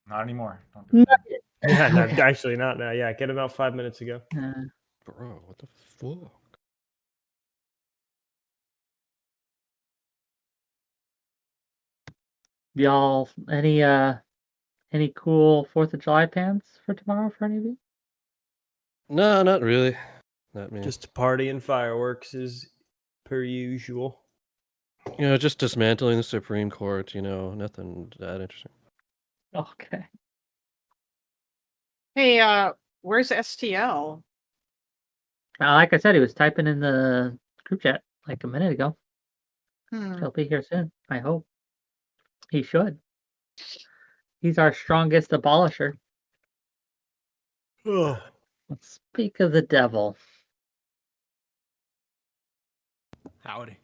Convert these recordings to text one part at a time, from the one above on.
Not anymore. Don't do it now. Yeah, no, Okay. actually not now. Yeah, get about 5 minutes ago. Bro, what the fuck? Y'all, any cool 4th of July plans for tomorrow for any of you? No, not really. Not me. Just party and fireworks is per usual. Just dismantling the Supreme Court. Nothing that interesting. Okay. Hey, where's STL? Like I said, he was typing in the group chat like a minute ago. Hmm. He'll be here soon, I hope. He should. He's our strongest abolisher. Oh. Let's speak of the devil. Howdy.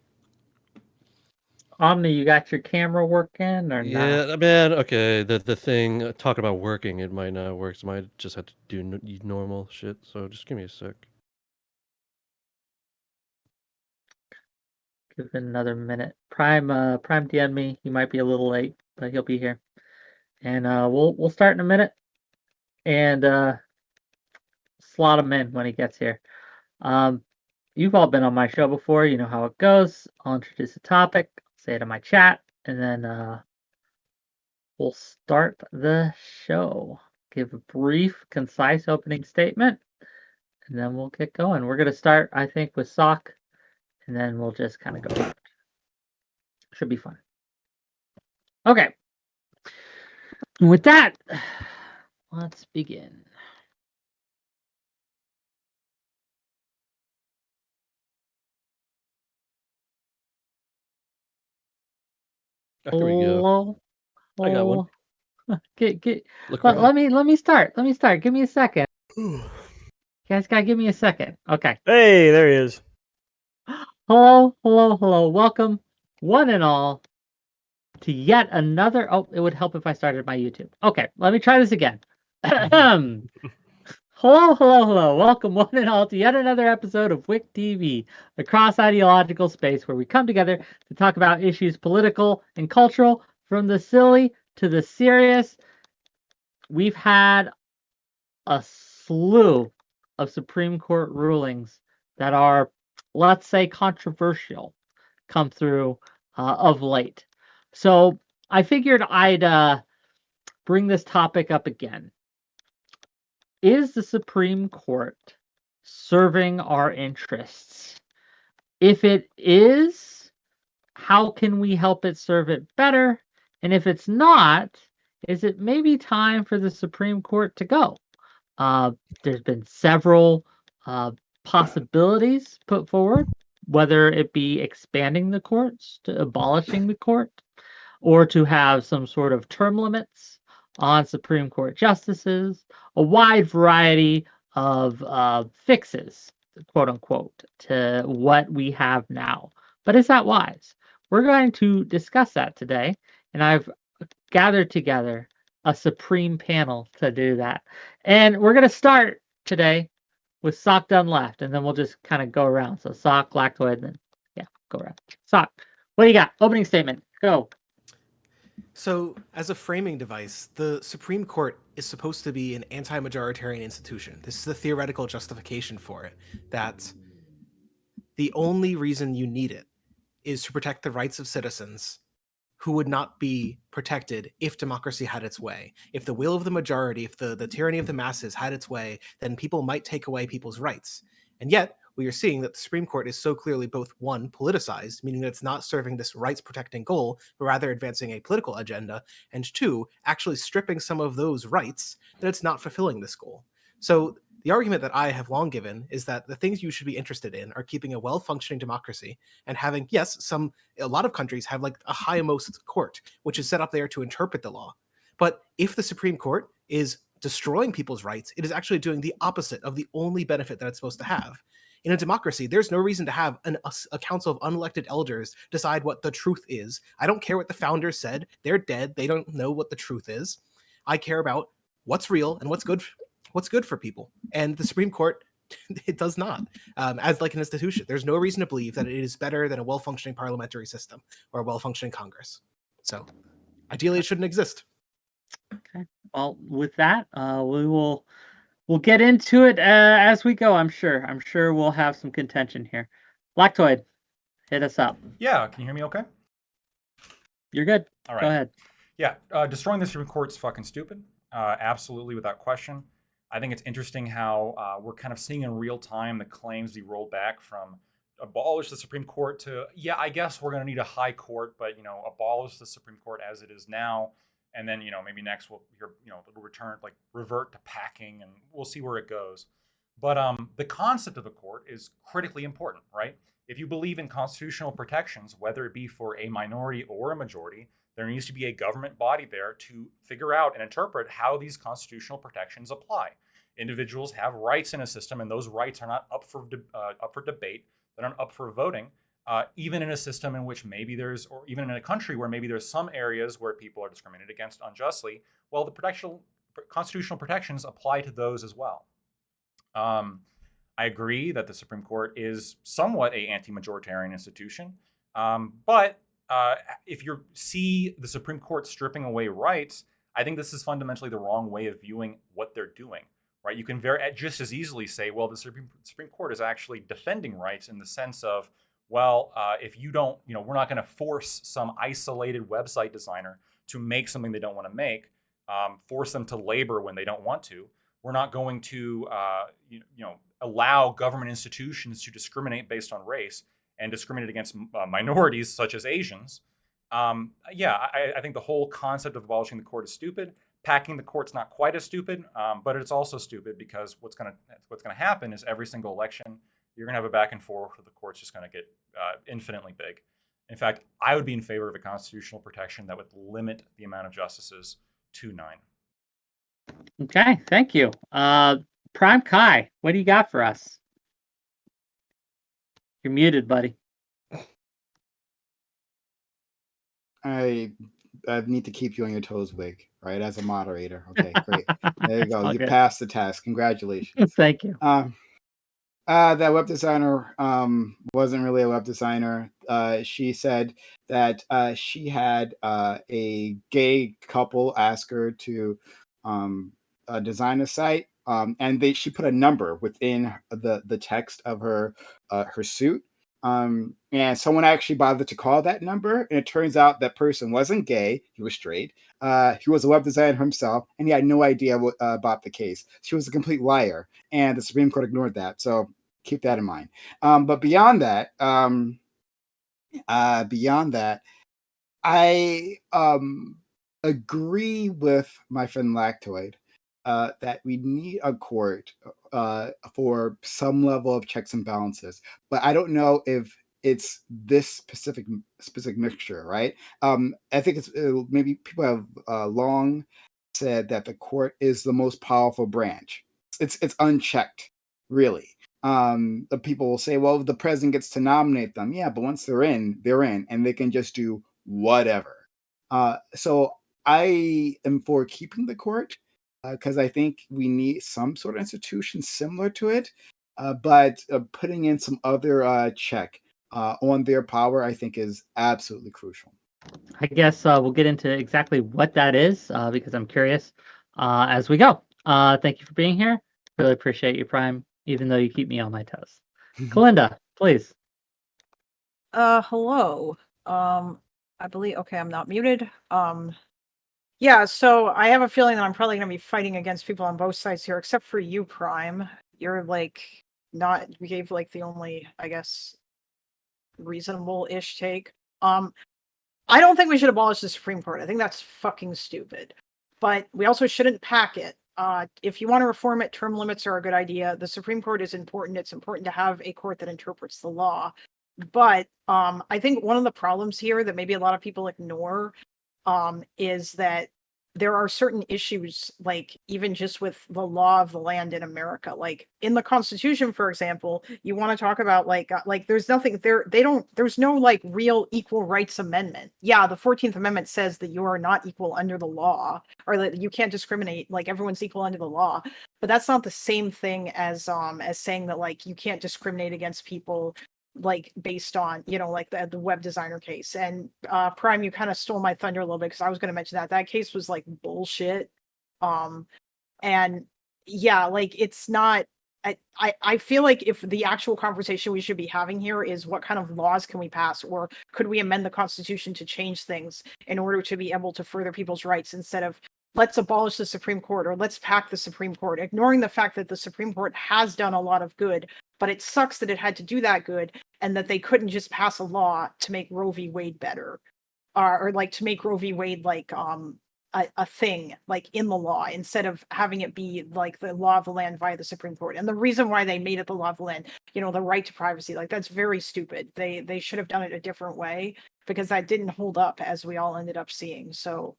Omni, you got your camera working or not? Yeah, man. Okay, the thing talking about working, it might not work. So I might just have to do normal shit. So just give me a sec. Give it another minute. Prime DM me. He might be a little late, but he'll be here. And we'll start in a minute and slot him in when he gets here. You've all been on my show before. You know how it goes. I'll introduce a topic, say it in my chat, and then we'll start the show. Give a brief, concise opening statement, and then we'll get going. We're gonna start, I think, with Sock, and then we'll just kind of go around. Should be fun. Okay. With that, let's begin. Oh, here we go. I got one. Let me start. Let me start. Give me a second. You guys gotta give me a second. Okay. Hey, there he is. Hello. Welcome, one and all, to yet another. Oh, it would help if I started my YouTube. Okay, let me try this again. Hello. Welcome, one and all, to yet another episode of WIC TV, a cross-ideological space where we come together to talk about issues political and cultural, from the silly to the serious. We've had a slew of Supreme Court rulings that are, let's say, controversial come through of late. So I figured I'd bring this topic up again. Is the Supreme Court serving our interests? If it is, how can we help it serve it better? And if it's not, is it maybe time for the Supreme Court to go? There's been several possibilities put forward, whether it be expanding the courts, to abolishing the court, or to have some sort of term limits on Supreme Court justices, a wide variety of fixes, quote unquote, to what we have now. But is that wise? We're going to discuss that today, and I've gathered together a Supreme panel to do that. And we're going to start today with Sock done left, and then we'll just kind of go around. So Sock, Lactoid, then go around. Sock, what do you got? Opening statement. Go. So, as a framing device, the Supreme Court is supposed to be an anti-majoritarian institution. This is the theoretical justification for it, that the only reason you need it is to protect the rights of citizens who would not be protected if democracy had its way. If the will of the majority, if the tyranny of the masses had its way, then people might take away people's rights. And yet, we are seeing that the Supreme Court is so clearly both, one, politicized, meaning that it's not serving this rights-protecting goal, but rather advancing a political agenda, and two, actually stripping some of those rights, that it's not fulfilling this goal. So the argument that I have long given is that the things you should be interested in are keeping a well-functioning democracy and having, yes, a lot of countries have like a high-most court, which is set up there to interpret the law. But if the Supreme Court is destroying people's rights, it is actually doing the opposite of the only benefit that it's supposed to have. In a democracy, there's no reason to have a council of unelected elders decide what the truth is. I don't care what the founders said. They're dead. They don't know what the truth is. I care about what's real and what's good for people. And the Supreme Court, it does not. As like an institution, there's no reason to believe that it is better than a well-functioning parliamentary system or a well-functioning Congress. So ideally, it shouldn't exist. Okay. Well, with that, we'll get into it as we go. I'm sure we'll have some contention here. Lactoid, hit us up. Yeah, can you hear me okay? You're good. All right. Go ahead. Yeah, destroying the Supreme Court's fucking stupid. Absolutely, without question. I think it's interesting how we're kind of seeing in real time the claims be rolled back from abolish the Supreme Court to, yeah, I guess we're going to need a high court, but, abolish the Supreme Court as it is now. And then, maybe next we'll hear, it'll return, like revert to packing, and we'll see where it goes. But the concept of a court is critically important, right? If you believe in constitutional protections, whether it be for a minority or a majority, there needs to be a government body there to figure out and interpret how these constitutional protections apply. Individuals have rights in a system, and those rights are not up for debate. They're not up for voting. Even in a system in which maybe there's, or even in a country where maybe there's some areas where people are discriminated against unjustly, well, the constitutional protections apply to those as well. I agree that the Supreme Court is somewhat a anti-majoritarian institution, but if you see the Supreme Court stripping away rights, I think this is fundamentally the wrong way of viewing what they're doing. Right? You can just as easily say, well, the Supreme Court is actually defending rights in the sense of, well, if you don't, we're not going to force some isolated website designer to make something they don't want to make, force them to labor when they don't want to. We're not going to, allow government institutions to discriminate based on race and discriminate against minorities such as Asians. I think the whole concept of abolishing the court is stupid. Packing the court's not quite as stupid, but it's also stupid because what's going to happen is every single election you're going to have a back and forth where the court's just going to get infinitely big. In fact, I would be in favor of a constitutional protection that would limit the amount of justices to 9. Okay, thank you. Prime Kai, what do you got for us? You're muted, buddy. I need to keep you on your toes, Wig, right? As a moderator. Okay, great. There you go. You good. passed the test. Congratulations. Thank you. That web designer wasn't really a web designer. She said that she had a gay couple ask her to design a site, and she put a number within the text of her suit. And someone actually bothered to call that number, and it turns out that person wasn't gay; he was straight. He was a web designer himself, and he had no idea about the case. She was a complete liar, and the Supreme Court ignored that. So keep that in mind. But beyond that, I agree with my friend Lactoid that we need a court for some level of checks and balances, but I don't know if it's this specific mixture, right? I think it's maybe people have long said that the court is the most powerful branch. It's unchecked, really. The people will say, well, the president gets to nominate them. Yeah, but once they're in, and they can just do whatever. So I am for keeping the court because I think we need some sort of institution similar to it, but putting in some other check on their power, I think, is absolutely crucial. I guess we'll get into exactly what that is because I'm curious as we go. Thank you for being here. Really appreciate you, Prime, even though you keep me on my toes. Kalinda, please. Hello. I believe, okay, I'm not muted. Yeah, so I have a feeling that I'm probably going to be fighting against people on both sides here, except for you, Prime. You're you gave the only, I guess, reasonable-ish take. I don't think we should abolish the Supreme Court. I think that's fucking stupid. But we also shouldn't pack it. If you want to reform it, term limits are a good idea. The Supreme Court is important. It's important to have a court that interprets the law. But I think one of the problems here that maybe a lot of people ignore is that there are certain issues, even just with the law of the land in America, in the Constitution, for example, you want to talk about there's nothing there. There's no real equal rights amendment. Yeah, the 14th Amendment says that you are not equal under the law, or that you can't discriminate, everyone's equal under the law. But that's not the same thing as saying that you can't discriminate against people based on the web designer case. And Prime, you kind of stole my thunder a little bit because I was going to mention that case was bullshit. And yeah, like it's not. I feel like if the actual conversation we should be having here is what kind of laws can we pass, or could we amend the Constitution to change things in order to be able to further people's rights, instead of let's abolish the Supreme Court or let's pack the Supreme Court, ignoring the fact that the Supreme Court has done a lot of good, but it sucks that it had to do that good and that they couldn't just pass a law to make Roe v. Wade better, or like to make Roe v. Wade like a thing like in the law, instead of having it be like the law of the land via the Supreme Court. And the reason why they made it the law of the land, the right to privacy, like that's very stupid. They should have done it a different way, because that didn't hold up, as we all ended up seeing. So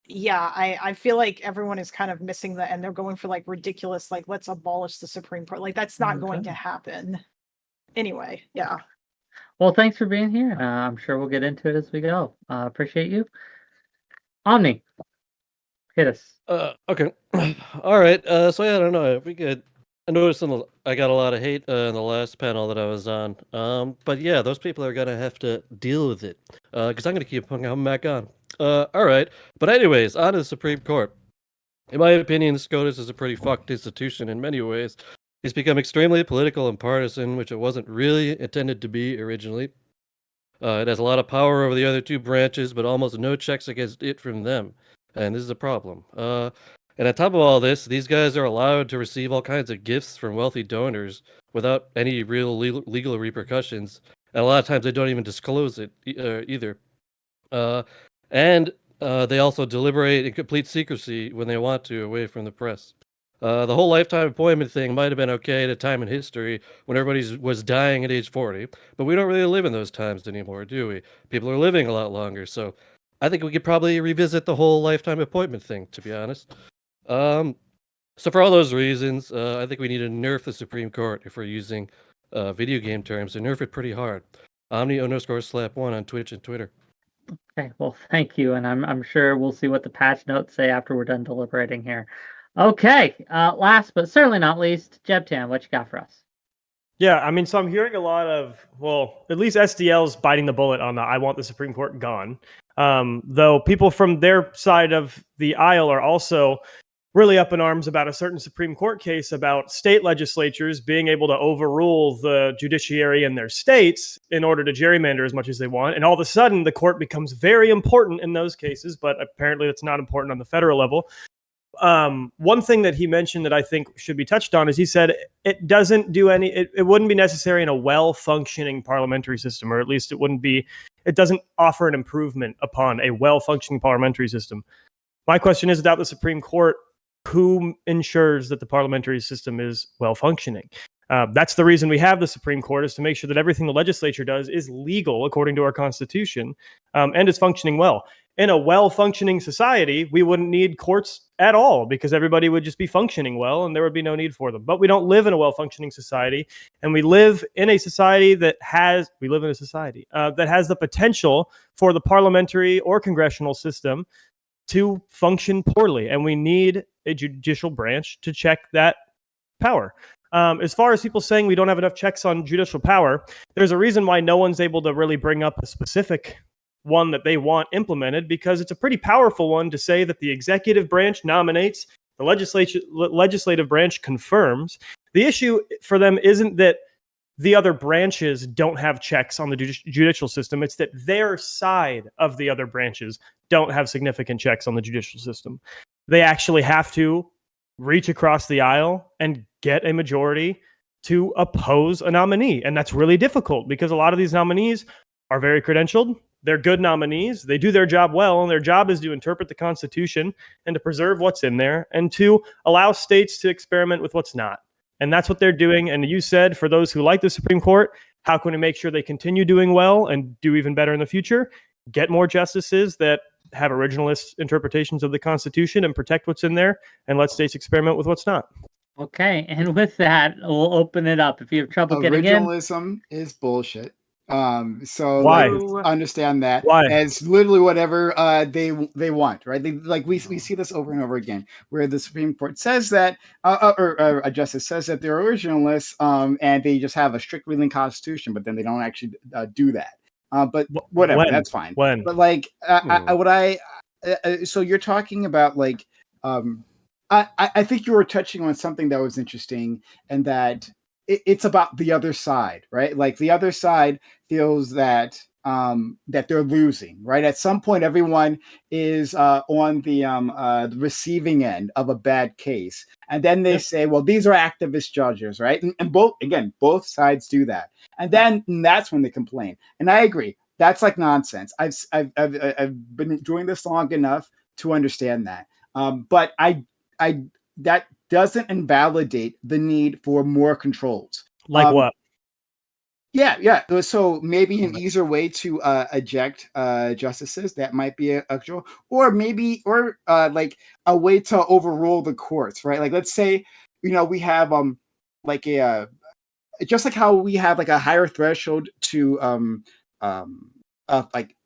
yeah, I feel like everyone is kind of missing that, and they're going for like ridiculous, like let's abolish the Supreme Court. Like that's not going to happen. Anyway, yeah. Well, thanks for being here. I'm sure we'll get into it as we go. Appreciate you. Omni, hit us. Okay. All right. So yeah, I don't know. We could. I noticed I got a lot of hate in the last panel that I was on. But yeah, those people are gonna have to deal with it. Because I'm gonna keep coming back on. All right. But anyways, on to the Supreme Court. In my opinion, SCOTUS is a pretty fucked institution in many ways. It's become extremely political and partisan, which it wasn't really intended to be originally. It has a lot of power over the other two branches, but almost no checks against it from them. And this is a problem. And on top of all this, these guys are allowed to receive all kinds of gifts from wealthy donors without any real legal repercussions. And a lot of times they don't even disclose it either. And they also deliberate in complete secrecy when they want to, away from the press. The whole lifetime appointment thing might have been okay at a time in history when everybody was dying at age 40, but we don't really live in those times anymore, do we? People are living a lot longer, so I think we could probably revisit the whole lifetime appointment thing, to be honest. So for all those reasons, I think we need to nerf the Supreme Court if we're using video game terms, and nerf it pretty hard. Omni_slap1 on Twitch and Twitter. Okay, well, thank you, and I'm sure we'll see what the patch notes say after we're done deliberating here. Okay, last but certainly not least, Jebtan, what you got for us? Yeah, I mean, so I'm hearing a lot of, well, at least SDL's biting the bullet on the I want the Supreme Court gone. Though people from their side of the aisle are also really up in arms about a certain Supreme Court case about state legislatures being able to overrule the judiciary in their states in order to gerrymander as much as they want. And all of a sudden, the court becomes very important in those cases, but apparently it's not important on the federal level. One thing that he mentioned that I think should be touched on is he said it doesn't do it wouldn't be necessary in a well-functioning parliamentary system, or at least it doesn't offer an improvement upon a well-functioning parliamentary system. My question is, without the Supreme Court, who ensures that the parliamentary system is well-functioning? That's the reason we have the Supreme Court, is to make sure that everything the legislature does is legal according to our Constitution, and is functioning well. In a well-functioning society, we wouldn't need courts at all, because everybody would just be functioning well and there would be no need for them. But we don't live in a well-functioning society, and we live in a society that has the potential for the parliamentary or congressional system to function poorly, and we need a judicial branch to check that power. As far as people saying we don't have enough checks on judicial power, there's a reason why no one's able to really bring up a specific one that they want implemented, because it's a pretty powerful one to say that the executive branch nominates, the legislative branch confirms. The issue for them isn't that the other branches don't have checks on the judicial system. It's that their side of the other branches don't have significant checks on the judicial system. They actually have to reach across the aisle and get a majority to oppose a nominee. And that's really difficult, because a lot of these nominees are very credentialed. They're good nominees. They do their job well, and their job is to interpret the Constitution and to preserve what's in there and to allow states to experiment with what's not. And that's what they're doing. And you said, for those who like the Supreme Court, how can we make sure they continue doing well and do even better in the future? Get more justices that have originalist interpretations of the Constitution and protect what's in there, and let states experiment with what's not. Okay, and with that, we'll open it up. If you have trouble getting in, originalism is bullshit. So Why? like, understand that. Why? It's literally whatever they want, right? We see this over and over again, where the Supreme Court says that, or a justice says that they're originalists, and they just have a strict reading Constitution, but then they don't actually do that. But whatever, that's fine. When? But like, so you're talking about like I think you were touching on something that was interesting, and that it's about the other side, right? Like the other side feels that that they're losing, right? At some point, everyone is on the receiving end of a bad case, and then they say, "Well, these are activist judges," right? And both sides do that, and then that's when they complain. And I agree, that's like nonsense. I've been doing this long enough to understand that, but I that doesn't invalidate the need for more controls. Like what? Yeah. So maybe an easier way to eject justices, that might be a control, or maybe like a way to overrule the courts, right? Like let's say we have like a just like how we have like a higher threshold to like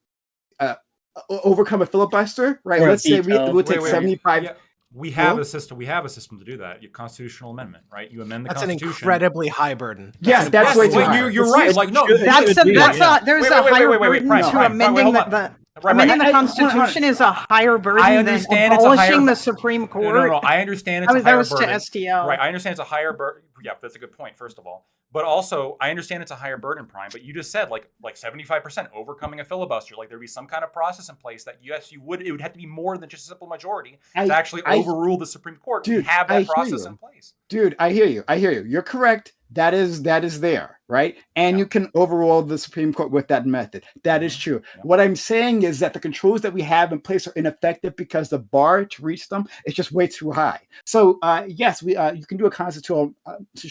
overcome a filibuster, right? Or a Let's say veto. we'll take 75. Yeah, we have Well- a system. We have a system to do that. Your constitutional amendment, right? You amend the That's an Constitution. incredibly high burden. Yes, an that's impossible way too Wait, high. burden. you're right. Like no, That's That's a, be, that's yeah. a, there's Wait, a wait, higher wait, burden Prime, to Prime, amending hold the, on. the Right, amending right. the Hold on. Constitution is a higher burden I than understand it's a abolishing higher- the Supreme Court. No. I understand it's a That higher was to burden. STL. Right. I understand it's a higher burden. Yeah, that's a good point. First of all, but also I understand it's a higher burden, Prime. But you just said like 75% overcoming a filibuster. Like there'd be some kind of process in place that yes, you would. It would have to be more than just a simple majority to actually overrule the Supreme Court. We Dude, have I that hear process you. in place. Dude, I hear you. You're correct. That is there, right? And Yeah. you can overrule the Supreme Court with that method. That is true. Yeah. What I'm saying is that the controls that we have in place are ineffective because the bar to reach them is just way too high. So yes, we you can do a constitutional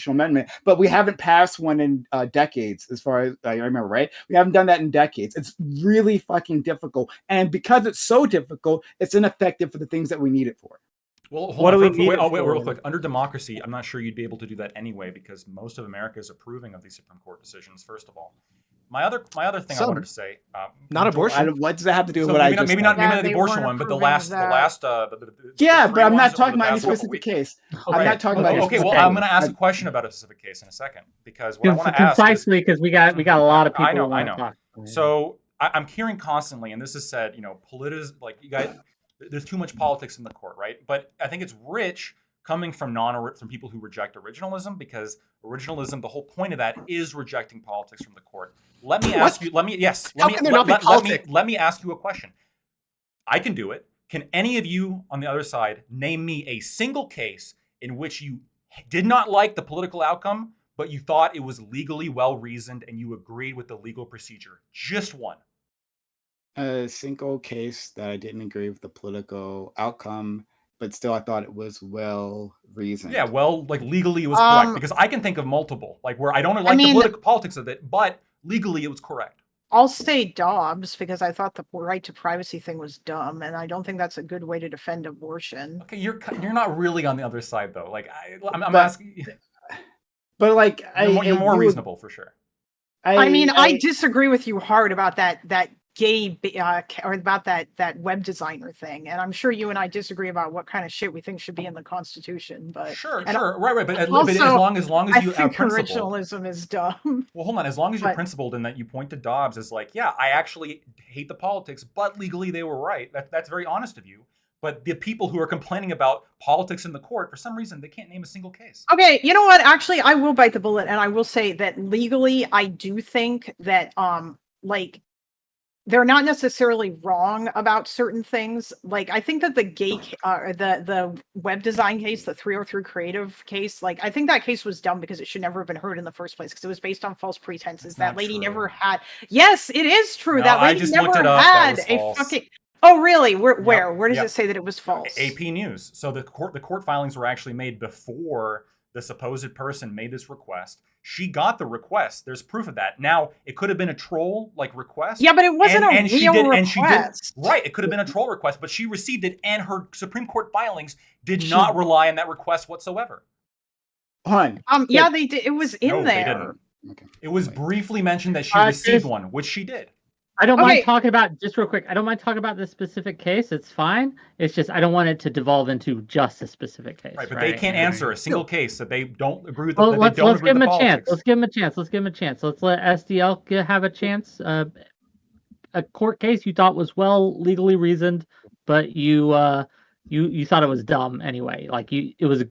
amendment, but we haven't passed one in decades, as far as I remember, right? We haven't done that in decades. It's really fucking difficult, and because it's so difficult, it's ineffective for the things that we need it for. Well, hold What on. do we need it Wait, for? real quick. Under democracy, I'm not sure you'd be able to do that anyway because most of America is approving of these Supreme Court decisions. First of all, my other thing I Some. wanted to say, Not abortion. What does that have to do with So what maybe I just maybe said? not Yeah, maybe not the they abortion weren't one, but the approving last of that. Yeah, three but I'm ones not over talking the about any past couple specific weeks. case. Okay. I'm not talking about any Okay, well, specific I'm going to case. ask a question about a specific case in a second because what I want to ask is, Concisely, because we got a lot of people I know, who want to talk. So I'm hearing constantly, and this is said, like you guys, there's too much politics in the court, right? But I think it's rich coming from from people who reject originalism, because originalism, the whole point of that is rejecting politics from the court. Let me ask you. Let me ask you a question. I can do it. Can any of you on the other side name me a single case in which you did not like the political outcome, but you thought it was legally well reasoned and you agreed with the legal procedure? Just one. A single case that I didn't agree with the political outcome, but still I thought it was well reasoned. Yeah, well, like legally it was correct, because I can think of multiple, like where I don't like the political politics of it, but legally it was correct. I'll say Dobbs because I thought the right to privacy thing was dumb, and I don't think that's a good way to defend abortion. Okay, you're not really on the other side though. Like I'm But- asking. But like You're more reasonable for sure. I disagree with you hard about that gay or about that web designer thing, and I'm sure you and I disagree about what kind of shit we think should be in the Constitution. But Sure, and right. But as also, long as I you are think principled. originalism is dumb. Well, hold on. As long as you're But- principled and that you point to Dobbs as like, yeah, I actually hate the politics, but legally they were right. That's very honest of you. But the people who are complaining about politics in the court, for some reason, they can't name a single case. Okay, you know what? Actually, I will bite the bullet, and I will say that legally, I do think that like they're not necessarily wrong about certain things. Like I think that the the web design case, the 303 creative case, like I think that case was dumb because it should never have been heard in the first place because it was based on false pretenses. That's That not lady true. never had. Yes, it is true. No, That I lady just never looked it up. That had was a false. fucking. Oh really? Where does Yep. it say that it was false? AP News. So the court filings were actually made before the supposed person made this request. She got the request. There's proof of that. Now, it could have been a troll request. Yeah, but it wasn't a and real And she did, request. right, it could have been a troll request, but she received it, and her Supreme Court filings did not rely on that request whatsoever. Yeah, they did. It was in No, there. they didn't. Okay. It was briefly mentioned that she Chris- received one, which she did. I don't Okay. mind talking about, just real quick, I don't mind talking about this specific case. It's fine. It's just I don't want it to devolve into just a specific case. Right, but they can't answer a single case that they don't agree with. Well, That let's they don't give agree him with a the chance. politics. Let's give him a chance. Let's give him a chance. Let's let SDL have a chance. A court case you thought was well legally reasoned, but you you thought it was dumb anyway. Like it was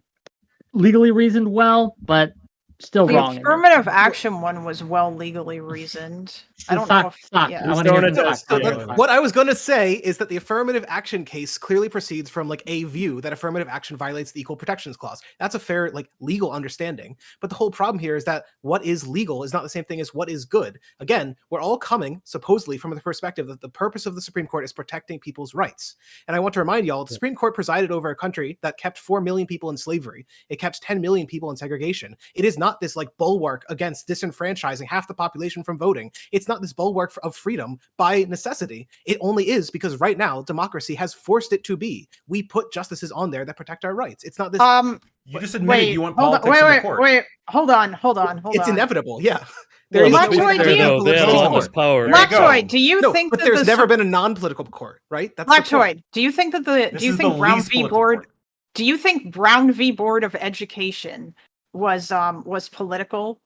legally reasoned well, but still The wrong. affirmative action one was well legally reasoned. I don't know if Stop. yeah. I want to hear throwing from it Fox. at Fox. SCO. What I was going to say is that the affirmative action case clearly proceeds from like a view that affirmative action violates the Equal Protections Clause. That's a fair like legal understanding. But the whole problem here is that what is legal is not the same thing as what is good. Again, we're all coming supposedly from the perspective that the purpose of the Supreme Court is protecting people's rights. And I want to remind y'all, the Supreme Court presided over a country that kept 4 million people in slavery. It kept 10 million people in segregation. It is not this like bulwark against disenfranchising half the population from voting. It's not this bulwark of freedom by necessity. It only is because right now democracy has forced it to be. We put justices on there that protect our rights. It's not this. You just admitted you want politics wait, in the wait, court. Wait, hold on. It's inevitable. Yeah. Well, There is let's Laptoid, be no do fair, you- though, they have a lot less power. There you go. Laptoid, do you no, think but that there's the never been a non-political court, right? That's the point. Laptoid, do you think that This do you is think the Brown least v. political Board court. do you think Brown v. Board of Education was political?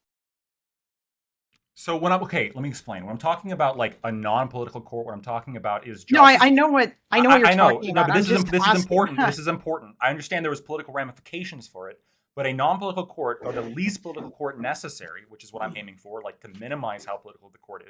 So let me explain. When I'm talking about like a non-political court, what I'm talking about is No, justice. I know what you're talking No, about. but this I'm is just this is asking. important. This is important. I understand there was political ramifications for it, but a non-political court, or the least political court necessary, which is what I'm aiming for, like to minimize how political the court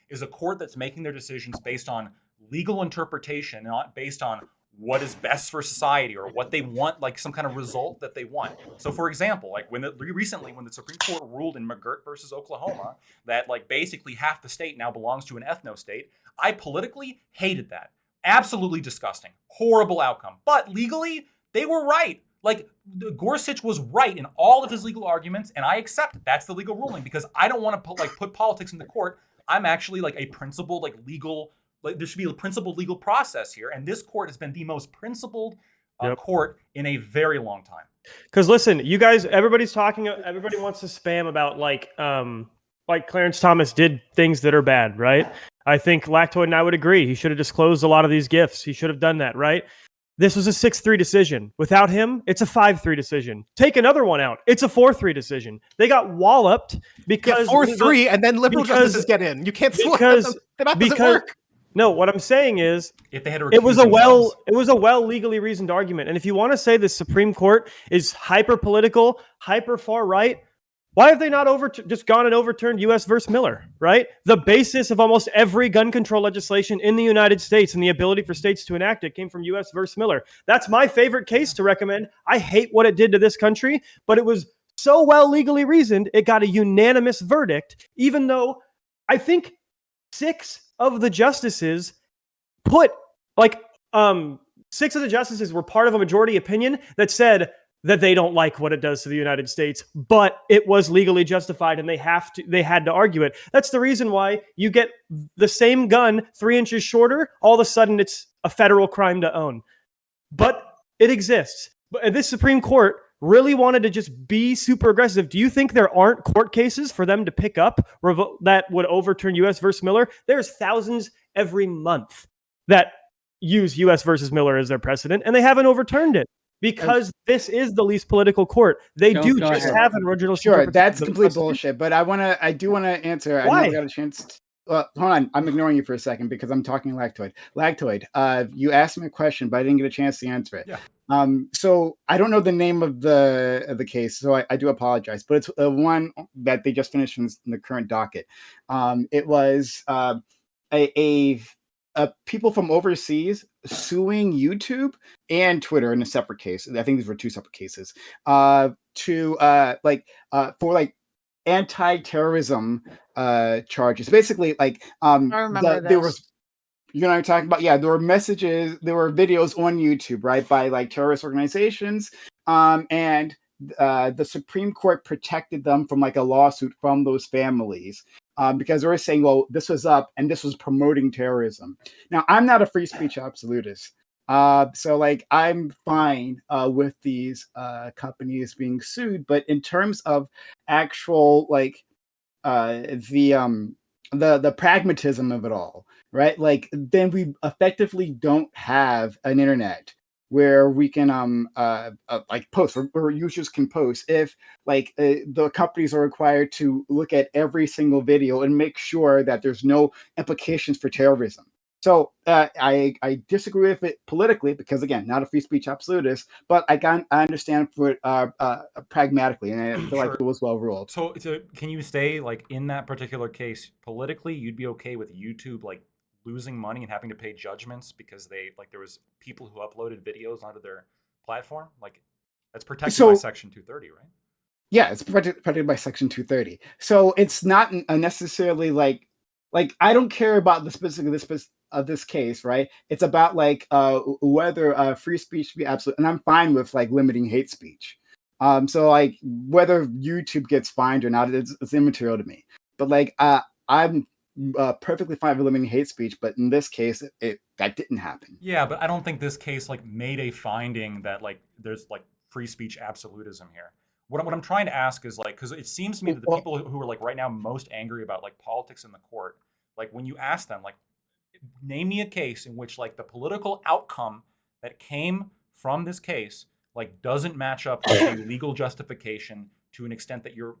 is a court that's making their decisions based on legal interpretation, not based on what is best for society or what they want, like some kind of result that they want. So, for example, like recently when the Supreme Court ruled in McGirt versus Oklahoma that like basically half the state now belongs to an ethno-state, I politically hated that. Absolutely disgusting, horrible outcome. But legally, they were right. Like Gorsuch was right in all of his legal arguments, and I accept that's the legal ruling because I don't want to put politics in the court. I'm actually like a principled legal. Like there should be a principled legal process here, and this court has been the most principled court in a very long time. Because listen, you guys, everybody wants to spam about like Clarence Thomas did things that are bad, right? I think Lactoid and I would agree. He should have disclosed a lot of these gifts. He should have done that, right? This was a 6-3 decision. Without him, it's a 5-3 decision. Take another one out. It's a 4-3 decision. They got walloped because 4-3, and then liberal justices get in. You can't because the math doesn't work. No, what I'm saying is if they had it was a well legally reasoned argument. And if you want to say the Supreme Court is hyper political, hyper far right, why have they not just gone and overturned U.S. versus Miller, right? The basis of almost every gun control legislation in the United States and the ability for states to enact it came from U.S. versus Miller. That's my favorite case to recommend. I hate what it did to this country, but it was so well legally reasoned, it got a unanimous verdict, even though I think 6 of the justices were part of a majority opinion that said that they don't like what it does to the United States, but it was legally justified and they had to argue it. That's the reason why you get the same gun 3 inches shorter, all of a sudden it's a federal crime to own. But it exists. But this Supreme Court really wanted to just be super aggressive. Do you think there aren't court cases for them to pick up that would overturn U.S. versus Miller? There's thousands every month that use U.S. versus Miller as their precedent, and they haven't overturned it because this is the least political court. They Go just ahead. have an original. Sure, that's complete bullshit. But I do want to answer. Why? I know I got a chance. Hold on, I'm ignoring you for a second because I'm talking Lactoid. Lactoid, you asked me a question, but I didn't get a chance to answer it. Yeah. So I don't know the name of the case, so I do apologize. But it's one that they just finished in the current docket. It was people from overseas suing YouTube and Twitter in a separate case. I think these were 2 separate cases. For anti-terrorism charges. Basically, I remember this. there was, you know what I'm talking about? Yeah, there were videos on YouTube, right, by like terrorist organizations, and the Supreme Court protected them from like a lawsuit from those families because they were saying, well, this was up and this was promoting terrorism. Now, I'm not a free speech absolutist. So like I'm fine with these companies being sued, but in terms of actual like the pragmatism of it all, right? Like then we effectively don't have an internet where we can like post where users can post if like the companies are required to look at every single video and make sure that there's no implications for terrorism. So I disagree with it politically because, again, not a free speech absolutist, but I understand for it pragmatically, and I feel like Sure. it was well ruled. So can you say, like, in that particular case, politically, you'd be okay with YouTube like losing money and having to pay judgments because there was people who uploaded videos onto their platform? Like, that's protected by Section 230, right? Yeah, it's protected by Section 230. So it's not necessarily like I don't care about the specific of this case, right? It's about whether free speech be absolute, and I'm fine with like limiting hate speech. So like whether YouTube gets fined or not, it's immaterial to me. But like I'm perfectly fine with limiting hate speech, but in this case, that didn't happen. Yeah, but I don't think this case like made a finding that like there's like free speech absolutism here. What I'm trying to ask is like, because it seems to me that the people who are like right now most angry about like politics in the court, like when you ask them like, name me a case in which like the political outcome that came from this case like doesn't match up with a legal justification to an extent that you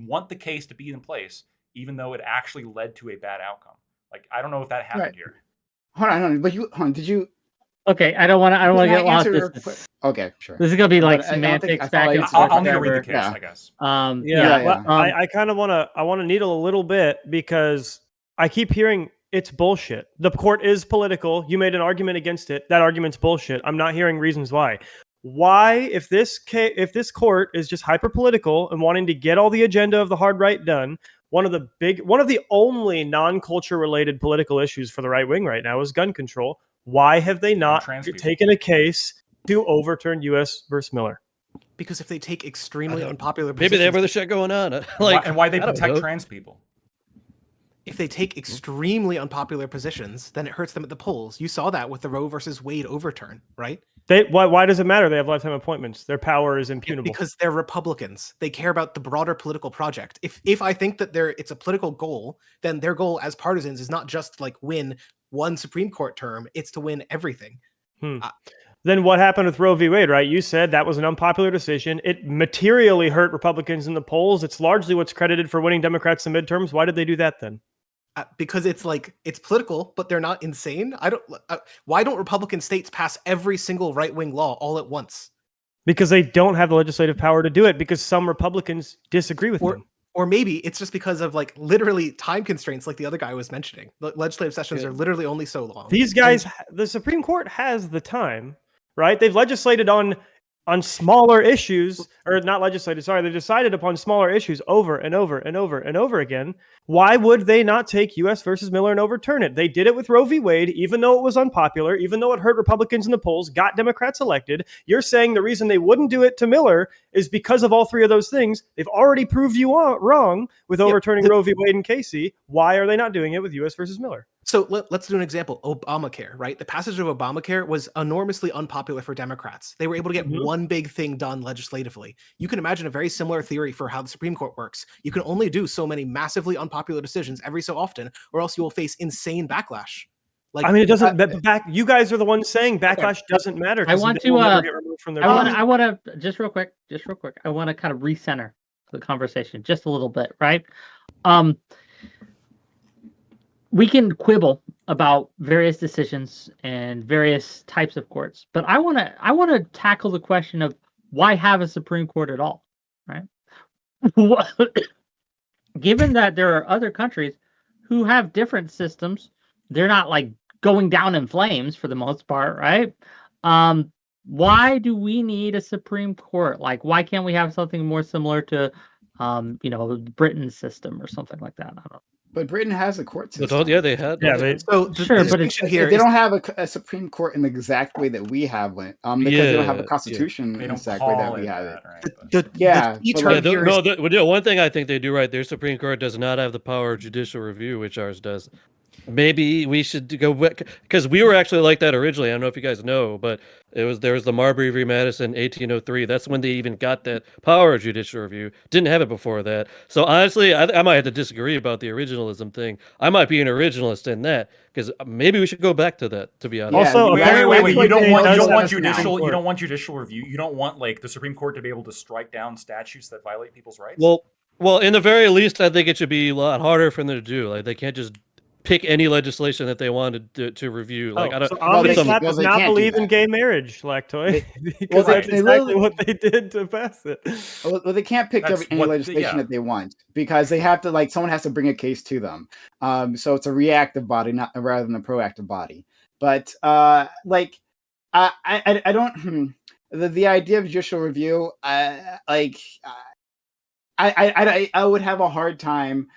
want the case to be in place, even though it actually led to a bad outcome. Like I don't know if that happened here. Hold on, but did you? Okay, I don't want to get lost. Okay, sure. This is gonna be like But semantics I back and forth. I'll need to read the case, I guess. I kind of want to needle a little bit because I keep hearing it's bullshit. The court is political. You made an argument against it. That argument's bullshit. I'm not hearing reasons why. Why, if this court is just hyper political and wanting to get all the agenda of the hard right done, one of the only non-culture related political issues for the right wing right now is gun control. Why have they not taken a case to overturn U.S. versus Miller? Because if they take extremely unpopular maybe they have other shit going on. And why they protect trans people. If they take extremely unpopular positions, then it hurts them at the polls. You saw that with the Roe versus Wade overturn, right? Why does it matter? They have lifetime appointments. Their power is impugnable. Because they're Republicans. They care about the broader political project. If I think that it's a political goal, then their goal as partisans is not just like win one Supreme Court term, it's to win everything. Then what happened with Roe v. Wade, right? You said that was an unpopular decision. It materially hurt Republicans in the polls. It's largely what's credited for winning Democrats in midterms. Why did they do that then? Because it's political, but they're not insane. Why don't Republican states pass every single right-wing law all at once? Because they don't have the legislative power to do it, because some Republicans disagree with them. Or maybe it's just because of like literally time constraints, like the other guy was mentioning. Legislative sessions are literally only so long. These guys, the Supreme Court has the time, right? They've legislated on smaller issues, or not legislated, sorry, they decided upon smaller issues over and over and over and over again. Why would they not take U.S. versus Miller and overturn it? They did it with Roe v. Wade, even though it was unpopular, even though it hurt Republicans in the polls, got Democrats elected. You're saying the reason they wouldn't do it to Miller is because of all three of those things. They've already proved you wrong with overturning Roe v. Wade and Casey. Why are they not doing it with U.S. versus Miller? So let's do an example. Obamacare, right? The passage of Obamacare was enormously unpopular for Democrats. They were able to get one big thing done legislatively. You can imagine a very similar theory for how the Supreme Court works. You can only do so many massively unpopular decisions every so often, or else you will face insane backlash. Like, I mean, it doesn't. You guys are the ones saying backlash doesn't matter. I want to just real quick. I want to kind of recenter the conversation just a little bit, right? We can quibble about various decisions and various types of courts, but I want to tackle the question of why have a Supreme Court at all, right? Given that there are other countries who have different systems, they're not like going down in flames for the most part, right? Why do we need a Supreme Court? Like, why can't we have something more similar to, Britain's system or something like that? I don't know. But Britain has a court system. Yeah, they had. Yeah, they don't have a Supreme Court in the exact way that we have one. Because they don't have a constitution in the exact way that we have it. One thing I think they do right, their Supreme Court does not have the power of judicial review, which ours does. Maybe we should go, because we were actually like that originally. I don't know if you guys know, but there was the Marbury v. Madison 1803. That's when they even got that power of judicial review. Didn't have it before that. So honestly, I might have to disagree about the originalism thing. I might be an originalist in that, because maybe we should go back to that, to be honest. Also, wait. You don't want judicial review. You don't want like the Supreme Court to be able to strike down statutes that violate people's rights. Well, in the very least, I think it should be a lot harder for them to do. Like, they can't just pick any legislation that they wanted to review. Like I don't. So Well, they Omnislap can't- does they not can't do believe in that. gay marriage, Lactoid, because well, that's they exactly literally- what they did to pass it. Well, they can't pick That's any what- legislation yeah. that they want because they have to someone has to bring a case to them. So it's a reactive body, not rather than a proactive body. But I don't the idea of judicial review. I would have a hard time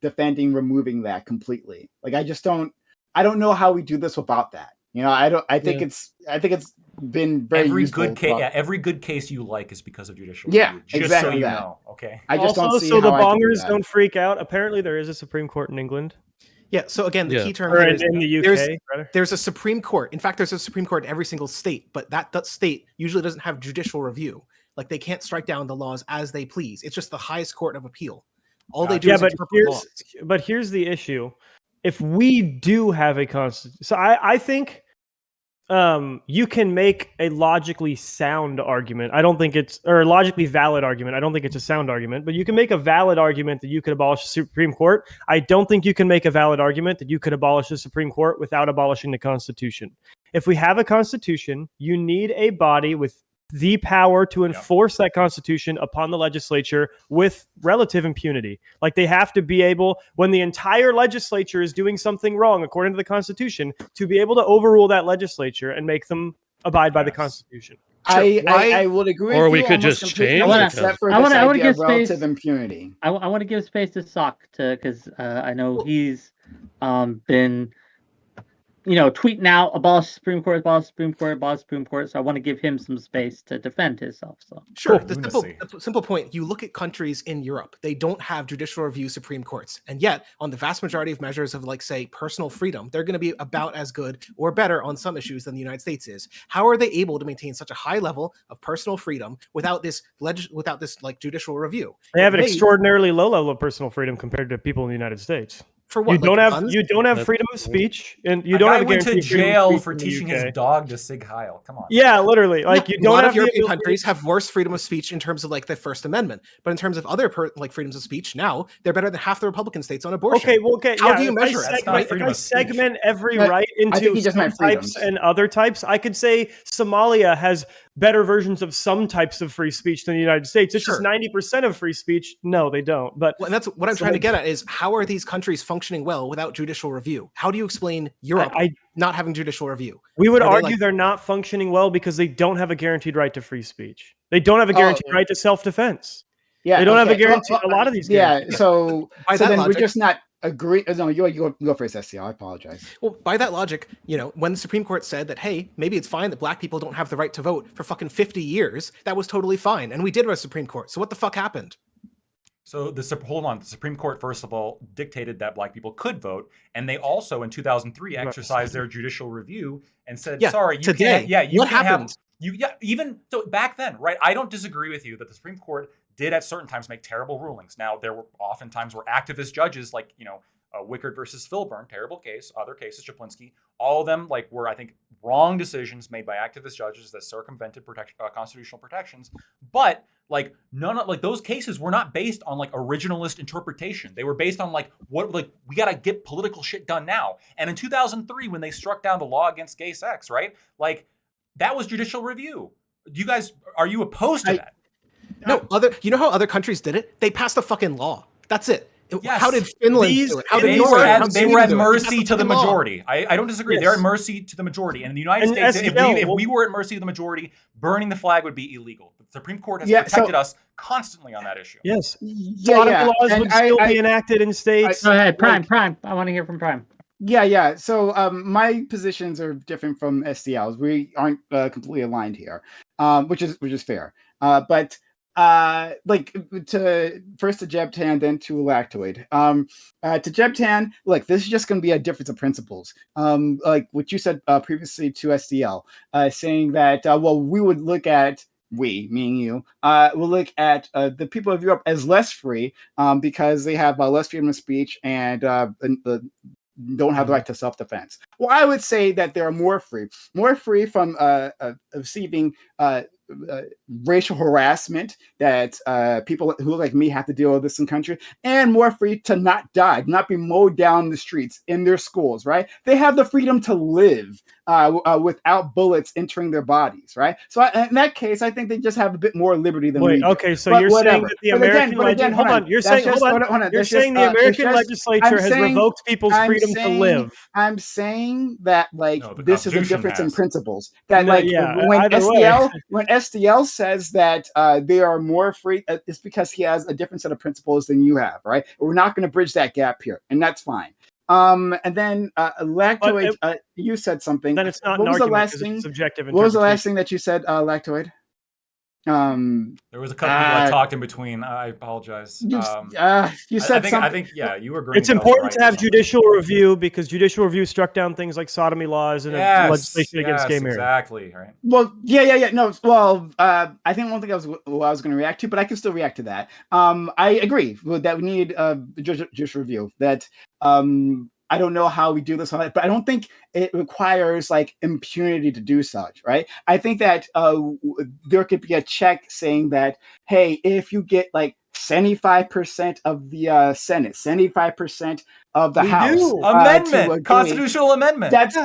defending removing that completely. I don't know how we do this without that. I think it's been very Every useful. good case, every good case you like is because of judicial Yeah, review. Just exactly so you that. know, okay. I just Also, don't see so the how I could do bongers that. don't freak out. Apparently, there is a Supreme Court in England Yeah. So again, the Yeah. key term or here in, is in the there's UK. Rather. there's a Supreme Court. In fact, there's a Supreme Court in every single state, but that state usually doesn't have judicial review. Like they can't strike down the laws as they please. It's just the highest court of appeal. All they do Yeah, is but interpret laws. here's the issue. If we do have a constitution, so I think you can make a logically sound argument. I don't think or a logically valid argument. I don't think it's a sound argument, but you can make a valid argument that you could abolish the Supreme Court. I don't think you can make a valid argument that you could abolish the Supreme Court without abolishing the Constitution. If we have a Constitution, you need a body with the power to enforce that Constitution upon the legislature with relative impunity. Like they have to be able, when the entire legislature is doing something wrong according to the Constitution, to be able to overrule that legislature and make them abide by the Constitution. I would agree. Or with we you could almost just completely, change the except for I this wanna idea give of relative space- impunity. I want to give space to Sock because I know he's been tweeting out abolish the Supreme Court, abolish the Supreme Court, abolish the Supreme Court. So I want to give him some space to defend himself. So Sure. Cool. The simple point, you look at countries in Europe, they don't have judicial review Supreme Courts. And yet, on the vast majority of measures of, say, personal freedom, they're going to be about as good or better on some issues than the United States is. How are they able to maintain such a high level of personal freedom without this judicial review? They have an extraordinarily low level of personal freedom compared to people in the United States. For what? You don't have guns? freedom of speech, and you A don't guy have a went guarantee to of freedom of jail speech for in the teaching UK. his dog to Sig Heil. Come on. Yeah, literally. Like you A don't lot have of European the ability- countries have worse freedom of speech in terms of the First Amendment, but in terms of other freedoms of speech, now they're better than half the Republican states on abortion. Okay. How yeah, do you if I measure it? That's not segment- freedom if I of speech. segment every No, right I think into he just some meant types freedoms. and other types, I could say Somalia has better versions of some types of free speech than the United States. It's just Sure. 90% of free speech. No, they don't. But Well, and that's what I'm So trying to like- get at is how are these countries functioning well without judicial review? How do you explain Europe I- not having judicial review? we would Are they argue they're not functioning well because they don't have a guaranteed right to free speech. They don't have a guaranteed right to self-defense. Yeah, They don't have a okay. guarantee. A lot of these Yeah, guarantees. so By so that then logic- we're just not agree. No, you go first, SCL. I apologize. Well, by that logic, when the Supreme Court said that, hey, maybe it's fine that black people don't have the right to vote for fucking 50 years, that was totally fine. And we did have a Supreme Court. So what the fuck happened? So hold on. The Supreme Court, first of all, dictated that black people could vote, and they also in 2003 exercised their judicial review and said, Yeah, "Sorry, you today. can't." Yeah, you What can't have happened? even so back then, right? I don't disagree with you that the Supreme Court did at certain times make terrible rulings. Now there were often times where activist judges, like Wickard versus Filburn, terrible case. Other cases, Chaplinsky, all of them were, I think, wrong decisions made by activist judges that circumvented constitutional protections. But none of those cases were not based on originalist interpretation. They were based on what we gotta get political shit done now. And in 2003, when they struck down the law against gay sex, right? That was judicial review. Are you opposed to that? No, you know how other countries did it? They passed a fucking law. That's it. Yes. How did Finland do it? How And did they Norway? were How at, did they Sweden were at do it? They passed mercy a to the fucking law. majority. I don't disagree. Yes. They're at mercy to the majority. And in the United And States, SDL, if we were at mercy to the majority, burning the flag would be illegal. The Supreme Court has Yeah, protected us constantly on that issue. Yes. Yeah, a lot yeah. of the laws and would still be enacted in states. go ahead, Prime. I want to hear from Prime. Yeah. So my positions are different from SCL's. We aren't completely aligned here, which is fair. But to Jebtan, then to Lactoid. To Jebtan, this is just going to be a difference of principles. Like what you said previously to SDL, saying that we would look at meaning you, will look at the people of Europe as less free because they have less freedom of speech and don't have the right to self-defense. Well, I would say that they are more free from receiving racial harassment that people who like me have to deal with this in country, and more free to not die, not be mowed down the streets in their schools, right? They have the freedom to live without bullets entering their bodies, right? So in that case, I think they just have a bit more liberty than we Wait, do. okay, so But you're saying whatever. that the But again, American but again, hold on, you're saying you're saying the American legislature has revoked people's freedom to live. I'm saying that like No, the this is a Constitution difference in has. principles. That No, like yeah, when either way. SDL says that they are more free, it's because he has a different set of principles than you have, right? We're not going to bridge that gap here, and that's fine. And then Lactoid, you said something. Then it's not what an was the argument last 'cause it's thing? subjective What was the last interpretation. thing that you said, Lactoid? There was a couple people that talked in between. I apologize. You said I something. think yeah, you were agreeing. It's that I was important right to or have something. judicial review because judicial review struck down things like sodomy laws and legislation against gay marriage. Exactly. Right. Well, yeah. No, well, I think one thing I was going to react to, but I can still react to that. I agree that we need judicial review. That I don't know how we do this, but I don't think it requires like impunity to do such, right? I think that there could be a check saying that, hey, if you get like 75% of the Senate, 75% of the House, amendment, constitutional amendment. That's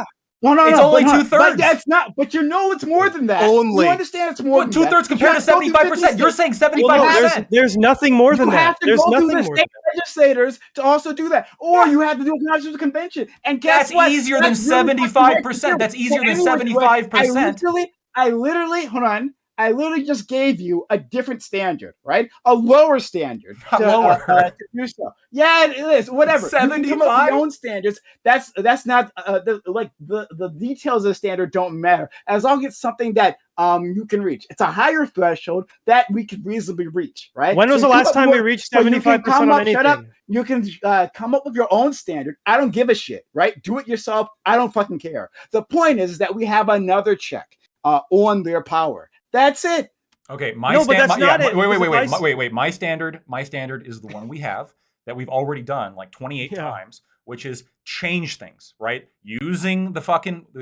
no, it's only 2/3. But that's not. But you know, it's more than that. Only. You understand it's more What, than 2/3 compared to 75%? You're saying 75%. There's nothing more than you that. have to There's go nothing through the more state legislators to also do that, or you have to do a constitutional convention. And guess That's what? easier than 75%. That's easier than 75%. I literally just gave you a different standard, right? A lower standard to do so. Yeah, it is. Whatever. 75? You can come up with your own standards. That's not the details of the standard don't matter as long as it's something that you can reach. It's a higher threshold that we can reasonably reach, right? When was the last time we reached 75% on anything? Shut up. You can come up with your own standard. I don't give a shit, right? Do it yourself. I don't fucking care. The point is that we have another check on their power. That's it. Okay, Wait. My standard is the one we have that we've already done like 28 times, which is change things, right? Using the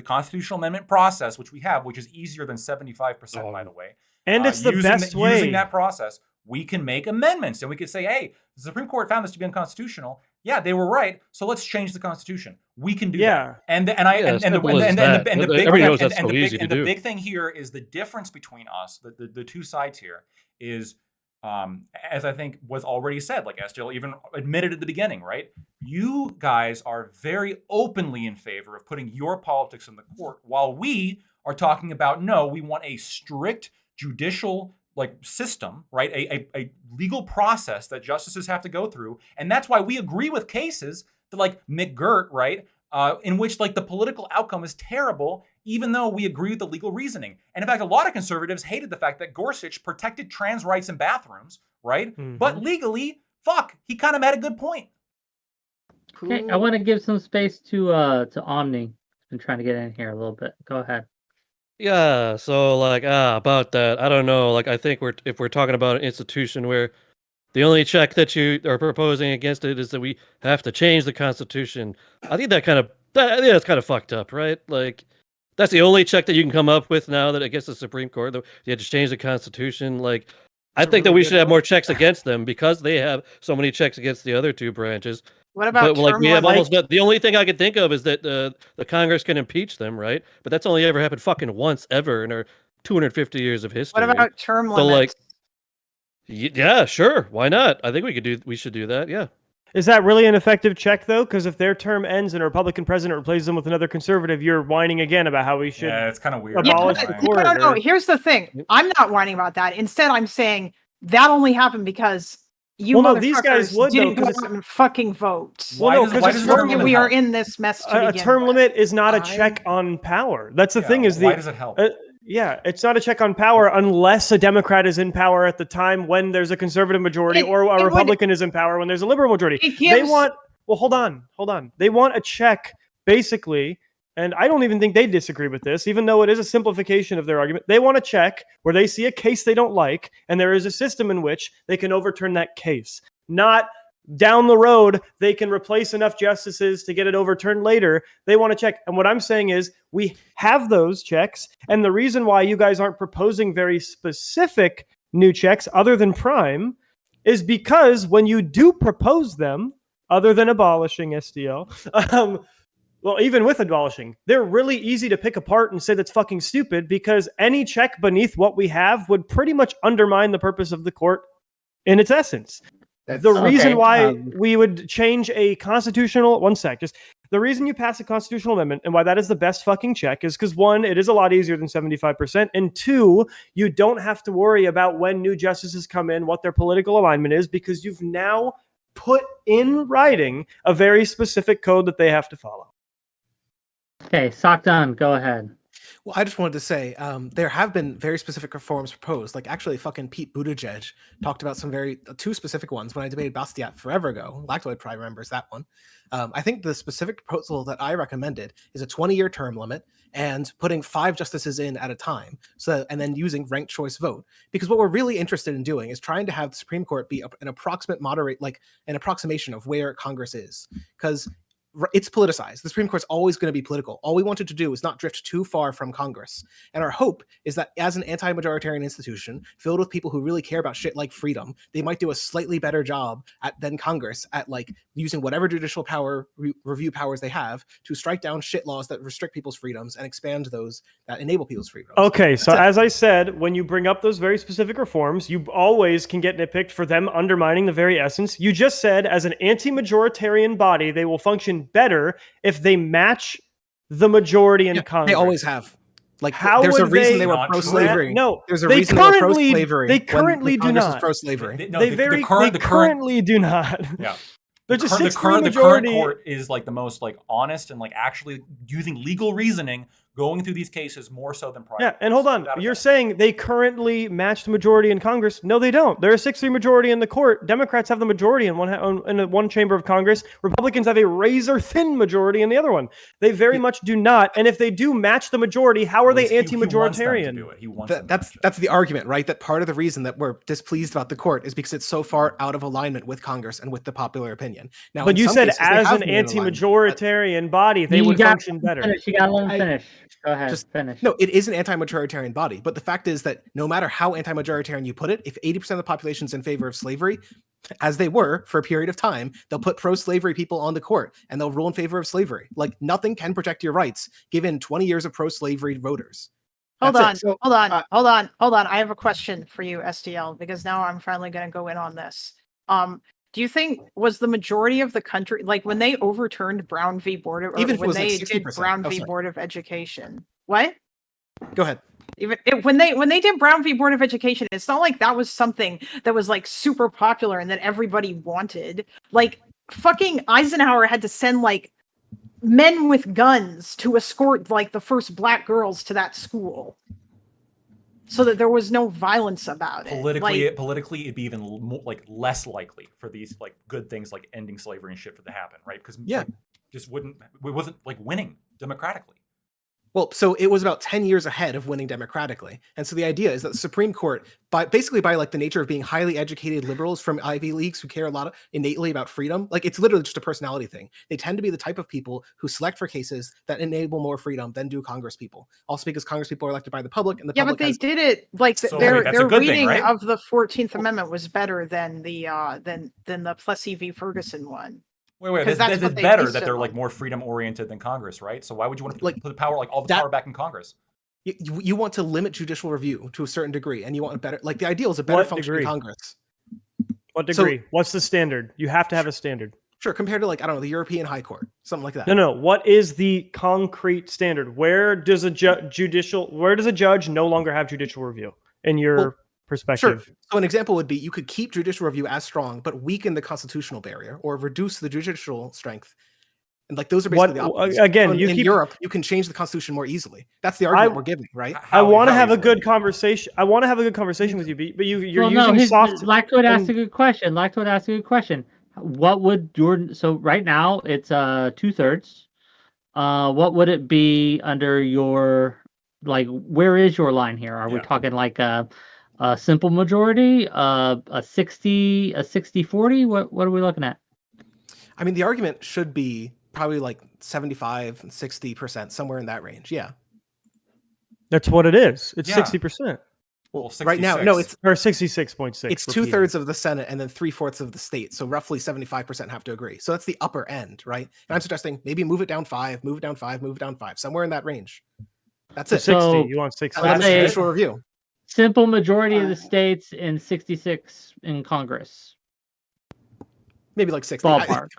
constitutional amendment process, which we have, which is easier than 75%, by the way. And it's the best way. Using that process, we can make amendments and we could say, hey, the Supreme Court found this to be unconstitutional. Yeah, they were right. So let's change the Constitution. We can do that. And the big thing here is the difference between us, the two sides here is, as I think was already said, like SJL even admitted at the beginning, right? You guys are very openly in favor of putting your politics in the court, while we are talking about, no, we want a strict judicial system, right? A legal process that justices have to go through. And that's why we agree with cases that like McGirt, right? In which like the political outcome is terrible, even though we agree with the legal reasoning. And in fact, a lot of conservatives hated the fact that Gorsuch protected trans rights in bathrooms, right? Mm-hmm. But legally, he kind of had a good point. Okay, I want to give some space to Omni. I've been trying to get in here a little bit. Go ahead. Yeah, so about that, I don't know. I think if we're talking about an institution where the only check that you are proposing against it is that we have to change the Constitution, I think that's kind of fucked up, right? That's the only check that you can come up with now that against the Supreme Court, that you have to change the Constitution. I think that we should have more checks against them because they have so many checks against the other two branches. What about we have the only thing I can think of is that the Congress can impeach them, right? But that's only ever happened fucking once ever in our 250 years of history. What about term limits? Yeah, sure. Why not? I think we should do that. Yeah. Is that really an effective check though? Because if their term ends and a Republican president replaces them with another conservative, you're whining again about how we should. Yeah, it's kind of weird. Abolish the court. No. Here's the thing. I'm not whining about that. Instead, I'm saying that only happened because these guys would didn't go out and fucking vote. We are in this mess. A term limit is not a check on power. That's the thing. Why does it help? It's not a check on power unless a Democrat is in power at the time when there's a conservative majority or a Republican is in power when there's a liberal majority. Hold on. They want a check, basically, and I don't even think they disagree with this, even though it is a simplification of their argument. They want a check where they see a case they don't like, and there is a system in which they can overturn that case. Not down the road they can replace enough justices to get it overturned later. They want to check. And what I'm saying is we have those checks. And the reason why you guys aren't proposing very specific new checks other than prime is because when you do propose them, other than abolishing SDL, well, even with abolishing, they're really easy to pick apart and say that's fucking stupid, because any check beneath what we have would pretty much undermine the purpose of the court in its essence. The reason why we would change a constitutional... One sec. Just the reason you pass a constitutional amendment and why that is the best fucking check is because, one, it is a lot easier than 75%. And two, you don't have to worry about when new justices come in, what their political alignment is, because you've now put in writing a very specific code that they have to follow. Okay, Sockdon, go ahead. Well, I just wanted to say there have been very specific reforms proposed. Like, actually, fucking Pete Buttigieg talked about some two specific ones when I debated Bastiat forever ago. Lactoid probably remembers that one. I think the specific proposal that I recommended is a 20-year term limit and putting 5 justices in at a time, and then using ranked choice vote. Because what we're really interested in doing is trying to have the Supreme Court be an approximation of where Congress is. Because it's politicized. The Supreme Court's always going to be political. All we wanted to do is not drift too far from Congress. And our hope is that as an anti-majoritarian institution filled with people who really care about shit like freedom, they might do a slightly better job than Congress at like using whatever judicial power review powers they have to strike down shit laws that restrict people's freedoms and expand those that enable people's freedoms. Okay, so as I said, when you bring up those very specific reforms, you always can get nitpicked for them undermining the very essence. You just said as an anti-majoritarian body, they will function better if they match the majority in Congress. They always have. Like, how there's a reason they they were pro-slavery. No, there's a reason they were pro-slavery. They currently do Congress not. was pro-slavery. They currently do not. Yeah. They're just the current court is like the most like honest and like actually using legal reasoning going through these cases more so than prior. Yeah, and hold on. You're saying they currently match the majority in Congress. No, they don't. They're a 6-3 majority in the court. Democrats have the majority in one chamber of Congress. Republicans have a razor-thin majority in the other one. They very much do not. And if they do match the majority, how are they anti-majoritarian? That's the argument, right? That part of the reason that we're displeased about the court is because it's so far out of alignment with Congress and with the popular opinion. Now, but you said as an anti-majoritarian body, they would function better. You got to let them finish. Go ahead, finish. No, it is an anti-majoritarian body, but the fact is that no matter how anti-majoritarian you put it, if 80% of the population is in favor of slavery, as they were for a period of time, they'll put pro-slavery people on the court and they'll rule in favor of slavery. Like, nothing can protect your rights given 20 years of pro-slavery voters. Hold on. I have a question for you, SDL, because now I'm finally going to go in on this. Do you think was the majority of the country, like when they overturned Brown v. Board of, even when they like did Brown v. Board of Education? What? Go ahead. When they did Brown v. Board of Education, it's not like that was something that was like super popular and that everybody wanted. Like, fucking Eisenhower had to send like men with guns to escort like the first black girls to that school, so that there was no violence about it. Politically, it'd be even more, like less likely for these like good things like ending slavery and shit to happen, right? Because it wasn't like winning democratically. Well, so it was about 10 years ahead of winning democratically. And so the idea is that the Supreme Court, by like the nature of being highly educated liberals from Ivy Leagues who care a lot innately about freedom, like it's literally just a personality thing. They tend to be the type of people who select for cases that enable more freedom than do Congress people. Also because Congress people are elected by the public, and the public but they did it like their reading of the 14th Amendment was better than the Plessy v. Ferguson one. Wait, that's better that they're like more freedom oriented than Congress, right? So why would you want to put the power, like all the power back in Congress? You want to limit judicial review to a certain degree, and you want a better, like the ideal is a better functioning Congress. What degree? So, what's the standard? You have to have a standard. Sure, compared to like, I don't know, the European High Court, something like that. No. What is the concrete standard? Where does a judge no longer have judicial review in your perspective? Sure. So an example would be you could keep judicial review as strong, but weaken the constitutional barrier or reduce the judicial strength. And like those are basically the options. Again, in Europe, you can change the constitution more easily. That's the argument we're giving, right? I want to have a good conversation. I want to have a good conversation with you, but you're using soft. Lactoid asked a good question. What would so right now it's 2/3. What would it be under your, like, where is your line here? Are we talking like a simple majority, a 60-40? What are we looking at? I mean, the argument should be probably like 75 and 60%, somewhere in that range. Yeah. That's what it is. It's Yeah. 60%. Well, Right now, no, 66. it's Or 66.6. it's 2/3 of the Senate and then 3/4 of the state. So roughly 75% have to agree. So that's the upper end, right? And I'm suggesting maybe move it down 5, move it down 5, move it down 5, somewhere in that range. That's So it. 60. So- You want 60. Let's That's say- a judicial review. Simple majority of the states and 66 in Congress. Maybe like 60. Ballpark.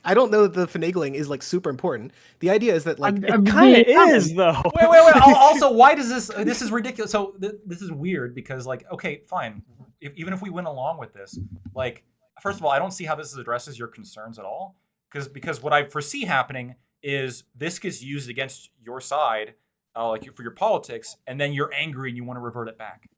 I don't know that the finagling is like super important. The idea is that like I'm Kind of being is, though. Wait. Also, why does this is ridiculous? So this is weird because, like, okay, fine. Even if we went along with this, like, first of all, I don't see how this addresses your concerns at all. Because what I foresee happening is this gets used against your side, for your politics, and then you're angry and you want to revert it back.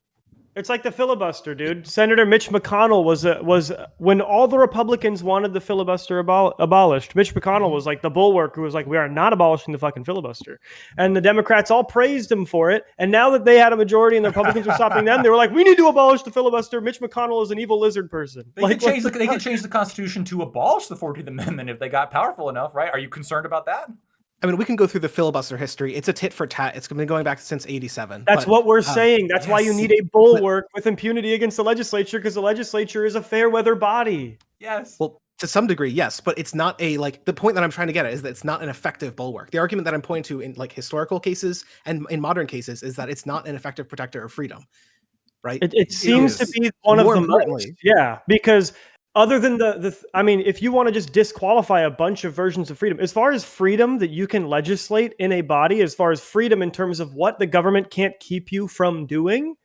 It's like the filibuster, dude. Senator Mitch McConnell was when all the Republicans wanted the filibuster abolished. Mitch McConnell was like the bulwark who was like, we are not abolishing the fucking filibuster. And the Democrats all praised him for it. And now that they had a majority and the Republicans were stopping them, they were like, we need to abolish the filibuster. Mitch McConnell is an evil lizard person. They could change the Constitution to abolish the 14th Amendment if they got powerful enough, right? Are you concerned about that? I mean, we can go through the filibuster history. It's a tit for tat. It's been going back since 87. That's what we're saying. That's why you yes. need a bulwark with impunity against the legislature, because the legislature is a fair weather body. Yes. Well, to some degree, yes, but it's not the point that I'm trying to get at is that it's not an effective bulwark. The argument that I'm pointing to in like historical cases and in modern cases is that it's not an effective protector of freedom, right? It seems to be one of More the importantly- most, yeah, because other than I mean, if you want to just disqualify a bunch of versions of freedom, as far as freedom that you can legislate in a body, as far as freedom in terms of what the government can't keep you from doing,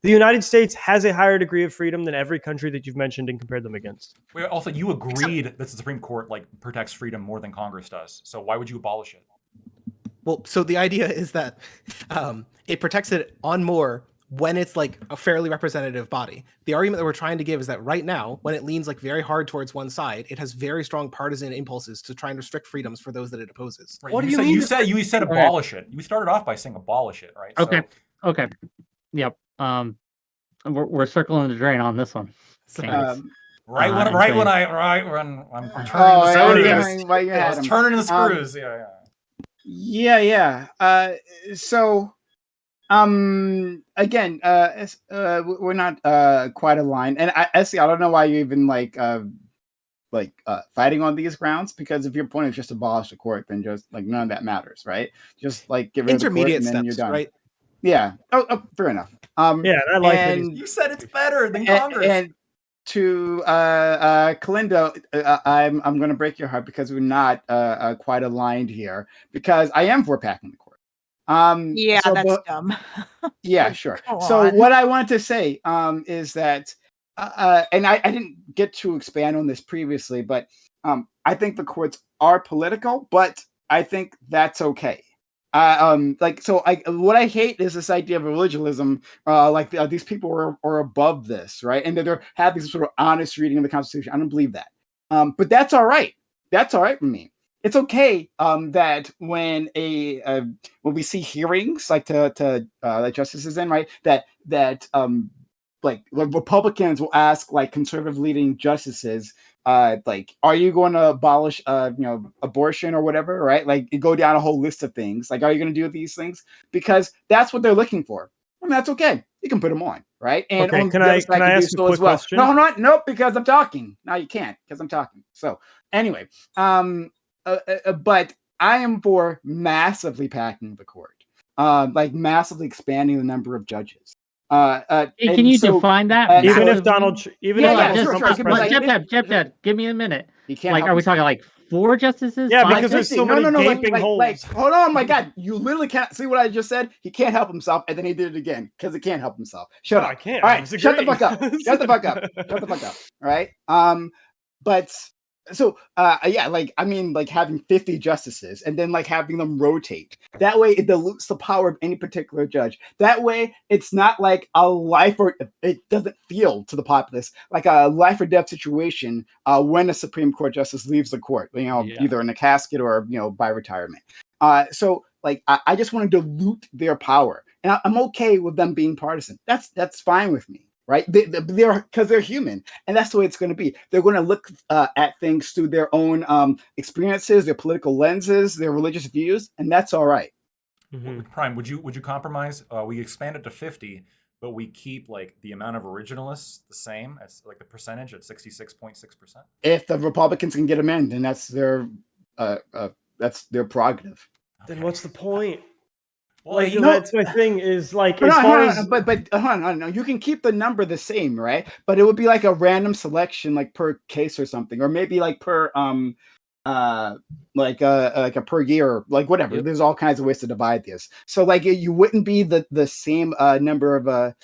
the United States has a higher degree of freedom than every country that you've mentioned and compared them against. Wait, also, you agreed that the Supreme Court protects freedom more than Congress does. So why would you abolish it? Well, so the idea is that it protects it on more when it's like a fairly representative body. The argument that we're trying to give is that right now, when it leans like very hard towards one side, it has very strong partisan impulses to try and restrict freedoms for those that it opposes. Right. What do you mean? You said abolish it. You started off by saying abolish it, right? Okay. So, Okay. Yep. We're circling the drain on this one. So, Thanks. right when I'm turning Oh, the yeah, screws. while you I had was him. turning the screws. Yeah. So, again, we're not quite aligned, and I don't know why you even fighting on these grounds, because if your point is just abolish the court, then just like none of that matters, right? Just like get rid of the court intermediate and then steps, you're done. right? Yeah. Oh, fair enough. Yeah, I like that and, You said it's better than Congress. and to Kalindo, I'm going to break your heart because we're not quite aligned here, because I am for packing the court. That's dumb. Yeah, Like, sure. come So on. what I wanted to say is that, and I didn't get to expand on this previously, but I think the courts are political, but I think that's okay. What I hate is this idea of religionism, these people are above this, right? And that they're having some sort of honest reading of the Constitution. I don't believe that. But that's all right. That's all right with me. It's okay that when we see hearings like to let justices in, right? That Republicans will ask like conservative leading justices, are you going to abolish abortion or whatever, right? Like you go down a whole list of things. Like, are you going to do these things? Because that's what they're looking for. And that's okay. You can put them on, right? And Okay, on can the other I side, you ask do a so quick as well. question? No, I'm not. Nope, because I'm talking. No, you can't, because I'm talking. So anyway, but I am for massively packing the court, massively expanding the number of judges. Hey, can you define that? Even if massively? Donald Hold on, Trump was president. Jeff, give me a minute. He can't. Like, help are we himself. talking like 4 justices? Yeah, 5? because there's so No, many like, gaping holes. hold on, my God, you literally can't see what I just said. He can't help himself, and then he did it again because he can't help himself. Shut No, up. I can't. All I right, disagree. shut the fuck up. Shut the fuck up. Shut the fuck up. All right. But so having 50 justices and then like having them rotate. That way it dilutes the power of any particular judge. That way it's not like a life or it doesn't feel to the populace like a life or death situation when a Supreme Court justice leaves the court, either in a casket or by retirement. I just want to dilute their power. and I'm okay with them being partisan. That's fine with me, right? They're human, and that's the way it's going to be. They're going to look at things through their own experiences, their political lenses, their religious views, and that's all right. Prime, would you compromise? We expand it to 50, but we keep like the amount of originalists the same as like the percentage at 66.6%. If the Republicans can get them in, then that's their prerogative. Then what's the point? Well, Like, you that's my thing is like, But as no, far hold as on, but hold on, no, you can keep the number the same, right? But it would be like a random selection, like per case or something, or maybe like per like a per year, like whatever. Yep. There's all kinds of ways to divide this. So like you wouldn't be the same number of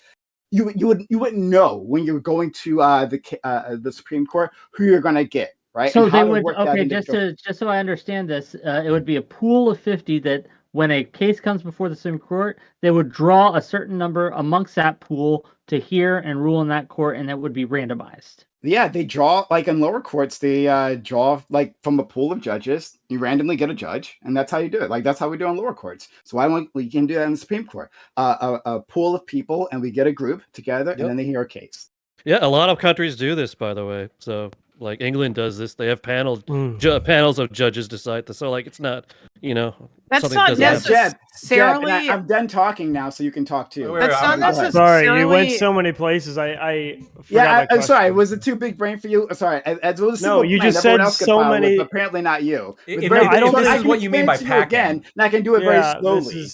you wouldn't know when you're going to the Supreme Court who you're going to get, right? So And how they to would work that just so I understand this, it would be a pool of 50 that when a case comes before the Supreme Court, they would draw a certain number amongst that pool to hear and rule in that court, and that would be randomized. Yeah, they draw like in lower courts. They draw like from a pool of judges. You randomly get a judge, and that's how you do it. Like that's how we do in lower courts. So why don't we can do that in the Supreme Court? A pool of people, and we get a group together, and then they hear a case. Yeah, a lot of countries do this, by the way. So, like England does this. They have panels of judges decide this. So, like, it's not, That's something not doesn't happen. necessarily. Jeb, and I'm done talking now, so you can talk too. Wait, That's not go ahead. necessarily. sorry, you went so many places. I forgot Yeah, my I'm sorry. question. Was it too big brain for you? Sorry. As well as No, you just said so many. With, apparently not you. If I this is what you mean by explain to you packing, again, and I can do it very slowly.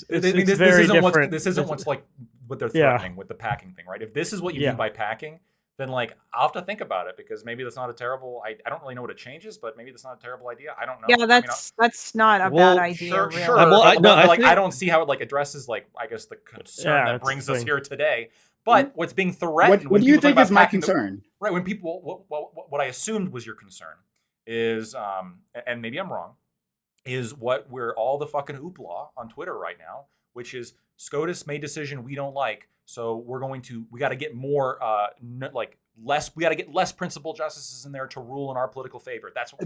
This isn't what's like what they're threatening with the packing thing, right? If this is what you mean by packing, then like I'll have to think about it because maybe that's not a terrible. I don't really know what it changes, but maybe that's not a terrible idea. I don't know. Yeah, that's not a bad idea. Sure, really. sure. I don't see how it like addresses like I guess the concern that brings us here today. But what's being threatened? What do you think is my concern? Right. When people, what I assumed was your concern is, and maybe I'm wrong, is what we're all the fucking hoopla on Twitter right now, which is SCOTUS made decision we don't like, so we got to get more we got to get less principal justices in there to rule in our political favor. That's what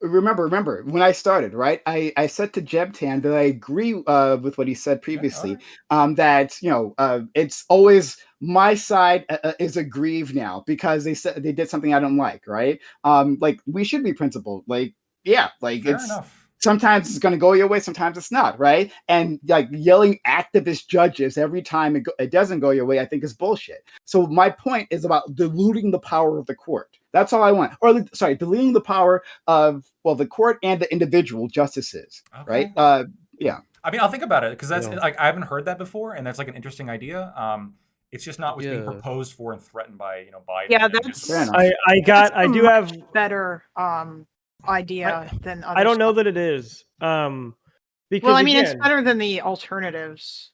remember when I started, right? I said to Jeb Tan that I agree with what he said previously. That it's always my side is aggrieved now because they said they did something I don't like, right? Like we should be principled. Like fair enough. Sometimes it's going to go your way, sometimes it's not, right? And like yelling activist judges every time it doesn't go your way, I think is bullshit. So my point is about diluting the power of the court. That's all I want. Or sorry, diluting the power of the court and the individual justices, right? Yeah. I mean, I'll think about it because that's like I haven't heard that before, and that's like an interesting idea. It's just not what's being proposed for and threatened by Biden. Yeah, that's fair enough. I do have better idea than others. I don't know that it is. Because it's better than the alternatives.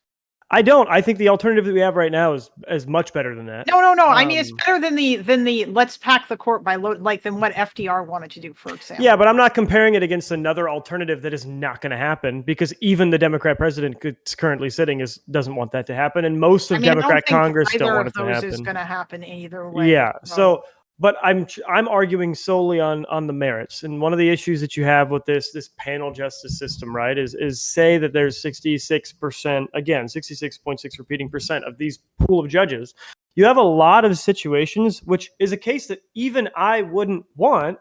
I think the alternative that we have right now is much better than that. No. I mean, it's better than the let's pack the court by load, like than what FDR wanted to do, for example. Yeah, but I'm not comparing it against another alternative that is not going to happen because even the Democrat president that's currently sitting doesn't want that to happen, and most of Democrat Congress don't want it to happen. Either of those is going to happen either way. Yeah. So. But I'm arguing solely on the merits, and one of the issues that you have with this panel justice system, right, is say that there's 66%, again 66.6 repeating percent of these pool of judges. You have a lot of situations, which is a case that even I wouldn't want,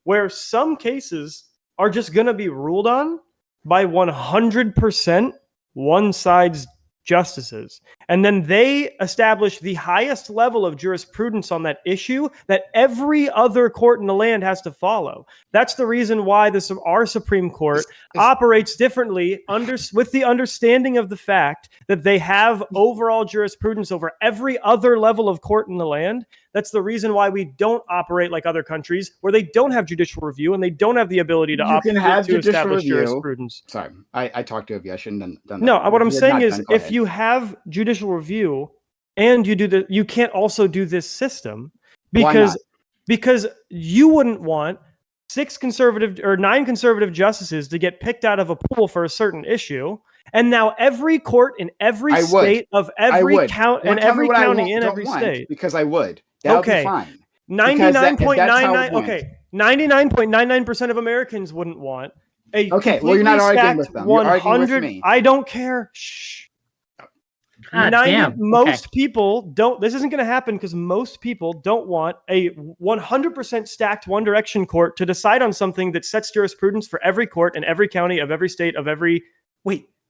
where some cases are just going to be ruled on by 100% one side's justices. And then they establish the highest level of jurisprudence on that issue that every other court in the land has to follow. That's the reason why our Supreme Court operates differently with the understanding of the fact that they have overall jurisprudence over every other level of court in the land. That's the reason why we don't operate like other countries where they don't have judicial review and they don't have the ability to establish jurisprudence. Sorry, I talked to you. I shouldn't have done that. No, what I'm saying is if you have judicial review and you can't also do this system because you wouldn't want 9 conservative justices to get picked out of a pool for a certain issue. And now every court in every state of every count and every county in every state. Because I would. That would be fine. 99.99. Okay. 99.99% of Americans wouldn't want a you're not arguing with them. You're arguing with me. I don't care. Shh. God damn. Most people don't. This isn't going to happen because most people don't want a 100% stacked One Direction court to decide on something that sets jurisprudence for every court in every county of every state of every.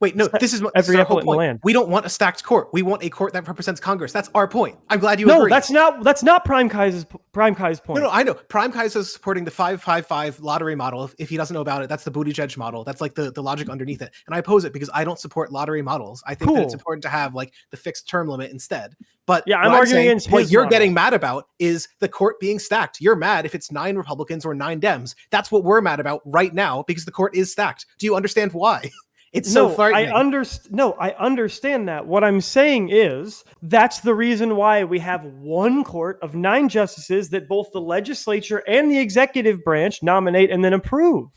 Wait, no, this is every our whole appellate in the point. land. We don't want a stacked court. We want a court that represents Congress. That's our point. I'm glad you No, agree. that's not Prime Kai's point. No, I know. Prime Kais is supporting the 5-5-5 lottery model. If he doesn't know about it, that's the Buttigieg model. That's like the logic underneath it. And I oppose it because I don't support lottery models. I think that it's important to have like the fixed term limit instead. But yeah, I'm arguing against his what you're model. getting mad about is the court being stacked. You're mad if it's 9 Republicans or 9 Dems. That's what we're mad about right now because the court is stacked. Do you understand why? It's so frightening. I understand that. What I'm saying is that's the reason why we have one court of 9 justices that both the legislature and the executive branch nominate and then approve.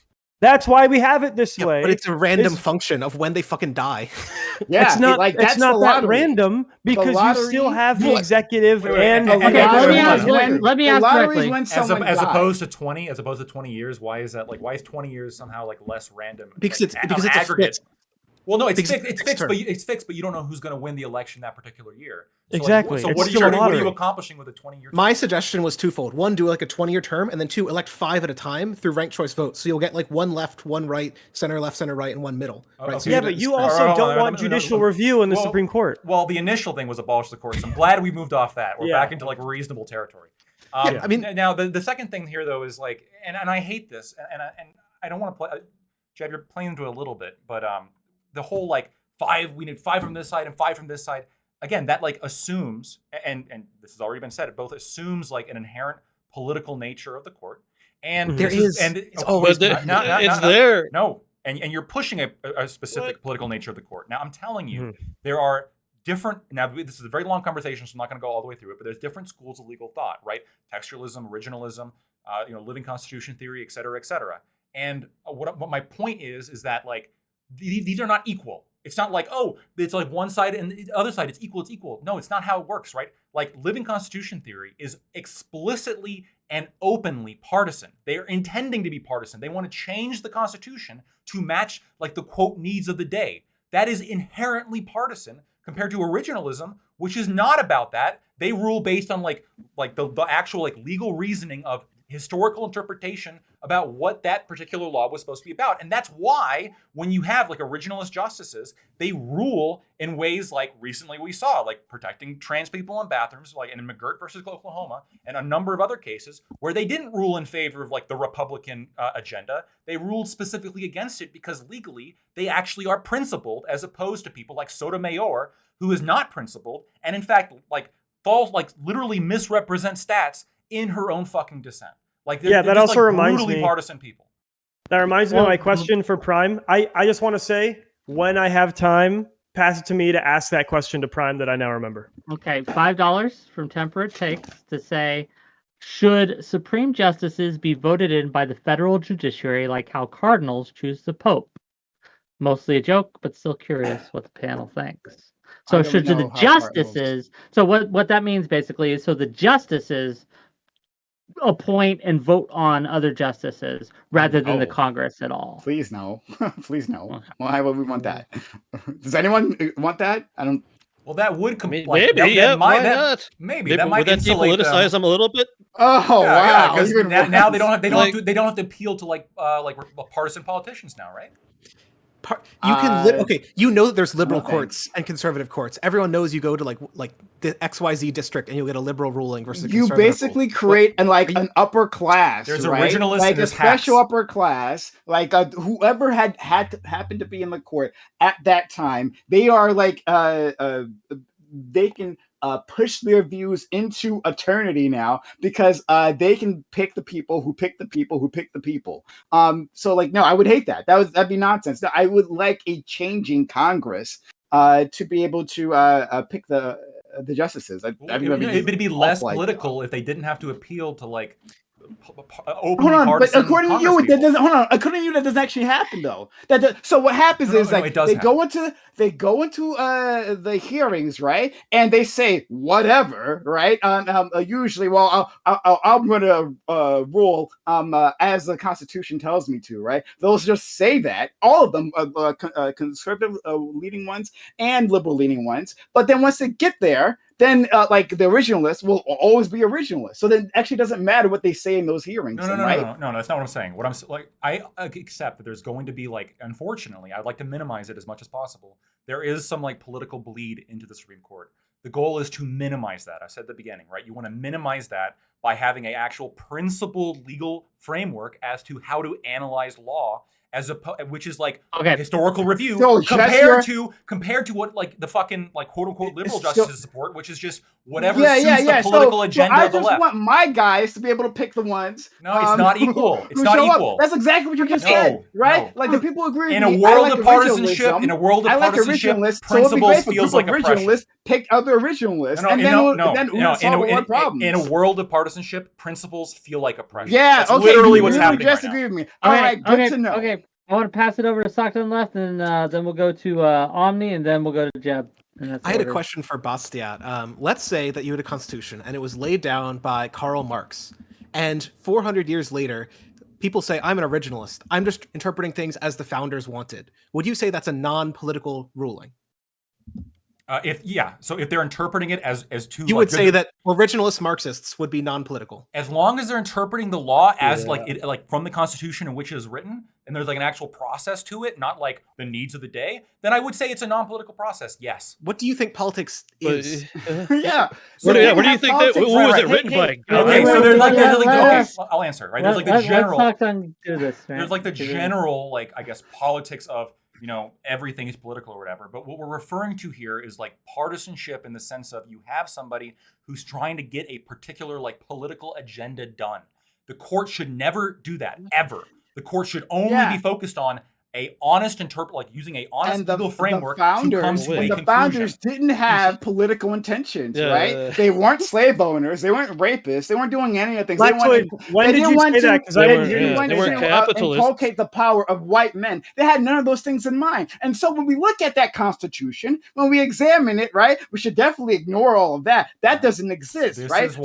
That's why we have it this way. But it's a random function of when they fucking die. Yeah, it's not. like, it's not that random because you still have the executive and. Okay, let me ask directly. As opposed to 20 years, why is that? Like, why is 20 years somehow like less random? Because like, it's aggregate. Well, no, it's fixed, it's fixed, but you don't know who's going to win the election that particular year. So exactly. Like, what are you accomplishing with a 20-year term? My suggestion was twofold. One, do like a 20-year term, and then 2, elect 5 at a time through ranked choice votes. So you'll get like 1 left, 1 right, center left, center right, and 1 middle. Right? So yeah, but you also don't want judicial review in the Supreme Court. Well, the initial thing was abolish the courts. I'm glad we moved off that. We're back into like reasonable territory. I mean, now the second thing here though is like, and I hate this, and I don't want to play. Jeb, you're playing into it a little bit, but the whole like. We need 5 from this side and 5 from this side. Again, that like assumes, and this has already been said, it both assumes like an inherent political nature of the court, and it's always there. No, and you're pushing a specific political nature of the court. Now, I'm telling you, there are different. Now, this is a very long conversation, so I'm not going to go all the way through it. But there's different schools of legal thought, right? Textualism, originalism, living constitution theory, et cetera, et cetera. And what my point is that like these are not equal. It's not like, oh, it's like one side and the other side, it's equal. No, it's not how it works, right? Like living constitution theory is explicitly and openly partisan. They are intending to be partisan. They want to change the Constitution to match like the quote needs of the day. That is inherently partisan compared to originalism, which is not about that. They rule based on like the actual like legal reasoning of historical interpretation about what that particular law was supposed to be about. And that's why when you have like originalist justices, they rule in ways like recently we saw, like protecting trans people in bathrooms, like in McGirt versus Oklahoma, and a number of other cases where they didn't rule in favor of like the Republican agenda. They ruled specifically against it because legally they actually are principled, as opposed to people like Sotomayor, who is not principled and in fact like false, like literally misrepresent stats in her own fucking dissent. Like they're that just, also like, reminds brutally me. partisan people. That reminds me of my question for Prime. I just want to say, when I have time, pass it to me to ask that question to Prime that I now remember. Okay, $5 from Temperate Takes to say, should Supreme Justices be voted in by the federal judiciary like how cardinals choose the Pope? Mostly a joke, but still curious what the panel thinks. So should the justices, so what that means basically is, so the justices appoint and vote on other justices rather than the Congress at all. Please no. Please no. Why would we want that? Does anyone want that? I don't. Well, that would maybe that not? Maybe that might insulate depoliticize them a little bit. Oh wow! Because now they don't have to appeal to like partisan politicians now, right? You can okay. You know that there's liberal courts and conservative courts. Everyone knows you go to like the XYZ district and you'll get a liberal ruling versus a conservative. You basically create an upper class. There's right? originalists like and a special upper class, like whoever happened to be in the court at that time. They are like they can push their views into eternity now because they can pick the people who pick the people who pick the people. So like, no, I would hate that. That'd be nonsense. No, I would like a changing Congress to be able to pick the justices. It'd be less political if they didn't have to appeal to like openly Hold on, but partisan according to you, congresspeople. that doesn't. Hold on, according to you, that doesn't actually happen though. So what happens No, is like it does they happen. go into the hearings, right, and they say whatever, right? Usually, well, I'm going to rule as the Constitution tells me to, right? They'll just say that, all of them, conservative leaning ones and liberal leaning ones, but then once they get there, then like the originalists will always be originalists. So then it actually doesn't matter what they say in those hearings. No, right? no, that's not what I'm saying. What I'm like, I accept that there's going to be like, unfortunately, I'd like to minimize it as much as possible. There is some like political bleed into the Supreme Court. The goal is to minimize that. I said at the beginning, right? You want to minimize that by having an actual principled legal framework as to how to analyze law, which is like historical review compared to what like the fucking like quote unquote liberal justices support, which is just whatever suits the political agenda of the left. I just want my guys to be able to pick the ones. No, it's not equal. It's not equal. That's exactly what you just said, right? No. Like the people agree. In a world of partisanship, principles feels like oppression. Pick other originalists, and then we'll solve our problems. In a world of partisanship, principles feel like oppression. Yeah, that's literally what's happening just right agree now. with me. All right, good to know. Okay, I want to pass it over to Stockton left, and then we'll go to Omni, and then we'll go to Jeb. I had a question for Bastiat. Let's say that you had a constitution, and it was laid down by Karl Marx, and 400 years later, people say, I'm an originalist. I'm just interpreting things as the founders wanted. Would you say that's a non-political ruling? So if they're interpreting it as to you would say that originalist Marxists would be non-political, as long as they're interpreting the law as like from the Constitution in which it is written, and there's like an actual process to it, not like the needs of the day, then I would say it's a non-political process. Yes. What do you think politics is? Yeah. Where do you think that? Who was it written by? Okay, so there's like okay, I'll answer. Right, there's like the general. There's like the general, like I guess, politics of, you know, everything is political or whatever. But what we're referring to here is like partisanship in the sense of you have somebody who's trying to get a particular like political agenda done. The court should never do that, ever. The court should only be focused on a honest using a honest legal framework to come to a conclusion. The founders didn't have political intentions, right? They weren't slave owners. They weren't rapists. They weren't doing any of the things. When did you say that? Because I didn't hear you. They weren't capitalists. Inculcate the power of white men. They had none of those things in mind. And so when we look at that Constitution, when we examine it, right, we should definitely ignore all of that. That doesn't exist, right? This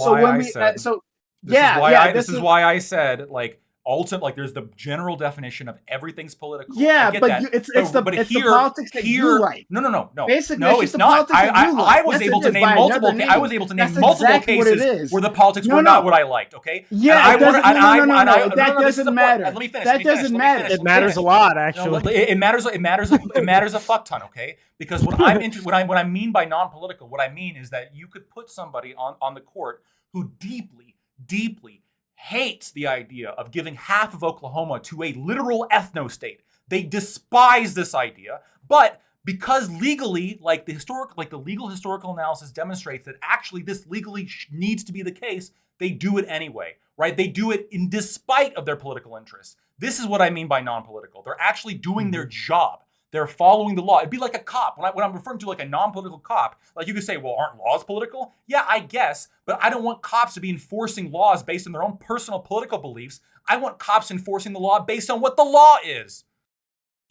is why I said like. Ultimate, like there's the general definition of everything's political. Yeah, but it's the politics that you like. No. Basically, no, it's not. I was able to name multiple. I was able to name multiple cases where the politics were not what I liked. Okay. Yeah, that doesn't matter. Let me finish. That doesn't matter. It matters a lot, actually. It matters. It matters a fuck ton. Okay. Because what I mean by non-political, what I mean is that you could put somebody on the court who deeply hates the idea of giving half of Oklahoma to a literal ethno-state. They despise this idea, but because legally, like the legal historical analysis demonstrates that actually this legally needs to be the case, they do it anyway, right? They do it in despite of their political interests. This is what I mean by non-political. They're actually doing their job. They're following the law. It'd be like a cop. When I'm referring to like a non-political cop, like you could say, well, aren't laws political? Yeah, I guess, but I don't want cops to be enforcing laws based on their own personal political beliefs. I want cops enforcing the law based on what the law is.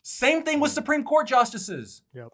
Same thing with Supreme Court justices. Yep.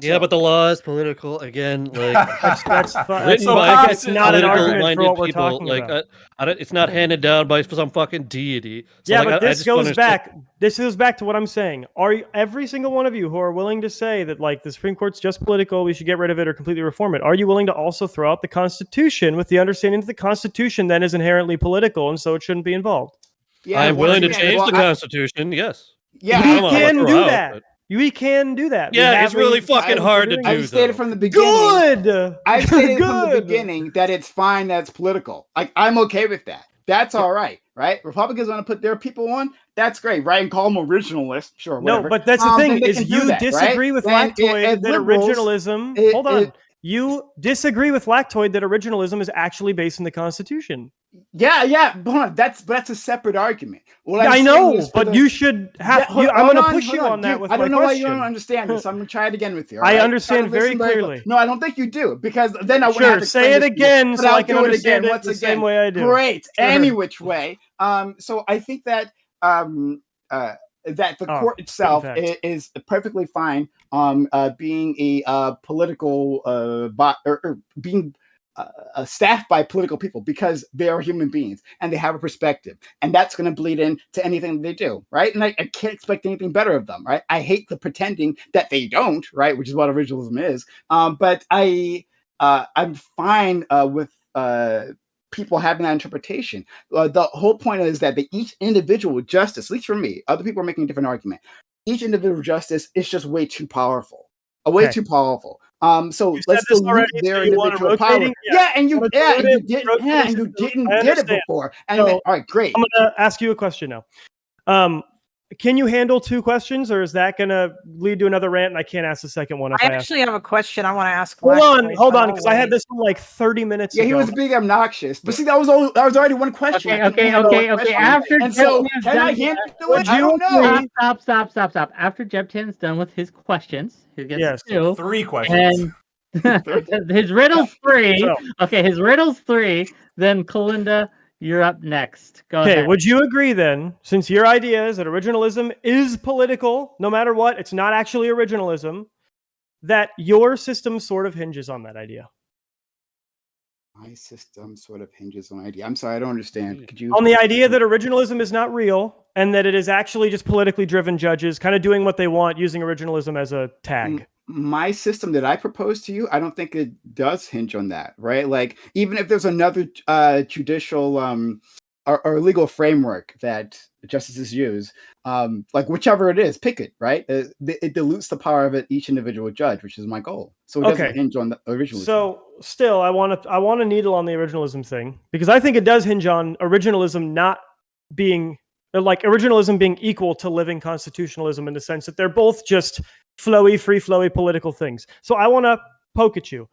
Yeah, but the law is political again. Like that's not an argument for what we're talking about. It's not handed down by some fucking deity. So yeah, but this goes back. This goes back to what I'm saying. Every single one of you who are willing to say that like the Supreme Court's just political, we should get rid of it or completely reform it? Are you willing to also throw out the Constitution with the understanding that the Constitution then is inherently political and so it shouldn't be involved? Yeah, I'm willing to change the Constitution. Yes. Yeah, we can do that. We can do that. Yeah, it's really fucking hard to do. I've stated from the beginning. Good. I've stated from the beginning that it's fine that it's political. Like I'm okay with that. That's all right, right? Republicans want to put their people on. That's great, right? And call them originalists, sure. Whatever. No, but that's the thing is you disagree with Lactoid that originalism. Hold on. you disagree with Lactoid that originalism is actually based in the Constitution. Yeah, but that's a separate argument. What I'm I saying know, is for but the- you should have. Yeah, hold- I'm hold going to on, push hold you on that Dude, with I my don't know why you question. don't understand this. So I'm gonna try it again with you. all I right? understand Try to listen very very clearly. No, I don't think you do, because then I wouldn't Sure, have to say explain it this to you, again but so I I'll can do it understand again it once the again. same way I do. Great, Sure. any which way. So I think that that the court itself fact. is perfectly fine being a political or being staffed by political people, because they are human beings and they have a perspective, and that's going to bleed into anything they do, right? And I can't expect anything better of them, right? I hate the pretending that they don't, right? Which is what originalism is. But I'm fine with people having that interpretation. The whole point is that each individual justice, at least for me, other people are making a different argument. Each individual justice is just way too powerful. Way too powerful. So You let's said this dilute already, their so you want a individual power. rotating? Yeah, and you want to dilute it, didn't rotate and you system. didn't I get it understand. before. And So, then, all right, great. I'm going to ask you a question now. Can you handle two questions, or is that going to lead to another rant and I can't ask the second one if I I ask? actually have a question I want to ask. Hold Lactoid, on, but because I had I'll this one like 30 minutes Yeah, ago. he was being obnoxious. But see, that was already one question. I couldn't handle one Okay. question. After And so, Jeb can I Tan's handle Would it? I you don't know. agree- Stop. After Jeb Tan's done with his questions, he gets Yes. two. 3 questions. And his riddle's 3. So- Okay, his riddle's 3. Then Kalinda, you're up next. Go Okay, ahead. would you agree then, since your idea is that originalism is political, no matter what, it's not actually originalism, that your system sort of hinges on that idea? My system sort of hinges on idea. I'm sorry, I don't understand. Could you? On the idea that originalism is not real and that it is actually just politically driven judges kind of doing what they want using originalism as a tag. My system that I propose to you, I don't think it does hinge on that, right? Like, even if there's another judicial or legal framework that justices use, like whichever it is, pick it, right? It dilutes the power of each individual judge, which is my goal. So it doesn't hinge on the originalism. So still, I want to needle on the originalism thing, because I think it does hinge on originalism not being like originalism being equal to living constitutionalism in the sense that they're both just free flowy political things. So I want to poke at you.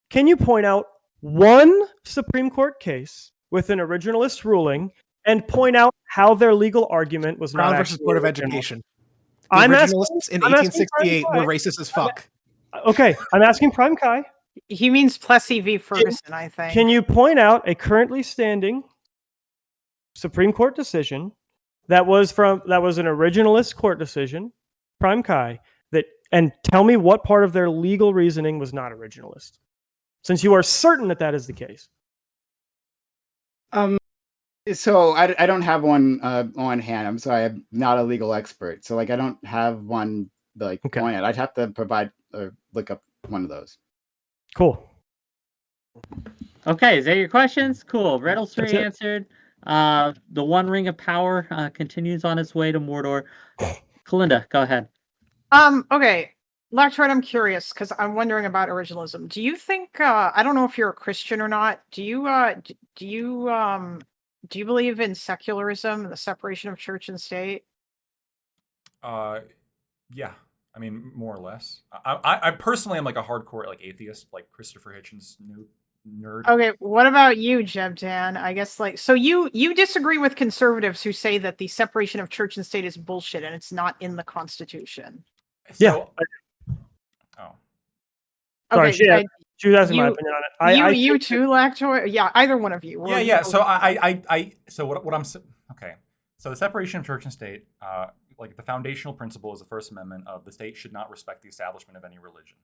Can you point out one Supreme Court case with an originalist ruling and point out how their legal argument was Brown not versus actually Board of original? Education. The I'm originalists in I'm asking 1868 Prime were Kai. racist as fuck. Okay, I'm asking Prime Kai. He means Plessy v. Ferguson, I think. Can you point out a currently standing Supreme Court decision that was an originalist court decision, Prime Kai, and tell me what part of their legal reasoning was not originalist, since you are certain that is the case? So I don't have one on hand. I'm sorry, I'm not a legal expert. So like I don't have one on it. I'd have to provide or look up one of those. Cool. Okay, is that your questions? Cool. Riddle's 3 That's it. answered. The One Ring of Power continues on its way to Mordor. Kalinda, go ahead. Okay. Lactoid, I'm curious because I'm wondering about originalism. Do you think I don't know if you're a Christian or not. Do you believe in secularism and the separation of church and state? Yeah. I mean, more or less. I personally am like a hardcore like atheist, like Christopher Hitchens nerd. Okay, what about you, Jebdan? I guess so you disagree with conservatives who say that the separation of church and state is bullshit and it's not in the Constitution. So, Sorry, Okay, she was asking my opinion on it. You too, Lactoid? Yeah, either one of you. Yeah. So what I'm okay. So the separation of church and state, like the foundational principle is the First Amendment of the state should not respect the establishment of any religion.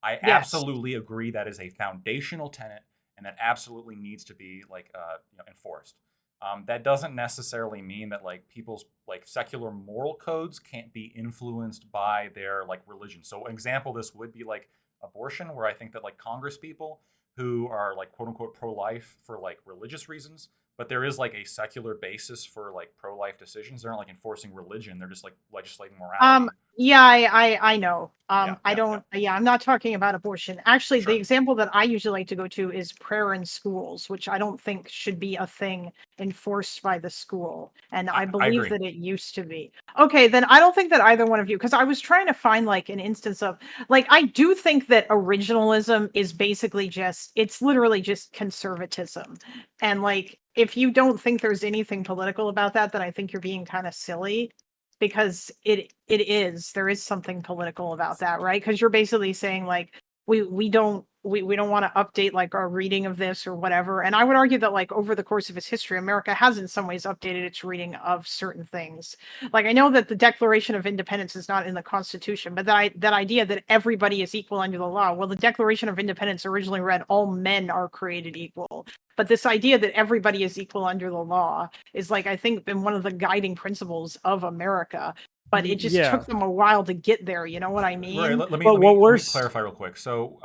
I absolutely agree that is a foundational tenet, and that absolutely needs to be enforced. That doesn't necessarily mean that like people's like secular moral codes can't be influenced by their like religion. So an example of this would be like abortion, where I think that like Congress people who are like quote unquote pro-life for like religious reasons, but there is like a secular basis for like pro-life decisions. They're not like enforcing religion; they're just like legislating morality. Yeah, I know. I'm not talking about abortion. Actually, Sure. The example that I usually like to go to is prayer in schools, which I don't think should be a thing enforced by the school. And I believe agree. that it used to be. Okay, then I don't think that either one of you, because I was trying to find like an instance of like I do think that originalism is basically it's literally just conservatism. And like if you don't think there's anything political about that, then I think you're being kind of silly because there is something political about that, right? Because you're basically saying like we don't want to update like our reading of this or whatever. And I would argue that like over the course of its history, America has in some ways updated its reading of certain things. Like I know that the Declaration of Independence is not in the Constitution, but that idea that everybody is equal under the law. Well, the Declaration of Independence originally read all men are created equal. But this idea that everybody is equal under the law is like I think been one of the guiding principles of America. But it just Yeah. took them a while to get there. You know what I mean? Right. Let me, But let me, what let we're me s- clarify real quick. So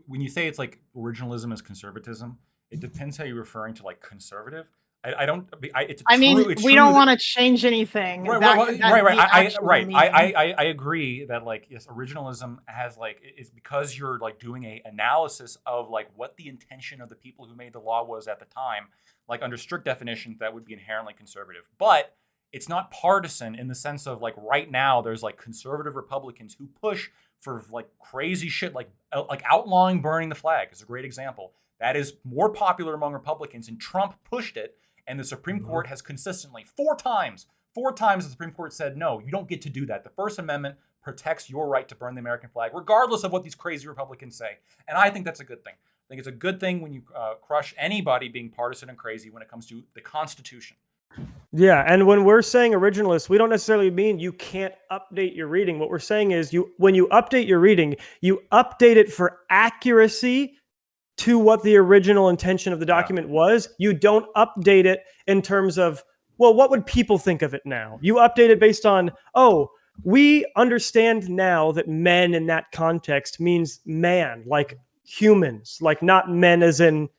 when you say it's like originalism is conservatism, it depends how you're referring to like conservative. I don't. It's I mean, true. It's we true don't that- want to change anything. Right, That right, could- right, that'd right. be actual meaning. I agree that like yes, originalism has like it's because you're like doing a analysis of like what the intention of the people who made the law was at the time. Like under strict definitions, that would be inherently conservative, but it's not partisan in the sense of like right now there's like conservative Republicans who push for like crazy shit like outlawing burning the flag is a great example. That is more popular among Republicans, and Trump pushed it. And the Supreme Court has consistently, four times the Supreme Court said, no, you don't get to do that. The First Amendment protects your right to burn the American flag, regardless of what these crazy Republicans say. And I think that's a good thing. I think it's a good thing when you crush anybody being partisan and crazy when it comes to the Constitution. Yeah, and when we're saying originalist, we don't necessarily mean you can't update your reading. What we're saying is when you update your reading, you update it for accuracy to what the original intention of the document was. You don't update it in terms of, well, what would people think of it now? You update it based on, oh, we understand now that men in that context means man, like humans, like not men as in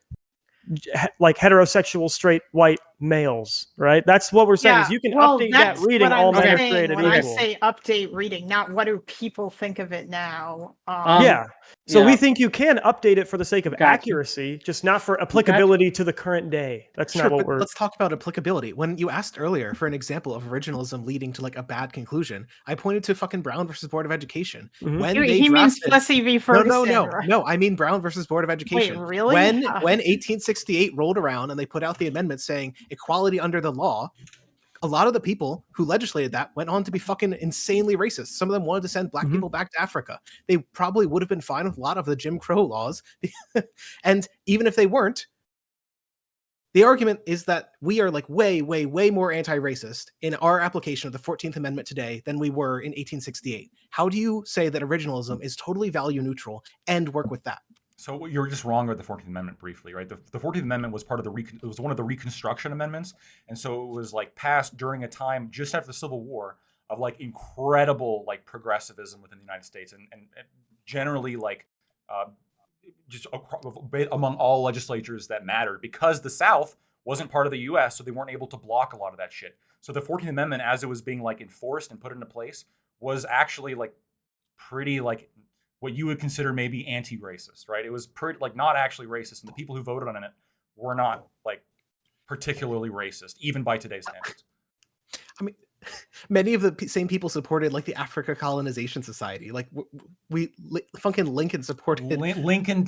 like heterosexual straight white males, right? That's what we're saying is you can update that that's reading what all I'm men are saying created when I equal. say update reading, not what do people think of it now. Yeah. So yeah. we think you can update it for the sake of Gotcha. accuracy, just not for applicability to the current day. That's Sure, not what but we're. let's talk about applicability. When you asked earlier for an example of originalism leading to like a bad conclusion, I pointed to fucking Brown versus Board of Education. Mhm. When He they means drafted, Plessy v. Ferguson. right? no. I mean Brown versus Board of Education. Wait, really? When 1868 rolled around and they put out the amendment saying equality under the law, a lot of the people who legislated that went on to be fucking insanely racist. Some of them wanted to send black people back to Africa. They probably would have been fine with a lot of the Jim Crow laws. And even if they weren't, the argument is that we are like way, way, way more anti-racist in our application of the 14th Amendment today than we were in 1868. How do you say that originalism is totally value neutral and work with that? So you're just wrong with the 14th Amendment briefly, right? The 14th Amendment was part of it was one of the Reconstruction Amendments. And so it was like passed during a time just after the Civil War of like incredible like progressivism within the United States and generally like just among all legislatures that mattered because the South wasn't part of the U.S., so they weren't able to block a lot of that shit. So the 14th Amendment, as it was being like enforced and put into place, was actually like pretty like what you would consider maybe anti-racist, right? It was pretty like not actually racist, and the people who voted on it were not like particularly racist, even by today's standards. I mean, many of the same people supported like the Africa Colonization Society. Like fucking Lincoln supported. Lincoln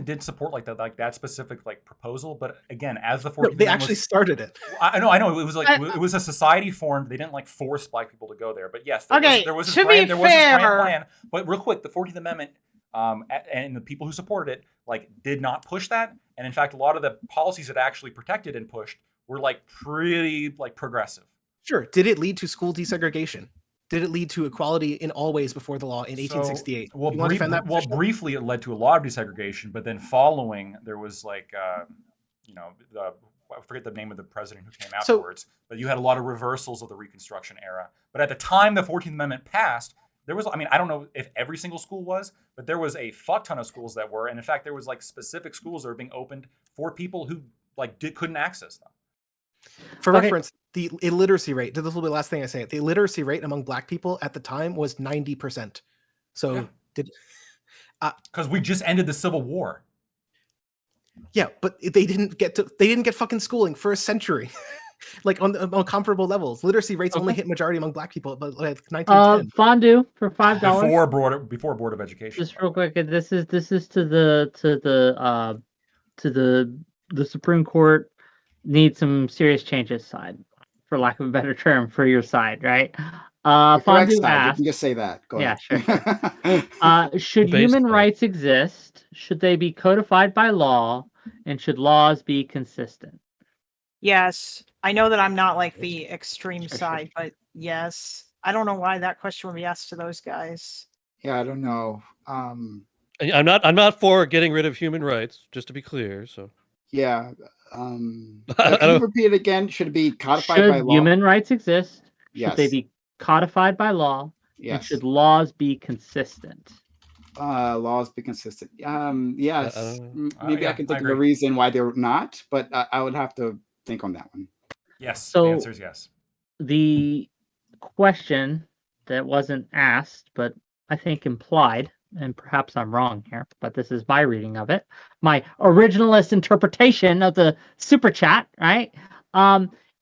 did support like that specific like proposal. But again, as the 14th they actually started it. I know it was like it was a society formed. They didn't like force black people to go there. But yes, there was this grand plan. But real quick, the 14th Amendment and the people who supported it like did not push that. And in fact, a lot of the policies that actually protected and pushed were like pretty like progressive. Sure. Did it lead to school desegregation? Did it lead to equality in all ways before the law in 1868? Well, briefly, it led to a lot of desegregation, but then following, there was like, I forget the name of the president who came afterwards, but you had a lot of reversals of the Reconstruction era. But at the time the 14th Amendment passed, there was, I don't know if every single school was, but there was a fuck ton of schools that were, and in fact, there was like specific schools that were being opened for people who like couldn't access them. For reference, the illiteracy rate, this will be the last thing I say, the illiteracy rate among black people at the time was 90%. So because we just ended the Civil War. Yeah, but they didn't get fucking schooling for a century. like on comparable levels. Literacy rates only hit majority among Black people, but like 1910. Fondue for $5. Before Board of Education. Just real quick, this is to the Supreme Court needs some serious changes side, for lack of a better term, for your side, right? The correct Fondue side. You asked, can just say that. Go yeah, ahead. sure. Should The human base rights exist? Should they be codified by law? And should laws be consistent? Yes. I know that I'm not like the extreme Sure. side, but yes. I don't know why that question would be asked to those guys. Yeah, I don't know. I'm not for getting rid of human rights, just to be clear. So Yeah. I Can you don't- repeat it again? Should it be codified by Should law? human rights exist? Should they Yes. be codified by law? And Yes. should laws be consistent? Laws be consistent. Yes. don't Maybe I yeah, can I think of a agree. reason why they're not, but I would have to think on that one. Yes. So- the answer is yes. The question that wasn't asked, but I think implied, and perhaps I'm wrong here, but this is my reading of it, my originalist interpretation of the super chat, right?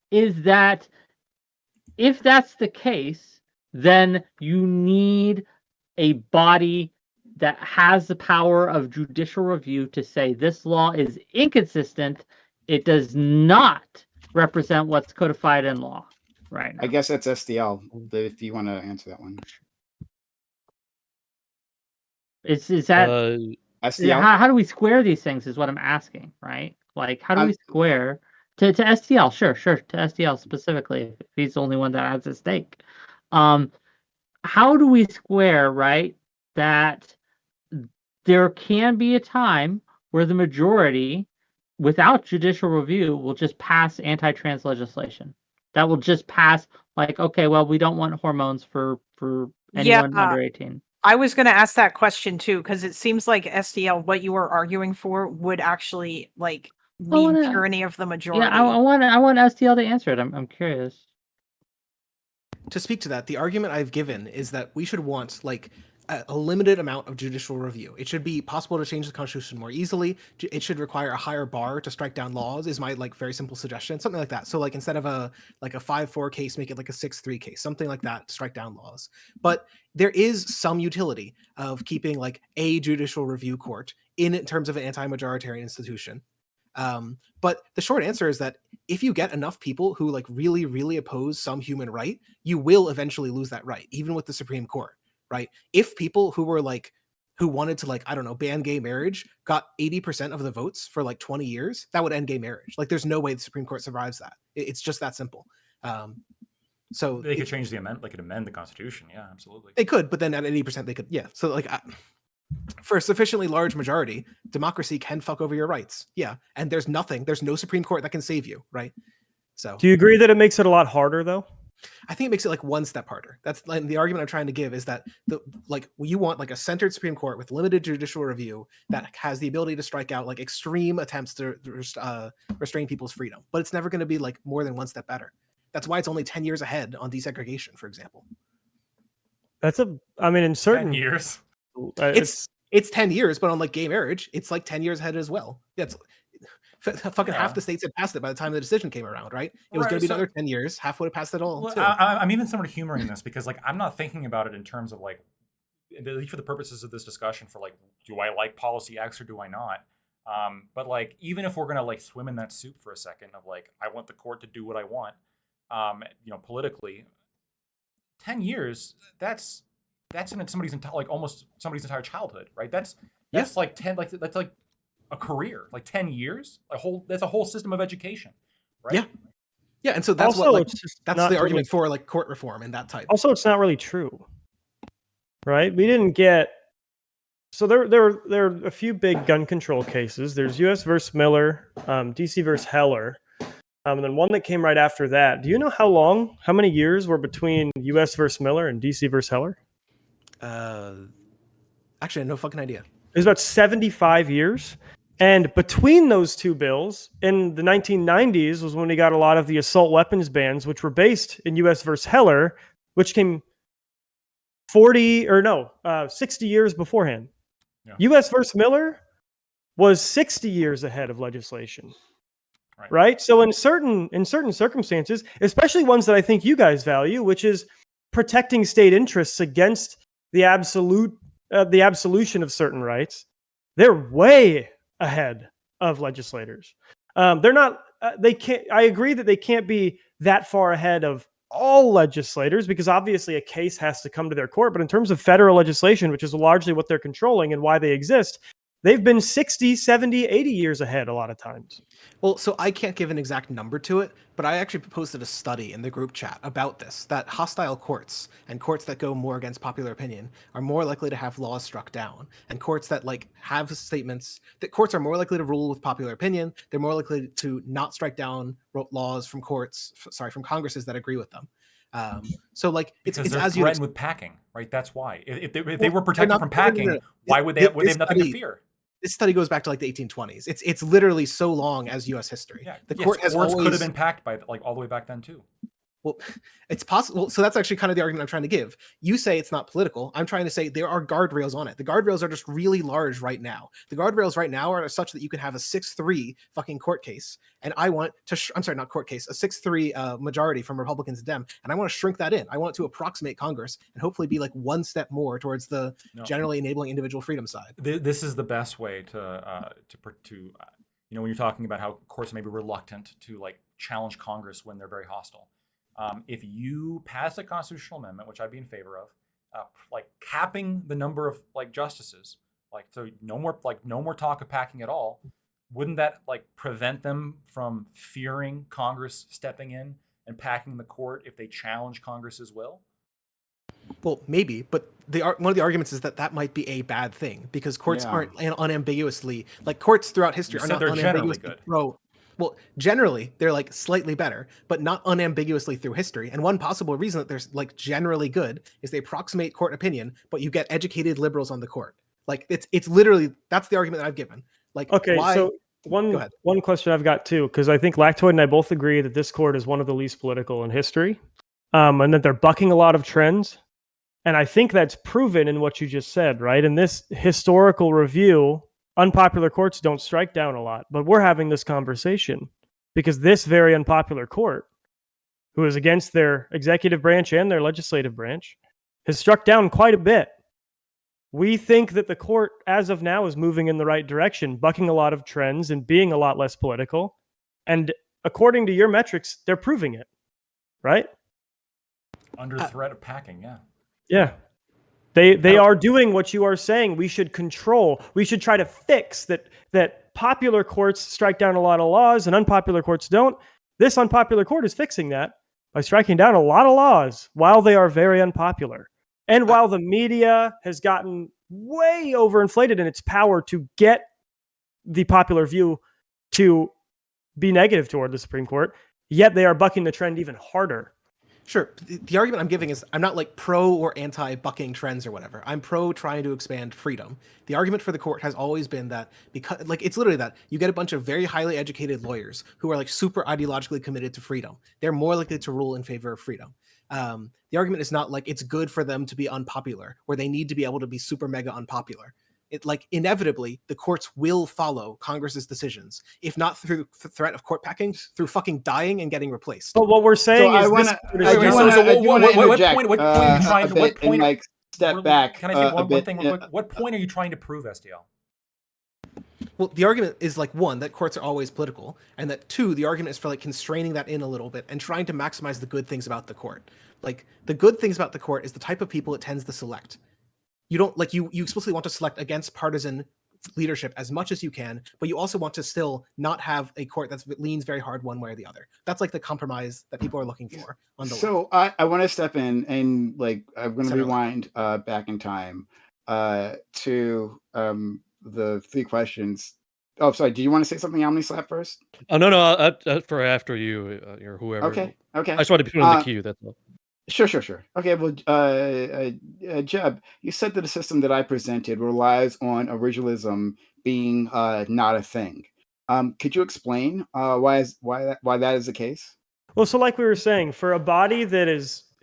Is that if that's the case, then you need a body that has the power of judicial review to say this law is inconsistent. It does not represent what's codified in law right now. I guess that's SDL. If you want to answer that one, Is that SDL. how do we square these things? Is what I'm asking, right? Like, how do we square to STL? Sure, to STL specifically, if he's the only one that has a stake. How do we square, right, that there can be a time where the majority, without judicial review, will just pass anti-trans legislation? That will just pass, like, okay, well, we don't want hormones for anyone under 18. I was going to ask that question too, because it seems like SDL, what you were arguing for, would actually like mean tyranny of the majority. Yeah, I want STL to answer it. I'm curious. To speak to that, the argument I've given is that we should want like a limited amount of judicial review. It should be possible to change the Constitution more easily. It should require a higher bar to strike down laws, is my like very simple suggestion. Something like that. So like instead of a 5-4 case, make it like a 6-3 case, something like that to strike down laws. But there is some utility of keeping like a judicial review court in terms of an anti-majoritarian institution. But the short answer is that if you get enough people who like really, really oppose some human right, you will eventually lose that right, even with the Supreme Court. Right? If people who wanted to like, I don't know, ban gay marriage got 80% of the votes for like 20 years, that would end gay marriage. Like there's no way the Supreme Court survives that. It's just that simple. So they could change the amendment. They could amend the Constitution. Yeah, absolutely. They could, but then at 80% they could. Yeah. So like for a sufficiently large majority, democracy can fuck over your rights. Yeah. And there's no Supreme Court that can save you. Right. So Do you agree that it makes it a lot harder though? I think it makes it like one step harder. That's like the argument I'm trying to give is that you want like a centered Supreme Court with limited judicial review that has the ability to strike out like extreme attempts to restrain people's freedom, but it's never going to be like more than one step better. That's why it's only 10 years ahead on desegregation, for example. In certain 10 years. It's 10 years, but on like gay marriage, it's like 10 years ahead as well. That's fucking half the states had passed it by the time the decision came around, right? It was going to be another 10 years. Half would have passed it all. Well, I'm even somewhat humoring this because like I'm not thinking about it in terms of like, at least for the purposes of this discussion, for like, do I like policy X or do I not? But like, even if we're gonna like swim in that soup for a second of like, I want the court to do what I want, politically, 10 years, that's in somebody's almost somebody's entire childhood, right? That's like 10, that's like a career, like 10 years, that's a whole system of education, right? Yeah, and so that's Also, what it's just that's not the argument really- for like court reform and that type. Also, it's not really true, right? We didn't get. So there are a few big gun control cases. There's U.S. versus Miller, D.C. versus Heller, and then one that came right after that. Do you know how many years were between U.S. versus Miller and D.C. versus Heller? Actually, I have no fucking idea. It was about 75 years. And between those two bills, in the 1990s was when we got a lot of the assault weapons bans, which were based in U.S. versus Heller, which came 60 years beforehand. Yeah. U.S. versus Miller was 60 years ahead of legislation. right? So in certain circumstances, especially ones that I think you guys value, which is protecting state interests against the absolution of certain rights, they're way ahead of legislators. They're not. They can't. I agree that they can't be that far ahead of all legislators because obviously a case has to come to their court. But in terms of federal legislation, which is largely what they're controlling and why they exist, they've been 60, 70, 80 years ahead a lot of times. Well, so I can't give an exact number to it, but I actually posted a study in the group chat about this, that hostile courts and courts that go more against popular opinion are more likely to have laws struck down. And courts that have statements that courts are more likely to rule with popular opinion. They're more likely to not strike down laws from from Congresses that agree with them. So it's they're as threatened with packing, right? That's why. If they were protected from packing, why would they have nothing to fear? This study goes back to the 1820s. It's literally so long as U.S. history. Yeah, the court has courts always could have been packed by all the way back then too. Well, it's possible. So that's actually kind of the argument I'm trying to give. You say it's not political. I'm trying to say there are guardrails on it. The guardrails are just really large right now. The guardrails right now are such that you can have a 6-3 fucking court case. And I want to, I'm sorry, not court case, a 6-3 majority from Republicans and Dem. And I want to shrink that in. I want it to approximate Congress and hopefully be one step more towards the generally enabling individual freedom side. This is the best way to when you're talking about how courts may be reluctant to challenge Congress when they're very hostile. If you pass a constitutional amendment, which I'd be in favor of, capping the number of justices, so no more talk of packing at all, wouldn't that prevent them from fearing Congress stepping in and packing the court if they challenge Congress's will? Well, maybe, but one of the arguments is that might be a bad thing because courts aren't unambiguously courts throughout history are not unambiguously good. Well, generally, they're slightly better, but not unambiguously through history. And one possible reason that they're generally good is they approximate court opinion, but you get educated liberals on the court. It's literally, that's the argument that I've given. Okay, why? So one question I've got too, because I think Lactoid and I both agree that this court is one of the least political in history, and that they're bucking a lot of trends. And I think that's proven in what you just said, right? In this historical review, unpopular courts don't strike down a lot, but we're having this conversation because this very unpopular court, who is against their executive branch and their legislative branch, has struck down quite a bit. We think that the court, as of now, is moving in the right direction, bucking a lot of trends and being a lot less political. And according to your metrics, they're proving it, right? Under threat of packing, yeah. Yeah. They are doing what you are saying we should control. We should try to fix that popular courts strike down a lot of laws and unpopular courts don't. This unpopular court is fixing that by striking down a lot of laws while they are very unpopular. And while the media has gotten way overinflated in its power to get the popular view to be negative toward the Supreme Court, yet they are bucking the trend even harder. Sure. The argument I'm giving is I'm not pro or anti bucking trends or whatever. I'm pro trying to expand freedom. The argument for the court has always been that because it's literally that you get a bunch of very highly educated lawyers who are super ideologically committed to freedom. They're more likely to rule in favor of freedom. The argument is not it's good for them to be unpopular or they need to be able to be super mega unpopular. It inevitably the courts will follow Congress's decisions, if not through the threat of court packing, through fucking dying and getting replaced. But what we're saying is what point are you trying to prove, SDL? Well, the argument is one, that courts are always political, and that two, the argument is for constraining that in a little bit and trying to maximize the good things about the court. The good things about the court is the type of people it tends to select. You don't you explicitly want to select against partisan leadership as much as you can, but you also want to still not have a court that leans very hard one way or the other. That's the compromise that people are looking for on the left. I want to step in and I'm going to rewind back in time to the three questions. Oh, sorry. Do you want to say something, Omnislap, first? Oh, no. For after you or whoever. Okay. I just want to be put in the queue. That's all. Sure. Okay, well, Jeb, you said that the system that I presented relies on originalism being not a thing. Could you explain why that is the case? Well, so we were saying, for a body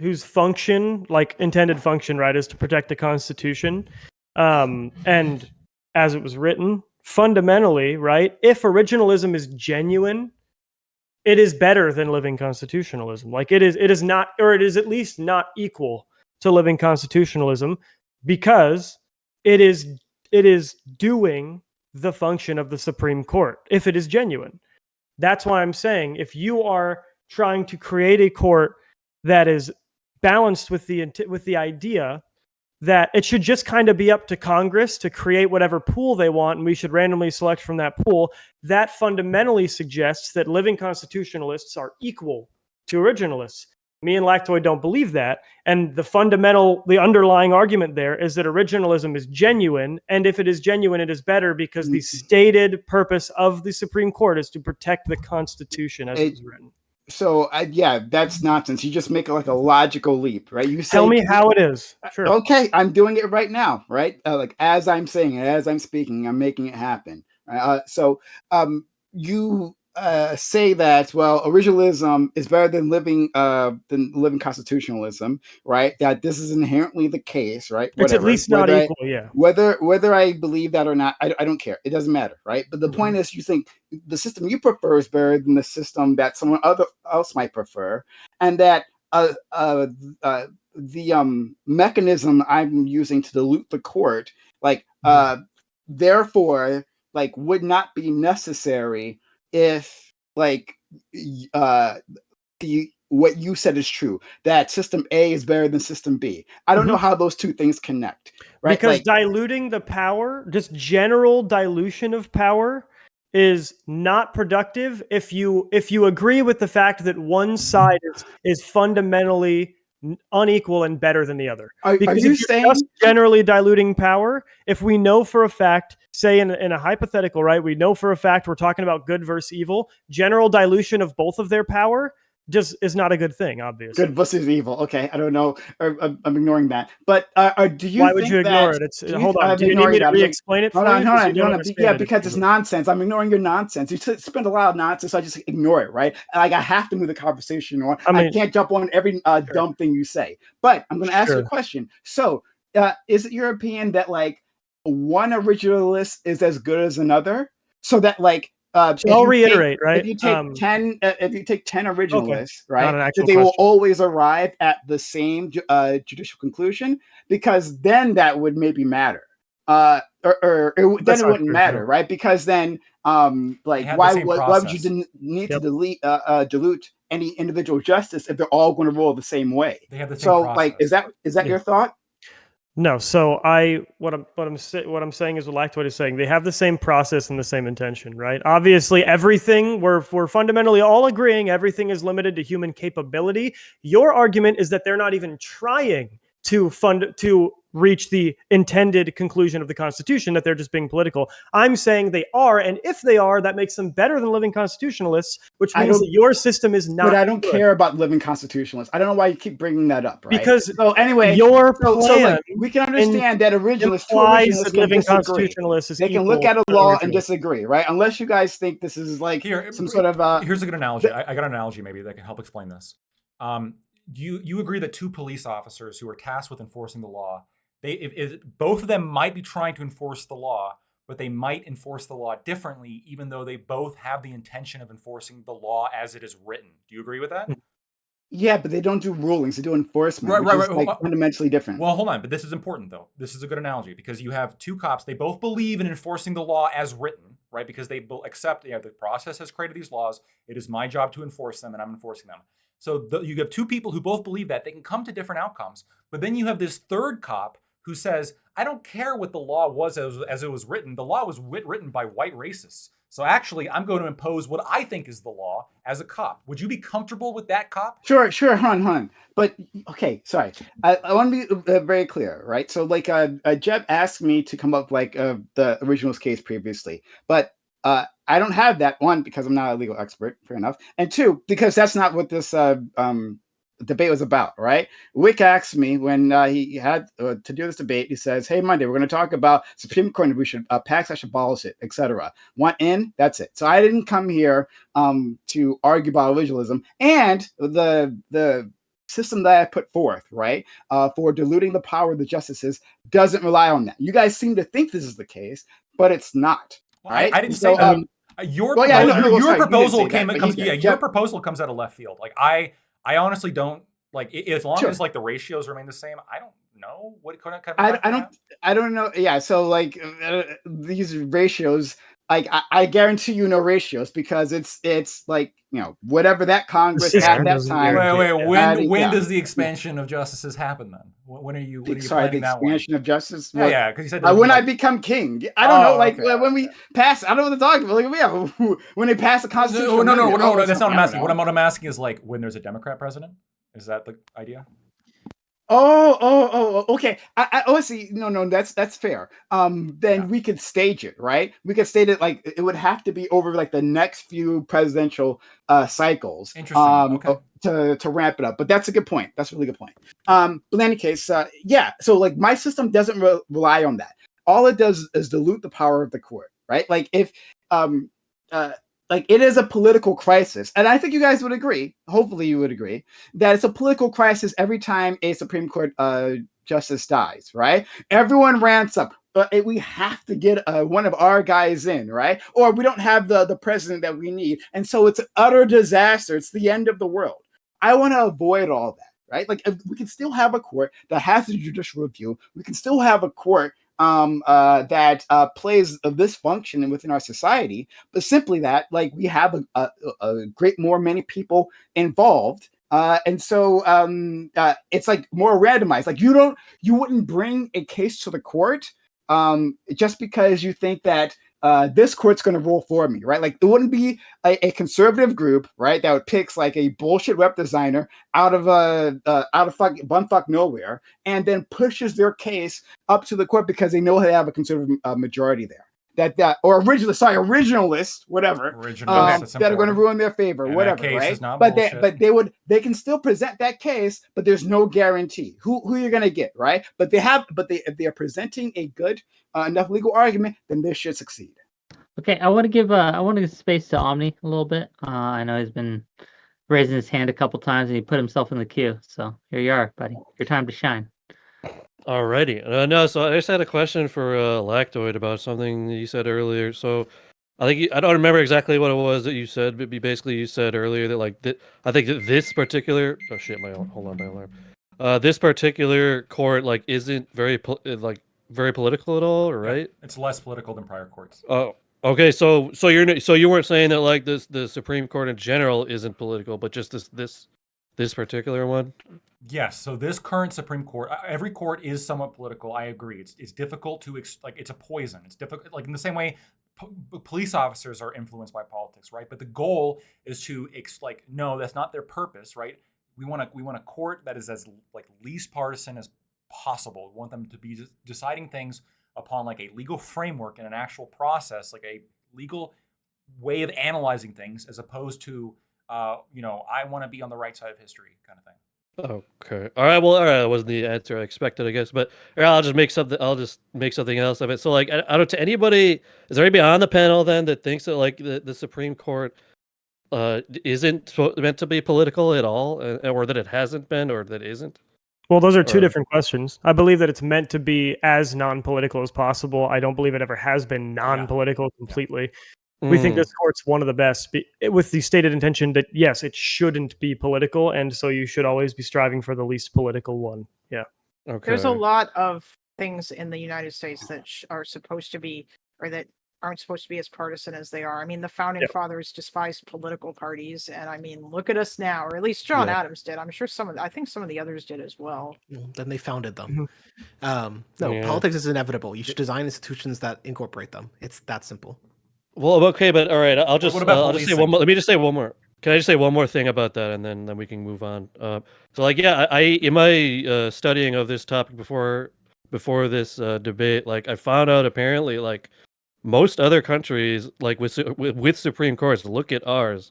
whose function, intended function, right, is to protect the Constitution, and as it was written, fundamentally, right, if originalism is genuine, it is better than living constitutionalism. Like it is not, or it is at least not equal to living constitutionalism, because it is doing the function of the Supreme Court if it is genuine. That's why I'm saying, if you are trying to create a court that is balanced with the idea that it should just kind of be up to Congress to create whatever pool they want, and we should randomly select from that pool, that fundamentally suggests that living constitutionalists are equal to originalists. Me and Lactoid don't believe that. And the underlying argument there is that originalism is genuine. And if it is genuine, it is better because the stated purpose of the Supreme Court is to protect the Constitution as it was written. So yeah, that's nonsense. You just make it like a logical leap, right? You say, tell me how it is. Sure. Okay, I'm doing it right now, right? Like as I'm saying it, as I'm speaking, I'm making it happen. So you say that, well, originalism is better than living constitutionalism, right? That this is inherently the case, right? It's at least not equal, yeah. Whether I believe that or not, I don't care. It doesn't matter, right? But the point is, you think the system you prefer is better than the system that someone else might prefer, and that the mechanism I'm using to dilute the court, like therefore, like would not be necessary if like what you said is true, that system A is better than system B. I don't know how those two things connect, right? Because diluting the power, just general dilution of power, is not productive if you agree with the fact that one side is fundamentally unequal and better than the other. Because if you're just generally diluting power, if we know for a fact, say in a hypothetical, right, we know for a fact we're talking about good versus evil, general dilution of both of their power just is not a good thing, obviously. Good versus evil. Okay, I don't know. I'm ignoring that. But do you? Why would you ignore it? Hold on. Do you need me to re-explain it for you? Hold on. Yeah, because it's nonsense. I'm ignoring your nonsense. You spend a lot of nonsense, so I just ignore it, right? And like I have to move the conversation on. I can't jump on every dumb thing you say. But I'm going to ask you a question. So, is it your opinion that like one originalist is as good as another? So that like. So I'll reiterate, right? If you take 10 originalists, right, they will always arrive at the same judicial conclusion, because then that would maybe matter. Then it wouldn't matter, right? Because then, like, why would you need to dilute any individual justice if they're all going to rule the same way? They have the same process. Like, is that your thought? No, so what I'm saying is what Lactoid is saying. They have the same process and the same intention, right? Obviously, everything we're fundamentally all agreeing everything is limited to human capability. Your argument is that they're not even trying to reach the intended conclusion of the Constitution, that they're just being political. I'm saying they are, and if they are, that makes them better than living constitutionalists, which means that your system is not. But I don't care about living constitutionalists. I don't know why you keep bringing that up, right? Because anyway, your plan we can understand that implies that living constitutionalists is they can look at a law and disagree, right? Unless you guys think this is like some sort of. Here's a good analogy. I got an analogy maybe that can help explain this. You agree that two police officers who are tasked with enforcing the law, if both of them might be trying to enforce the law, but they might enforce the law differently, even though they both have the intention of enforcing the law as it is written. Do you agree with that? Yeah, but they don't do rulings; they do enforcement, which is like fundamentally different. Well, hold on, but this is important though. This is a good analogy because you have two cops. They both believe in enforcing the law as written, right? Because they accept, the process has created these laws. It is my job to enforce them, and I'm enforcing them. So you have two people who both believe that. They can come to different outcomes. But then you have this third cop who says, I don't care what the law was as it was written. The law was written by white racists. So actually, I'm going to impose what I think is the law as a cop. Would you be comfortable with that cop? Sure. Hold on. But, okay, sorry. I want to be very clear, right? So, like, Jeb asked me to come up, like, the originals case previously. But I don't have that, one, because I'm not a legal expert, fair enough. And two, because that's not what this debate was about, right? Wick asked me when he had to do this debate, he says, hey, Monday, we're going to talk about Supreme Court, and we should pass, I should abolish it, etc. Want in? That's it. So I didn't come here to argue about originalism. And the system that I put forth, right, for diluting the power of the justices doesn't rely on that. You guys seem to think this is the case, but it's not. Well, right? I didn't say that. Your Well, yeah, proposal, no, well, sorry, you didn't proposal say that, came but he comes did. yeah, your Jeff- proposal comes out of left field. Like I honestly don't like as long Sure. as like the ratios remain the same. I don't know what kind of I effect they have. don't know. Yeah, so like these ratios, like I guarantee you no ratios because it's like whatever that Congress system at that doesn't time. guarantee Wait, Yeah. when yeah. does the expansion of justices happen then? When are you Sorry, the planning that one? expansion of justice. Yeah, yeah, because you said When I like, become king, I don't know. Oh, Like okay, when we pass, I don't know what to talk about. Like, yeah, when they pass the constitution. no, that's not what I'm asking. What I'm asking is like when there's a Democrat president. Is that the idea? Okay. See, no, that's fair. Then Yeah. we could stage it, right? We could stage it like it would have to be over like the next few presidential cycles. Interesting. Okay. To ramp it up. But that's a good point. That's a really good point. But in any case, yeah. So like my system doesn't rely on that. All it does is dilute the power of the court, right? Like if like it is a political crisis, and I think you guys would agree. Hopefully, you would agree that it's a political crisis every time a Supreme Court justice dies. Right? Everyone rants up. We have to get one of our guys in, right? Or we don't have the president that we need, and so it's an utter disaster. It's the end of the world. I want to avoid all that, right? Like if we can still have a court that has a judicial review. We can still have a court that plays this function within our society, but simply that like we have a great many people involved, and so it's like more randomized. Like you wouldn't bring a case to the court just because you think that this court's going to rule for me, right? Like it wouldn't be a conservative group, right, that would picks like a bullshit web designer out of bumfuck nowhere and then pushes their case up to the court because they know they have a conservative majority there. Originalists, whatever, that are going to ruin their favor, And whatever, that case right? is not But bullshit. they can still present that case, but there's no guarantee who you're going to get, right? But if they are presenting a good enough legal argument, then they should succeed. Okay, I want to give space to Omni a little bit. I know he's been raising his hand a couple times and he put himself in the queue. So here you are, buddy. Your time to shine. Alrighty. No, so I just had a question for Lactoid about something you said earlier. So I think I don't remember exactly what it was that you said, but basically you said earlier that like I think that this particular hold on, my alarm. This particular court like isn't very very political at all, right? Yeah, it's less political than prior courts. Oh, okay. So you weren't saying that like the Supreme Court in general isn't political, but just this particular one. Yes. So this current Supreme Court, every court is somewhat political. I agree. It's difficult to like it's a poison. It's difficult, like in the same way police officers are influenced by politics, right? But the goal is to no, that's not their purpose, right? We want a court that is as like least partisan as possible. We want them to be deciding things upon like a legal framework and an actual process, like a legal way of analyzing things, as opposed to I want to be on the right side of history kind of thing. Okay. All right. Well, all right. That wasn't the answer I expected, I guess. But I'll just make something. I'll just make something else of it. So, like, I don't know, to anybody, is there anybody on the panel then that thinks that like the Supreme Court isn't meant to be political at all, or that it hasn't been, or that it isn't? Well, those are two different questions. I believe that it's meant to be as non-political as possible. I don't believe it ever has been non-political completely. We think this court's one of the best, with the stated intention that, yes, it shouldn't be political, and so you should always be striving for the least political one. Yeah. Okay. There's a lot of things in the United States that are supposed to be, or that aren't supposed to be as partisan as they are. I mean, the founding fathers despised political parties, and I mean, look at us now, or at least John Adams did. I'm sure I think some of the others did as well. Then they founded them. Politics is inevitable. You should design institutions that incorporate them. It's that simple. Well, okay, but all right. I'll just I'll just say one more. Let me just say one more. Can I just say one more thing about that, and then we can move on? So, like, yeah, I in my studying of this topic before this debate, like, I found out apparently, like, most other countries, like with Supreme Courts, look at ours,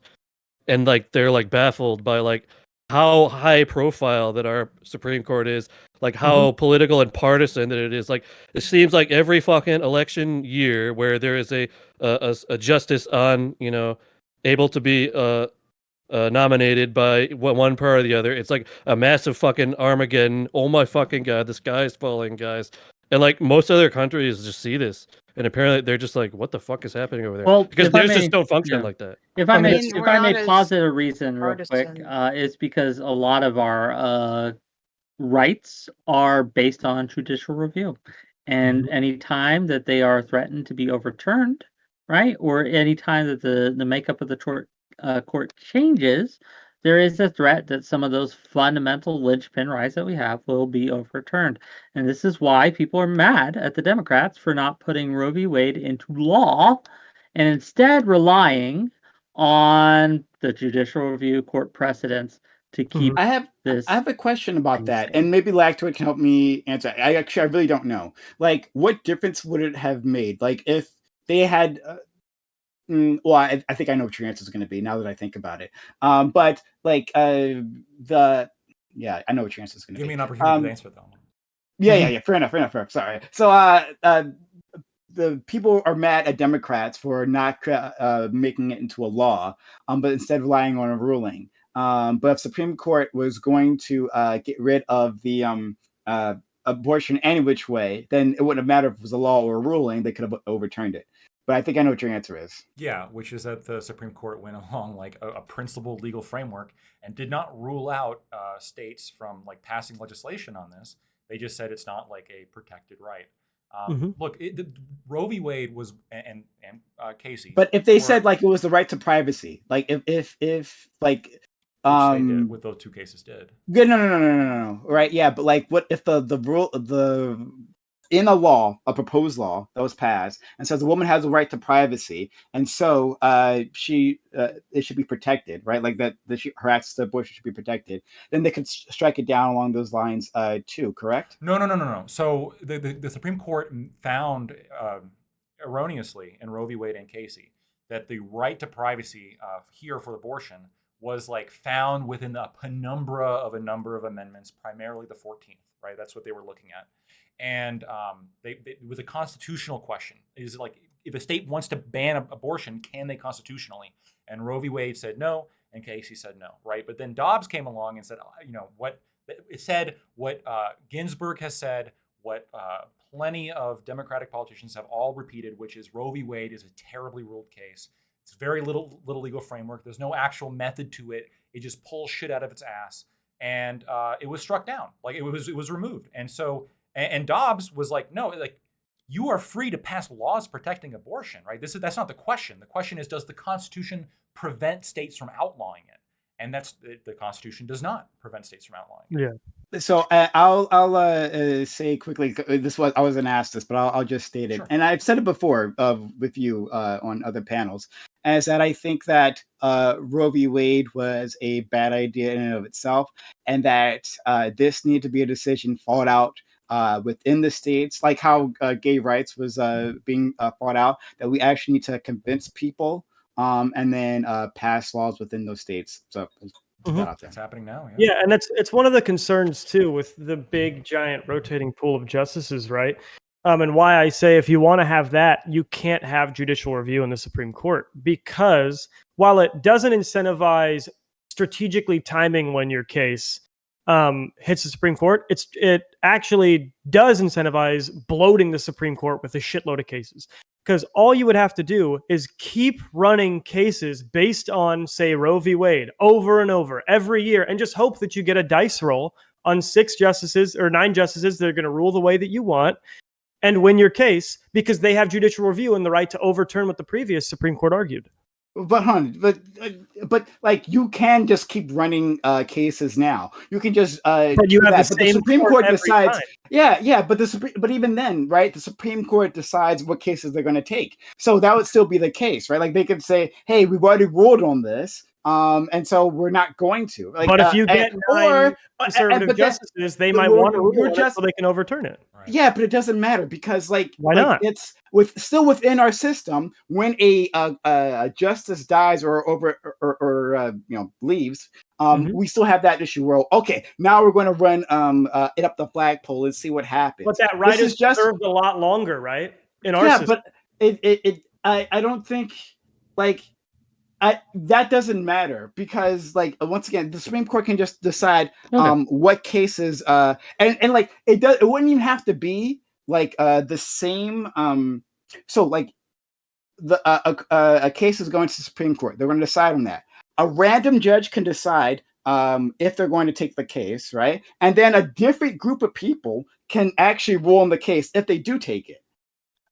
and like they're like baffled by like how high profile that our Supreme Court is, like how political and partisan that it is. Like it seems like every fucking election year where there is a justice on, able to be nominated by one part or the other, it's like a massive fucking Armageddon. Oh my fucking god, the sky is falling, guys. And like most other countries just see this, and apparently they're just like, "What the fuck is happening over there?" Well, Because if I theirs may- just don't function yeah. like that. If I may, we're not as posit a reason real quick, partisan. it's because a lot of our rights are based on judicial review, and any time that they are threatened to be overturned, right, or any time that the makeup of the court changes, there is a threat that some of those fundamental linchpin rights that we have will be overturned. And this is why people are mad at the Democrats for not putting Roe v. Wade into law and instead relying on the judicial review court precedents to keep I have this. I have a question about thing that, safe. and maybe Lactoid can help me answer. I really don't know. Like, what difference would it have made? Like, if they had, well, I think I know what your answer is going to be now that I think about it. But like, I know what your answer is going to be. Give me an opportunity to answer though. Yeah. Fair enough. Sorry. So, the people are mad at Democrats for not making it into a law, but instead relying on a ruling. But if Supreme Court was going to get rid of the abortion any which way, then it wouldn't have mattered if it was a law or a ruling. They could have overturned it. But I think I know what your answer is. Yeah, which is that the Supreme Court went along like a principled legal framework and did not rule out states from like passing legislation on this. They just said it's not like a protected right. Look, Roe v. Wade was and Casey. But if they said like it was the right to privacy, like if like which they did, what those two cases did. Good, no. Right, yeah, but like, what if the rule in a proposed law that was passed, and says a woman has a right to privacy, and so it should be protected, right? Like that her access to abortion should be protected. Then they could strike it down along those lines too, correct? No. So the Supreme Court found erroneously in Roe v. Wade and Casey that the right to privacy here for abortion was like found within the penumbra of a number of amendments, primarily the 14th, right? That's what they were looking at. And it was a constitutional question. Is it like, if a state wants to ban abortion, can they constitutionally? And Roe v. Wade said no, and Casey said no, right? But then Dobbs came along and said, what it said, what Ginsburg has said, what plenty of Democratic politicians have all repeated, which is Roe v. Wade is a terribly ruled case. It's very little legal framework. There's no actual method to it. It just pulls shit out of its ass, and it was struck down. Like it was removed. And so and Dobbs was like, no, like you are free to pass laws protecting abortion, right? That's not the question. The question is, does the Constitution prevent states from outlawing it? And that's the Constitution does not prevent states from outlawing it. Yeah. So I'll say quickly. I wasn't asked this, but I'll just state it. Sure. And I've said it before with you on other panels, as that I think that Roe v. Wade was a bad idea in and of itself, and that this needed to be a decision fought out within the states, like how gay rights was being fought out. That we actually need to convince people, and then pass laws within those states. So. That's happening now. Yeah, and it's one of the concerns too with the big giant rotating pool of justices, right? And why I say if you want to have that, you can't have judicial review in the Supreme Court, because while it doesn't incentivize strategically timing when your case hits the Supreme Court, it actually does incentivize bloating the Supreme Court with a shitload of cases. Because all you would have to do is keep running cases based on, say, Roe v. Wade over and over every year, and just hope that you get a dice roll on 6 justices or 9 justices that are going to rule the way that you want and win your case, because they have judicial review and the right to overturn what the previous Supreme Court argued. But like, you can just keep running cases now. You can just but you have the Supreme Court decides time. Yeah, but even then, right, the Supreme Court decides what cases they're going to take. So that would still be the case, right? Like they could say, hey, we've already ruled on this, and so we're not going to. Like, but if you get 9 conservative justices, they might want to rule it so they can overturn it. Right. Yeah, but it doesn't matter, because why not? It's still within our system. When a justice dies or leaves, we still have that issue where, okay, now we're going to run it up the flagpole and see what happens. But that right is served a lot longer, right? In our system. But I don't think that doesn't matter, because once again, the Supreme Court can just decide what cases and it wouldn't even have to be like the same. So like a case is going to the Supreme Court. They're going to decide on that. A random judge can decide if they're going to take the case, right? And then a different group of people can actually rule on the case if they do take it.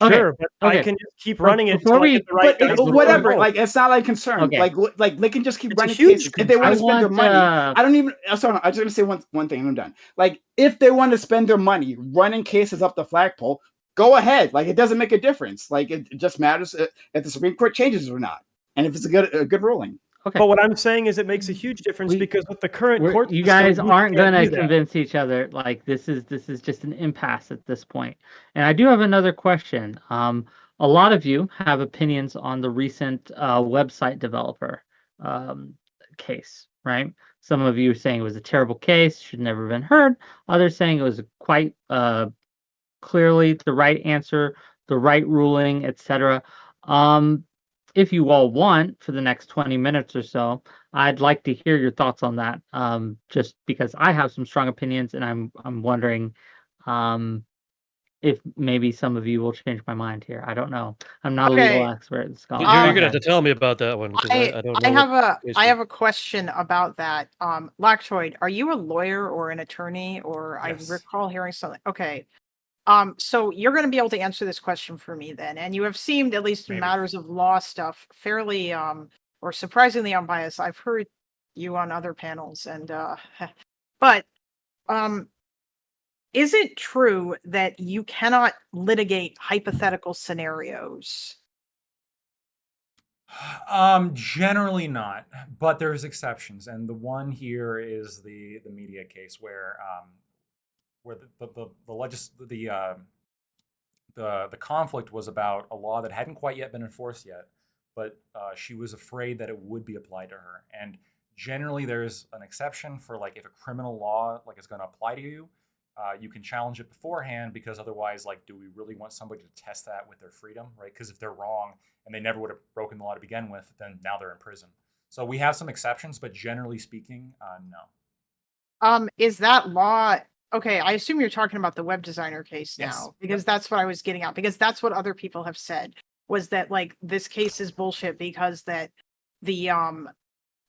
Okay, Sure, but I okay. can just keep running it Before until I we- get the right But guy. whatever, like it's not like concern. Okay. Like they can just keep It's a running huge cases if they want I to spend their want, money. I don't even. Sorry, I'm just gonna say one thing and I'm done. Like if they want to spend their money running cases up the flagpole, go ahead. Like it doesn't make a difference. Like it just matters if the Supreme Court changes it or not, and if it's a good ruling. Okay. But what I'm saying is it makes a huge difference because with the current court You system, guys aren't can't gonna do that. convince each other. Like this is just an impasse at this point. And I do have another question. A lot of you have opinions on the recent website developer case, right? Some of you are saying it was a terrible case, should never have been heard. Others saying it was quite clearly the right answer, the right ruling, etc. If you all want, for the next 20 minutes or so, I'd like to hear your thoughts on that. Just because I have some strong opinions, and I'm wondering if maybe some of you will change my mind here. I don't know. I'm not a legal Okay. expert. You're gonna have to tell me about that one because I don't know. I have a question about that. Lactoid, are you a lawyer or an attorney? Or Yes. I recall hearing something. Okay. So you're going to be able to answer this question for me then, and you have seemed, at least in Maybe. matters of law stuff, fairly or surprisingly unbiased. I've heard you on other panels, and but is it true that you cannot litigate hypothetical scenarios? Generally not, but there's exceptions, and the one here is the media case where the conflict was about a law that hadn't quite yet been enforced yet, but she was afraid that it would be applied to her. And generally, there's an exception for like if a criminal law like is going to apply to you, you can challenge it beforehand because otherwise, like, do we really want somebody to test that with their freedom, right? Because if they're wrong and they never would have broken the law to begin with, then now they're in prison. So we have some exceptions, but generally speaking, no. Is that law okay? I assume you're talking about the web designer case Yes. now, because that's what I was getting at. Because that's what other people have said, was that like this case is bullshit because that the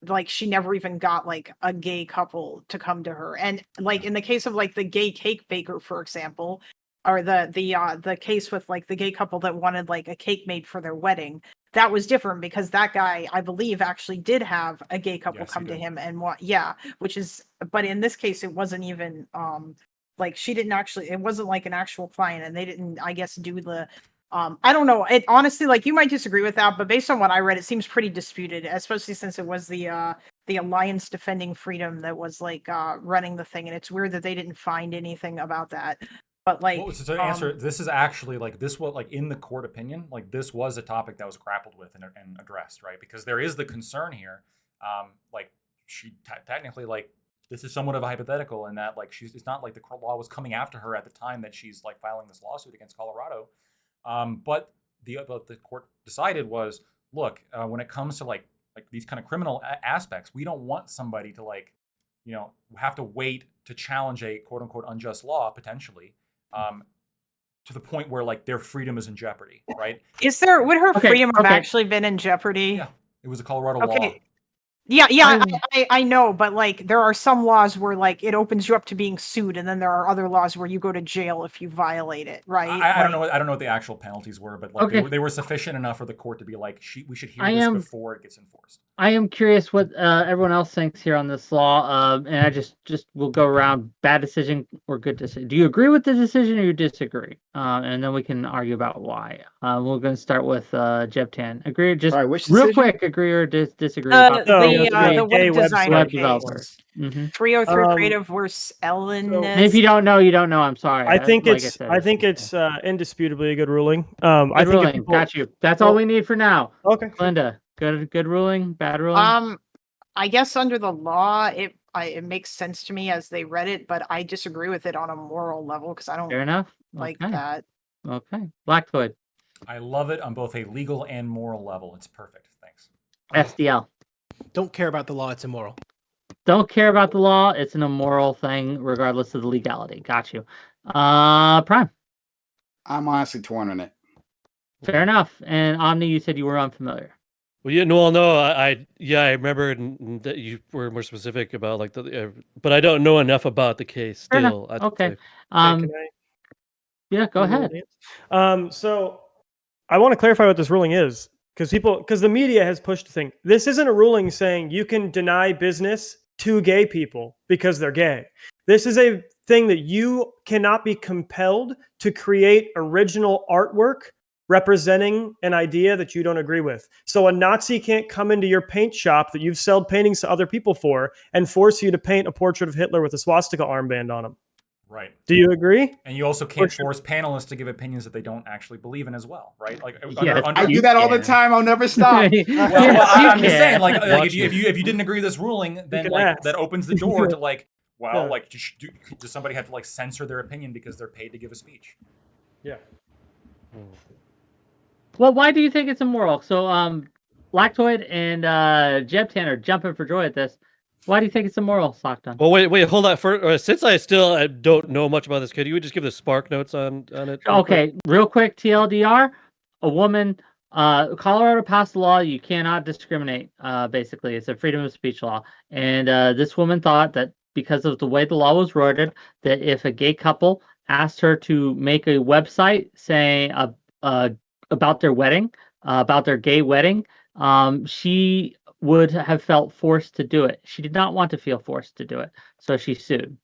like she never even got like a gay couple to come to her, and like in the case of like the gay cake baker, for example, or the case with like the gay couple that wanted like a cake made for their wedding, that was different because that guy, I believe, actually did have a gay couple Yes, he come to did. him and what, which is, but in this case, it wasn't even like she didn't actually, it wasn't like an actual client, and they didn't, I guess, do the I don't know. It honestly, like, you might disagree with that, but based on what I read, it seems pretty disputed, especially since it was the Alliance Defending Freedom that was like running the thing, and it's weird that they didn't find anything about that. But like, Well, so to answer, this is actually like this was like in the court opinion, like this was a topic that was grappled with and addressed, right? Because there is the concern here, like she technically like this is somewhat of a hypothetical in that like it's not like the law was coming after her at the time that she's like filing this lawsuit against Colorado, but the court decided was look when it comes to like these kind of criminal aspects, we don't want somebody to like have to wait to challenge a quote unquote unjust law potentially. To the point where like their freedom is in jeopardy, right? would her Okay, freedom have okay. actually been in jeopardy? Yeah, it was a Colorado law. Okay. Yeah, I know, but like there are some laws where like it opens you up to being sued, and then there are other laws where you go to jail if you violate it, right? I don't know. I don't know what the actual penalties were, but like Okay. they were sufficient enough for the court to be like, we should hear I this am- before it gets enforced. I am curious what everyone else thinks here on this law, and I just will go around bad decision or good decision. Do you agree with the decision or you disagree? And then we can argue about why. We're going to start with Jeb Tan. Agree? Just Sorry, which real decision? quick, agree or disagree about No, the the gay web designer web case. developer. Mm-hmm. 303 Um, Creative versus Ellen. And if you don't know, you don't know. I'm sorry. I think like it's said, I think it's indisputably a good ruling. good I think if ruling. people, Got you. That's all we need for now. Okay. Linda, good ruling, bad ruling. I guess under the law, it makes sense to me as they read it, but I disagree with it on a moral level because I Fair don't enough. like Okay. that. Okay. Blackfoot, I love it on both a legal and moral level. It's perfect. Thanks. SDL. Don't care about the law; it's immoral. Don't care about the law. It's an immoral thing, regardless of the legality. Got you. Prime. I'm honestly torn on it. Fair enough. And Omni, you said you were unfamiliar. Well, yeah, no, I remember that you were more specific about like but I don't know enough about the case Fair enough. still. I'd Okay. say. Um, Can I yeah, go do a ahead. dance? So I want to clarify what this ruling is, because the media has pushed the thing. This isn't a ruling saying you can deny business to gay people because they're gay. This is a thing that you cannot be compelled to create original artwork representing an idea that you don't agree with. So a Nazi can't come into your paint shop that you've sold paintings to other people for and force you to paint a portrait of Hitler with a swastika armband on him. Right. Do you agree? And you also can't force panelists to give opinions that they don't actually believe in as well, right? Like Yes, I do that all the time. I'll never stop. I'm just saying, like Watch if you didn't agree with this ruling, then can like ask. that opens the door to like, well, Yeah. like does somebody have to like censor their opinion because they're paid to give a speech? Yeah. Well, why do you think it's immoral? So, Lactoid and Jebtan are jumping for joy at this. Why do you think it's immoral, Sockton? Well, wait, hold on. Since I don't know much about this kid, you would just give the spark notes on it. Okay, real quick, TLDR. A woman, Colorado passed a law you cannot discriminate. Basically, it's a freedom of speech law, and this woman thought that because of the way the law was worded, that if a gay couple asked her to make a website saying about their wedding, about their gay wedding, she would have felt forced to do it. She did not want to feel forced to do it, so she sued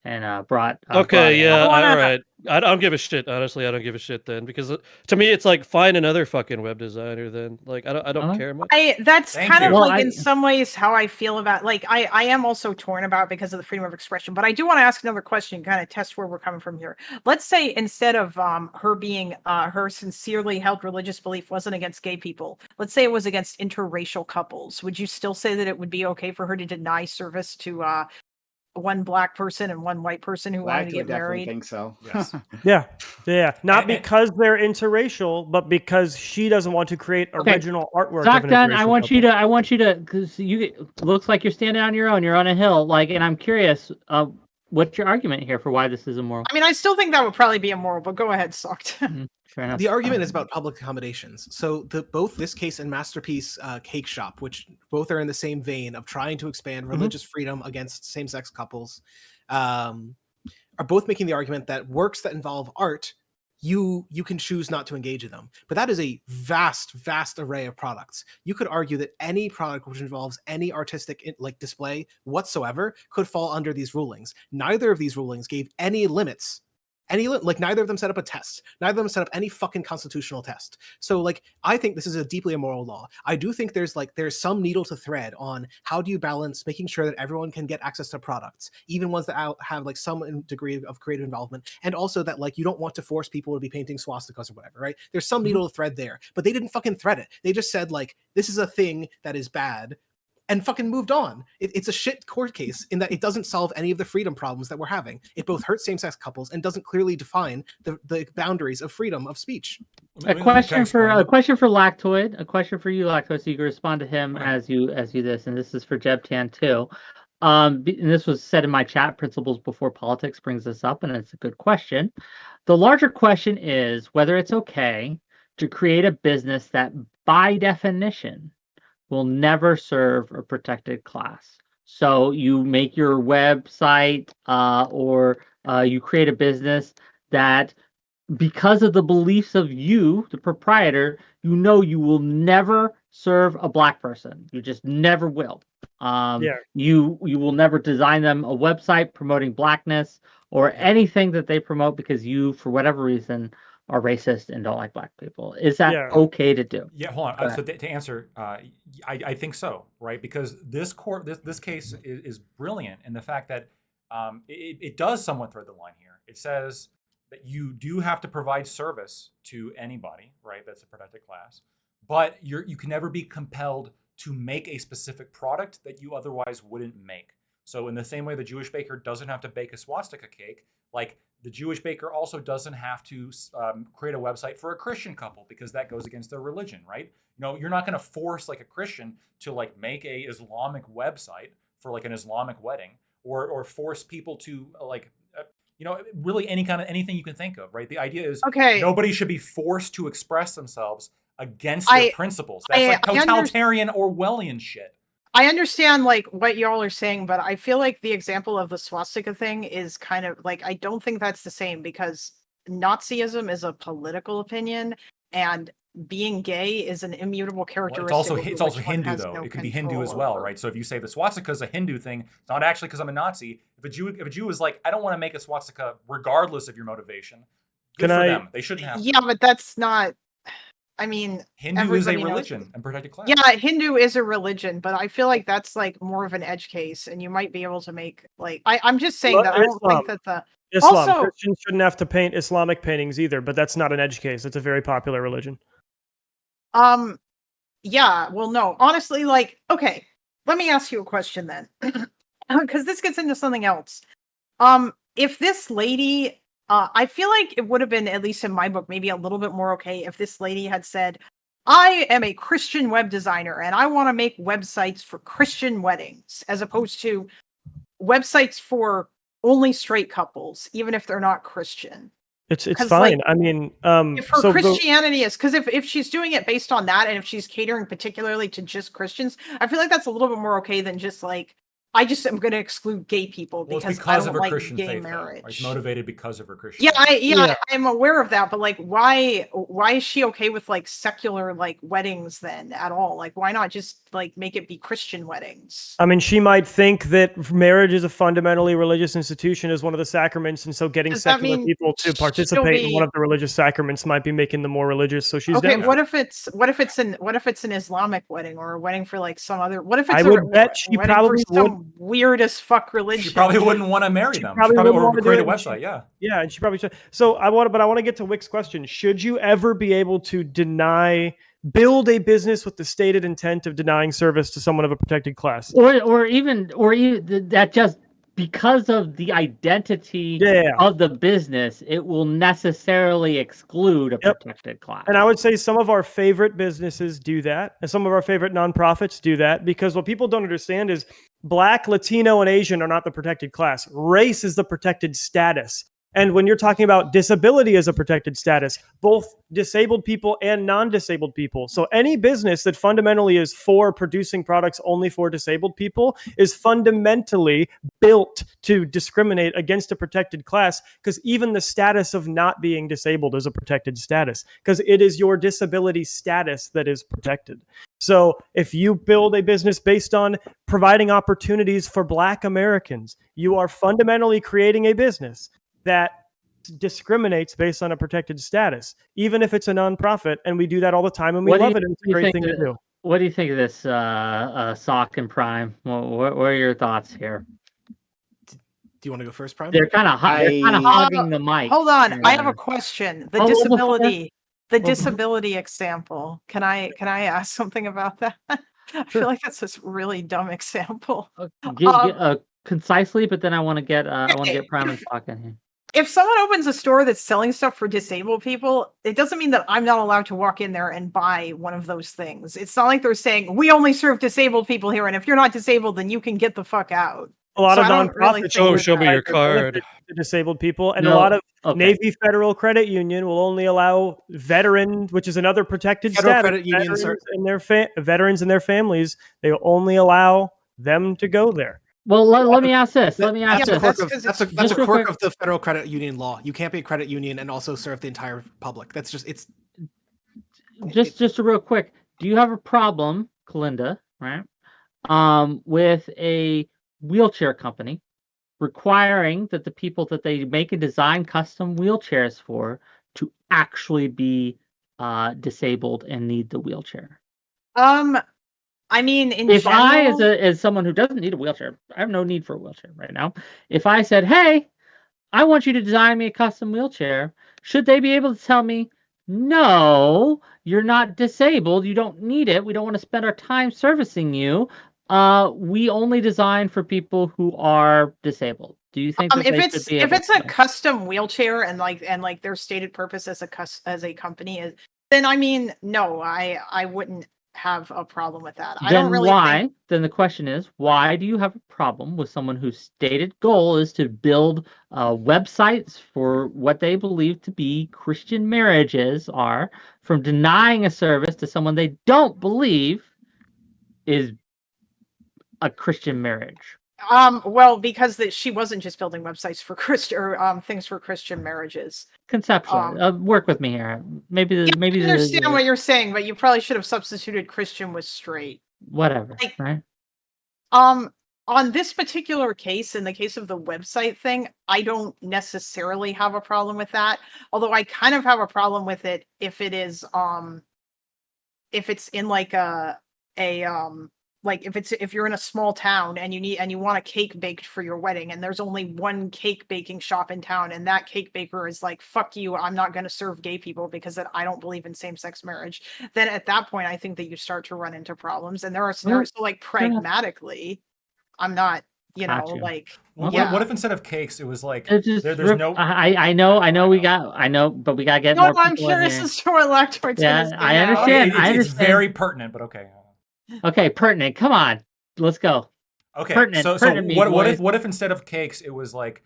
and brought. Okay, yeah, I wanna- all right. I don't give a shit. Honestly, I don't give a shit then, because to me, it's like find another fucking web designer. Then, like, I don't care much. That's Thank kind you. of Well, like in some ways how I feel about, like, I am also torn about because of the freedom of expression, but I do want to ask another question, kind of test where we're coming from here. Let's say instead of her being her sincerely held religious belief wasn't against gay people, let's say it was against interracial couples, would you still say that it would be okay for her to deny service to one black person and one white person who wanted to get definitely married? think so. Yes. Yeah. Not And- because they're interracial, but because she doesn't want to create Okay. original artwork. Of an Sockton, I interracial want you couple. to, because looks like you're standing on your own. You're on a hill, like, and I'm curious, what's your argument here for why this is immoral? I mean, I still think that would probably be immoral, but go ahead, Socked. Fair enough. The argument is about public accommodations. So both this case and Masterpiece Cake Shop, which both are in the same vein of trying to expand religious freedom against same-sex couples, are both making the argument that works that involve art, you can choose not to engage in them. But that is a vast array of products. You could argue that any product which involves any artistic display whatsoever could fall under these rulings. Neither of these rulings gave any limits. Neither of them set up a test. Neither of them set up any fucking constitutional test. So like, I think this is a deeply immoral law. I do think there's some needle to thread on how do you balance making sure that everyone can get access to products, even ones that have like some degree of creative involvement, and also that like you don't want to force people to be painting swastikas or whatever, right? There's some needle to thread there, but they didn't fucking thread it. They just said like, this is a thing that is bad, and fucking moved on. It's a shit court case in that it doesn't solve any of the freedom problems that we're having. It both hurts same-sex couples and doesn't clearly define the boundaries of freedom of speech. A question for Lactoid. A question for you, Lactoid, so you can respond to him as you this, and this is for Jebtan too. And this was said in my chat. Principles Before Politics brings this up, and it's a good question. The larger question is whether it's okay to create a business that, by definition, will never serve a protected class. So you make your website or you create a business that, because of the beliefs of you, the proprietor, you know you will never serve a black person. You just never will. You will never design them a website promoting blackness or anything that they promote because you, for whatever reason, are racist and don't like black people. Is that okay to do? Yeah, hold on. So to answer, I think so, right? Because this case is brilliant in the fact that it does somewhat thread the line here. It says that you do have to provide service to anybody, right? That's a protected class, but you can never be compelled to make a specific product that you otherwise wouldn't make. So in the same way the Jewish baker doesn't have to bake a swastika cake, like the Jewish baker also doesn't have to create a website for a Christian couple because that goes against their religion, right? You know, you're not going to force like a Christian to like make a Islamic website for like an Islamic wedding, or force people to really anything you can think of, right? The idea is Okay. nobody should be forced to express themselves against their principles. That's like totalitarian Orwellian shit. I understand like what y'all are saying, but I feel like the example of the swastika thing is kind of like, I don't think that's the same, because Nazism is a political opinion and being gay is an immutable characteristic. Well, it's also Hindu though. It could be Hindu as well, right? So if you say the swastika is a Hindu thing, it's not actually because I'm a Nazi. If a Jew is like, I don't want to make a swastika regardless of your motivation, good for them. They shouldn't have to. Yeah, but that's not. I mean, Hindu is a religion and protected class. Yeah, Hindu is a religion, but I feel like that's like more of an edge case, and you might be able to make like. I'm just saying that I don't think that the Islam. Also, Christians shouldn't have to paint Islamic paintings either, but that's not an edge case. It's a very popular religion. Yeah, well, no, honestly, like, okay, let me ask you a question then, because this gets into something else. If this lady, I feel like it would have been, at least in my book, maybe a little bit more okay if this lady had said, I am a Christian web designer and I want to make websites for Christian weddings, as opposed to websites for only straight couples, even if they're not Christian. It's fine. Like, I mean, if her Christianity is, because if she's doing it based on that, and if she's catering particularly to just Christians, I feel like that's a little bit more okay than just like, I just am going to exclude gay people because I don't like gay marriage. It's motivated because of her Christian. Yeah, I'm aware of that, but like, why is she okay with like secular like weddings then at all? Like, why not just like make it be Christian weddings? I mean, she might think that marriage is a fundamentally religious institution, as one of the sacraments, and so getting secular people to participate in one of the religious sacraments might be making them more religious. So she's okay. down. What if it's an Islamic wedding, or a wedding for like some other? What if it's I would bet she probably would. Weird as fuck religion. She probably wouldn't want to marry them. She probably would create a website. Yeah, and she probably should. So I want to get to Wick's question. Should you ever be able to build a business with the stated intent of denying service to someone of a protected class, or even that just because of the identity of the business, it will necessarily exclude a protected class. And I would say some of our favorite businesses do that, and some of our favorite nonprofits do that, because what people don't understand is Black, Latino, and Asian are not the protected class. Race is the protected status. And when you're talking about disability as a protected status, both disabled people and non-disabled people. So any business that fundamentally is for producing products only for disabled people is fundamentally built to discriminate against a protected class, because even the status of not being disabled is a protected status, because it is your disability status that is protected. So if you build a business based on providing opportunities for Black Americans, you are fundamentally creating a business that discriminates based on a protected status, even if it's a nonprofit, and we do that all the time, and we love it, and it's a great thing to do. What do you think of this, Sock and Prime? What are your thoughts here? Do you want to go first, Prime? They're kind of hogging the mic. Hold on, I have a question. The disability example. Can I ask something about that? I feel like that's a really dumb example. Concisely, but then I want to get Prime and Sock in here. If someone opens a store that's selling stuff for disabled people, it doesn't mean that I'm not allowed to walk in there and buy one of those things. It's not like they're saying, we only serve disabled people here, and if you're not disabled, then you can get the fuck out. A lot of nonprofits show me your card to disabled people, and a lot of Navy Federal Credit Union will only allow which is another protected status, credit unions and their veterans and their families. They will only allow them to go there. Well, let me ask this. That's a quirk of the Federal Credit Union law. You can't be a credit union and also serve the entire public. That's just just a real quick. Do you have a problem, Kalinda, right? With a wheelchair company requiring that the people that they make and design custom wheelchairs for to actually be disabled and need the wheelchair? I mean, if I, as someone who doesn't need a wheelchair, I have no need for a wheelchair right now. If I said, hey, I want you to design me a custom wheelchair, should they be able to tell me, no, you're not disabled, you don't need it, we don't want to spend our time servicing you, we only design for people who are disabled? Do you think if it's a custom wheelchair and their stated purpose as a company is, then I mean, no, I wouldn't have a problem with that. I don't Then really why? think. Then the question is, why do you have a problem with someone whose stated goal is to build websites for what they believe to be Christian marriages are, from denying a service to someone they don't believe is a Christian marriage? Well, because she wasn't just building websites for Christian or things for Christian marriages. Conceptually, work with me here. Maybe Yeah, maybe I understand what you're saying, but you probably should have substituted Christian with straight. whatever, Like, right? On this particular case, in the case of the website thing, I don't necessarily have a problem with that. Although I kind of have a problem with it if it is if it's in like like if you're in a small town and you want a cake baked for your wedding and there's only one cake baking shop in town and that cake baker is like, fuck you, I'm not going to serve gay people because I don't believe in same-sex marriage, then at that point I think that you start to run into problems. And there are scenarios, so like pragmatically, I'm not, Gotcha. like, What yeah. if instead of cakes, it was like It's just there's no. I know but we gotta get No, more I'm people in curious here. as to what Lactoid's Yeah, gonna say I now. understand. It's very pertinent, but okay. Okay, pertinent. Come on, let's go. Okay, Pertinent, so me, what if instead of cakes it was like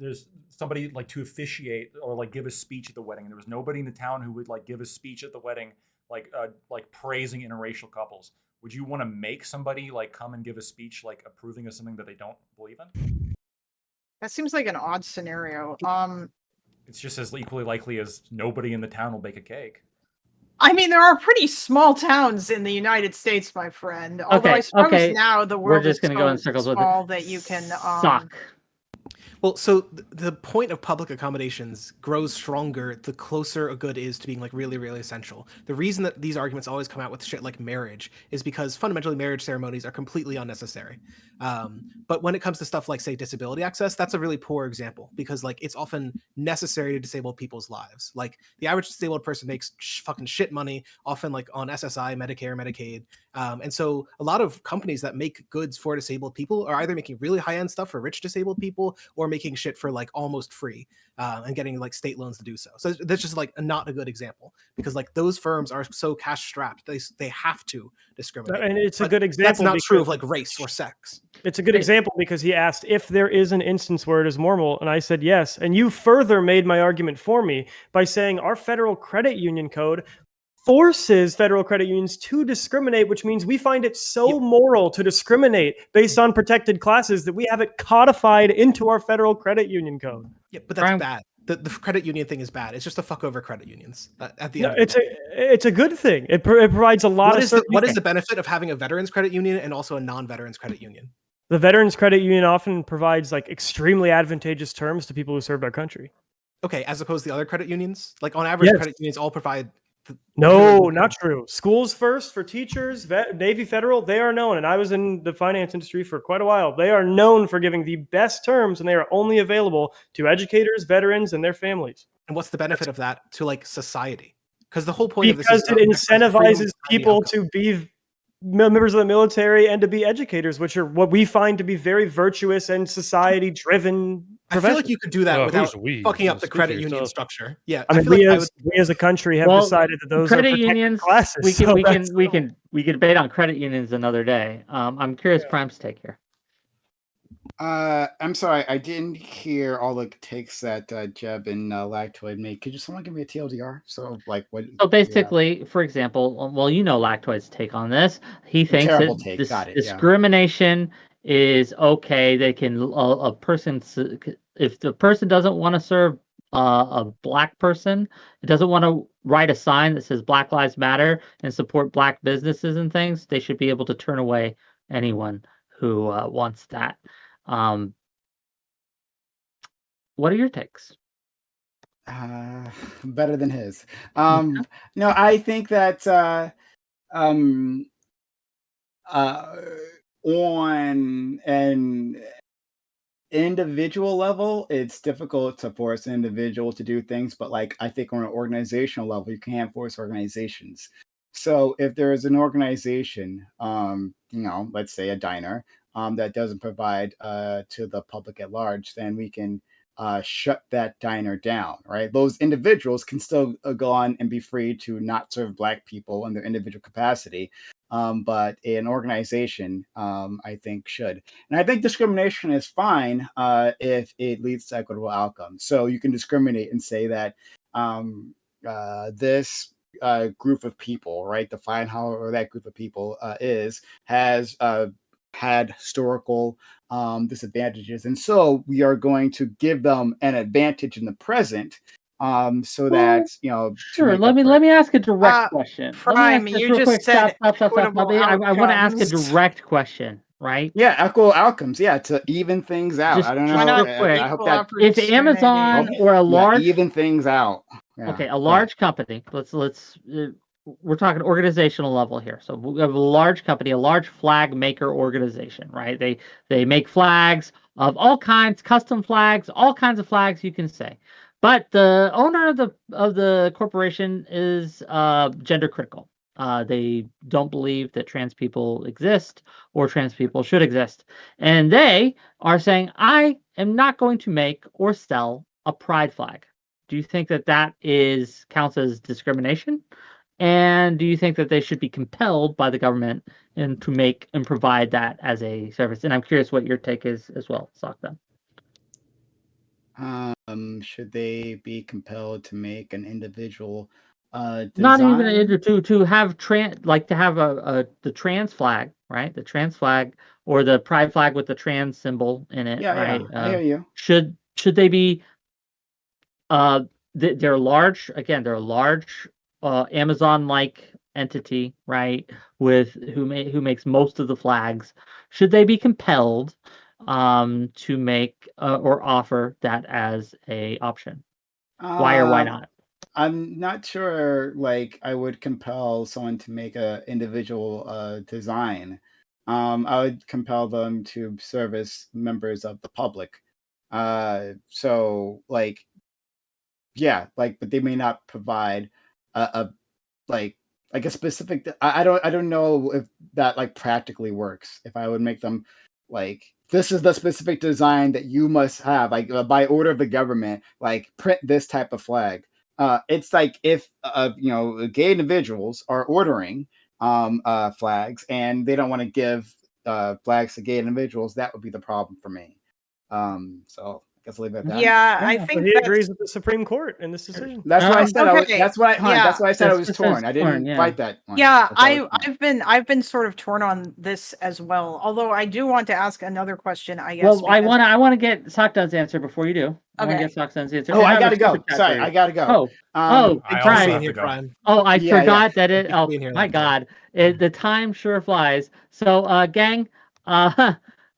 there's somebody like to officiate or like give a speech at the wedding, and there was nobody in the town who would like give a speech at the wedding like praising interracial couples. Would you want to make somebody like come and give a speech like approving of something that they don't believe in? That seems like an odd scenario. It's just as equally likely as nobody in the town will bake a cake. I mean, there are pretty small towns in the United States, my friend. Although I suppose now the We're world just is gonna go in so circles with small it. that you can Suck. Well, so the point of public accommodations grows stronger the closer a good is to being like really, really essential. The reason that these arguments always come out with shit like marriage is because fundamentally marriage ceremonies are completely unnecessary. But when it comes to stuff like, say, disability access, that's a really poor example because like it's often necessary to disabled people's lives. Like the average disabled person makes fucking shit money, often like on SSI, Medicare, Medicaid. And so a lot of companies that make goods for disabled people are either making really high-end stuff for rich disabled people or making shit for like almost free and getting like state loans to do so. So that's just like not a good example because like those firms are so cash strapped. They have to discriminate. And it's But a good example. That's not true of like race or sex. It's a good example because he asked if there is an instance where it is normal, and I said yes. And you further made my argument for me by saying our federal credit union code forces federal credit unions to discriminate, which means we find it so moral to discriminate based on protected classes that we have it codified into our federal credit union code. Yeah, but that's bad. The credit union thing is bad. It's just a fuck over credit unions at the end. It's a good thing. It provides a lot of. What is the benefit of having a veterans credit union and also a non-veterans credit union? The veterans credit union often provides like extremely advantageous terms to people who served our country. Okay, as opposed to the other credit unions, like on average, credit unions all provide. No, not true. Schools First for teachers, Navy Federal, they are known, and I was in the finance industry for quite a while. They are known for giving the best terms, and they are only available to educators, veterans, and their families. And what's the benefit of that to like society? Because the whole point of this is it incentivizes people to be members of the military and to be educators, which are what we find to be very virtuous and society-driven. I feel like you could do that without fucking up the credit union structure. Yeah, I mean, we as a country have decided that those credit are unions. Classes, we can debate on credit unions another day. I'm curious, Prime's take here. I'm sorry, I didn't hear all the takes that Jeb and Lactoid made. Could you someone give me a TLDR? So, like, what? So basically, for example, well, you know Lactoid's take on this. He thinks that discrimination is okay. They can a person if the person doesn't want to serve a black person, it doesn't want to write a sign that says Black Lives Matter and support black businesses and things, they should be able to turn away anyone who wants that. What are your takes? Better than his. No, I think that on an individual level, it's difficult to force an individual to do things, but like I think on an organizational level, you can't force organizations. So if there is an organization, let's say a diner, that doesn't provide to the public at large, then we can shut that diner down, right? Those individuals can still go on and be free to not serve Black people in their individual capacity. But an organization, I think, should. And I think discrimination is fine if it leads to equitable outcomes. So you can discriminate and say that this group of people, right, define how that group of people has had historical disadvantages. And so we are going to give them an advantage in the present so that, to Sure. make Let up me for let it. me ask a direct question. Let me ask Prime, this you real just quick. said Stop. equitable I want to ask a outcomes. direct question, right? Yeah, equitable outcomes. Yeah, to even things out. I don't Just Why know. real not quick. I hope equal that If Amazon opportunity? or a yeah, large even things out. Yeah. Okay, a Go ahead. large company. We're talking organizational level here. So we have a large company, a large flag maker organization, right? They make flags of all kinds, custom flags, all kinds of flags you can say. But the owner of the corporation is gender critical. They don't believe that trans people exist or trans people should exist, and they are saying, "I am not going to make or sell a pride flag." Do you think that counts as discrimination? And do you think that they should be compelled by the government and to make and provide that as a service? And I'm curious what your take is as well, Sakta. Should they be compelled to make an individual Not even design? to have the trans flag, right? The trans flag or the pride flag with the trans symbol in it, Yeah, right? I hear you. Should they be they're large, again, they're a large Amazon-like entity, right? With who makes most of the flags. Should they be compelled to make or offer that as a option? Why or why Um, not? I'm not sure. Like, I would compel someone to make a individual design. I would compel them to service members of the public. So, like, yeah, like, but they may not provide a like a specific. I don't know if that like practically works. If I would make them like this is the specific design that you must have, like by order of the government, like print this type of flag. It's like if gay individuals are ordering flags and they don't want to give flags to gay individuals, that would be the problem for me. So I guess I'll leave it at that. Yeah, I Yeah. So think he that's agrees with the Supreme Court in this decision. That's why I said okay. that's why Yeah, I said I was That's torn. I torn, didn't yeah. fight that one. yeah. That's why I was torn. I've been sort of torn on this as well. Although I do want to ask another question. I guess. Well, I want to get Sakdan's answer before you do. I want to Okay. get Sakdan's answer. Oh, and I have a gotta go. super chat Sorry, for you. I gotta go. Oh, Um, I Thanks also for Prime. being have here, to go. Prime. Oh, I Yeah, forgot that Thanks for being here, my Lacto. God, the time sure flies. So, gang,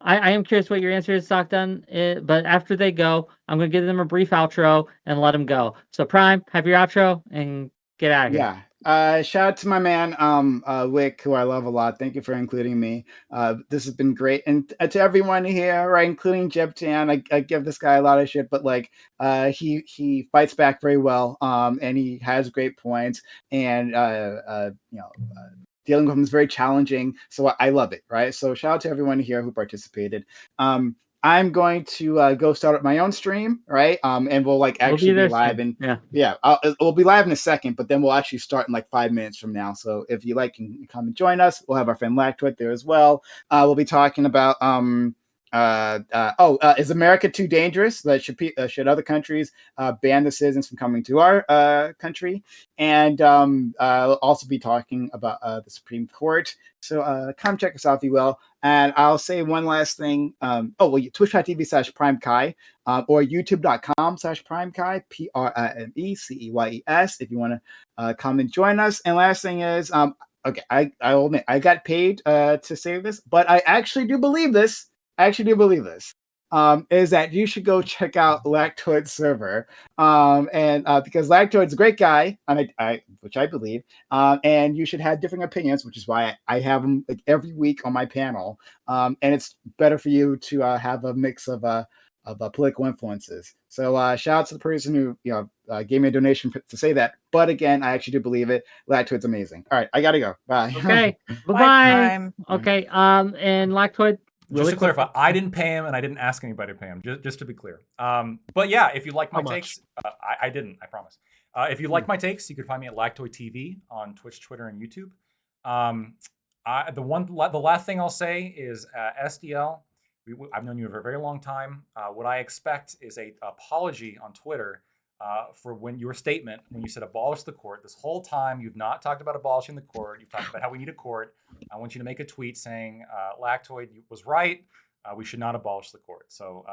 I am curious what your answer is, Sakdan. But after they go, I'm going to give them a brief outro and let them go. So, Prime, have your outro and get out of here. yeah. Shout out to my man, Wick, who I love a lot. Thank you for including me. This has been great, and to everyone here, right, including Jeb Tan, I give this guy a lot of shit, but like, he fights back very well, and he has great points, and dealing with him is very challenging. So I love it, right? So shout out to everyone here who participated. I'm going to go start up my own stream, right? And we'll like actually be live soon. and we'll be live in a second, but then we'll actually start in like 5 minutes from now. So if you like, you can come and join us. We'll have our friend Lactwit there as well. We'll be talking about is America too dangerous? Should other countries ban the citizens from coming to our country? And we'll also be talking about the Supreme Court. So come check us out if you will. And I'll say one last thing. Twitch.tv/PrimeKai or YouTube.com/PrimeKai, PRIMECEYES, if you want to come and join us. And last thing is, okay, I will admit, I got paid to say this, but I actually do believe this. Is that you should go check out Lactoid's server. And because Lactoid's a great guy, and which I believe, and you should have different opinions, which is why I have him like every week on my panel. And it's better for you to have a mix of political influences. So shout out to the person who gave me a donation to say that. But again, I actually do believe it. Lactoid's amazing. All right, I gotta go. Bye. Okay, Bye, bye. Prime. Okay, and Lactoid, Just to clarify, I didn't pay him, and I didn't ask anybody to pay him. Just to be clear. But yeah, if you like my How much? takes, I didn't. I promise. If you like my takes, you can find me at Lactoid TV on Twitch, Twitter, and YouTube. The last thing I'll say is SDL. I've known you for a very long time. What I expect is a apology on Twitter for your statement when you said abolish the court. This whole time you've not talked about abolishing the court. You've talked about how we need a court. I want you to make a tweet saying Lactoid was right. We should not abolish the court. So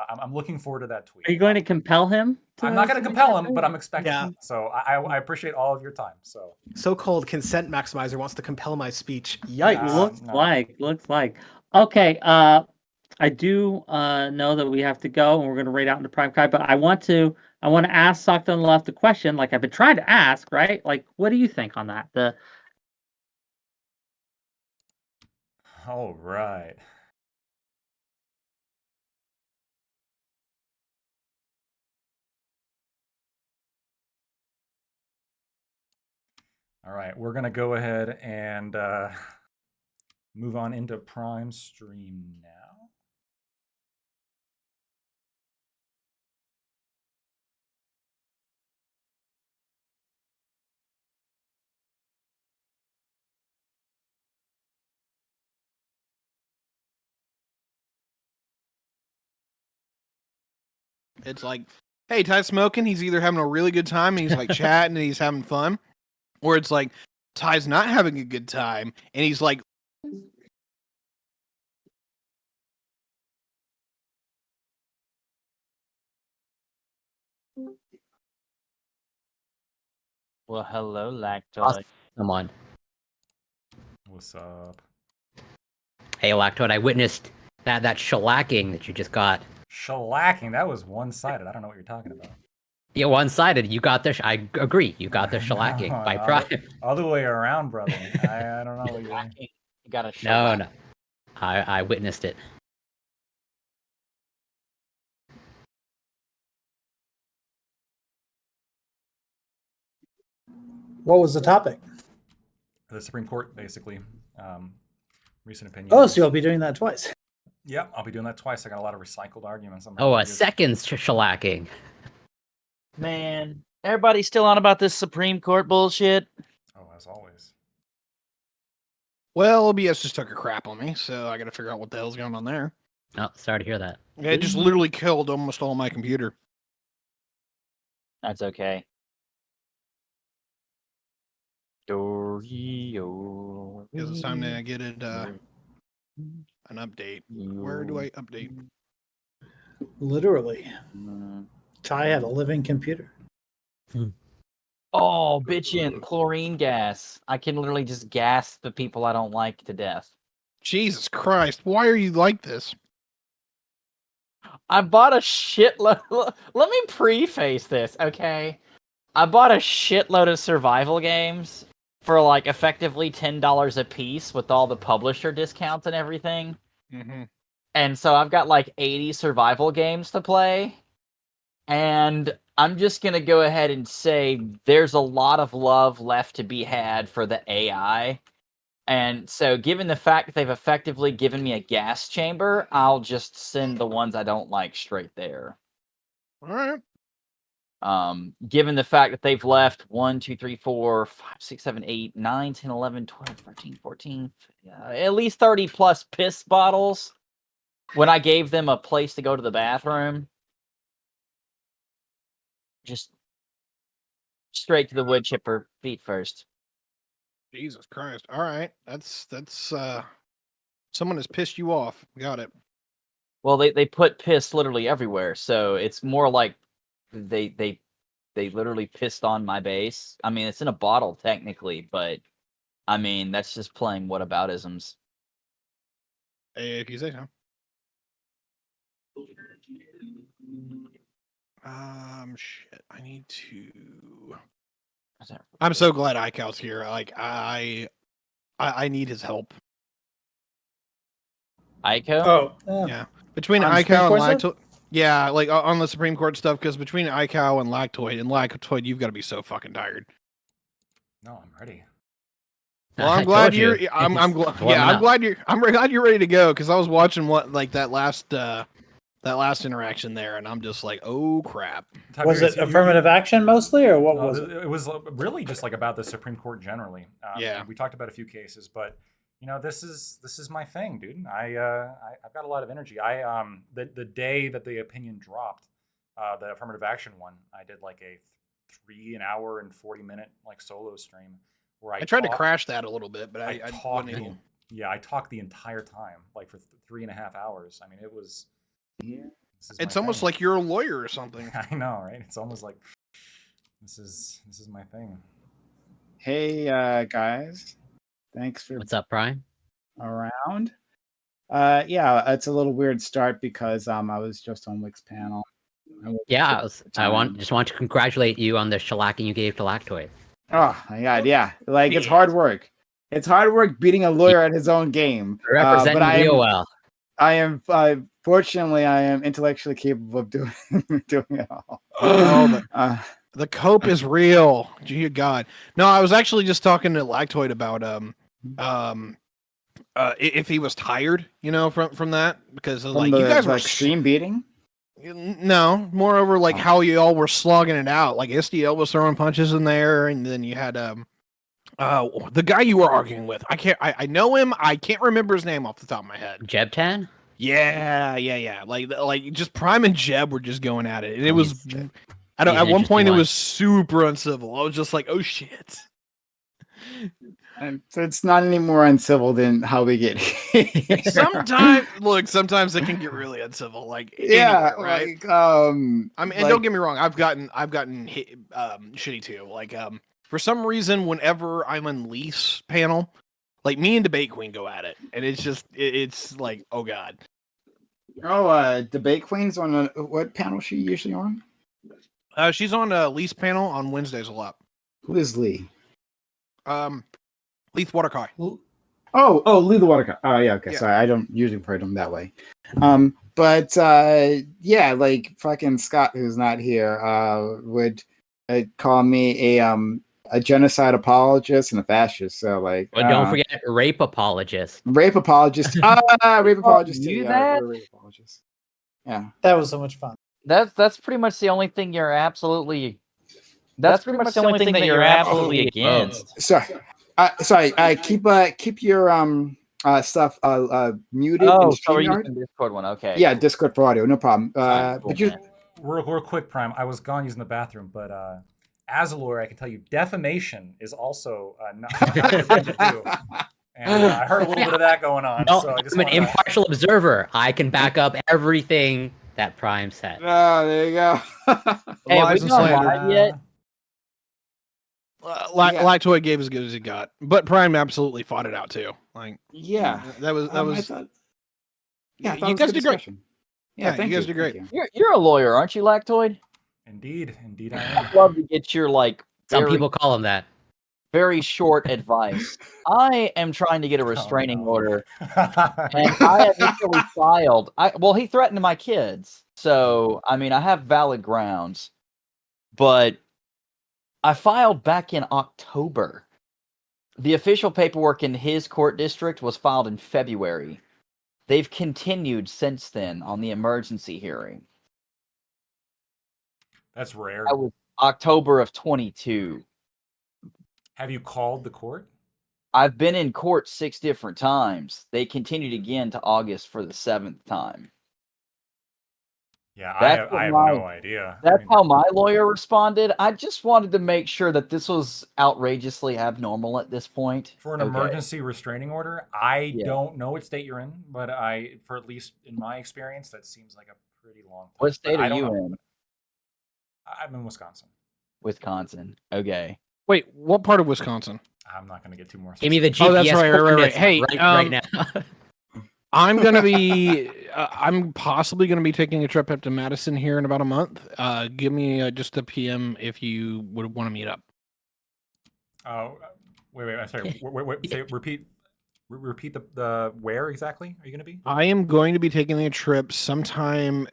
I'm looking forward to that tweet. Are you going to compel him? I'm not going to compel him, but I'm expecting. Yeah. It. So I appreciate all of your time. So So-called consent maximizer wants to compel my speech. Yikes. Looks like. Okay. I do know that we have to go, and we're going to raid out into Prime Kai. But I want to ask Socked on the Left a question, like I've been trying to ask, right? Like, what do you think on that? All right. All right, we're going to go ahead and move on into Prime Stream now. It's like, hey, Ty's smoking. He's either having a really good time and he's like chatting and he's having fun, or it's like Ty's not having a good time and he's like, well, hello, Lactoid. Come on. What's up? Hey, Lactoid, I witnessed that shellacking that you just got. Shellacking? That was one-sided. I don't know what you're talking about. Yeah, one-sided. You got the. I agree. You got the shellacking by Prime. Other way around, brother. I don't know what you're. You got a No. I witnessed it. What was the topic? The Supreme Court, basically. Recent opinion. Oh, so you'll be doing that twice. Yep, I'll be doing that twice. I got a lot of recycled arguments. Seconds shellacking. Man, everybody's still on about this Supreme Court bullshit. Oh, as always. well, OBS just took a crap on me, so I got to figure out what the hell's going on there. Oh, sorry to hear that. It just literally killed almost all my computer. That's okay. Dorio. Because it's time to get it an update. Where do I update? Literally. Ty had a living computer. Oh, bitchin', chlorine gas. I can literally just gas the people I don't like to death. Jesus Christ, why are you like this? I bought a shitload. Let me preface this, okay? I bought a shitload of survival games for like effectively $10 a piece with all the publisher discounts and everything. Mm-hmm. And so I've got like 80 survival games to play. And I'm just going to go ahead and say there's a lot of love left to be had for the AI. And so given the fact that they've effectively given me a gas chamber, I'll just send the ones I don't like straight there. All right. Given the fact that they've left 1, 2, 3, 4, 5, 6, 7, 8, 9, 10, 11, 12, 13, 14, at least 30 plus piss bottles when I gave them a place to go to the bathroom. Just straight to the wood chipper, feet first. Jesus Christ. All right. That's someone has pissed you off. Got it. Well, they put piss literally everywhere, so it's more like they literally pissed on my base. I mean, it's in a bottle technically, but I mean, that's just playing whataboutisms. Hey, if you say so. Shit. I need to. I'm so glad iCal's here. Like, I need his help. Ico? Oh, yeah. Between iCal and Lactoid. Yeah, like on the Supreme Court stuff, because between iCal and Lactoid, you've got to be so fucking tired. No, I'm ready. Well, I'm I glad told you. you're. I'm glad. Warming Yeah, I'm up. glad you're. I'm glad you're ready to go because I was watching that last interaction there, and I'm just like, oh crap. Was it affirmative action mostly, or what was it? It was really just like about the Supreme Court generally. Yeah. And we talked about a few cases, but this is my thing, dude. I've got a lot of energy. The day that the opinion dropped, the affirmative action one, I did like a 3 hour and 40-minute like solo stream where I tried to crash that a little bit, but I talked. wasn't able. Yeah, I talked the entire time, like for 3.5 hours. I mean, it was. It's almost like you're a lawyer or something. I know, right? It's almost like this is my thing. Hey, guys. Thanks for What's up, Brian? around. Yeah, it's a little weird start because I was just on Wick's panel. Yeah, just want to congratulate you on the shellacking you gave to Lactoid. Oh my god, yeah. Like it's hard work. It's hard work beating a lawyer at his own game. Representing real well. I am fortunately I am intellectually capable of doing it all. The cope is real. Gee God. No, I was actually just talking to Lactoid about if he was tired, from that because From like the, you guys were extreme beating. No, moreover, like how you all were slogging it out. Like SDL was throwing punches in there, and then you had the guy you were arguing with. I know him. I can't remember his name off the top of my head. Jebtan? Yeah. Like just Prime and Jeb were just going at it, and it was. At one point, it was super uncivil. I was just like, oh shit. So it's not any more uncivil than how we get here. Sometimes it can get really uncivil. Like yeah, anywhere, right? like I mean, and don't get me wrong, I've gotten hit, shitty too. Like for some reason, whenever I'm on Leaf's panel, like me and Debate Queen go at it, and it's like, oh god. Debate Queen's on what panel is she usually on? She's on Leaf's panel on Wednesdays a lot. Who is Lee? Leith Watercoy. Oh, Lee the Watercoy. Oh, yeah, okay. Yeah. Sorry, I don't usually refer to him that way. But yeah, like fucking Scott, who's not here, would call me a genocide apologist and a fascist. So like, But don't forget rape apologist. Rape apologist. Rape apologist. You too, that? rape apologist. Yeah, That was so much fun. That's pretty much the only thing you're absolutely. That's pretty much the only thing that you're absolutely against. Sorry. Keep your stuff muted. Oh, in so are you StreamYard. using Discord one? Okay. Yeah, Discord for audio, no problem. Cool, But you, man. Real quick, Prime. I was gone using the bathroom, but as a lawyer, I can tell you defamation is also not a good thing to do. And I heard a little bit of that going on. No, So I just I'm an wanna- impartial observer. I can back up everything that Prime said. oh, there you go. Hey, have Lies we and gone slander. live yet? Lactoid gave as good as he got, but Prime absolutely fought it out too. Like, Yeah, that was. I thought, yeah, I thought you it was guys a good did great. discussion. Yeah, thank you guys did great. thank you. You're a lawyer, aren't you, Lactoid? Indeed, I am. I'd love to get your Some very, people call him that. very short advice. I am trying to get a restraining no. order, and I initially filed. Well, he threatened my kids, so I mean, I have valid grounds, but I filed back in October. The official paperwork in his court district was filed in February. They've continued since then on the emergency hearing. That's rare. That was October of 22. Have you called the court? I've been in court 6 different times. They continued again to August for the 7th time. Yeah, That's I have what no idea. That's how my lawyer responded. I just wanted to make sure that this was outrageously abnormal at this point. For an Okay. emergency restraining order, I Yeah. don't know what state you're in, but for at least in my experience, that seems like a pretty long time. What state But I are don't you know. in? I'm in Wisconsin. Wisconsin. Okay. Wait, what part of Wisconsin? I'm not going to get too more. Give me the specific. GPS Oh, that's right. coordinates Hey, right now. I'm gonna be. I'm possibly gonna be taking a trip up to Madison here in about a month. Give me just a PM if you would want to meet up. Oh, wait. I'm sorry. Repeat the where exactly are you going to be? I am going to be taking a trip sometime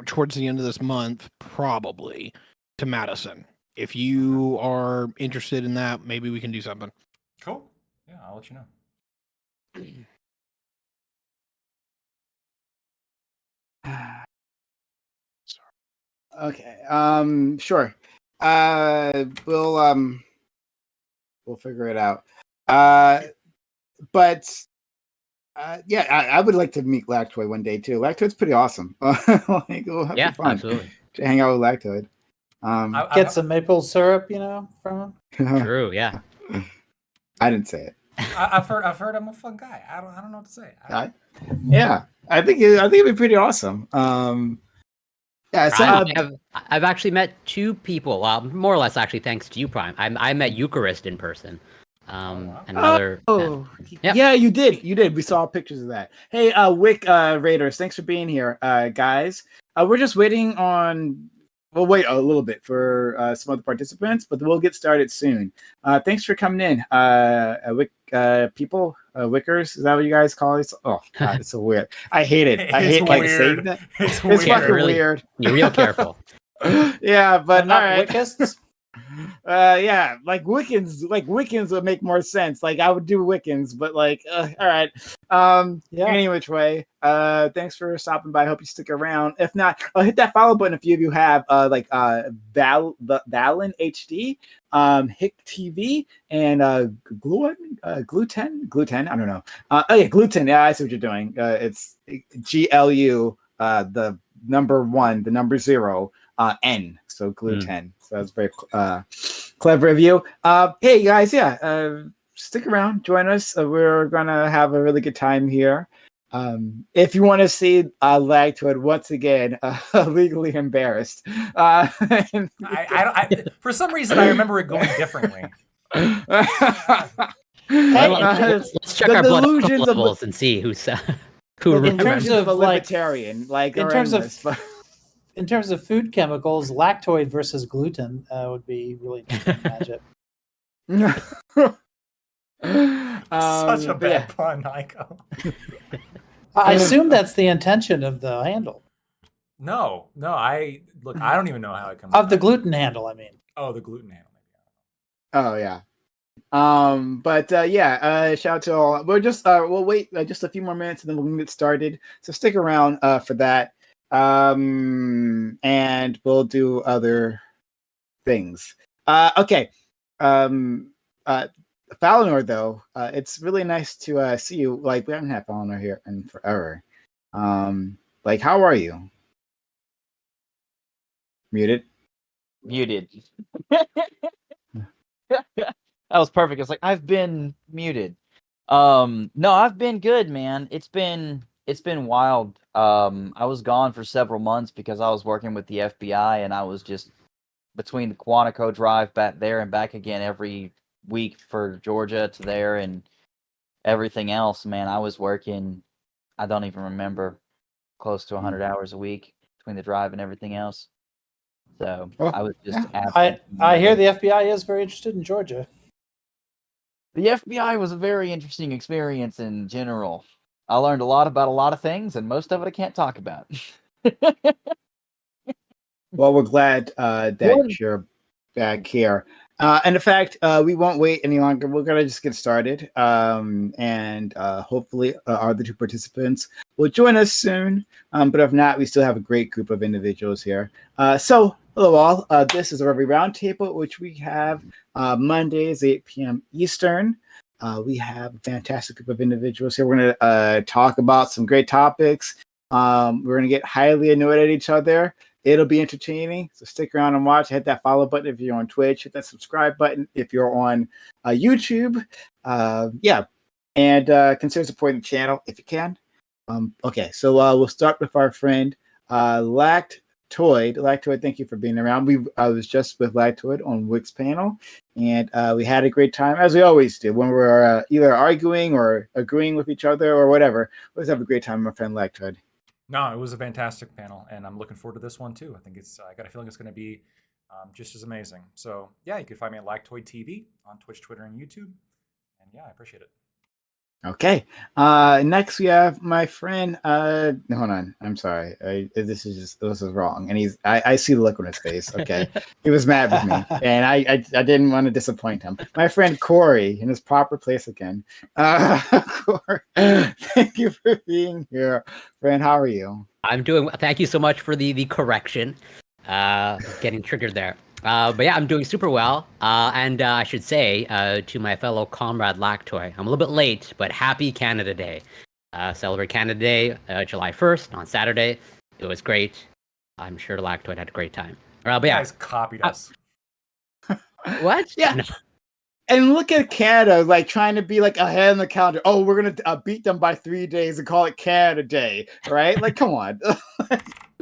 towards the end of this month, probably to Madison. If you are interested in that, maybe we can do something. Cool. Yeah, I'll let you know. Okay. Sure. We'll figure it out. But yeah, I would like to meet Lactoid one day too. Lactoid's pretty awesome. Like, we'll have Yeah, fun absolutely. to hang out with Lactoid. Get some maple syrup, from him. True. Yeah. I didn't say it. I've heard I'm a fun guy. I don't know what to say. Yeah, I think it'd be pretty awesome. Yeah, so I've actually met two people. Well, more or less, actually, thanks to you, Prime. I met Eucharist in person. Another. Yeah, you did. We saw pictures of that. Hey, Wick Raiders, thanks for being here, guys. We're just waiting on. We'll wait a little bit for some other participants, but we'll get started soon. Thanks for coming in, Wick people, Wickers. Is that what you guys call it? Oh God, it's so weird. I hate it. I hate like saying that. It's fucking weird. You're real careful. Yeah, but not all right. Wickists? Yeah, like Wiccans would make more sense. Like I would do Wiccans, but like all right. Any which way. Thanks for stopping by. I hope you stick around. If not, hit that follow button if you have Valen HD, Hick TV, and Gluten. I don't know. Gluten. Yeah, I see what you're doing. It's GLU, the number 1, the number 0, N. So Gluten. So that's very clever of you. Hey guys, stick around, join us. We're gonna have a really good time here. If you want to see Lagtoid once again, legally embarrassed. For some reason, I remember it going differently. Let's check our blood alcohol levels and see who's who in remembers. terms of a like libertarian, like in terms of food chemicals, lactoid versus gluten would be really interesting matchup. Such a bad pun, Heiko. I assume that's the intention of the handle. No, I don't even know how it comes of the gluten handle. I mean, the gluten handle. Oh yeah. Shout out to all. We'll wait just a few more minutes and then we'll get started. So stick around for that. And we'll do other things. Okay. Falinor, though, it's really nice to see you. Like, we haven't had Falinor here in forever. Like, how are you? Muted. That was perfect. It's like I've been muted. No, I've been good, man. It's been wild. I was gone for several months because I was working with the FBI, and I was just between the Quantico drive back there and back again every week for Georgia to there and everything else. Man, I was working. I don't even remember, close to 100 hours a week between the drive and everything else. So I was just. I hear the FBI is very interested in Georgia. The FBI was a very interesting experience in general. I learned a lot about a lot of things, and most of it I can't talk about. Well, we're glad that you're back here. And in fact, we won't wait any longer. We're going to just get started. And hopefully our other two participants will join us soon. But if not, we still have a great group of individuals here. So, hello all. This is a Revy Roundtable, which we have Mondays, 8 p.m. Eastern. We have a fantastic group of individuals here. We're going to talk about some great topics. We're going to get highly annoyed at each other. It'll be entertaining, so stick around and watch. Hit that follow button if you're on Twitch. Hit that subscribe button if you're on YouTube. And consider supporting the channel if you can. Okay, so we'll start with our friend Lactoid. Lactoid, thank you for being around. I was just with Lactoid on Wick's panel, and we had a great time, as we always do when we're either arguing or agreeing with each other or whatever. We always have a great time with my friend Lactoid. No, it was a fantastic panel, and I'm looking forward to this one too. I think I got a feeling it's going to be just as amazing. So yeah, you can find me at Lactoid TV on Twitch, Twitter, and YouTube. And yeah, I appreciate it. Okay. Next we have my friend. Hold on. I'm sorry. This is wrong. And I see the look on his face. Okay. He was mad with me, and I didn't want to disappoint him. My friend Corey in his proper place again. Corey, thank you for being here, friend. How are you? I'm doing. Thank you so much for the correction. Getting triggered there. But yeah, I'm doing super well. And I should say to my fellow comrade Lactoy, I'm a little bit late, but happy Canada Day. Celebrate Canada Day, July 1st on Saturday. It was great. I'm sure Lactoid had a great time. But You yeah, guys copied us. what? Yeah. No. And look at Canada, like trying to be like ahead on the calendar. Oh, we're gonna beat them by 3 days and call it Canada Day, right? Like, come on,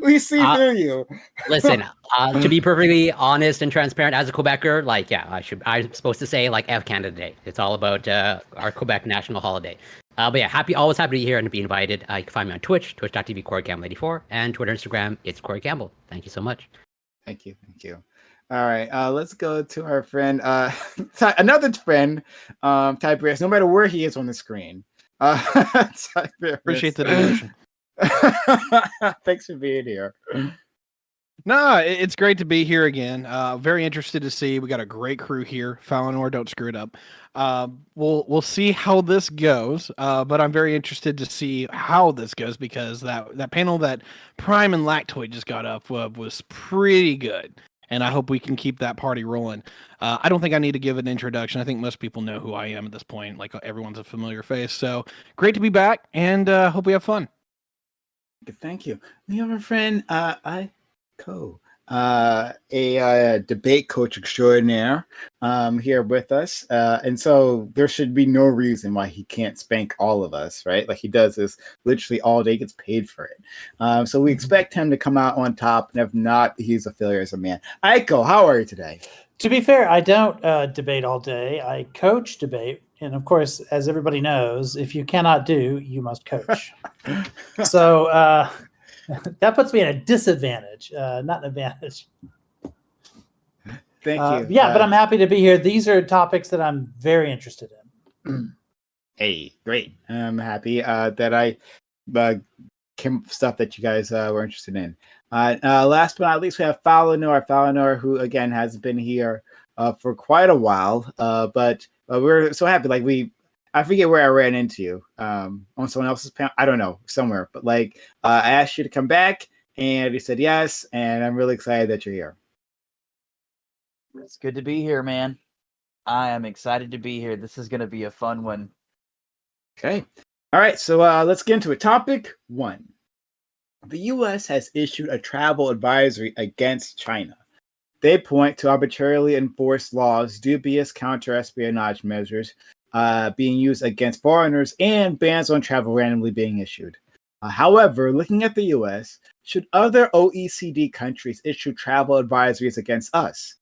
we see through you. Listen, to be perfectly honest and transparent, as a Quebecer, like, yeah, I'm supposed to say like F Canada Day. It's all about our Quebec national holiday. But yeah, always happy to be here and to be invited. You can find me on Twitch, twitch.tv, CoreyCampbell84, and Twitter, Instagram, it's Corey Campbell. Thank you so much. Thank you. All right, let's go to our friend, another friend, Tiberius. No matter where he is on the screen, Appreciate the devotion. Thanks for being here. No, it's great to be here again. Very interested to see. We got a great crew here. Falinor, don't screw it up. We'll see how this goes. But I'm very interested to see how this goes because that panel that Prime and Lactoid just got up was pretty good. And I hope we can keep that party rolling. I don't think I need to give an introduction. I think most people know who I am at this point. Like everyone's a familiar face. So great to be back, and hope we have fun. Thank you. We have a friend, a debate coach extraordinaire, here with us. And so there should be no reason why he can't spank all of us, right? Like he does this literally all day, gets paid for it. So we expect him to come out on top, and if not, he's a failure as a man. Aiko, how are you today? To be fair, I don't debate all day. I coach debate. And of course, as everybody knows, if you cannot do, you must coach. So that puts me at a disadvantage, not an advantage. Thank you. Yeah, but I'm happy to be here. These are topics that I'm very interested in. Hey, great. I'm happy that I came up with stuff that you guys were interested in. Last but not least, we have Falinor, who again hasn't been here for quite a while, but we're so happy. Like I forget where I ran into you on someone else's panel. I don't know, somewhere. But like I asked you to come back, and you said yes, and I'm really excited that you're here. It's good to be here, man. I am excited to be here. This is going to be a fun one. Okay. All right, so let's get into it. Topic 1. The U.S. has issued a travel advisory against China. They point to arbitrarily enforced laws, dubious counter-espionage measures being used against foreigners, and bans on travel randomly being issued. However, looking at the U.S., should other OECD countries issue travel advisories against us?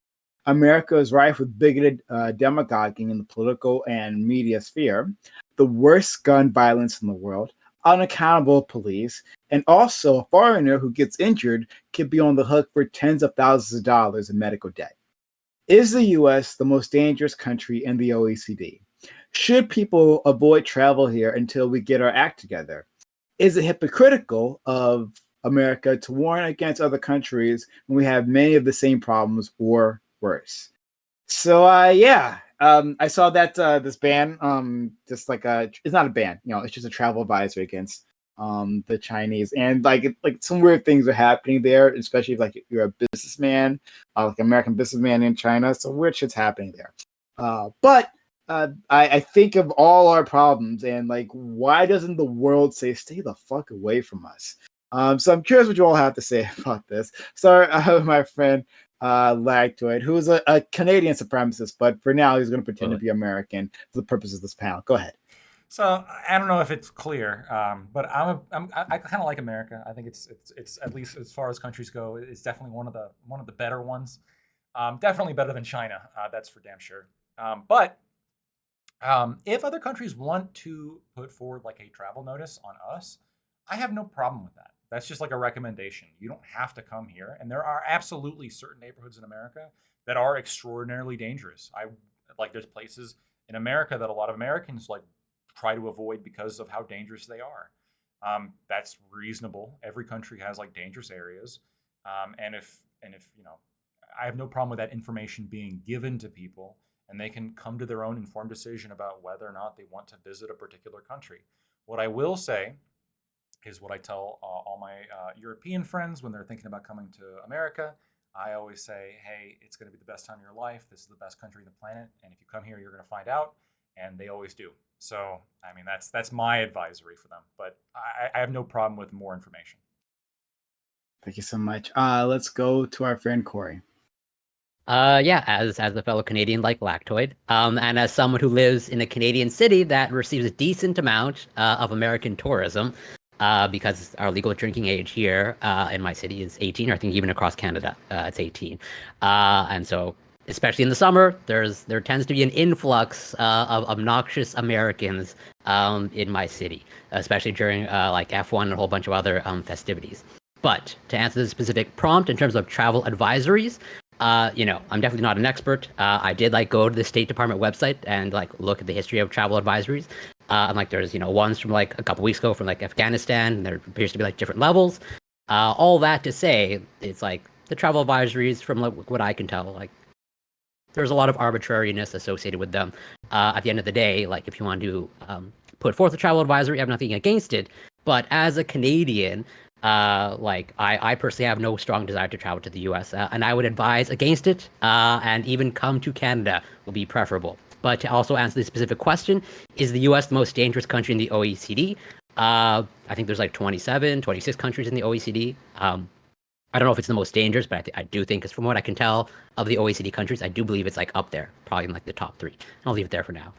America is rife with bigoted demagoguing in the political and media sphere, the worst gun violence in the world, unaccountable police, and also a foreigner who gets injured could be on the hook for tens of thousands of dollars in medical debt. Is the U.S. the most dangerous country in the OECD? Should people avoid travel here until we get our act together? Is it hypocritical of America to warn against other countries when we have many of the same problems or worse? So I saw that this ban, just like it's not a ban, it's just a travel advisory against the Chinese, and like some weird things are happening there, especially if like you're a businessman, like American businessman in China. So weird shit's happening there. But I think of all our problems, and like, why doesn't the world say stay the fuck away from us? So I'm curious what you all have to say about this. So my friend Lactoid, who's a Canadian supremacist, but for now he's going to pretend to be American for the purpose of this panel. Go ahead. So I don't know if it's clear, but I kind of like America. I think it's at least as far as countries go, it's definitely one of the better ones. Definitely better than China. That's for damn sure. But if other countries want to put forward like a travel notice on us, I have no problem with that. That's just like a recommendation. You don't have to come here. And there are absolutely certain neighborhoods in America that are extraordinarily dangerous. There's places in America that a lot of Americans like try to avoid because of how dangerous they are. That's reasonable. Every country has like dangerous areas, and if I have no problem with that information being given to people, and they can come to their own informed decision about whether or not they want to visit a particular country. What I will say is what I tell all my European friends when they're thinking about coming to America. I always say, hey, it's going to be the best time of your life. This is the best country on the planet. And if you come here, you're going to find out. And they always do. So, I mean, that's my advisory for them. But I have no problem with more information. Thank you so much. Let's go to our friend Corey. Yeah, as a fellow Canadian like Lactoid, and as someone who lives in a Canadian city that receives a decent amount of American tourism, because our legal drinking age here in my city is 18, or I think even across Canada, it's 18. And so, especially in the summer, there tends to be an influx of obnoxious Americans in my city, especially during like F1 and a whole bunch of other festivities. But to answer the specific prompt in terms of travel advisories, I'm definitely not an expert. I did like go to the State Department website and like look at the history of travel advisories. And like there's ones from like a couple weeks ago from like Afghanistan, and there appears to be like different levels. All that to say, it's like the travel advisories from like, what I can tell, like there's a lot of arbitrariness associated with them. At the end of the day, like if you want to put forth a travel advisory, I have nothing against it. But as a Canadian, like I personally have no strong desire to travel to the U.S. And I would advise against it, and even come to Canada would be preferable. But to also answer the specific question, is the U.S. the most dangerous country in the OECD? I think there's like 27, 26 countries in the OECD. I don't know if it's the most dangerous, but I do think, from what I can tell of the OECD countries, I do believe it's like up there, probably in like the top 3. I'll leave it there for now.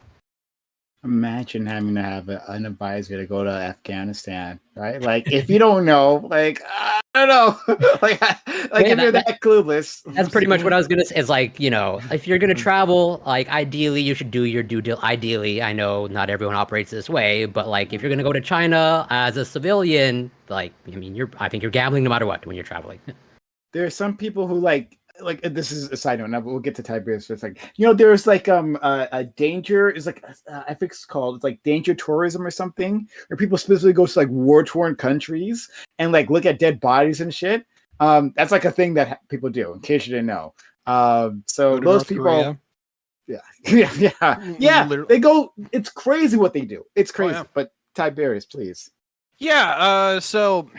Imagine having to have an advisor to go to Afghanistan, right? Like, if you don't know, like, I don't know, like Yeah, if you're that clueless. That's pretty much what I was gonna say. Is like, if you're gonna travel, like ideally you should do your due diligence. Ideally, I know not everyone operates this way, but like if you're gonna go to China as a civilian, like I think you're gambling no matter what when you're traveling. There are some people who like this is a side note now, but we'll get to Tiberius. So it's like, there's like a danger is like I think it's called, it's like danger tourism or something, where people specifically go to like war-torn countries and like look at dead bodies and shit. That's like a thing that people do, in case you didn't know. So those North people, Korea. yeah, they go. It's crazy what they do. It's crazy. yeah. But Tiberius, please. Yeah, so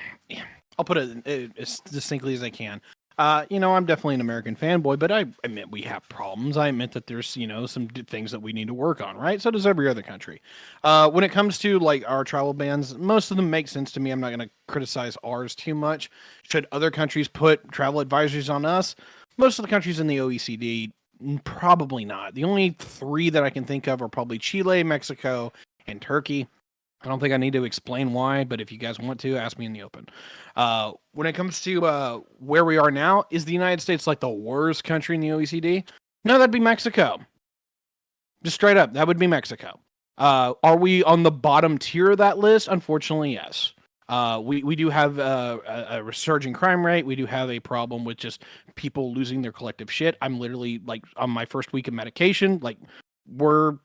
I'll put it as distinctly as I can. I'm definitely an American fanboy, but I admit we have problems. I admit that there's, some things that we need to work on, right? So does every other country. When it comes to like our travel bans, most of them make sense to me. I'm not going to criticize ours too much. Should other countries put travel advisories on us? Most of the countries in the OECD, probably not. The only 3 that I can think of are probably Chile, Mexico, and Turkey. I don't think I need to explain why, but if you guys want to, ask me in the open. When it comes to where we are now, is the United States like the worst country in the OECD? No, that'd be Mexico. Just straight up, that would be Mexico. Are we on the bottom tier of that list? Unfortunately, yes. We do have a resurging crime rate. We do have a problem with just people losing their collective shit. I'm literally like on my first week of medication. Like we're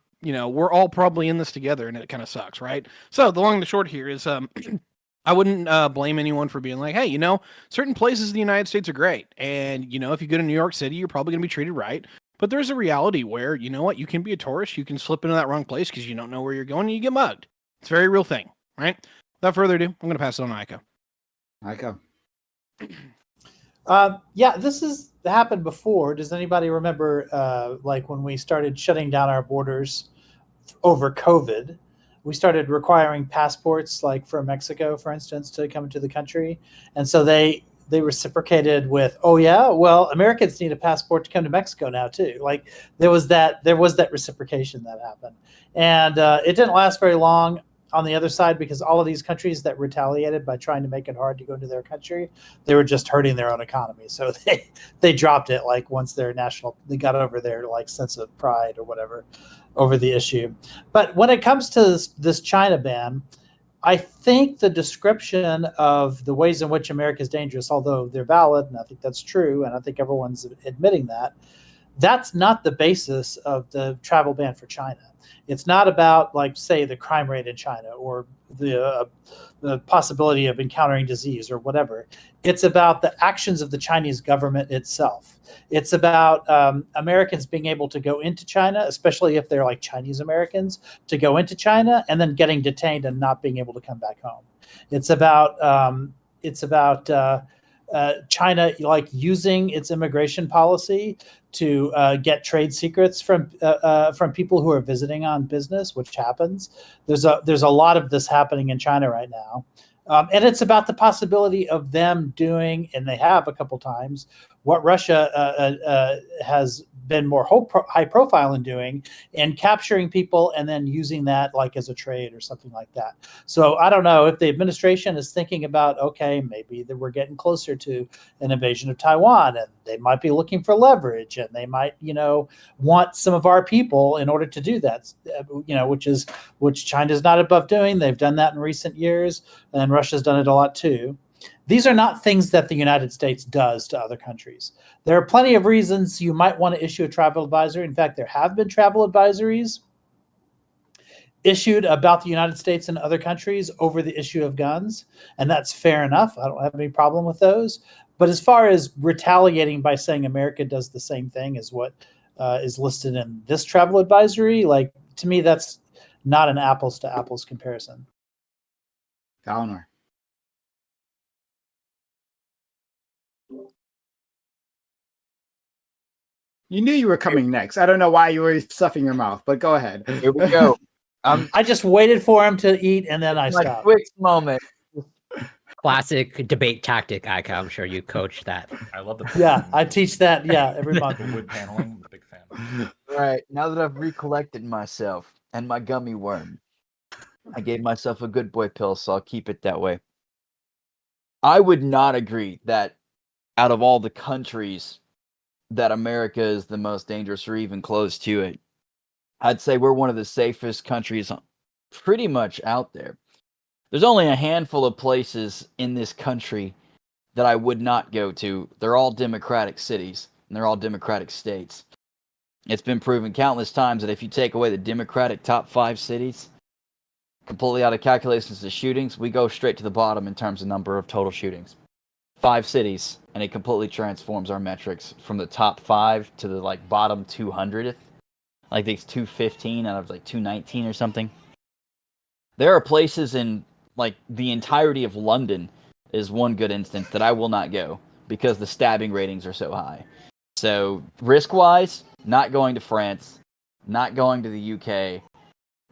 all probably in this together, and it kind of sucks, right? So the long and the short here is, I wouldn't blame anyone for being like, hey, certain places in the United States are great, and if you go to New York City, you're probably going to be treated right. But there's a reality where, you can be a tourist, you can slip into that wrong place because you don't know where you're going, and you get mugged. It's a very real thing, right? Without further ado, I'm going to pass it on to Aiko. Yeah, this has happened before. Does anybody remember, like when we started shutting down our borders over COVID, we started requiring passports, like for Mexico, for instance, to come into the country, and so they reciprocated with, oh yeah, well, Americans need a passport to come to Mexico now too. Like there was that reciprocation that happened, and it didn't last very long on the other side, because all of these countries that retaliated by trying to make it hard to go into their country, they were just hurting their own economy. So they dropped it, like once they got over their like sense of pride or whatever over the issue. But when it comes to this China ban, I think the description of the ways in which America is dangerous, although they're valid, and I think that's true, and I think everyone's admitting that, That's not the basis of the travel ban for China. It's not about, like, say, the crime rate in China or the possibility of encountering disease or whatever. It's about the actions of the Chinese government itself. It's about Americans being able to go into China, especially if they're like Chinese Americans, to go into China and then getting detained and not being able to come back home. It's about China, like, using its immigration policy to get trade secrets from people who are visiting on business, which happens. There's a lot of this happening in China right now, and it's about the possibility of them doing, and they have a couple times, what Russia has been more high profile in doing, and capturing people and then using that like as a trade or something like that. So I don't know if the administration is thinking about, okay, maybe that we're getting closer to an invasion of Taiwan, and they might be looking for leverage, and they might, want some of our people in order to do that, which China's not above doing. They've done that in recent years, and Russia's done it a lot too. These are not things that the United States does to other countries. There are plenty of reasons you might want to issue a travel advisory. In fact, there have been travel advisories issued about the United States and other countries over the issue of guns, and that's fair enough. I don't have any problem with those. But as far as retaliating by saying America does the same thing as what is listed in this travel advisory, like, to me, that's not an apples to apples comparison. Eleanor. You knew you were coming next. I don't know why you were stuffing your mouth, but go ahead. Here we go. I just waited for him to eat, and then I stopped. Quick moment. Classic debate tactic, Ika. I'm sure you coached that. I love the Yeah, I teach that. Yeah, every month. the wood paneling. I'm a big fan. All right, now that I've recollected myself and my gummy worm, I gave myself a good boy pill, so I'll keep it that way. I would not agree that out of all the countries that America is the most dangerous or even close to it. I'd say we're one of the safest countries pretty much out there. There's only a handful of places in this country that I would not go to. They're all democratic cities, and they're all democratic states. It's been proven countless times that if you take away the democratic top 5 cities, completely out of calculations of shootings, we go straight to the bottom in terms of number of total shootings. 5 cities, and it completely transforms our metrics from the top 5 to the bottom 200th. I think it's 215 out of 219 or something. There are places in the entirety of London is one good instance that I will not go because the stabbing ratings are so high. So risk-wise, not going to France, not going to the UK.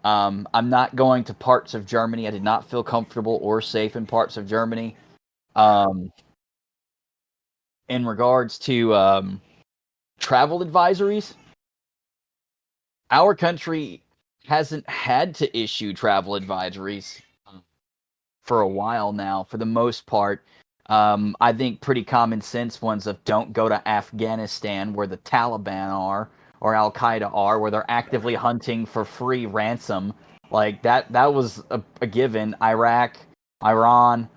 I'm not going to parts of Germany. I did not feel comfortable or safe in parts of Germany. In regards to travel advisories, our country hasn't had to issue travel advisories for a while now, for the most part. I think pretty common sense ones of don't go to Afghanistan where the Taliban are or Al Qaeda are, where they're actively hunting for free ransom. That was a given. Iraq, Iran,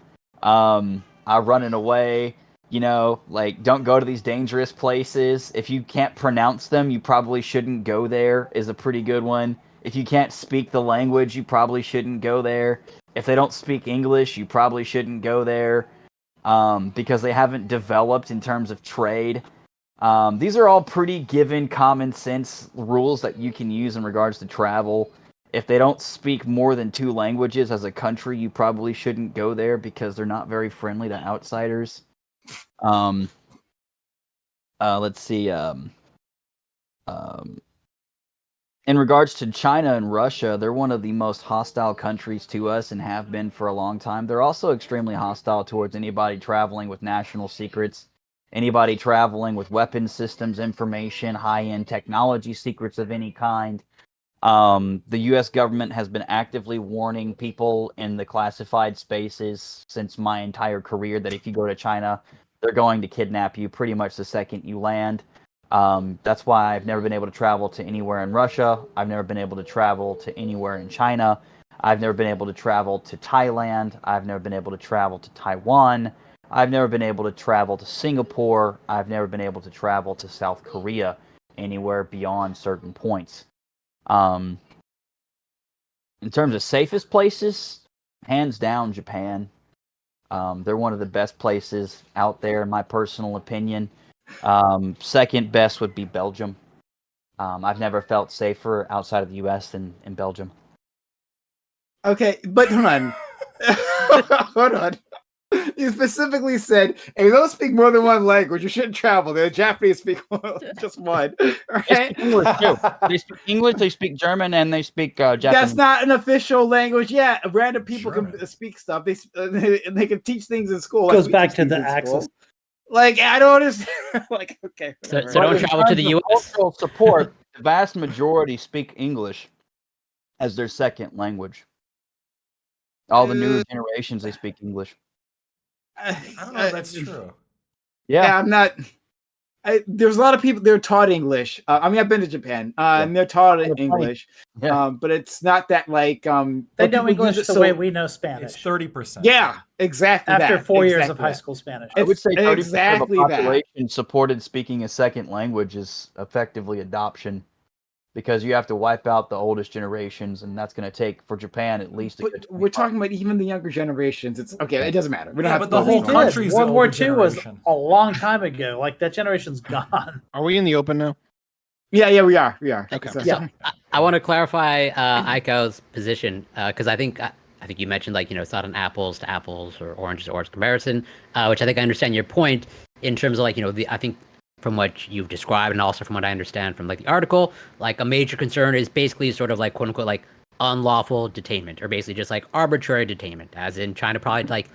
running away. Don't go to these dangerous places. If you can't pronounce them, you probably shouldn't go there, is a pretty good one. If you can't speak the language, you probably shouldn't go there. If they don't speak English, you probably shouldn't go there because they haven't developed in terms of trade. These are all pretty given common sense rules that you can use in regards to travel. If they don't speak more than 2 languages as a country, you probably shouldn't go there because they're not very friendly to outsiders. Let's see. In regards to China and Russia, they're one of the most hostile countries to us and have been for a long time. They're also extremely hostile towards anybody traveling with national secrets, anybody traveling with weapons systems, information, high-end technology secrets of any kind. The U.S. government has been actively warning people in the classified spaces since my entire career that if you go to China, they're going to kidnap you pretty much the second you land. That's why I've never been able to travel to anywhere in Russia. I've never been able to travel to anywhere in China. I've never been able to travel to Thailand. I've never been able to travel to Taiwan. I've never been able to travel to Singapore. I've never been able to travel to South Korea. anywhere beyond certain points. In terms of safest places, hands down, Japan. They're one of the best places out there, in my personal opinion. Second best would be Belgium. I've never felt safer outside of the U.S. than in Belgium. Okay, but hold on. Hold on. You specifically said if you don't speak more than one language, you shouldn't travel. The Japanese speak just one. They Right? speak English too. They speak English, they speak German, and they speak Japanese. That's not an official language. Yeah, random people German. can speak stuff. They can teach things in school. Goes we back teach to things the in school. access. Like I don't understand. Like okay, So, whatever. so don't But in travel to the terms of U.S. Cultural support, the vast majority speak English as their second language. All the newer generations, they speak English. I don't know if that's true. Yeah, I'm not. There's a lot of people they're taught English. I mean, I've been to Japan, and they're taught in English. Yeah. But it's not that like They but know people English use it the so- way we know It's Spanish. 30%. Yeah, exactly. After that. 4 years of Exactly high that. school Spanish. I would say 30% exactly of that. the population supported speaking a second language is effectively adoption, because you have to wipe out the oldest generations, and that's going to take, for Japan, at least a But good we're 25 talking about even the younger generations. It's okay. It doesn't matter. We don't Yeah, have but to the go whole this We far. country's did. the World War older II was generation. a long time ago. Like that generation's gone. Are we in the open now? Yeah, we are. We are. Okay. So- Yeah. I want to clarify Aiko's position because I think you mentioned like it's not an apples to apples or oranges to orange comparison, which I think I understand your point in terms of like I think from what you've described and also from what I understand from like the article, like a major concern is basically sort of like quote unquote like unlawful detainment or basically just like arbitrary detainment, as in China probably like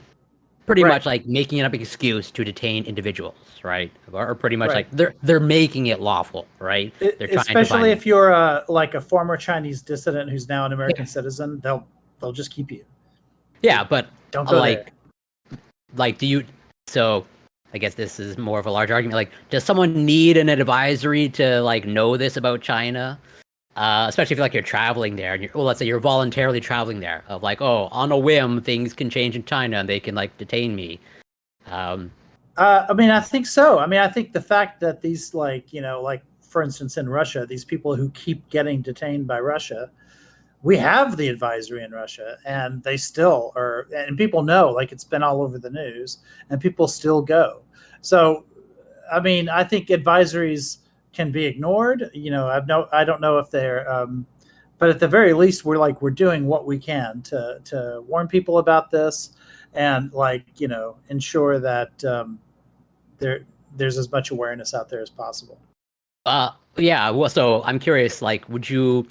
pretty Right. much like making it up an excuse to detain individuals, right? Or pretty much Right. like they're making it lawful, right? They're trying to Especially find if you're like a former Chinese dissident who's now an American citizen, they'll just keep you. yeah, but Don't go like do you so I guess this is more of a large argument. Like, does someone need an advisory to like know this about China? Especially if like you're traveling there and let's say you're voluntarily traveling there of like, oh, on a whim, things can change in China and they can like detain me. I mean, I think so. I mean, I think the fact that these like, like for instance, in Russia, these people who keep getting detained by Russia, we have the advisory in Russia and they still are, and people know, like it's been all over the news and people still go. So, I mean, I think advisories can be ignored. I don't know if they're, but at the very least, we're doing what we can to warn people about this and like, ensure that there's as much awareness out there as possible. Yeah. Well, so I'm curious, like, would you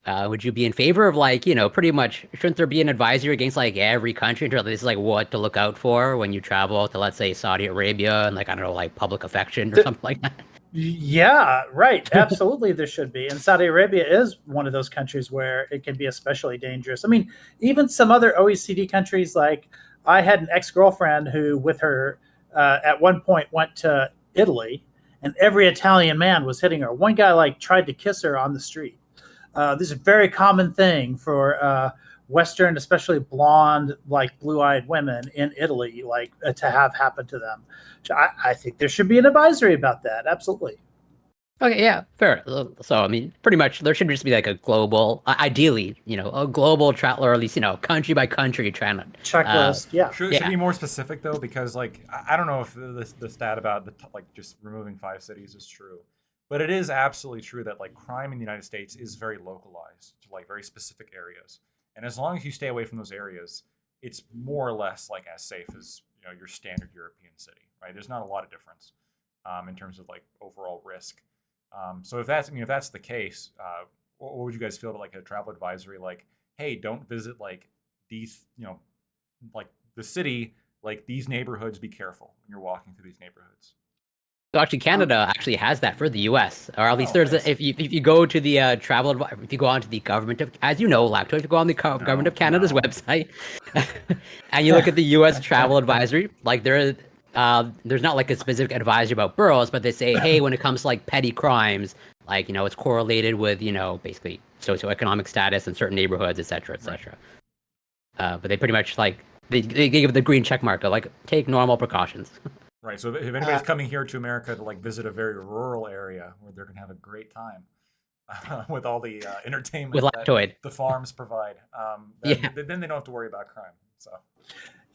be in favor of like, pretty much shouldn't there be an advisory against like every country in terms of this is like what to look out for when you travel to, let's say, Saudi Arabia and like, I don't know, like public affection or something like that? Yeah, right. Absolutely, there should be. And Saudi Arabia is one of those countries where it can be especially dangerous. I mean, even some other OECD countries, like I had an ex-girlfriend who, with her, at one point went to Italy, and every Italian man was hitting her. One guy like tried to kiss her on the street. This is a very common thing for Western, especially blonde, like blue-eyed women in Italy, like to have happen to them. So I think there should be an advisory about that. Absolutely. Okay, yeah, fair. So, I mean, pretty much there should just be like a global, ideally, a global travel, or at least, country by country trying to Checklist, yeah. Should it be more specific though? Because like I don't know if the stat about like just removing 5 cities is true, but it is absolutely true that like crime in the United States is very localized to like very specific areas, and as long as you stay away from those areas, it's more or less like as safe as your standard European city, right? There's not a lot of difference in terms of like overall risk. So if that's the case, what would you guys feel to like a travel advisory like, hey, don't visit like these, like the city, like these neighborhoods, be careful when you're walking through these neighborhoods. So actually, Canada actually has that for the U.S., or at least there's nice. if you go to the if you go onto the government of, as you know, Lacto, if you go on the government of Canada's website, and you look at the U.S. travel advisory, like there's not like a specific advisory about boroughs, but they say, hey, when it comes to like petty crimes, like it's correlated with basically socioeconomic status in certain neighborhoods, etc., etc. But they pretty much like they give the green check mark of like take normal precautions. Right. So if anybody's coming here to America to like visit a very rural area where they're gonna have a great time with all the entertainment With that Lactoid. the farms provide, Yeah. then they don't have to worry about crime. So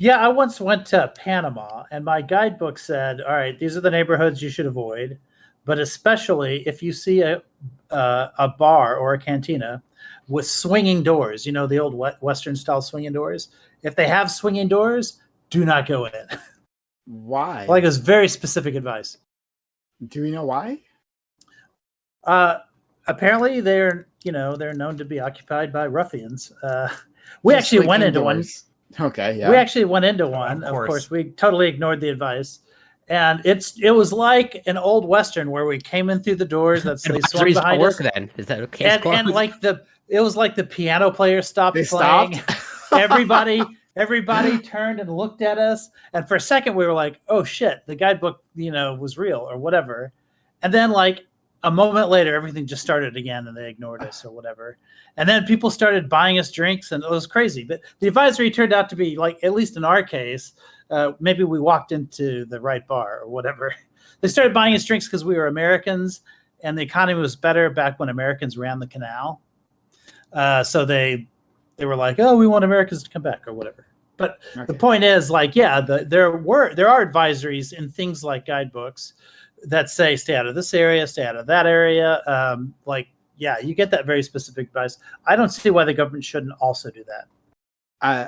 Yeah, I once went to Panama, and my guidebook said, "All right, these are the neighborhoods you should avoid, but especially if you see a bar or a cantina with swinging doors, you know, the old Western style swinging doors. If they have swinging doors, do not go in." Why? Like, it was very specific advice. Do we know why? Apparently, they're known to be occupied by ruffians. We actually went into one. Okay, yeah. We actually went into one. Of course, we totally ignored the advice, and it was like an old Western where we came in through the doors that they swung Advisories behind don't us. work then. Is that okay? And like it was like the piano player stopped They playing. stopped? Everybody turned and looked at us, and for a second we were like, "Oh shit, the guidebook, was real or whatever." And then like a moment later, everything just started again, and they ignored us or whatever. And then people started buying us drinks, and it was crazy. But the advisory turned out to be like, at least in our case, maybe we walked into the right bar or whatever. They started buying us drinks because we were Americans, and the economy was better back when Americans ran the canal. So they were like, "Oh, we want Americans to come back," or whatever. But the point is, like, yeah, there are advisories in things like guidebooks that say stay out of this area, stay out of that area. Yeah, you get that very specific advice. I don't see why the government shouldn't also do that.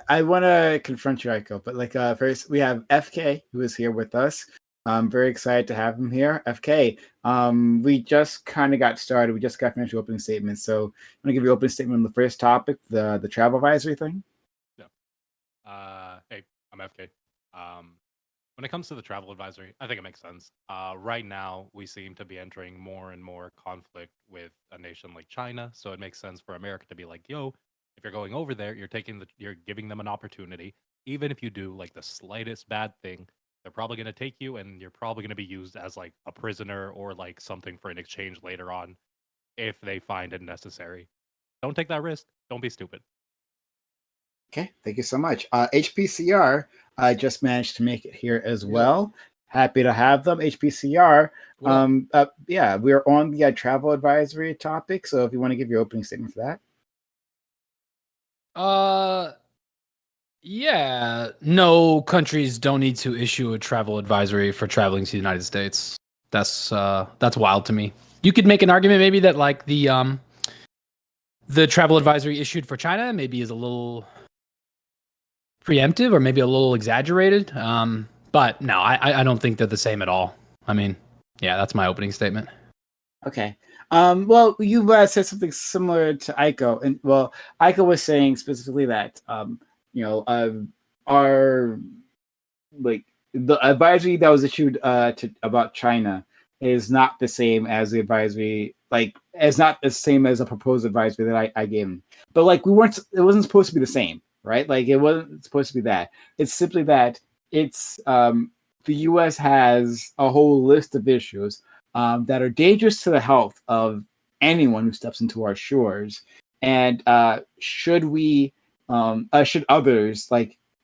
I want to confront you, Aiko, but first we have FK who is here with us. I'm very excited to have him here. FK, we just kind of got started. We just got finished opening statements. So I'm going to give you an opening statement on the first topic, the travel advisory thing. Yeah. Hey, I'm FK. When it comes to the travel advisory, I think it makes sense. Right now, we seem to be entering more and more conflict with a nation like China. So it makes sense for America to be like, yo, if you're going over there, you're giving them an opportunity. Even if you do like the slightest bad thing, they're probably going to take you, and you're probably going to be used as like a prisoner or like something for an exchange later on if they find it necessary. Don't take that risk. Don't be stupid. Okay, thank you so much. HPCR just managed to make it here as well. Happy to have them. HPCR. Yeah, we're on the travel advisory topic. So if you want to give your opening statement for that. Yeah, no countries don't need to issue a travel advisory for traveling to the United States. That's wild to me. You could make an argument maybe that like the travel advisory issued for China maybe is a little preemptive or maybe a little exaggerated. But no, I don't think they're the same at all. I mean, yeah, that's my opening statement. Okay. Well, you said something similar to Aiko, and Aiko was saying specifically that our like the advisory that was issued about China is not the same as the advisory, is not the same as a proposed advisory that I gave him. But it wasn't supposed to be the same, right? Like it wasn't supposed to be that. It's simply that it's the U.S. has a whole list of issues that are dangerous to the health of anyone who steps into our shores, and should others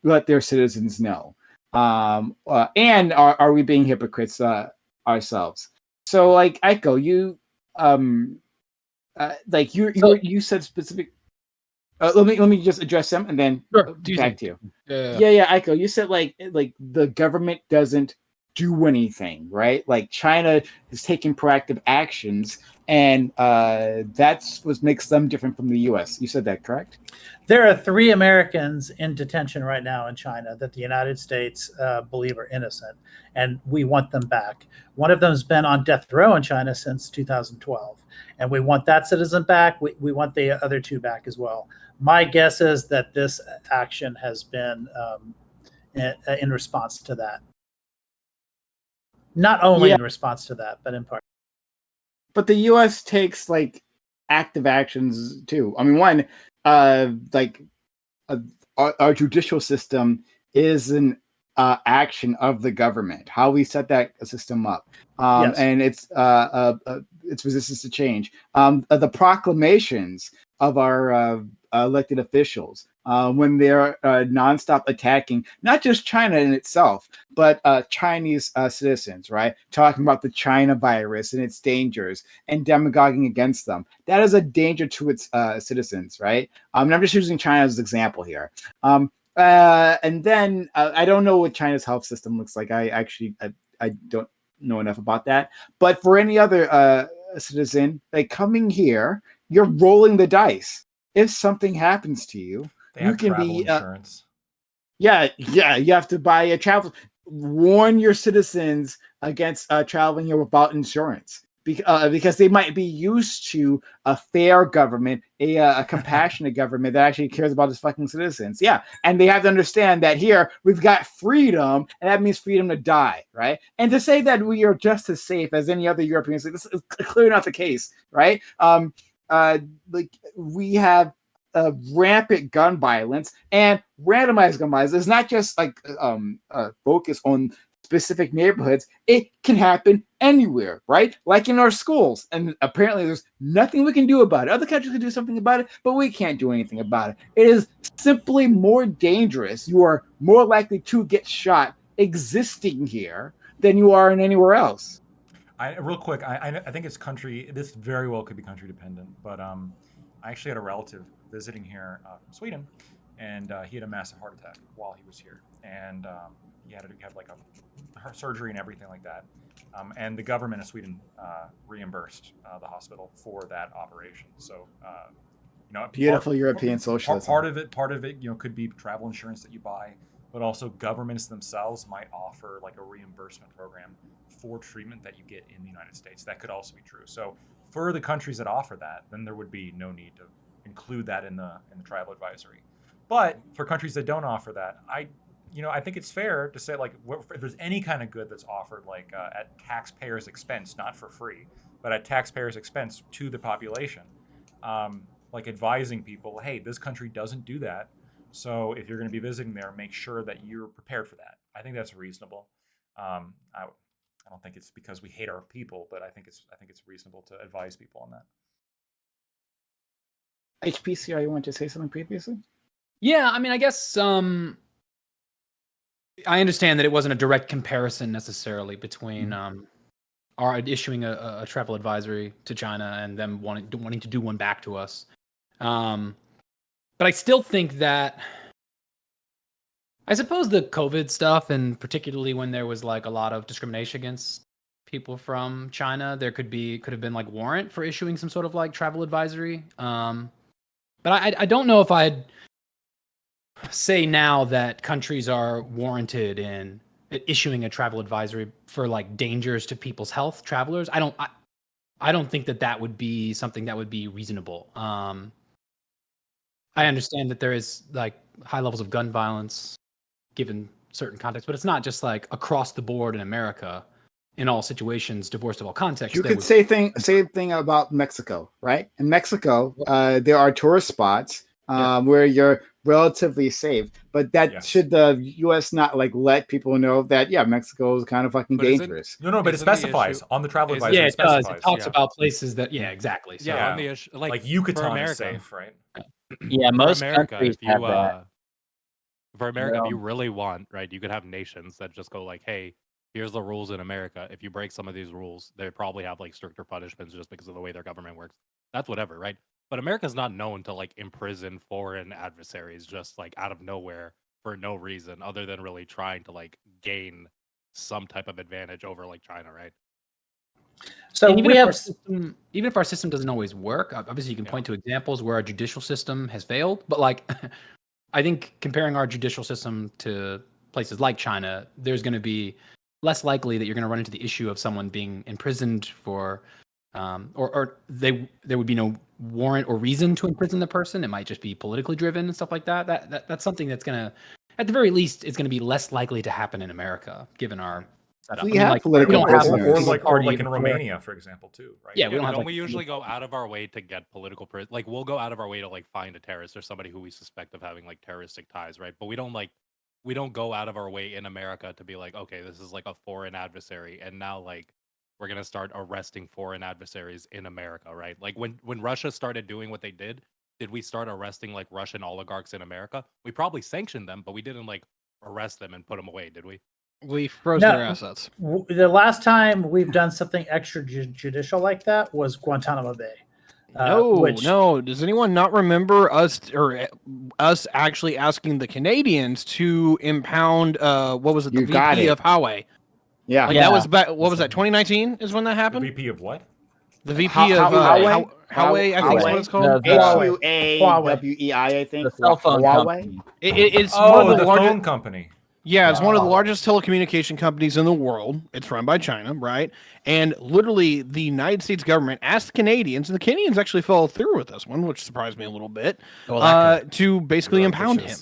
let their citizens know? And are we being hypocrites ourselves? So, Aiko, you said specific. Let me just address them and then back to you. Yeah, Aiko, you said the government doesn't do anything, right? Like China is taking proactive actions, and that's what makes them different from the U.S. You said that, correct? There are 3 Americans in detention right now in China that the United States believe are innocent, and we want them back. One of them has been on death row in China since 2012, and we want that citizen back. We want the other 2 back as well. My guess is that this action has been in response to that. Not only in response to that, but in part. But the U.S. takes active actions too. I mean, one, our judicial system is an action of the government. How we set that system up, and it's resistance to change. The proclamations of our elected officials, when they're nonstop attacking not just China in itself, but Chinese citizens, right? Talking about the China virus and its dangers and demagoguing against them. That is a danger to its citizens, right? And I'm just using China as an example here. And then I don't know what China's health system looks like. I don't know enough about that. But for any other citizen, like coming here, you're rolling the dice. If something happens to you, They you have can travel be insurance. yeah, you have to buy a travel. Warn your citizens against traveling here without insurance because they might be used to a fair government, a compassionate government that actually cares about its fucking citizens. Yeah, and they have to understand that here we've got freedom, and that means freedom to die, right? And to say that we are just as safe as any other European, this is clearly not the case, right? Like we have rampant gun violence and randomized gun violence. It's not just like focus on specific neighborhoods. It can happen anywhere, right? Like in our schools. And apparently there's nothing we can do about it. Other countries can do something about it, but we can't do anything about it. It is simply more dangerous. You are more likely to get shot existing here than you are in anywhere else. Real quick, I think it's country. This very well could be country dependent, but I actually had a relative visiting here from Sweden, and he had a massive heart attack while he was here, and he had like a heart surgery and everything like that. And the government of Sweden reimbursed the hospital for that operation. So Beautiful European socialism. Part of it, could be travel insurance that you buy, but also governments themselves might offer like a reimbursement program for treatment that you get in the United States. That could also be true. So for the countries that offer that, then there would be no need to include that in the travel advisory. But for countries that don't offer that, I think it's fair to say like if there's any kind of good that's offered like at taxpayers' expense, not for free, but at taxpayers' expense to the population, like advising people, hey, this country doesn't do that. So if you're going to be visiting there, make sure that you're prepared for that. I think that's reasonable. I don't think it's because we hate our people, but I think it's reasonable to advise people on that. HPCR, you want to say something previously? Yeah, I mean, I guess I understand that it wasn't a direct comparison necessarily between our issuing a travel advisory to China and them wanting to do one back to us. But I still think that I suppose the COVID stuff, and particularly when there was like a lot of discrimination against people from China, there could have been like warrant for issuing some sort of like travel advisory. But I don't know if I'd say now that countries are warranted in issuing a travel advisory for like dangers to people's health, travelers. I don't think that would be something that would be reasonable. I understand that there is like high levels of gun violence given certain contexts, but it's not just like across the board in America in all situations, divorced of all contexts. You could say same thing about Mexico, right? In Mexico, there are tourist spots where you're relatively safe, but that should the U.S. not like let people know that Mexico is kind of fucking dangerous. But it specifies on the travel advisory. Yeah, it does. Specifies. It talks about places that exactly. So, on the issue, like Yucatan is safe, right? Yeah, most countries have that. For America, if you really want, right, you could have nations that just go like, hey, here's the rules in America. If you break some of these rules, they probably have like stricter punishments just because of the way their government works. That's whatever, right? But America's not known to like imprison foreign adversaries just like out of nowhere for no reason other than really trying to like gain some type of advantage over like China, right? So even if our system doesn't always work, obviously you can point to examples where our judicial system has failed, but like I think comparing our judicial system to places like China, there's going to be less likely that you're going to run into the issue of someone being imprisoned for, or there would be no warrant or reason to imprison the person. It might just be politically driven and stuff like that. That's something that's going to, at the very least, it's going to be less likely to happen in America, given our setup. We have political prisoners. Or like in Romania, for example, too, right? Yeah, we don't usually go out of our way to get political like we'll go out of our way to like find a terrorist or somebody who we suspect of having like terroristic ties, right? But we don't go out of our way in America to be like, okay, this is like a foreign adversary, and now like we're gonna start arresting foreign adversaries in America, right? Like when Russia started doing what they did, did we start arresting like Russian oligarchs in America? We probably sanctioned them, but we didn't like arrest them and put them away, did we? We froze No, their assets. The last time we've done something extrajudicial like that was Guantanamo Bay. No. Does anyone not remember us us actually asking the Canadians to impound what was it, the You got VP it. of Huawei? Yeah. Like that was back. What was that? 2019 is when that The happened. VP of what? The VP How- of Huawei? Huawei, I think is what it's called. HUAWEI, I think. The cell phone Huawei. company. It's Oh, one of the the largest phone company. Yeah, it's one of the Oh. largest telecommunication companies in the world. It's run by China, right? And literally, the United States government asked the Canadians, and the Canadians actually followed through with this one, which surprised me a little bit, to basically impound him.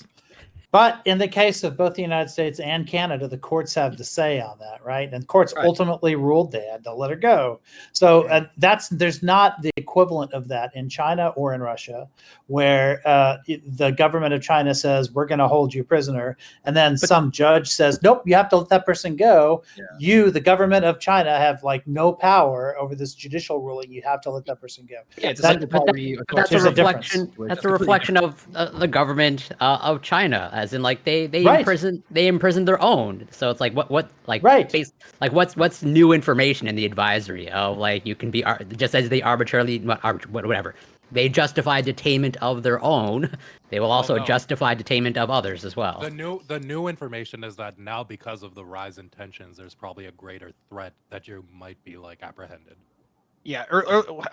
But in the case of both the United States and Canada, the courts have the say on that, right? And courts ultimately ruled they had to let her go. So there's not the equivalent of that in China or in Russia, where the government of China says we're going to hold you prisoner, and then some judge says nope, you have to let that person go. Yeah. You, the government of China, have like no power over this judicial ruling. You have to let that person go. Yeah, it's That- like, but that's a there's a reflection. difference. That's a reflection of the government of China, as in like they Right. imprison their own. So it's like what like right. Like what's new information in the advisory of like you can be just as they arbitrarily whatever they justify detainment of their own, they will also no. justify detainment of others as well. The new information is that now because of the rise in tensions, there's probably a greater threat that you might be like apprehended. Yeah,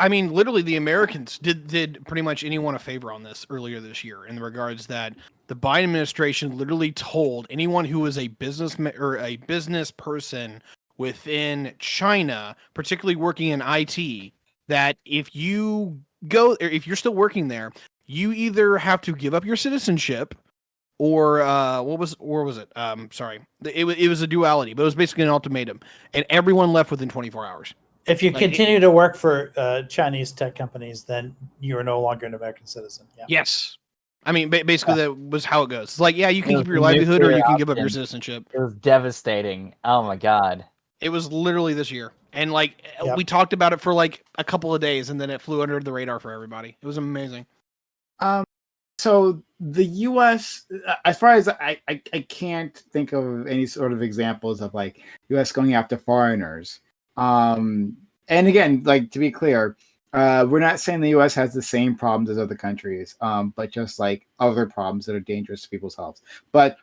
I mean, literally, the Americans did pretty much anyone a favor on this earlier this year, in the regards that the Biden administration literally told anyone who was a business person within China, particularly working in IT, that if you're still working there, you either have to give up your citizenship, or what was it? Sorry, it was a duality, but it was basically an ultimatum, and everyone left within 24 hours. If you continue to work for Chinese tech companies, then you are no longer an American citizen. Yeah. Yes. I mean, basically, that was how it goes. It's like, yeah, you can keep your livelihood or you can give up your citizenship. It was devastating. Oh my god. It was literally this year. And like, we talked about it for like a couple of days, and then it flew under the radar for everybody. It was amazing. So the U.S., as far as I can't think of any sort of examples of like U.S. going after foreigners. And again, like to be clear, we're not saying the U.S. has the same problems as other countries, but just like other problems that are dangerous to people's health. But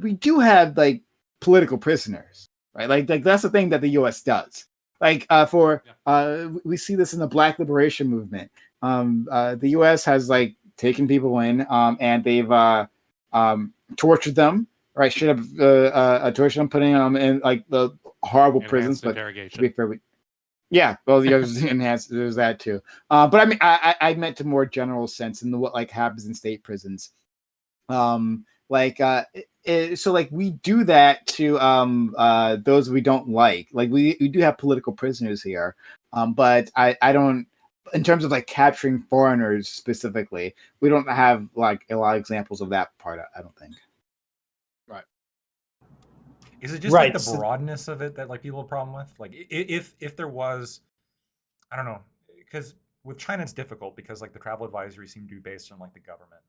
we do have like political prisoners, right? Like that's the thing that the U.S. does. Like we see this in the Black Liberation Movement. The U.S. has like taken people in, and they've tortured them, right? Should have tortured them, putting them in like the horrible prisons. But to be fair, yeah, well, the others enhanced. There's that too. But I mean, I meant to more general sense in what like happens in state prisons. So like we do that to those we don't like. Like we do have political prisoners here, but I don't. In terms of like capturing foreigners specifically, we don't have like a lot of examples of that part. I don't think. Right. Is it just like the broadness of it that like people have a problem with? Like if there was, I don't know, because with China it's difficult because like the travel advisory seem to be based on like the government,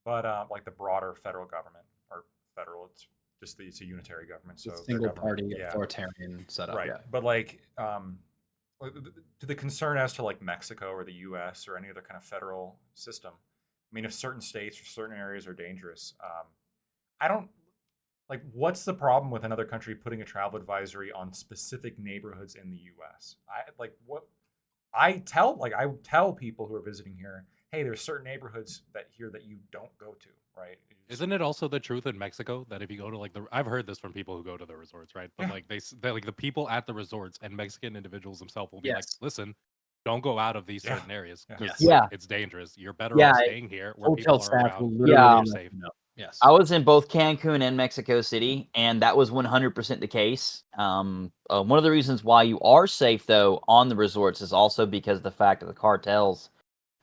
but like the broader federal government or federal, it's a unitary government, so single party authoritarian setup. Right, but like to the concern as to like Mexico or the U.S. or any other kind of federal system. I mean, if certain states or certain areas are dangerous, I don't. Like, what's the problem with another country putting a travel advisory on specific neighborhoods in the U.S.? I tell people who are visiting here, hey, there's certain neighborhoods that you don't go to, right? Isn't it also the truth in Mexico that if you go to like I've heard this from people who go to the resorts, right? But like they like the people at the resorts and Mexican individuals themselves will be like, listen, don't go out of these certain areas because it's dangerous. You're better off staying here where people are around. You're safe. Yes. I was in both Cancun and Mexico City, and that was 100% the case. One of the reasons why you are safe, though, on the resorts is also because of the fact that the cartels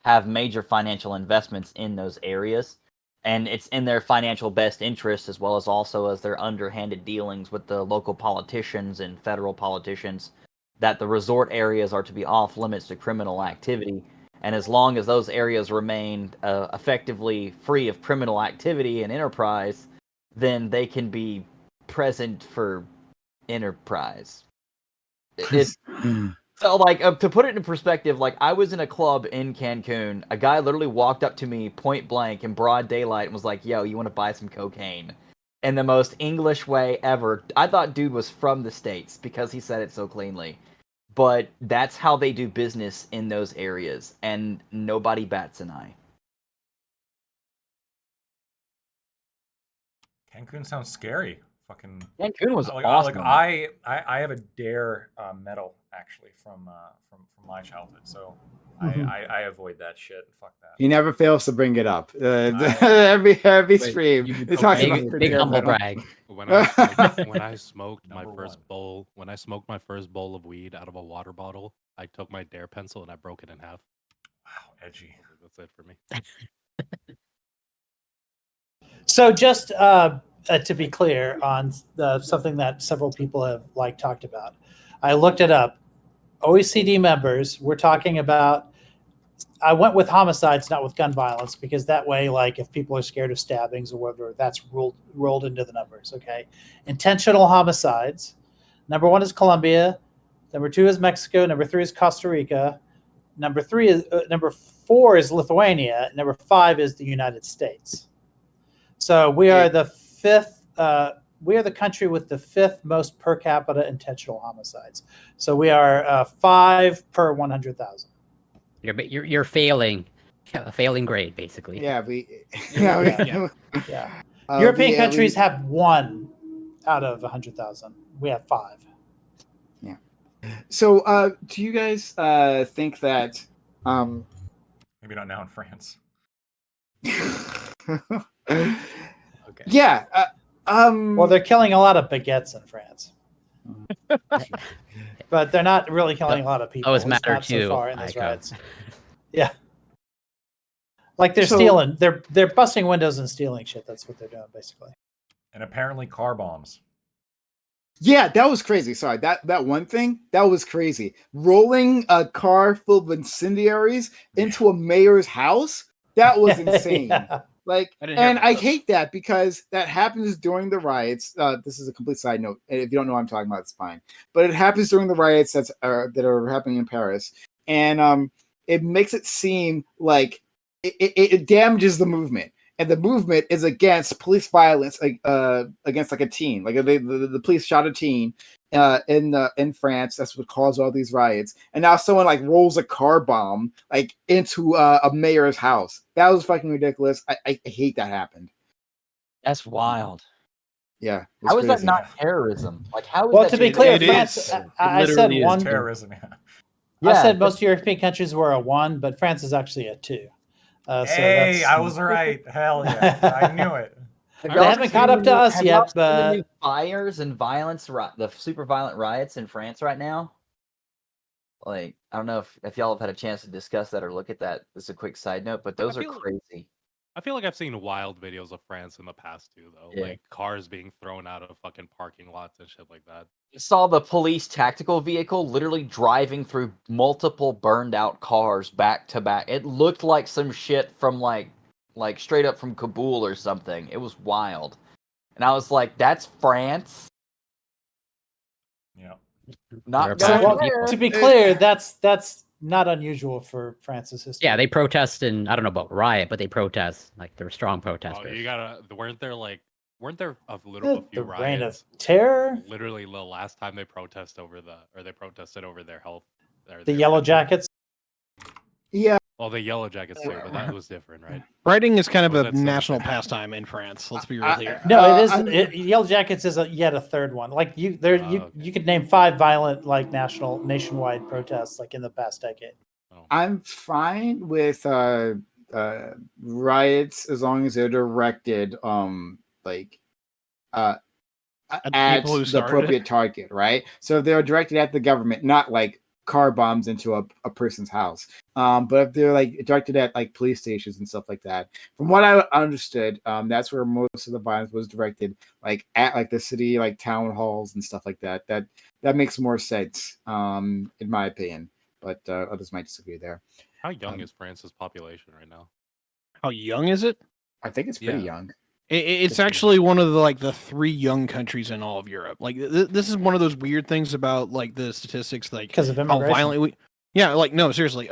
have major financial investments in those areas, and it's in their financial best interest as well as also as their underhanded dealings with the local politicians and federal politicians that the resort areas are to be off limits to criminal activity. And as long as those areas remain effectively free of criminal activity and enterprise, then they can be present for enterprise. So, like, to put it in perspective, like, I was in a club in Cancun. A guy literally walked up to me point blank in broad daylight and was like, "Yo, you want to buy some cocaine?" In the most English way ever. I thought dude was from the States because he said it so cleanly. But that's how they do business in those areas, and nobody bats an eye. Cancun sounds scary. Fucking Cancun was like, awesome. I have a dare medal actually from my childhood, so I avoid that shit. Fuck that. He never fails to bring it up. Every stream, he talks about the big dare humble medal. brag. When I smoked my first bowl, of weed out of a water bottle, I took my dare pencil and I broke it in half. Wow, edgy. That's it for me. So just to be clear on something that several people have talked about, I looked it up. OECD members, we're talking about. I went with homicides, not with gun violence, because that way, like, if people are scared of stabbings or whatever, that's rolled into the numbers. Okay, intentional homicides. Number 1 is Colombia. Number 2 is Mexico. Number 3 is Costa Rica. Number 4 is Lithuania. Number 5 is the United States. So we are the 5th. We are the country with the 5th most per capita intentional homicides. So we are 5 per 100,000. You're failing, a failing grade basically. Yeah, European countries have 1 out of 100,000. We have 5. Yeah. So, do you guys think that? Maybe not now in France. Okay. Yeah. Well, they're killing a lot of baguettes in France. But they're not really killing a lot of people. Those It's matter not too. so far in those Ico. riots. Yeah. Like they're stealing. They're busting windows and stealing shit. That's what they're doing, basically. And apparently car bombs. Yeah, that was crazy. Sorry, that one thing, that was crazy. Rolling a car full of incendiaries into a mayor's house, that was insane. Yeah. Like, and I hate that because that happens during the riots. This is a complete side note. If you don't know what I'm talking about, it's fine. But it happens during the riots that are happening in Paris, and it makes it seem like it damages the movement. And the movement is against police violence, against like a teen. Like the police shot a teen in France. That's what caused all these riots. And now someone like rolls a car bomb like into a mayor's house. That was fucking ridiculous. I hate that happened. That's wild. Yeah. How is that not terrorism? Like, how is Well, that to be clear, France. I said 1 terrorism. I said most European countries were a 1, but France is actually a 2. Hey, I was right. Hell yeah, I knew it. They haven't caught up to us yet, but the but new fires and violence, the super violent riots in France right now. Like, I don't know if y'all have had a chance to discuss that or look at that. This is a quick side note, but those are crazy. I feel like I've seen wild videos of France in the past too, though. Yeah. Like cars being thrown out of fucking parking lots and shit like that. Saw the police tactical vehicle literally driving through multiple burned out cars back to back. It looked like some shit from like straight up from Kabul or something. It was wild. And I was like, that's France? Yeah. Not to be clear, that's not unusual for France's history. Yeah, they protest, and I don't know about riot, but they protest. Like they're strong protesters. Oh, you gotta. Weren't there a few the reign riots? of terror? Literally, the last time they protested over their health. The Yellow Jackets. Yeah. Well, the Yellow Jackets too, but that was different, right? Writing is kind of Was a that something? national pastime in France. Let's be real here. No, it is. Yellow Jackets is yet a third one. Like you could name 5 violent, like nationwide protests, like in the past decade. I'm fine with riots as long as they're directed at people who the started appropriate it. target, right? So if they're directed at the government, not like car bombs into a person's house. But if they're like directed at like police stations and stuff like that, from what I understood, that's where most of the violence was directed, like at like the city, like town halls and stuff like that. That makes more sense, in my opinion. But others might disagree there. How young is France's population right now? How young is it? I think it's pretty Yeah. young. It's Just- actually one of the 3 young countries in all of Europe. Like this is one of those weird things about like the statistics, like Because of how immigration. violently we. Yeah, like no, seriously.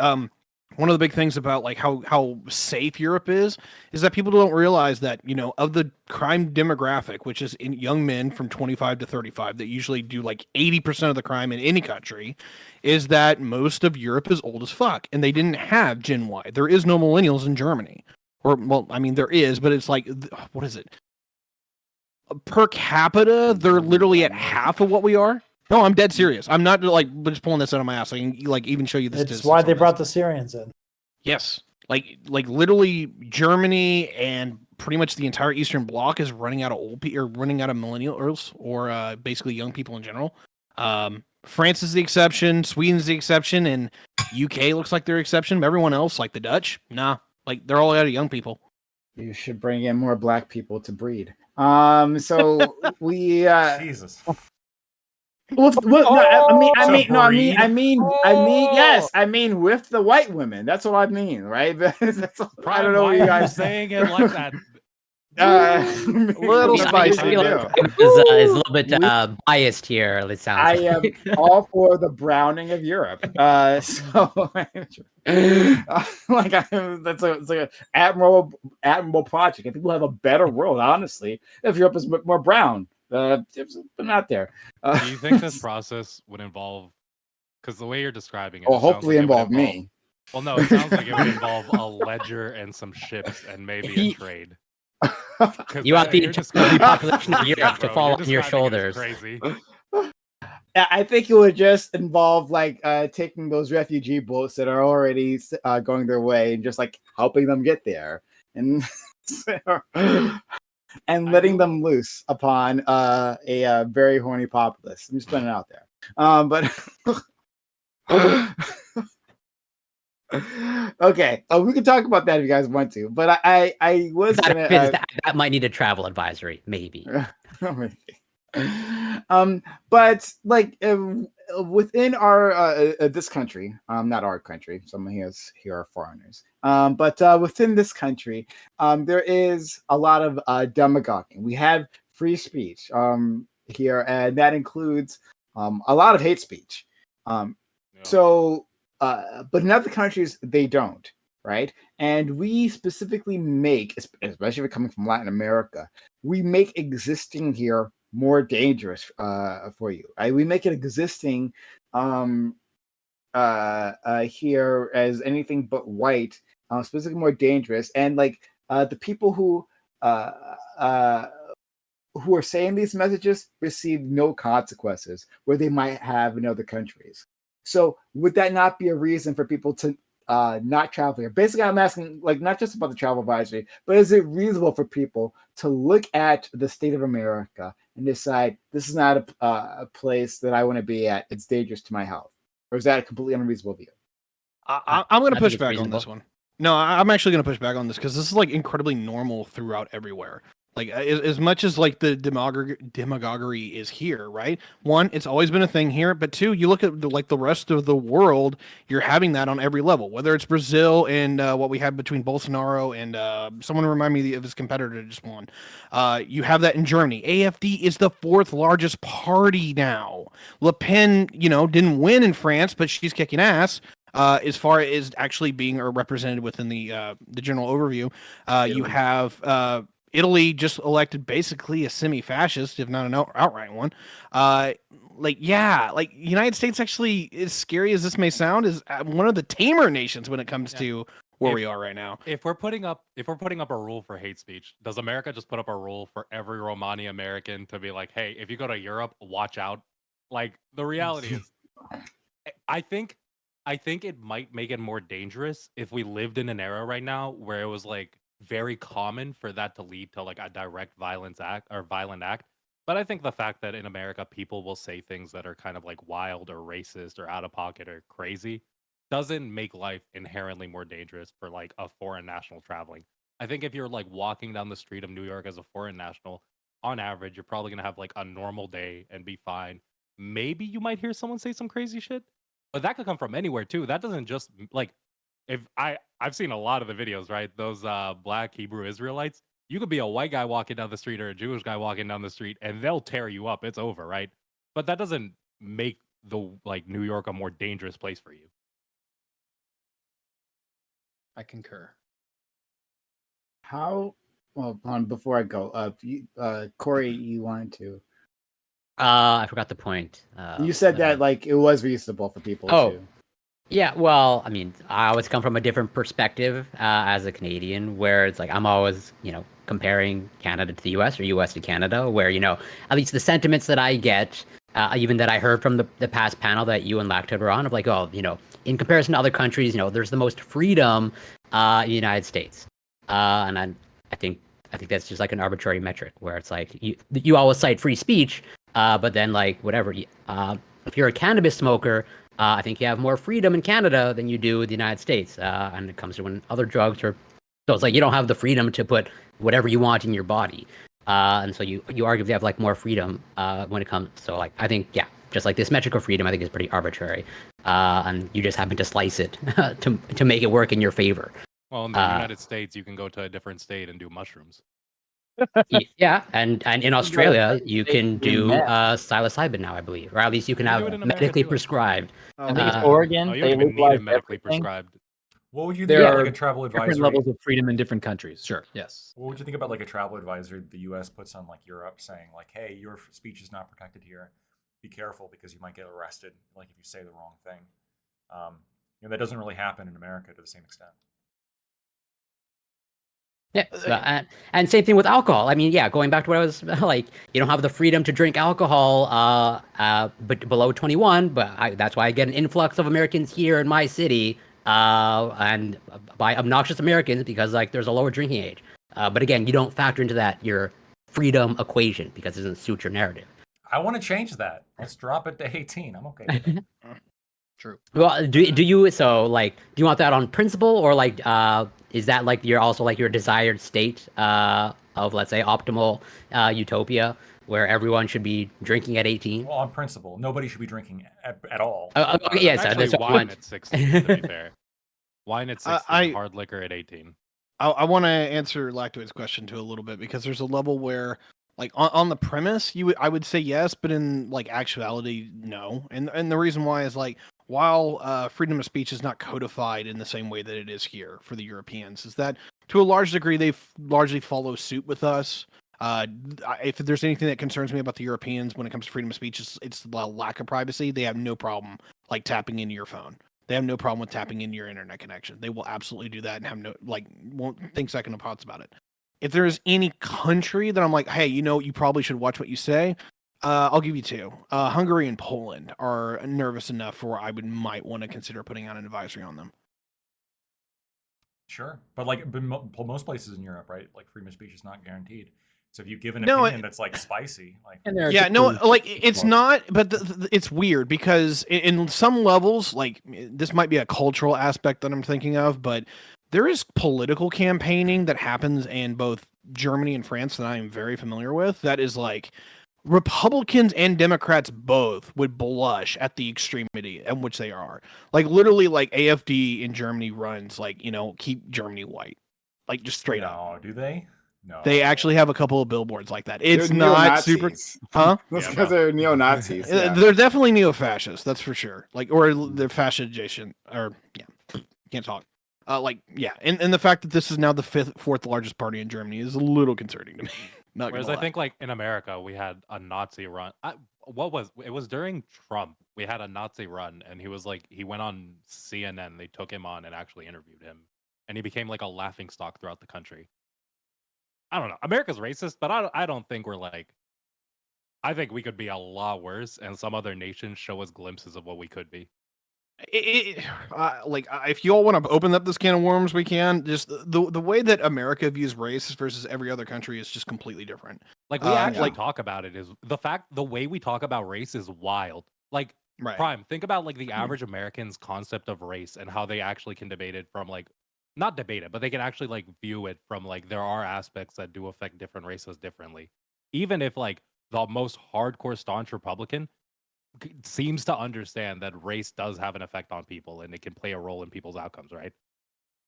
One of the big things about like how safe Europe is that people don't realize that, you know, of the crime demographic, which is in young men from 25 to 35 that usually do like 80% of the crime in any country, is that most of Europe is old as fuck, and they didn't have Gen Y. There is no millennials in Germany. Or, well, I mean, there is, but it's like, what is it? Per capita, they're literally at half of what we are. No, I'm dead serious. I'm not like just pulling this out of my ass. I can like even show you the It's statistics why on they this. brought the Syrians in. Yes, like literally Germany and pretty much the entire Eastern Bloc is running out of running out of millennials or basically young people in general. France is the exception. Sweden's the exception, and UK looks like they're exception. But everyone else, like the Dutch, nah. Like they're all out of young people. You should bring in more black people to breed. So we Jesus. well, breed? yes, I mean with the white women. That's what I mean, right? That's all, I don't know what you guys saying it like that. little I spicy. feel do. like it is a little bit biased here. It sounds. I am all for the browning of Europe. So like it's like an admirable project. I think we'll have a better world, honestly, if Europe is more brown. It's not there. Do you think this process would involve? Because the way you're describing it, Well, it sounds hopefully like it would involve me. Well, no, it sounds like it would involve a ledger and some ships and maybe a trade. You want the entire population of Europe to bro, fall you're on your describing it as shoulders. Crazy. I think it would just involve like taking those refugee boats that are already going their way and just like helping them get there and and letting them loose upon a very horny populace. I'm just putting it out there. But okay, we can talk about that if you guys want to. But I was gonna that might need a travel advisory, maybe. But like within our this country, not our country, some here are foreigners. But within this country, there is a lot of demagoguing. We have free speech here, and that includes a lot of hate speech. So, but in other countries, they don't, right? And we specifically make, especially if you're coming from Latin America, we make existing here more dangerous for you. We make it existing here as anything but white, specifically more dangerous. And like the people who are saying these messages receive no consequences where they might have in other countries. So would that not be a reason for people to not travel here? Basically, I'm asking, like, not just about the travel advisory, but is it reasonable for people to look at the state of America and decide this is not a place that I want to be at? It's dangerous to my health, or is that a completely unreasonable view? I'm going to push back on this one. No, I'm actually going to push back on this because this is like incredibly normal throughout everywhere. Like as much as like the demagoguery is here, right? One, it's always been a thing here, but two, you look at like the rest of the world, you're having that on every level. Whether it's Brazil and what we had between Bolsonaro and someone remind me of his competitor just won. You have that in Germany. AfD is the 4th largest party now. Le Pen, you know, didn't win in France, but she's kicking ass. As far as actually being represented within the general overview, you have Italy just elected basically a semi-fascist, if not an outright one. Like United States actually, as scary as this may sound, is one of the tamer nations when it comes to where we are right now. If we're putting up a rule for hate speech, does America just put up a rule for every Romani American to be like, hey, if you go to Europe, watch out? Like the reality is, I think it might make it more dangerous if we lived in an era right now where it was like very common for that to lead to like a direct violent act. But I think the fact that in America people will say things that are kind of like wild or racist or out of pocket or crazy doesn't make life inherently more dangerous for like a foreign national traveling. I think if you're like walking down the street of New York as a foreign national, on average, you're probably gonna have like a normal day and be fine. Maybe you might hear someone say some crazy shit, but that could come from anywhere too. That doesn't just like I've seen a lot of the videos, right? Those black Hebrew Israelites. You could be a white guy walking down the street or a Jewish guy walking down the street, and they'll tear you up. It's over, right? But that doesn't make the New York a more dangerous place for you. I concur. How? Well, before I go, Corey, you wanted to. I forgot the point. You said that like it was reasonable for people Oh. to. Yeah, well, I mean, I always come from a different perspective as a Canadian, where it's like I'm always, comparing Canada to the U.S. or U.S. to Canada, where, at least the sentiments that I get, even that I heard from the past panel that you and Lactate were on, of like, oh, in comparison to other countries, there's the most freedom in the United States. And I think that's just like an arbitrary metric, where it's like you always cite free speech, but then like whatever, if you're a cannabis smoker, I think you have more freedom in Canada than you do in the United States. And it comes to when other drugs are, so it's like you don't have the freedom to put whatever you want in your body. And so you arguably have like more freedom when it comes. So like I think just like this metric of freedom, I think is pretty arbitrary. And you just happen to slice it to make it work in your favor. Well, in the United States, you can go to a different state and do mushrooms. Yeah, and in Australia you can do psilocybin now, I believe, or at least you can have medically prescribed. I think it's Oregon. Oh, you they don't even need legalized it medically everything. prescribed. What would you think There about are like a travel advisory? different levels of freedom in different countries. Sure. Yes. What would you think about like a travel advisory the U.S. puts on like Europe, saying like, "Hey, your speech is not protected here. Be careful because you might get arrested, like if you say the wrong thing." That doesn't really happen in America to the same extent. Yeah, and same thing with alcohol. I mean, going back to what I was like, you don't have the freedom to drink alcohol, but below 21. But that's why I get an influx of Americans here in my city, and by obnoxious Americans because like there's a lower drinking age. But again, you don't factor into that your freedom equation because it doesn't suit your narrative. I want to change that. Let's drop it to 18. I'm okay with it. True. Well, do you want that on principle, or like is that like your desired state of, let's say, optimal utopia where everyone should be drinking at 18? Well, on principle, nobody should be drinking at all. Okay, yes, Actually, that's what I wine want. at 16, to be fair. Wine at 16, hard liquor at 18. I want to answer Lactoid's question too a little bit, because there's a level where, like, on the premise, I would say yes, but in like actuality, no. And the reason why is like, while freedom of speech is not codified in the same way that it is here for the Europeans, is that to a large degree they largely follow suit with us. If there's anything that concerns me about the Europeans when it comes to freedom of speech, it's the lack of privacy. They have no problem like tapping into your phone. They have no problem with tapping into your internet connection. They will absolutely do that and have won't think second of thoughts about it. If there is any country that I'm like, hey, you probably should watch what you say, I'll give you two. Hungary and Poland are nervous enough for I might want to consider putting out an advisory on them. Sure, but most places in Europe, right? Like freedom of speech is not guaranteed. So if you give an No, opinion that's like spicy, like it's not, but it's weird because in some levels, like this might be a cultural aspect that I'm thinking of, but there is political campaigning that happens in both Germany and France that I am very familiar with. That is like Republicans and Democrats both would blush at the extremity in which they are. Like literally, like AfD in Germany runs like keep Germany white, like just straight up. No, do they? No. They actually have a couple of billboards like that. It's They're not super, neo-Nazis. huh? That's because they're neo-Nazis. Yeah. They're definitely neo-fascists, that's for sure. Like, or they're fascist adjacent, or can't talk. And the fact that this is now the fourth largest party in Germany is a little concerning to me. Not Whereas gonna I think like in America we had a Nazi run. It was during Trump. We had a Nazi run, and he went on CNN. They took him on and actually interviewed him, and he became like a laughingstock throughout the country. I don't know. America's racist, but I don't think we're like. I think we could be a lot worse, and some other nations show us glimpses of what we could be. If you all want to open up this can of worms, we can. Just the way that America views race versus every other country is just completely different. Like we actually talk about it is the way we talk about race is wild. Like Prime, think about like the average American's concept of race and how they actually can debate it from like not debate it, but they can actually like view it from like there are aspects that do affect different races differently. Even if like the most hardcore staunch Republican seems to understand that race does have an effect on people and it can play a role in people's outcomes, right?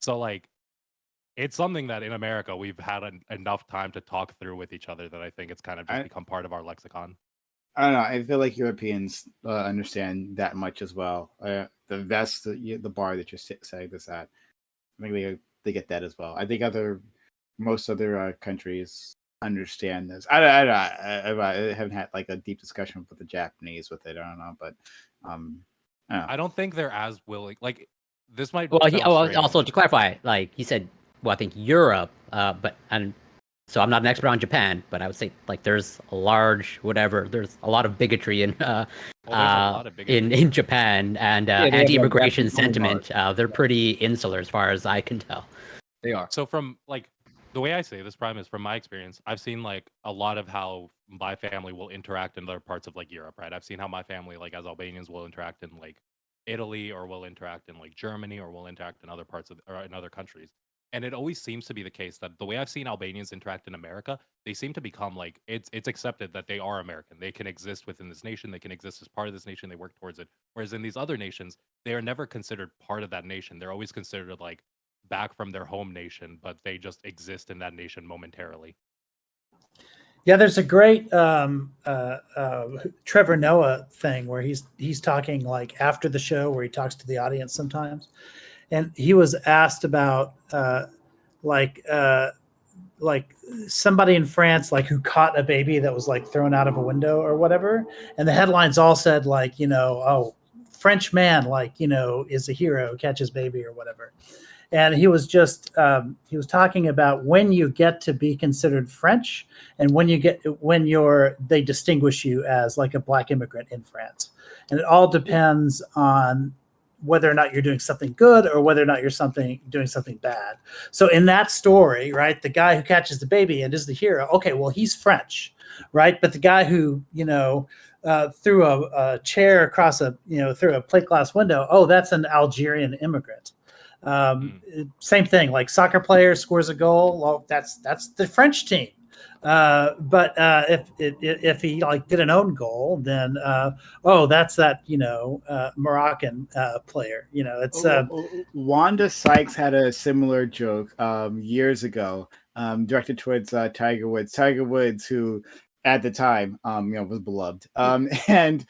So like, it's something that in America we've had enough time to talk through with each other that I think it's kind of just become part of our lexicon. I don't know. I feel like Europeans understand that much as well. That's the bar that you're saying this at. I think they get that as well. I think most other countries understand this. I haven't had like a deep discussion with the Japanese with it. I don't know, but I don't know. I don't think they're as willing. Like, this might Well, sound strange. also to clarify, like he said, well, I think Europe, so I'm not an expert on Japan, but I would say like there's a there's a lot of bigotry in in Japan and anti-immigration sentiment. They're pretty insular as far as I can tell. They are. So from like the way I say this, Prime, is from my experience, I've seen like a lot of how my family will interact in other parts of like Europe, right? I've seen how my family, like as Albanians, will interact in like Italy, or will interact in like Germany, or will interact in other parts of or in other countries. And it always seems to be the case that the way I've seen Albanians interact in America, they seem to become like it's accepted that they are American. They can exist within this nation. They can exist as part of this nation. They work towards it. Whereas in these other nations, they are never considered part of that nation. They're always considered like back from their home nation, but they just exist in that nation momentarily. Yeah, there's a great Trevor Noah thing where he's talking like after the show where he talks to the audience sometimes, and he was asked about like somebody in France like who caught a baby that was like thrown out of a window or whatever, and the headlines all said like, you know, oh, French man like, you know, is a hero, catches baby or whatever. And he was just he was talking about when you get to be considered French and when they distinguish you as like a black immigrant in France. And it all depends on whether or not you're doing something good or whether or not you're doing something bad. So in that story, right, the guy who catches the baby and is the hero, okay, well, he's French, right? But the guy who, you know, threw a chair across through a plate glass window, oh, that's an Algerian immigrant. Same thing, like soccer player scores a goal, well, that's the French team. But if he like did an own goal, then that's that, you know, Moroccan player. You know, it's Wanda Sykes had a similar joke years ago, directed towards Tiger Woods. Tiger Woods, who at the time was beloved, and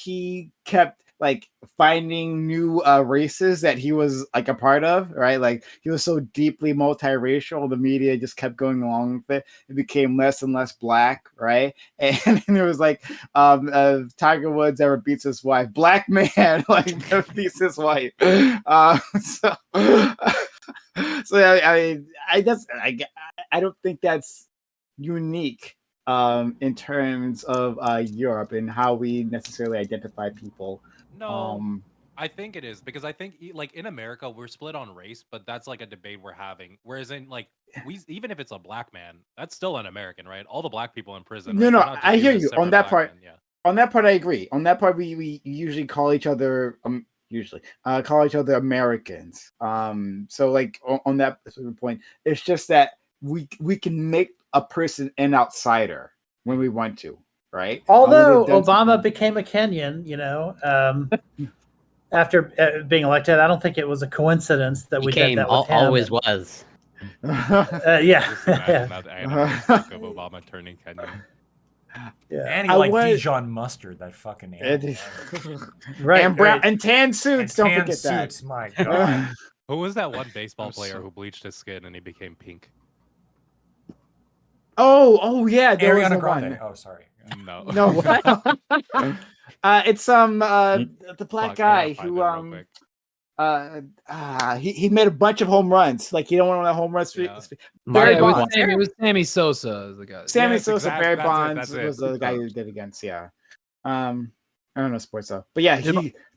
he kept like finding new races that he was like a part of, right? Like he was so deeply multiracial, the media just kept going along with it. It became less and less black, right? And it was like Tiger Woods ever beats his wife, black man like beats his wife. So I don't think that's unique in terms of Europe and how we necessarily identify people. No, I think it is, because I think like in America we're split on race, but that's like a debate we're having. Whereas in like even if it's a black man, that's still an American, right? All the black people in prison. No, right? no, They're not just I hear viewed as you on separate that black part. men, yeah. On that part, I agree. On that part, we usually call each other Americans. So like on that sort of point, it's just that we can make a person an outsider when we want to, right? Although Obama became a Kenyan, you know, after being elected, I don't think it was a coincidence that we did that with him. Always was. Yeah. Just imagine that animalistic of Obama turning Kenyan. Yeah. And he like Dijon mustard, that fucking animal. Right. And brown and tan suits. And don't tan forget suits, that. my God. Who was that one baseball player who bleached his skin and he became pink? Oh yeah, there was Ariana the Grande. one. Oh, sorry. No. It's the black guy who he made a bunch of home runs. Like you don't want to home runs. Yeah. Barry Bonds. It was Sammy Sosa, the guy. Sammy Yes, Sosa, exactly. Barry That's Bonds it. was the guy who did against. Yeah. I don't know sports though, but yeah,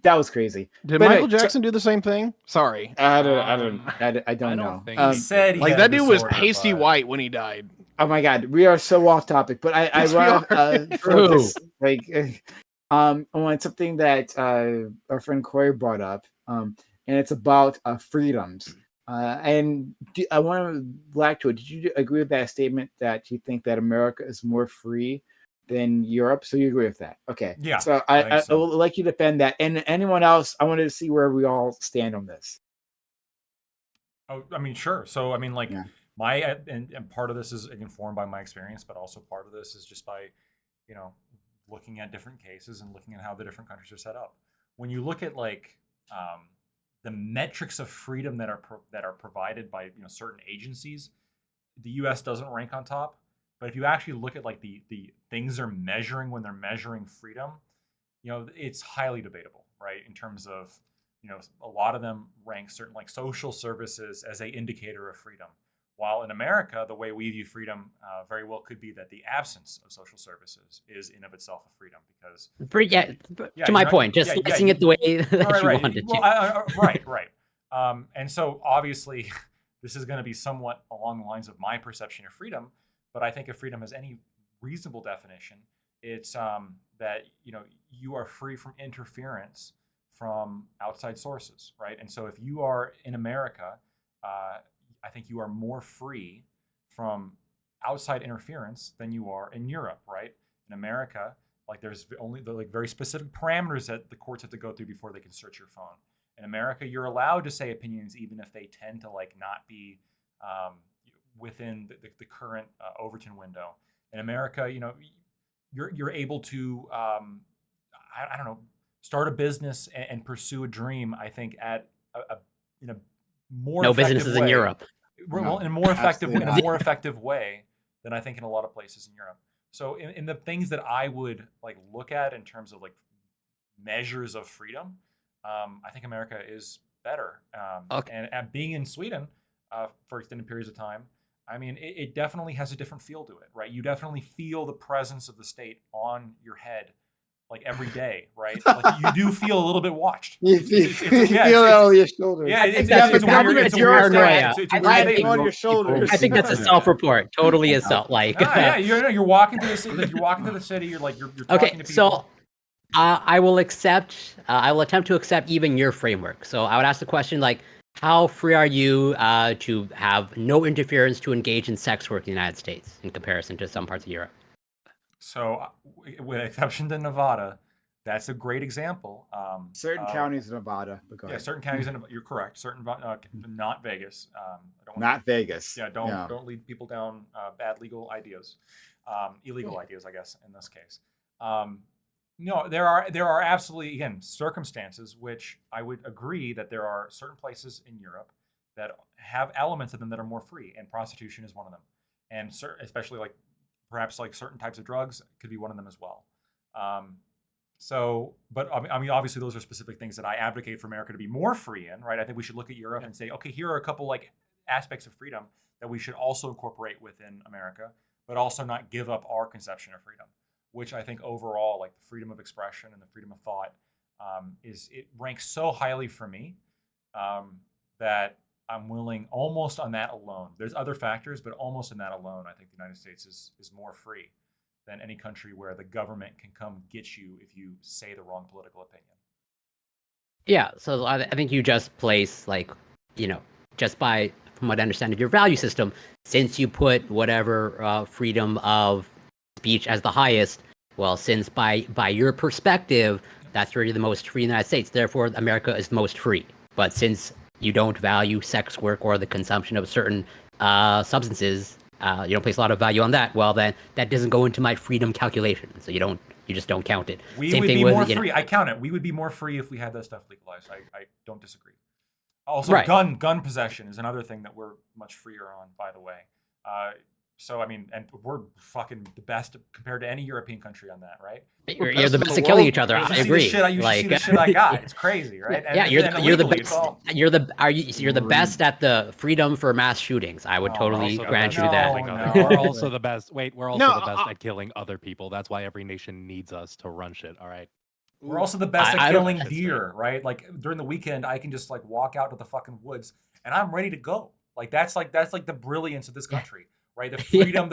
that was crazy. Did But Michael anyway, Jackson do the same thing? Sorry, I don't know. He said he like had that a dude was disorder, pasty but- white when he died. Oh my God, we are so off topic. But I Yes, we want are. to focus on something that our friend Corey brought up, and it's about freedoms. And I want to black to it. Did you agree with that statement that you think that America is more free than Europe? So you agree with that? Okay. Yeah, So I would like you to defend that. And anyone else, I wanted to see where we all stand on this. Oh, I mean, sure. So, I mean, like Yeah. and part of this is informed by my experience, but also part of this is just by, you know, looking at different cases and looking at how the different countries are set up. When you look at like the metrics of freedom that are provided by certain agencies, the U.S. doesn't rank on top. But if you actually look at like the things they're measuring when they're measuring freedom, it's highly debatable, right? In terms of, a lot of them rank certain like social services as a indicator of freedom. While in America, the way we view freedom very well could be that the absence of social services is in of itself a freedom because to my point, just slicing it the way that you right. wanted Well, to. right. And so obviously, this is going to be somewhat along the lines of my perception of freedom. But I think if freedom has any reasonable definition, it's that you are free from interference from outside sources, right? And so if you are in America, I think you are more free from outside interference than you are in Europe, right? In America, like there's only the like very specific parameters that the courts have to go through before they can search your phone. In America, you're allowed to say opinions even if they tend to like not be within the current Overton window. In America, you're able to I don't know, start a business and pursue a dream. I think at in a more no effective businesses way. in Europe. Well, in a more effective way than I think in a lot of places in Europe. So in the things that I would like look at in terms of like measures of freedom, I think America is better. And being in Sweden for extended periods of time, I mean, it definitely has a different feel to it, right? You definitely feel the presence of the state on your head, like every day, right? Like you do feel a little bit watched. You feel it on your shoulders. Yeah, I think that's paranoia. On your shoulders. I think that's a self-report. Totally a self. Like, you're walking through the city. You're walking through the city. You're talking okay, to people. so I will accept. I will attempt to accept even your framework. So I would ask the question like, how free are you to have no interference to engage in sex work in the United States in comparison to some parts of Europe? So, with exception to Nevada, that's a great example. Certain counties in Nevada. Yeah, certain counties in Nevada. You're correct. Certain, not Vegas. Not Vegas. Yeah, don't lead people down bad legal ideas, illegal ideas, I guess, in this case. No, there are absolutely, again, circumstances which I would agree that there are certain places in Europe that have elements of them that are more free, and prostitution is one of them, and especially like perhaps like certain types of drugs could be one of them as well. But I mean, obviously those are specific things that I advocate for America to be more free in, right? I think we should look at Europe and say, okay, here are a couple like aspects of freedom that we should also incorporate within America, but also not give up our conception of freedom, which I think overall, like the freedom of expression and the freedom of thought, it ranks so highly for me that I'm willing almost on that alone. There's other factors, but almost in that alone, I think the United States is more free than any country where the government can come get you if you say the wrong political opinion. Yeah, so I think you just place like, just by, from what I understand of your value system, since you put whatever freedom of speech as the highest, well, since by your perspective, that's really the most free in the United States, therefore America is most free. But since you don't value sex work or the consumption of certain substances, you don't place a lot of value on that, well, then that doesn't go into my freedom calculation. So you just don't count it. We Same would thing be with, more free. I count it. We would be more free if we had that stuff legalized. I don't disagree. Also, Right. gun possession is another thing that we're much freer on, by the way. So I mean, and we're fucking the best compared to any European country on that, right? You're the best at killing each other. I agree. You see the shit I got. It's crazy, right? Yeah, you're the illegally, best. You're the best at the freedom for mass shootings. I would totally grant you that. We're also the best. Wait, we're also No, the best at killing other people. That's why every nation needs us to run shit. All right. We're also the best I at don't- killing deer, right? Like during the weekend, I can just like walk out to the fucking woods and I'm ready to go. That's like the brilliance of this country, right? The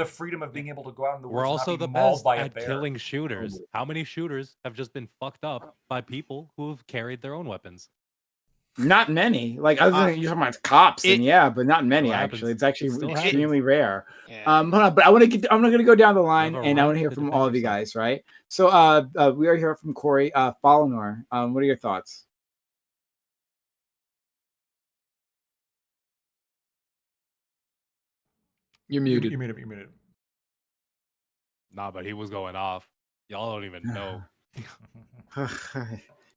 freedom of being able to go out in the woods. We're and also not be the mauled best by a at bear. killing shooters. How many shooters have just been fucked up by people who have carried their own weapons? Not many. Like other than you're talking about cops, and but not many still actually. happens. It's actually It still extremely rare. Yeah. Hold on, but I'm gonna go down the line, have a and I right want to hear to from defend all of you yourself. guys, right? So, we are here from Corey. Falinor, what are your thoughts? You're muted. You muted. You muted. Nah, but he was going off. Y'all don't even know.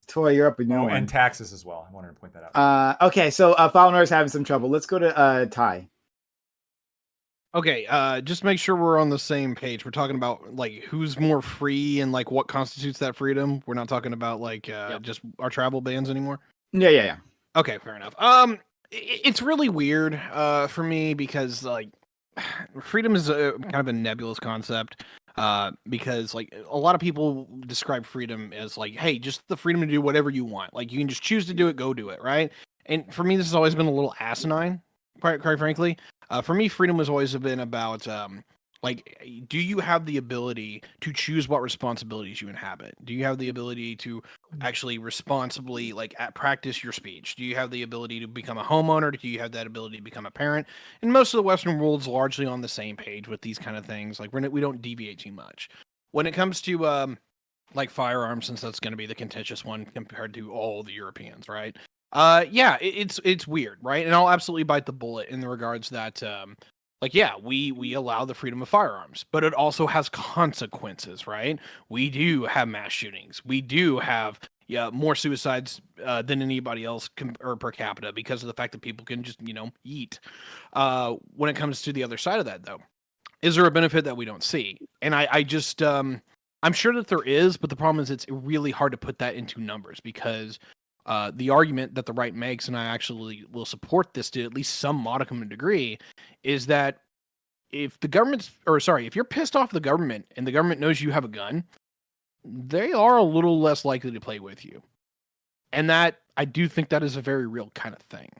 Toy, you're up with no Oh, one. and taxes as well. I wanted to point that out. Okay, so Falnar's having some trouble. Let's go to Ty. Okay, just make sure we're on the same page. We're talking about like who's more free and like what constitutes that freedom. We're not talking about like just our travel bans anymore. Yeah. Okay, fair enough. It's really weird for me because like freedom is a kind of a nebulous concept. Because like a lot of people describe freedom as like, hey, just the freedom to do whatever you want. Like you can just choose to do it, go do it, right? And for me, this has always been a little asinine, quite frankly. For me, freedom has always been about like, do you have the ability to choose what responsibilities you inhabit? Do you have the ability to actually responsibly practice your speech? Do you have the ability to become a homeowner? Do you have that ability to become a parent? And most of the Western world's largely on the same page with these kind of things. Like we don't deviate too much. When it comes to like firearms, since that's going to be the contentious one compared to all the Europeans, right? Yeah, it's weird, right? And I'll absolutely bite the bullet in the regards that like, yeah, we allow the freedom of firearms, but it also has consequences, right? We do have mass shootings. We do have more suicides than anybody else or per capita because of the fact that people can just eat. When it comes to the other side of that, though, is there a benefit that we don't see? And I just I'm sure that there is, but the problem is it's really hard to put that into numbers because the argument that the right makes, and I actually will support this to at least some modicum of degree, is that if you're pissed off the government and the government knows you have a gun, they are a little less likely to play with you. And that, I do think that is a very real kind of thing.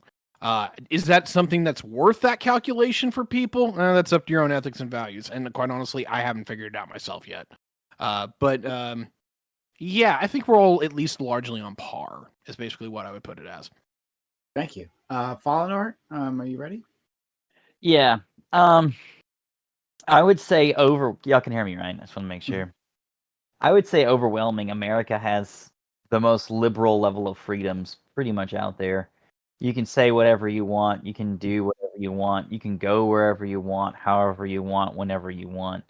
Is that something that's worth that calculation for people? That's up to your own ethics and values. And quite honestly, I haven't figured it out myself yet. Yeah, I think we're all at least largely on par, is basically what I would put it as. Thank you. Falnar, are you ready? Yeah. I would say y'all can hear me, right? I just want to make sure. I would say overwhelming. America has the most liberal level of freedoms pretty much out there. You can say whatever you want. You can do whatever you want. You can go wherever you want, however you want, whenever you want.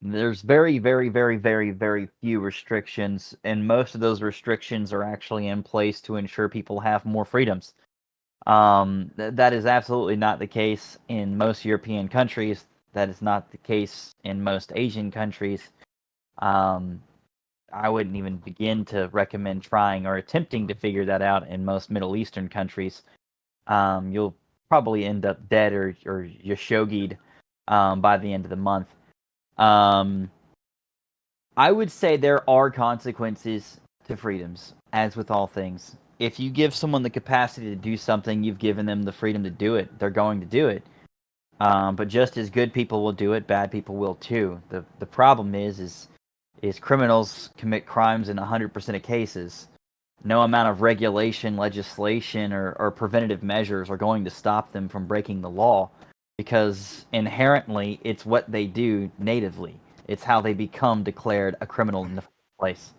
There's very, very, very, very, very few restrictions, and most of those restrictions are actually in place to ensure people have more freedoms. That is absolutely not the case in most European countries. That is not the case in most Asian countries. I wouldn't even begin to recommend trying or attempting to figure that out in most Middle Eastern countries. You'll probably end up dead or yoshogi'd by the end of the month. I would say there are consequences to freedoms, as with all things. If you give someone the capacity to do something, you've given them the freedom to do it. They're going to do it. But just as good people will do it, bad people will too. The problem is criminals commit crimes in 100% of cases. No amount of regulation, legislation, or preventative measures are going to stop them from breaking the law, because inherently it's what they do natively. It's how they become declared a criminal in the first place.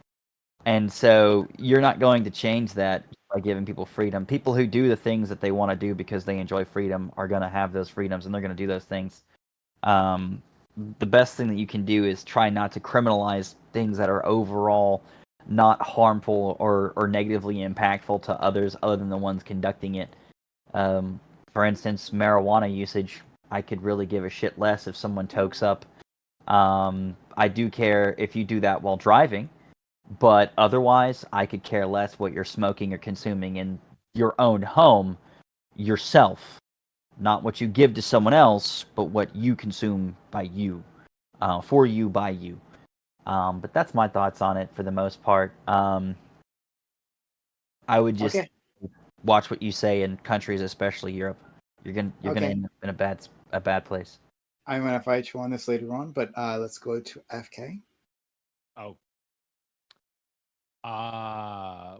And so you're not going to change that by giving people freedom. People who do the things that they want to do because they enjoy freedom are going to have those freedoms, and they're going to do those things. The best thing that you can do is try not to criminalize things that are overall not harmful or negatively impactful to others other than the ones conducting it. For instance, marijuana usage, I could really give a shit less if someone tokes up. I do care if you do that while driving, but otherwise, I could care less what you're smoking or consuming in your own home yourself. Not what you give to someone else, but what you consume by you, for you, by you. But that's my thoughts on it for the most part. I would just watch what you say in countries, especially Europe. You're gonna end up in a bad place. I'm gonna fight you on this later on, but let's go to FK. Oh.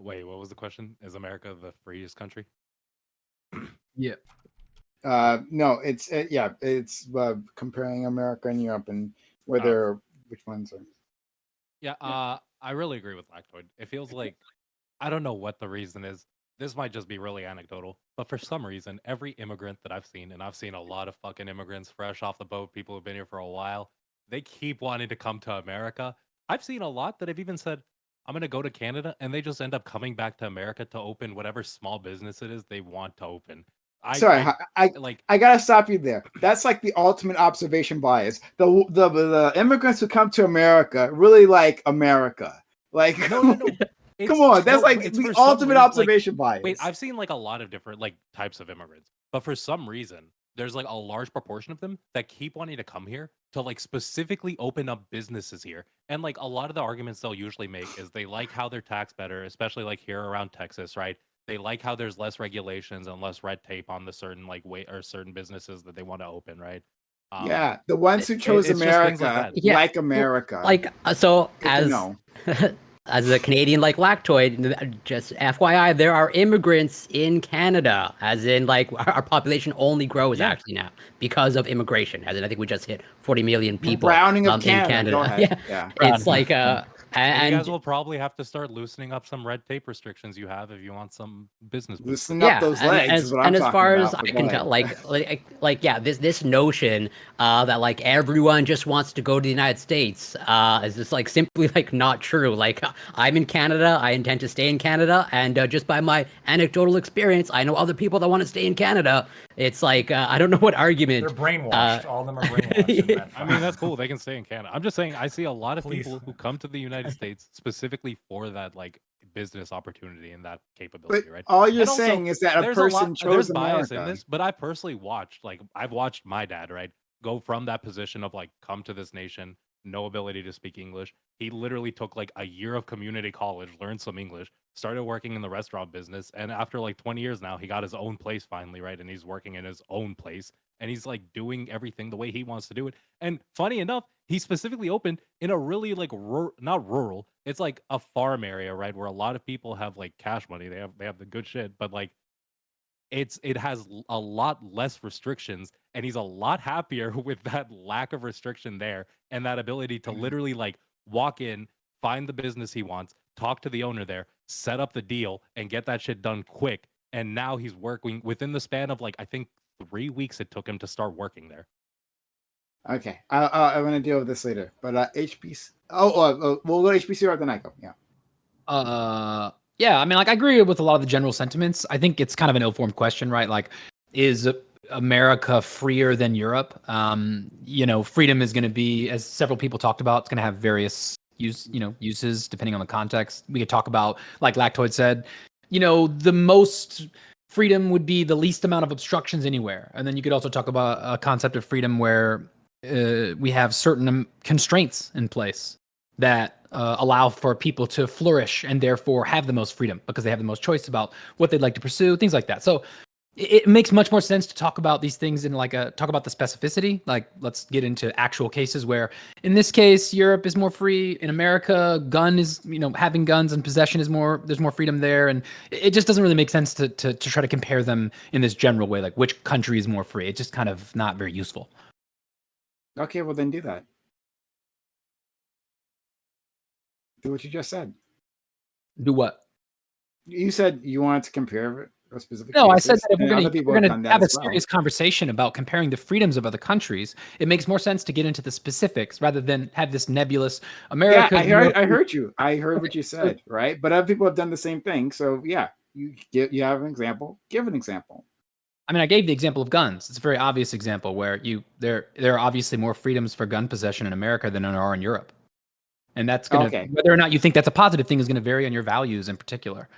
Wait, what was the question? Is America the freest country? Yeah. No, it's comparing America and Europe and whether which ones are. Yeah, I really agree with Lactoid. It feels like, I don't know what the reason is, this might just be really anecdotal, but for some reason, every immigrant that I've seen, and I've seen a lot of fucking immigrants fresh off the boat, people who've been here for a while, they keep wanting to come to America. I've seen a lot that have even said, I'm going to go to Canada, and they just end up coming back to America to open whatever small business it is they want to open. Sorry, I gotta stop you there. That's like the ultimate observation bias. The immigrants who come to America really like America. Like, no. Come on, that's like it's the for some ultimate reason, observation bias. Wait, I've seen like a lot of different like types of immigrants, but for some reason, there's like a large proportion of them that keep wanting to come here to like specifically open up businesses here. And like a lot of the arguments they'll usually make is they like how they're taxed better, especially like here around Texas, right? They like how there's less regulations and less red tape on the certain like way or certain businesses that they want to open, right? Yeah, the ones who chose it's just things America like like America. Like so, Good to as know. as a Canadian like Lactoid, just FYI, there are immigrants in Canada. As in, like our population only grows actually now because of immigration. As in, I think we just hit 40 million people browning of in Canada. Canada. Go ahead. Yeah, Yeah. it's like And you guys will probably have to start loosening up some red tape restrictions you have if you want some business. Loosening up those legs is what I'm as talking far about, as but I go can ahead. tell, yeah, this notion that like everyone just wants to go to the United States is just like simply like not true. Like I'm in Canada, I intend to stay in Canada, and just by my anecdotal experience, I know other people that want to stay in Canada. It's like I don't know what argument. They're brainwashed. All of them are brainwashed. I mean, that's cool. They can stay in Canada. I'm just saying, I see a lot of people who come to the United States specifically for that like business opportunity and that capability, But right? all you're And also, saying is that a there's person chose there's bias America. in this, but I personally watched, like, I've watched my dad, right, go from that position of like come to this nation, no ability to speak English. He literally took like a year of community college, learned some English, started working in the restaurant business, and after like 20 years now, he got his own place finally, right? And he's working in his own place, and he's like doing everything the way he wants to do it. And funny enough, he specifically opened in a really like not rural, it's like a farm area, right, where a lot of people have like cash money. They have the good shit, but like it has a lot less restrictions, and he's a lot happier with that lack of restriction there and that ability to literally like walk in, find the business he wants, talk to the owner there, set up the deal, and get that shit done quick. And now he's working within the span of like I think 3 weeks it took him to start working there. Okay, I'm gonna deal with this later. But HBC. We'll go to HBC right then I go. Yeah. Yeah, I mean, like, I agree with a lot of the general sentiments. I think it's kind of an ill-formed question, right? Like, is America freer than Europe? You know, freedom is going to be, as several people talked about, it's going to have various uses depending on the context. We could talk about, like Lactoid said, you know, the most freedom would be the least amount of obstructions anywhere. And then you could also talk about a concept of freedom where we have certain constraints in place that allow for people to flourish and therefore have the most freedom because they have the most choice about what they'd like to pursue, things like that. So it makes much more sense to talk about these things in like talk about the specificity. Like, let's get into actual cases where, in this case, Europe is more free. In America, having guns and possession is there's more freedom there. And it just doesn't really make sense to try to compare them in this general way, like which country is more free. It's just kind of not very useful. Okay, well then do that. Do what you just said. Do what? You said you wanted to compare a specific. No, I cases, said that if and other people we're have going done to that have a as well. serious conversation about comparing the freedoms of other countries, it makes more sense to get into the specifics rather than have this nebulous America. Yeah, I heard you. I heard what you said, right? But other people have done the same thing. So yeah, you have an example. Give an example. I mean, I gave the example of guns. It's a very obvious example where there are obviously more freedoms for gun possession in America than there are in Europe. And that's going to, whether or not you think that's a positive thing, is going to vary on your values in particular.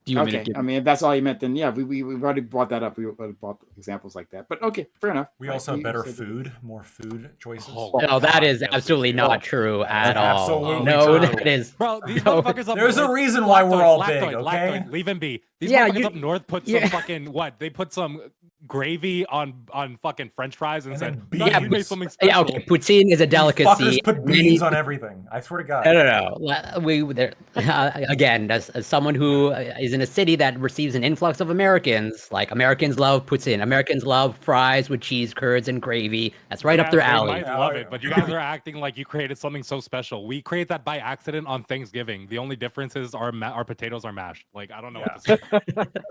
Do you want me to give? I mean, if that's all you meant, then yeah, we've already brought that up. We brought examples like that. But okay, fair enough. We also have better food, more food choices. No, that is absolutely not true at all. Absolutely no, true. that is. Bro, these motherfuckers up There's north, a reason why we're all Lactoid, big, okay? Lactoid, leave him be. These Yeah, motherfuckers up north put some fucking what? They put some gravy on fucking French fries and, And said, then "Guys, we beans. made something special." Yeah, okay. Poutine is a You delicacy. fuckers put Many- beans on everything. I swear to God. No. We there again. As someone who is in a city that receives an influx of Americans, like Americans love poutine. Americans love fries with cheese curds and gravy. That's right up Yeah, their they alley. might love it, but you guys are acting like you created something so special. We create that by accident on Thanksgiving. The only difference is our potatoes are mashed. Like, I don't know what to say.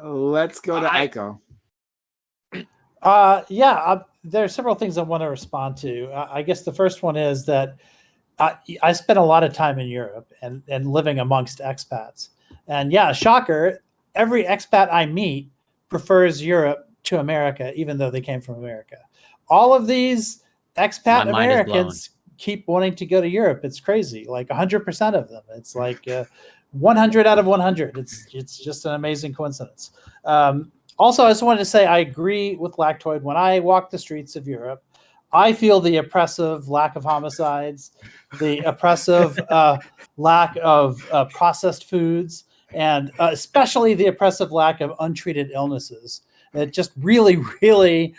Let's go to Aiko. There are several things I want to respond to. I guess the first one is that I spent a lot of time in Europe and living amongst expats. And yeah, shocker, every expat I meet prefers Europe to America, even though they came from America. All of these expat My mind is Americans keep wanting to go to Europe. It's crazy, like 100% of them. It's like 100 out of 100. It's just an amazing coincidence. Also, I just wanted to say I agree with Lactoid. When I walk the streets of Europe, I feel the oppressive lack of homicides, the oppressive lack of processed foods, and especially the oppressive lack of untreated illnesses. It just really, really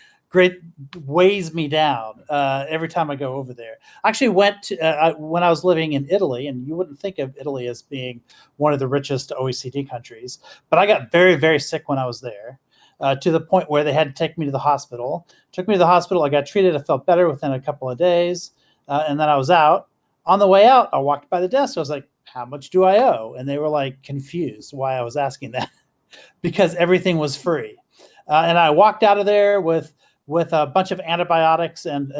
weighs me down every time I go over there. I actually went to, when I was living in Italy, and you wouldn't think of Italy as being one of the richest OECD countries, but I got very, very sick when I was there. To the point where they had to take me to the hospital. Took me to the hospital. I got treated. I felt better within a couple of days. And then I was out. On the way out, I walked by the desk. I was like, how much do I owe? And they were like confused why I was asking that because everything was free. And I walked out of there with a bunch of antibiotics and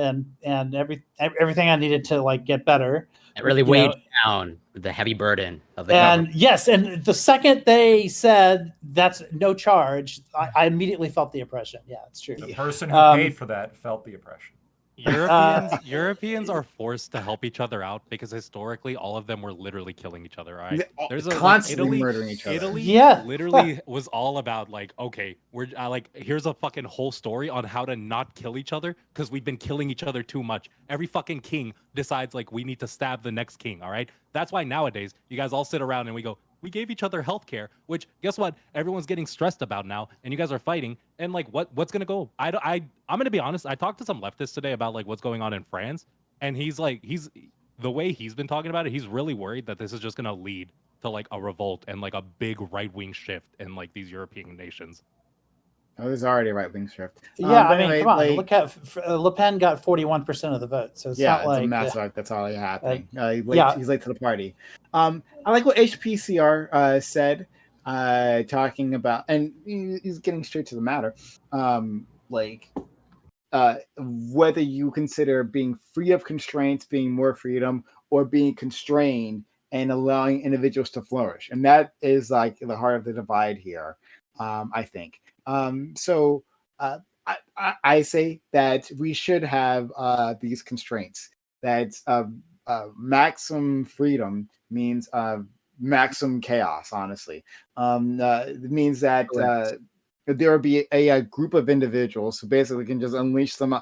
everything I needed to like get better. It really weighed down the heavy burden of the And yes, and the second they said that's no charge, I immediately felt the oppression. Yeah, it's true. The person who paid for that felt the oppression. Europeans are forced to help each other out because historically all of them were literally killing each other. Right? There's Constantly murdering each other. Italy, Yeah. literally was all about like, okay, we're like, here's a fucking whole story on how to not kill each other because we've been killing each other too much. Every fucking king decides like we need to stab the next king. All right, that's why nowadays you guys all sit around and we go, we gave each other healthcare, which guess what? Everyone's getting stressed about now, and you guys are fighting. And like, what's gonna go? I'm gonna be honest. I talked to some leftists today about like what's going on in France, and he's the way he's been talking about it. He's really worried that this is just gonna lead to like a revolt and like a big right wing shift in like these European nations. Oh, there's already a right wing shift. Yeah, I mean, anyway, come on. like- Look at Le Pen got 41% of the vote, so it's yeah, not it's like a massive. That's all happening. yeah. He's late to the party. I like what HPCR said, talking about, and he's getting straight to the matter. Whether you consider being free of constraints being more freedom, or being constrained and allowing individuals to flourish, and that is like the heart of the divide here. I think. I say that we should have these constraints. That maximum freedom means maximum chaos. Honestly, it means that there will be a group of individuals who basically can just unleash the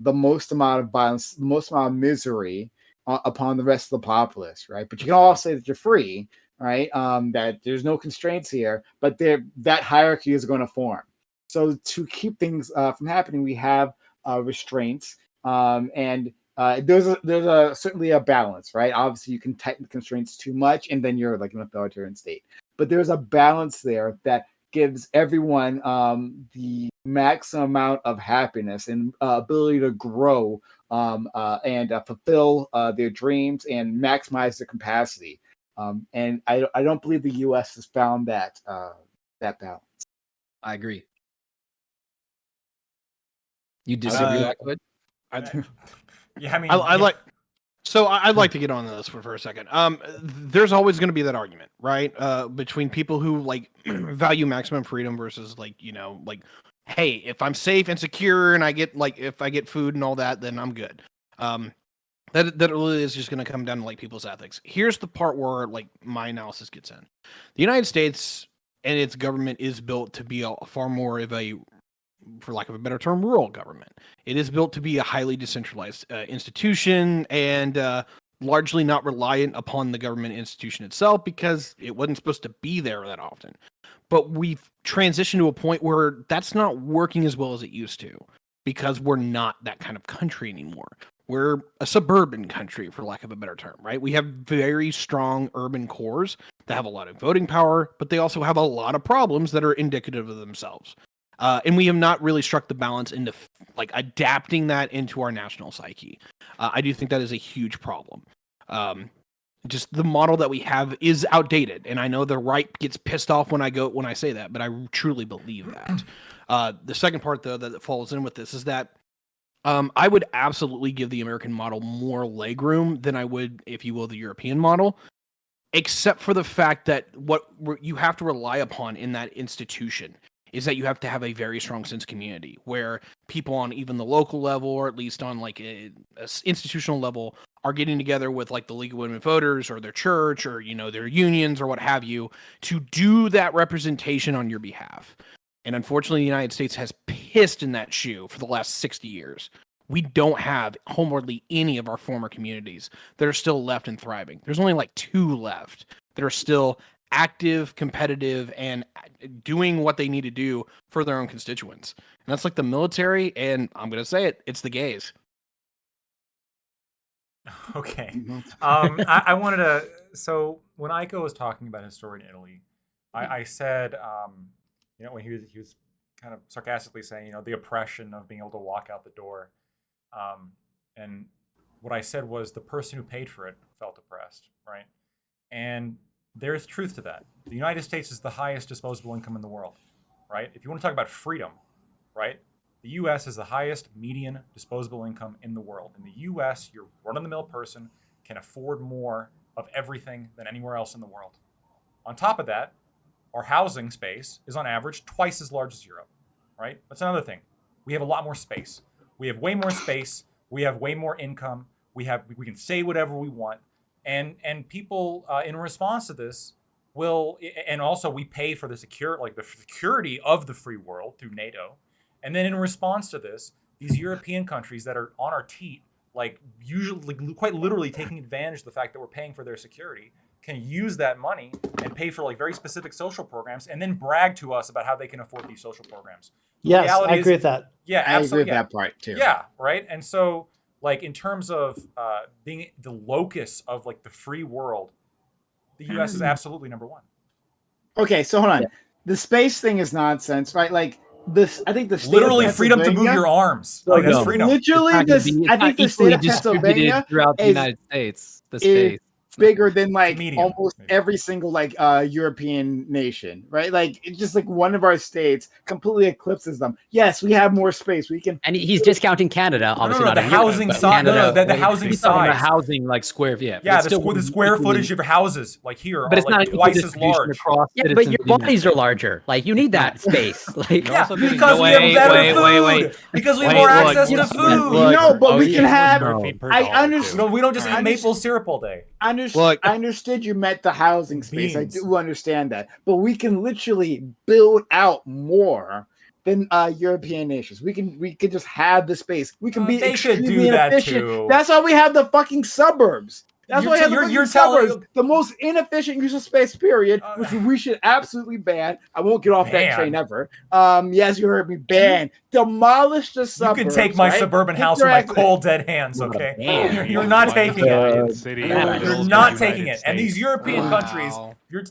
most amount of violence, the most amount of misery upon the rest of the populace. Right, but you can all say that you're free. Right, that there's no constraints here, but that hierarchy is going to form. So to keep things from happening, we have restraints, and there's certainly a balance, right? Obviously, you can tighten the constraints too much, and then you're like an authoritarian state. But there's a balance there that gives everyone the maximum amount of happiness and ability to grow and fulfill their dreams and maximize their capacity. And I don't believe the U.S. has found that balance. I agree. You disagree, Lockwood? Yeah, I mean, I'd like to get on this for a second. There's always going to be that argument, right? Between people who like value maximum freedom versus like, hey, if I'm safe and secure and I get if I get food and all that, then I'm good. That really is just going to come down to like people's ethics. Here's the part where like my analysis gets in. The United States and its government is built to be far more of a, for lack of a better term, rural government. It is built to be a highly decentralized institution and largely not reliant upon the government institution itself because it wasn't supposed to be there that often. but we've transitioned to a point where that's not working as well as it used to, because we're not that kind of country anymore. We're a suburban country, for lack of a better term, right? We have very strong urban cores that have a lot of voting power, but they also have a lot of problems that are indicative of themselves. And we have not really struck the balance into like adapting that into our national psyche. I do think that is a huge problem. Just the model that we have is outdated, and I know the right gets pissed off when I say that, but I truly believe that. The second part, though, that falls in with this is that I would absolutely give the American model more legroom than I would, if you will, the European model, except for the fact that what you have to rely upon in that institution is that you have to have a very strong sense of community, where people on even the local level, or at least on like a institutional level, are getting together with like the League of Women Voters or their church or, you know, their unions or what have you, to do that representation on your behalf. And unfortunately, the United States has pissed in that shoe for the last 60 years. We don't have hardly any of our former communities that are still left and thriving. There's only like 2 left that are still active, competitive, and doing what they need to do for their own constituents. And that's like the military, and I'm going to say it, it's the gays. Okay. I wanted to. So when Aiko was talking about his story in Italy, I said, you know, when he was kind of sarcastically saying, you know, the oppression of being able to walk out the door, and what I said was the person who paid for it felt oppressed, right? And there's truth to that. The United States is the highest disposable income in the world, right? If you want to talk about freedom, right? The U.S. is the highest median disposable income in the world. In the U.S., your run-of-the-mill person can afford more of everything than anywhere else in the world. On top of that, our housing space is on average twice as large as Europe, right? That's another thing. We have a lot more space. We have way more space. We have way more income. We can say whatever we want. And people in response to this will, and also we pay for the security of the free world through NATO. And then in response to this, these European countries that are on our teat, like usually quite literally taking advantage of the fact that we're paying for their security, can use that money and pay for like very specific social programs and then brag to us about how they can afford these social programs. Yes, I agree with that. Yeah, I agree absolutely. with that part too. Yeah, right. And so, like in terms of being the locus of like the free world, the U.S. is absolutely number one. Okay, so hold on. The space thing is nonsense, right? Like this, I think the state Literally of freedom to move your arms. So Like that's dumb. freedom. Literally, this. I think the state of Pennsylvania throughout the is United States. The space. bigger than like Medium, almost every single like European nation, right? Like it's just like one of our states completely eclipses them. Yes, we have more space. We can. And he's discounting Canada, obviously not the in Europe, housing but size. Canada. The housing He's talking about size. housing like square. Yeah, Yeah, it's the square footage of houses like here but are it's like not twice as large. Yeah, but your bodies are larger. Like you need that space. Like Yeah, because we have better food. Because we have more access to food. No, but we can have. I understand. No, we don't just eat maple syrup all day. I understood you meant the housing space. I do understand that, but we can literally build out more than European nations. We can just have the space. We can be they should extremely do that efficient. too. That's why we have the fucking suburbs. That's why we have the fucking suburbs. The most inefficient use of space, period, which we should absolutely ban. I won't get off that train ever. Yes, you heard me. Ban. Demolish the suburbs. You can take my suburban house with my cold dead hands, okay? You're not taking it. You're not taking it. And these European countries,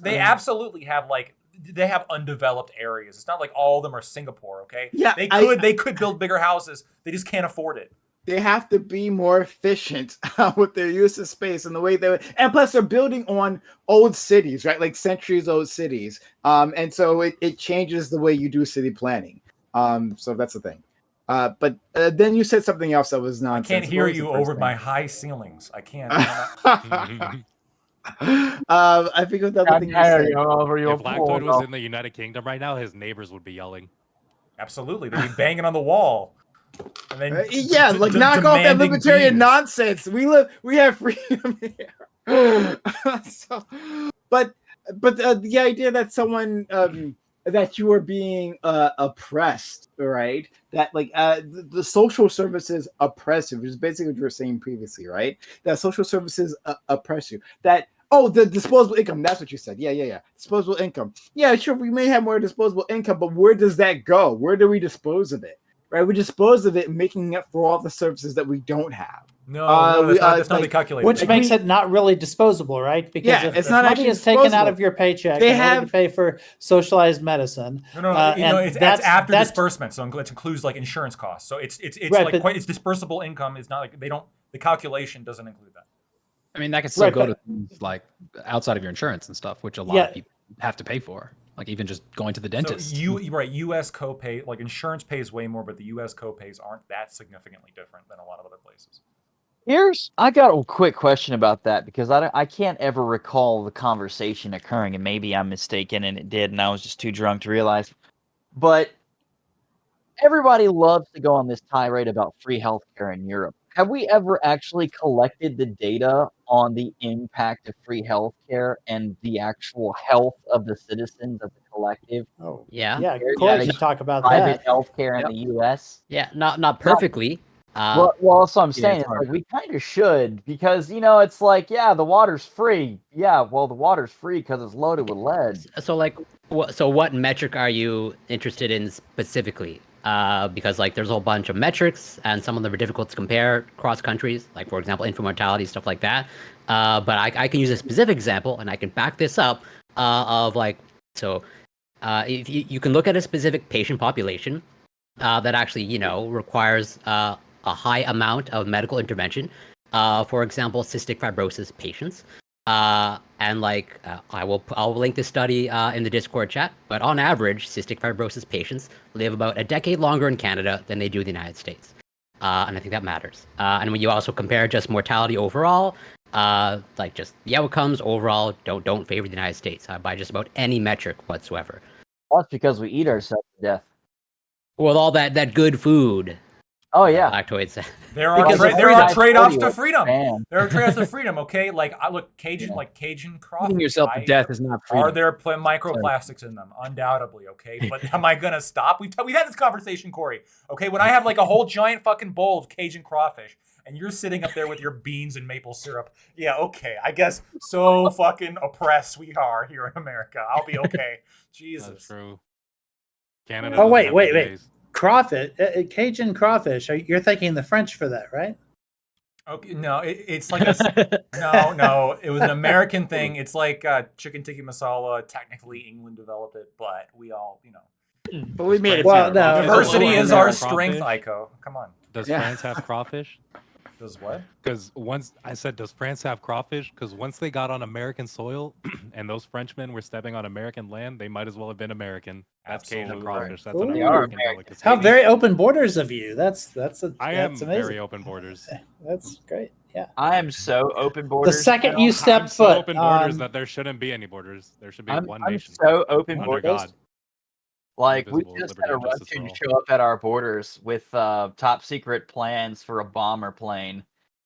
they absolutely have like they have undeveloped areas. It's not like all of them are Singapore, okay? Yeah, they could build bigger houses. They just can't afford it. They have to be more efficient with their use of space and the way and plus they're building on old cities, right? Like centuries old cities. And so it changes the way you do city planning. So that's the thing. But then you said something else that was nonsense. I can't hear you over my high ceilings. I can't. I figured that If Lactoid was in the United Kingdom right now, his neighbors would be yelling. Absolutely, they'd be banging on the wall. And then knock off that libertarian nonsense. We have freedom here. But the idea that someone that you are being oppressed, right? That like the social services oppress you, which is basically what you were saying previously, right? That social services oppress you. That Oh, the disposable income. That's what you said. Yeah. Disposable income. Yeah, sure. We may have more disposable income, but where does that go? Where do we dispose of it? Right? We dispose of it, making up for all the services that we don't have. No, that's not the calculation. Which makes it not really disposable, right? Because if it's not money actually is taken out disposable. of your paycheck They in order have to pay for socialized medicine, No, that's after disbursement, so it includes like insurance costs. So it's Right, like but- quite, it's dispersable income. It's not like the calculation doesn't include that. I mean, that could still Right, go but- to things like outside of your insurance and stuff, which a lot of people have to pay for. Like even just going to the dentist. So U.S. copay, like insurance pays way more, but the U.S. copays aren't that significantly different than a lot of other places. I got a quick question about that because I can't ever recall the conversation occurring, and maybe I'm mistaken and it did, and I was just too drunk to realize. But everybody loves to go on this tirade about free healthcare in Europe. Have we ever actually collected the data on the impact of free healthcare and the actual health of the citizens of the collective? Oh, Yeah. yeah. Corey can talk about private that. healthcare in the U.S. Yeah, not perfectly. Well, that's what I'm saying. it's It's like hard. we kind of should because it's like the water's free. Yeah, well, the water's free because it's loaded with lead. So like, what metric are you interested in specifically? Because like there's a whole bunch of metrics, and some of them are difficult to compare across countries. Like for example, infant mortality, stuff like that. But I can use a specific example, and I can back this up. Of like, so if you can look at a specific patient population that actually requires a high amount of medical intervention. For example, cystic fibrosis patients. And like I'll link this study in the Discord chat. But on average, cystic fibrosis patients live about a decade longer in Canada than they do in the United States, and I think that matters. And when you also compare just mortality overall, like just the outcomes overall don't favor the United States by just about any metric whatsoever. That's because we eat ourselves to death. With all that good food. Oh yeah, Lactoids. There are trade-offs to freedom. There are trade-offs to freedom. Okay, like I look Cajun crawfish. Eating yourself to death is not freedom. Are there microplastics in them? Undoubtedly. Okay, but am I gonna stop? We've had this conversation, Corey. Okay, when I have like a whole giant fucking bowl of Cajun crawfish, and you're sitting up there with your beans and maple syrup. Yeah, okay. I guess so fucking oppressed we are here in America. I'll be okay. Jesus. That's true. Canada. Oh wait. Crawfish, Cajun crawfish. You're thinking the French for that, right? Okay, no, it's like no. It was an American thing. It's like chicken tikka masala. Technically, England developed it, but we all, But we made it. Well, no, diversity is our strength, Aiko. Come on. Does France have crawfish? Does what? Because does France have crawfish? Because once they got on American soil, and those Frenchmen were stepping on American land, they might as well have been American. That's Cajun Absolutely crawfish. right. That's an Ooh. American delicacy. How very open borders of you. That's I am amazing. very open borders. That's great. Yeah. I am so open borders. The second you step I'm so foot open borders on, that there shouldn't be any borders. There should be I'm one nation. so open under borders. God. Like we Indivisible, just liberty had a and justice for Russian all. show up at our borders with top secret plans for a bomber plane.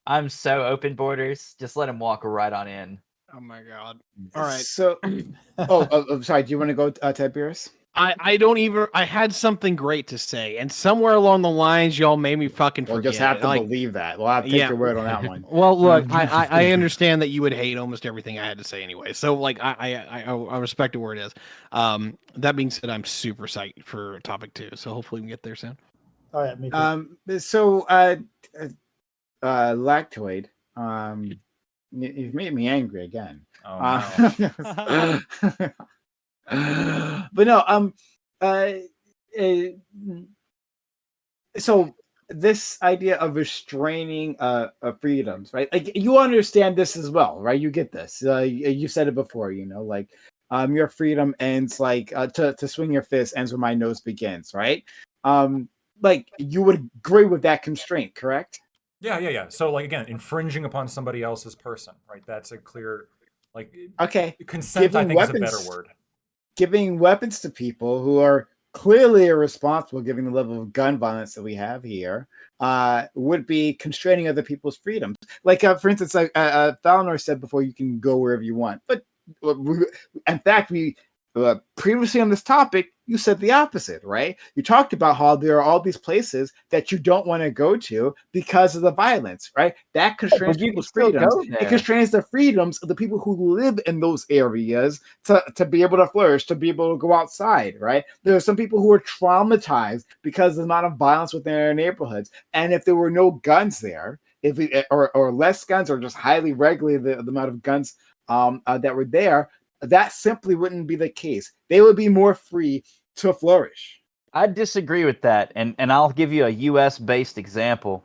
I'm so open borders. Just let him walk right on in. Oh my god! All right. So, sorry. Do you want to go, Tiberius? I don't even. I had something great to say, and somewhere along the lines, y'all made me fucking forget. We'll just have it. to Like, believe that. We'll have to take your word on that one. Well, look, I understand that you would hate almost everything I had to say anyway. So, like, I respect it where it is. That being said, I'm super psyched for topic 2. So hopefully we can get there soon. oh yeah, me too. So, Lactoid, you've made me angry again. Oh, no. But no, so this idea of restraining freedoms, right? Like you understand this as well, right? You get this. You said it before, like your freedom ends like to swing your fist ends where my nose begins, right? Like you would agree with that constraint, correct? Yeah. So like again, infringing upon somebody else's person, right? That's a clear, like, okay. Consent. I think is a better word. Giving weapons to people who are clearly irresponsible, given the level of gun violence that we have here, would be constraining other people's freedoms. Like, for instance, like Thalnor said before, you can go wherever you want. But in fact, we previously on this topic you said the opposite, right? You talked about how there are all these places that you don't want to go to because of the violence, right? That constrains but you can people's still freedoms. go It there. constrains the freedoms of the people who live in those areas to be able to flourish, to be able to go outside, right? There are some people who are traumatized because of the amount of violence within their neighborhoods. And if there were no guns there, or less guns, or just highly regulated the amount of guns that were there, that simply wouldn't be the case. They would be more free to flourish. I disagree with that, and I'll give you a U.S. based example.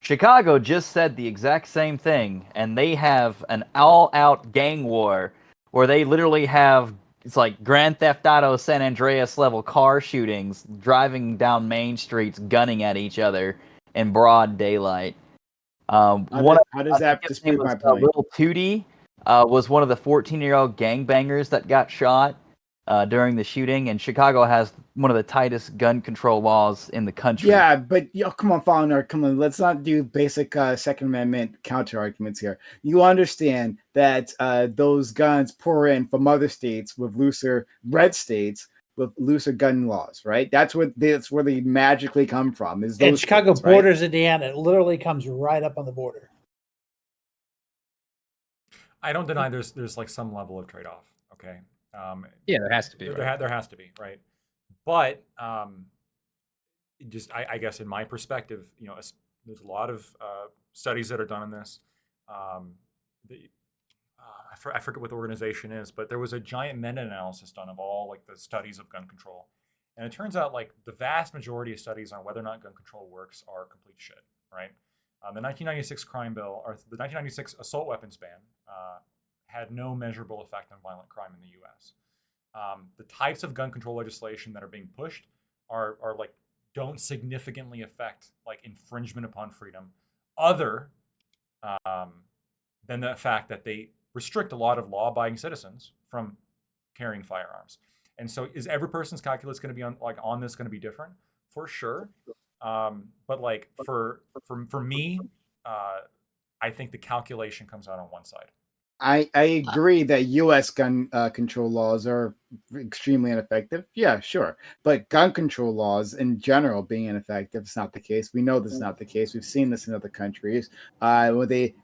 Chicago just said the exact same thing, and they have an all-out gang war where they literally have, it's like Grand Theft Auto San Andreas level car shootings, driving down main streets, gunning at each other in broad daylight. How does that disprove my point? Little Tootie was one of the 14-year-old gangbangers that got shot during the shooting, and Chicago has one of the tightest gun control laws in the country. Yeah, but come on, Fowler, come on. Let's not do basic Second Amendment counter arguments here. You understand that those guns pour in from other states with looser red states with looser gun laws, right? That's where they magically come from. Is those And Chicago states, right? borders Indiana. It literally comes right up on the border. I don't deny there's like some level of trade-off. Okay. Yeah, there has to be. There, Right? there has to be, right? But just I guess in my perspective, there's a lot of studies that are done on this. I forget what the organization is, but there was a giant meta-analysis done of all like the studies of gun control, and it turns out like the vast majority of studies on whether or not gun control works are complete shit, right? The 1996 crime bill, or the 1996 assault weapons ban, had no measurable effect on violent crime in the U.S. The types of gun control legislation that are being pushed are like don't significantly affect like infringement upon freedom, other than the fact that they restrict a lot of law-abiding citizens from carrying firearms. And so, is every person's calculus going to be on this going to be different? For sure. But like for me, I think the calculation comes out on one side. I agree that U.S. gun control laws are extremely ineffective. Yeah, sure. But gun control laws in general being ineffective is not the case. We know this is not the case. We've seen this in other countries where they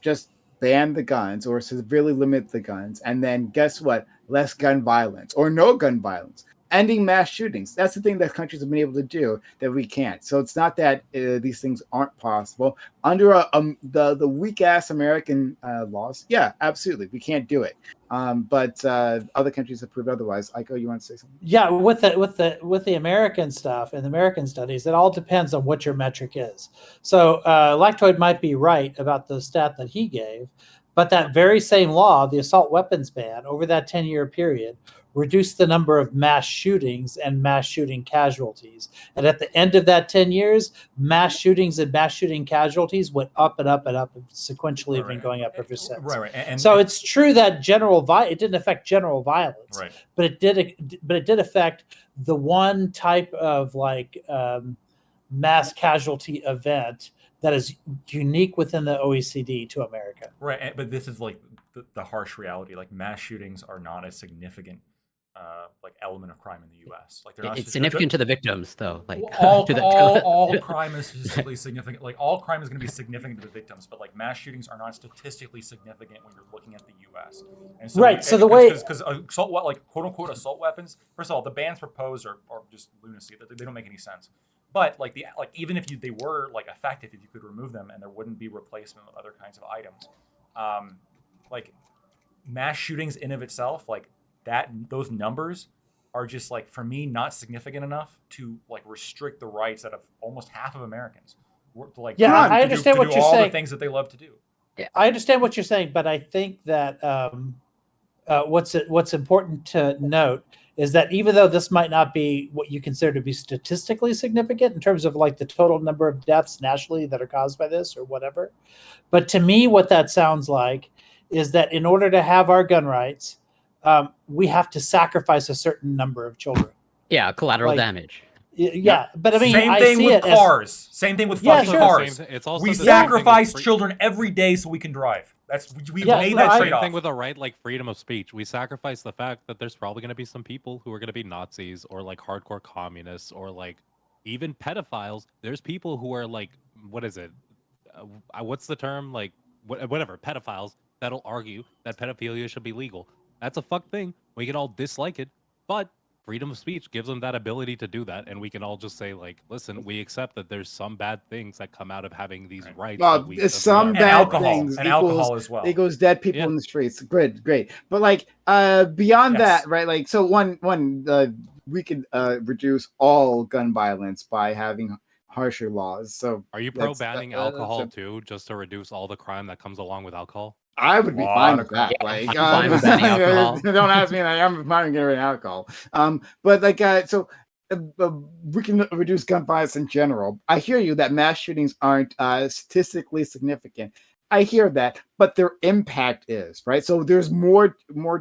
just ban the guns or severely limit the guns. And then guess what? Less gun violence or no gun violence. Ending mass shootings. That's the thing that countries have been able to do that we can't. So it's not that these things aren't possible. Under the weak-ass American laws, yeah, absolutely. We can't do it. But other countries have proved otherwise. Aiko, you want to say something? Yeah, with the American stuff and the American studies, it all depends on what your metric is. So Lactoid might be right about the stat that he gave, but that very same law, the assault weapons ban, over that 10-year period, reduced the number of mass shootings and mass shooting casualties. And at the end of that 10 years, mass shootings and mass shooting casualties went up and up and up, and sequentially have been going up ever since. Right. And so it's true that it didn't affect general violence, right, but it did affect the one type of like mass casualty event that is unique within the OECD to America. Right, but this is like the harsh reality. Like mass shootings are not a significant like element of crime in the U.S. Like they're not. It's significant to the victims, though. Like all crime is statistically significant. Like all crime is going to be significant to the victims, but like mass shootings are not statistically significant when you're looking at the U.S. And so, right. So the way because assault, like quote unquote assault weapons. First of all, the bans proposed are just lunacy. They don't make any sense. But like even if they were like effective, if you could remove them and there wouldn't be replacement with other kinds of items, like mass shootings in of itself, like those numbers are just like for me not significant enough to like restrict the rights out of almost half of Americans. To, like, yeah, I understand what you're all saying. The things that they love to do. Yeah, I understand what you're saying, but I think that what's important to note is that even though this might not be what you consider to be statistically significant in terms of like the total number of deaths nationally that are caused by this or whatever, but to me, what that sounds like is that in order to have our gun rights, we have to sacrifice a certain number of children. Yeah, collateral damage. Yeah, but I mean, same I thing see with it as cars. Same thing with Yeah, fucking sure. cars. It's also We the same thing with sacrifice free- children every day so we can drive. We've Yeah, made no, that I- trade Same thing off. with a right like freedom of speech. We sacrifice the fact that there's probably going to be some people who are going to be Nazis or like hardcore communists or like even pedophiles. There's people who are like, what is it? What's the term? Like whatever, pedophiles that'll argue that pedophilia should be legal. That's a fuck thing. We can all dislike it, but freedom of speech gives them that ability to do that, and we can all just say like, listen, we accept that there's some bad things that come out of having these rights. Well, that we some agree are bad alcohol. things And equals, alcohol as well. equals dead people Yeah. in the streets. Great. But like beyond Yes. that, right? Like so one we could reduce all gun violence by having harsher laws. So Are you pro that's- banning that's alcohol a- too, just to reduce all the crime that comes along with alcohol? I would be Lot fine of with that. crime. Like, I'm fine with banning alcohol. don't ask me. Like, I'm fine with getting rid of alcohol. But like, we can reduce gun violence in general. I hear you that mass shootings aren't statistically significant. I hear that, but their impact is, right. So there's more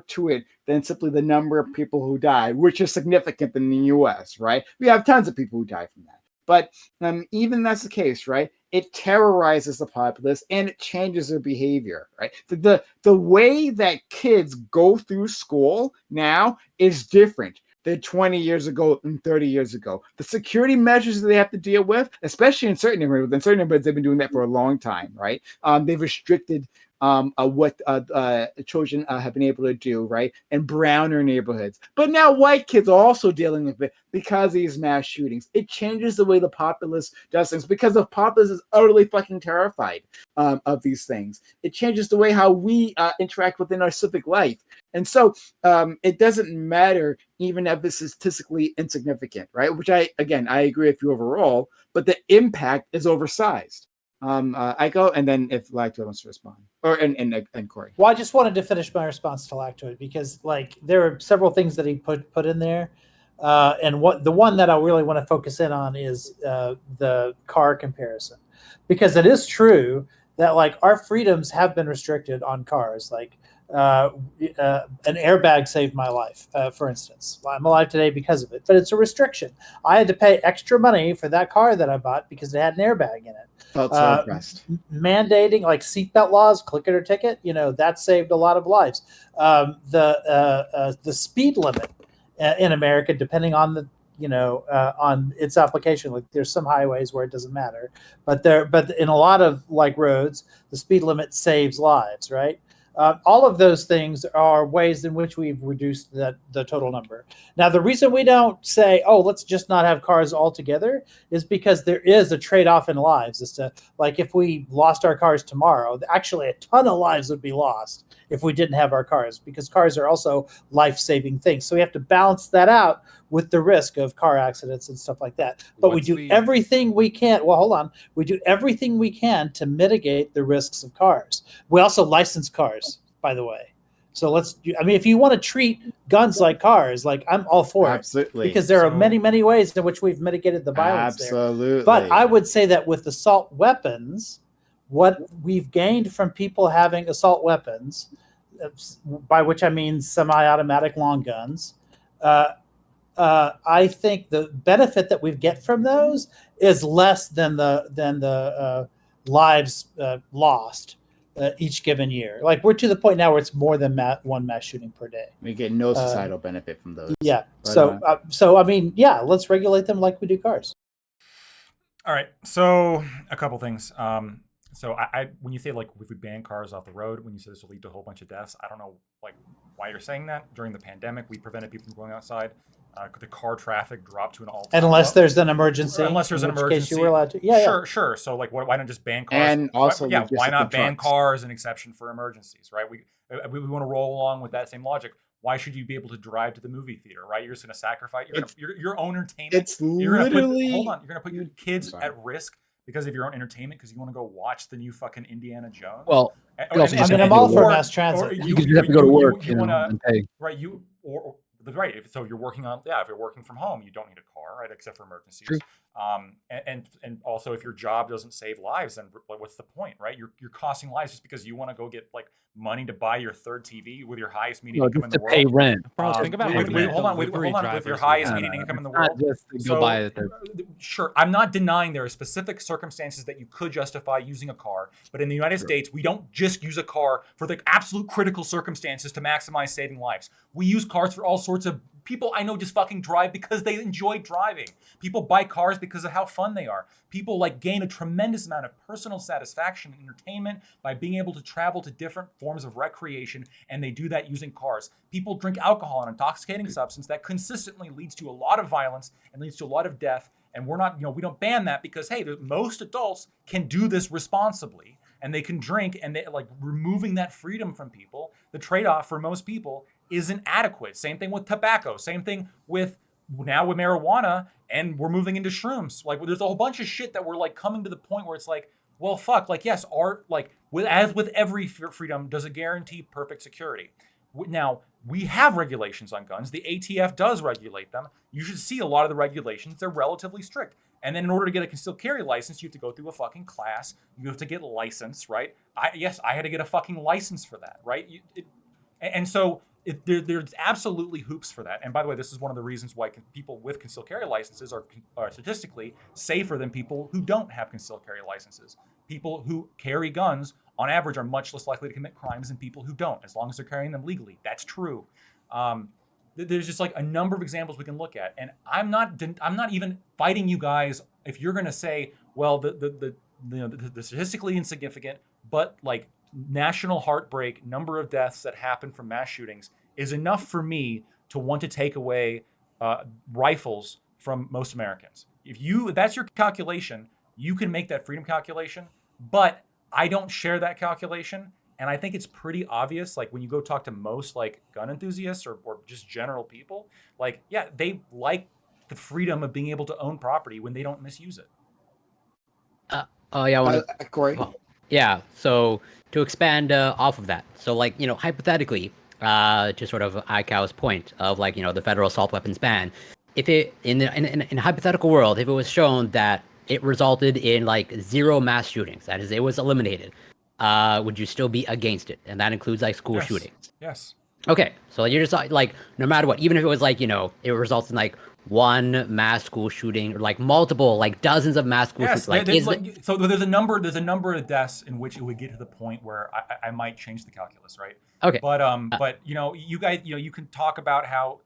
to it than simply the number of people who die, which is significant in the U.S. Right. We have tons of people who die from that. But even that's the case, right? It terrorizes the populace and it changes their behavior, right? The way that kids go through school now is different than 20 years ago and 30 years ago. The security measures that they have to deal with, especially in certain neighborhoods, they've been doing that for a long time, right? They've restricted what children have been able to do, right? In browner neighborhoods. But now white kids are also dealing with it because of these mass shootings. It changes the way the populace does things because the populace is utterly fucking terrified of these things. It changes the way how we interact within our civic life. And so it doesn't matter even if it's statistically insignificant, right? Which I agree with you overall, but the impact is oversized. I go, and then if Lactoid wants to respond, or and Corey. Well, I just wanted to finish my response to Lactoid because, like, there are several things that he put in there, and the one that I really want to focus in on is the car comparison, because it is true that like our freedoms have been restricted on cars. Like, an airbag saved my life, for instance. I'm alive today because of it, but it's a restriction. I had to pay extra money for that car that I bought because it had an airbag in it. Felt so impressed. Mandating like seatbelt laws, click it or ticket, that saved a lot of lives. The speed limit in America, depending on the on its application, like there's some highways where it doesn't matter, but in a lot of like roads, the speed limit saves lives, right? All of those things are ways in which we've reduced the total number. Now, the reason we don't say, oh, let's just not have cars altogether is because there is a trade-off in lives as to, like, if we lost our cars tomorrow, actually a ton of lives would be lost if we didn't have our cars, because cars are also life-saving things. So we have to balance that out with the risk of car accidents and stuff like that. But we do everything we can. Well, hold on. We do everything we can to mitigate the risks of cars. We also license cars, by the way. So if you want to treat guns like cars, like I'm all for it. Absolutely. Because there are many, many ways in which we've mitigated the violence Absolutely. there. But I would say that with assault weapons, what we've gained from people having assault weapons, by which I mean semi-automatic long guns, I think the benefit that we get from those is less than the lives lost each given year. Like, we're to the point now where it's more than one mass shooting per day. We get no societal benefit from those. Yeah. But, So I mean, yeah, let's regulate them like we do cars. All right. So a couple things. So I when you say like if we ban cars off the road, when you say this will lead to a whole bunch of deaths, I don't know like why you're saying that. During the pandemic, we prevented people from going outside. The car traffic dropped to an all-time Unless low. there's an emergency. Unless there's an in which emergency. case you were allowed to. Yeah. Sure. So like, why not just ban cars? And also, why not ban trucks. cars as an exception for emergencies, right? We want to roll along with that same logic. Why should you be able to drive to the movie theater, right? You're just going to sacrifice your own entertainment. It's literally. Hold on. You're going to put your kids at risk because of your own entertainment because you want to go watch the new fucking Indiana Jones. Well, I'm all for mass transit. You have to go to work, you wanna, and pay. Right? Right. So you're working on, if you're working from home, you don't need a car, right? Except for emergencies. True. And also, if your job doesn't save lives, then what's the point, right? You're costing lives just because you want to go get like money to buy your third TV with your highest median No, income in just the to pay world. rent. Bro, think about how Hold many on, delivery hold on. With your drivers we highest have. median income in the Not world. just to go buy a third. Sure, I'm not denying there are specific circumstances that you could justify using a car, but in the United States, we don't just use a car for the absolute critical circumstances to maximize saving lives. We use cars for all sorts of people I know just fucking drive because they enjoy driving. People buy cars because of how fun they are. People like gain a tremendous amount of personal satisfaction and entertainment by being able to travel to different forms of recreation, and they do that using cars. People drink alcohol, an intoxicating substance that consistently leads to a lot of violence and leads to a lot of death. And we're not, we don't ban that because, hey, most adults can do this responsibly and they can drink, and they like removing that freedom from people. The trade-off for most people isn't adequate. Same thing with tobacco. Same thing with now with marijuana, and we're moving into shrooms. Like there's a whole bunch of shit that we're like coming to the point where it's like, well, fuck. Like yes, art like as with every freedom, does it guarantee perfect security? Now we have regulations on guns. The ATF does regulate them. You should see a lot of the regulations. They're relatively strict. And then in order to get a concealed carry license, you have to go through a fucking class. You have to get licensed, right? I had to get a fucking license for that, right? So there's absolutely hoops for that. And by the way, this is one of the reasons why people with concealed carry licenses are statistically safer than people who don't have concealed carry licenses. People who carry guns, on average, are much less likely to commit crimes than people who don't, as long as they're carrying them legally. That's true. There's just like a number of examples we can look at, and I'm not even fighting you guys if you're going to say, well, the statistically insignificant but like national heartbreak number of deaths that happen from mass shootings is enough for me to want to take away rifles from most Americans. If that's your calculation, you can make that freedom calculation, but I don't share that calculation. And I think it's pretty obvious, like when you go talk to most like gun enthusiasts or just general people, like, yeah, they like the freedom of being able to own property when they don't misuse it. Oh yeah, I want to. Corey? Yeah. So to expand off of that, so like hypothetically, to sort of Aikau's point of like the federal assault weapons ban, if it in a hypothetical world, if it was shown that it resulted in like 0 mass shootings, that is, it was eliminated, would you still be against it? And that includes like school shootings. Yes. Okay, so you're just like, no matter what, even if it was like, it results in like 1 mass school shooting or like multiple, like dozens of mass school shootings. Like, so there's a number of deaths in which it would get to the point where I might change the calculus, right? Okay. But you guys, you can talk about how.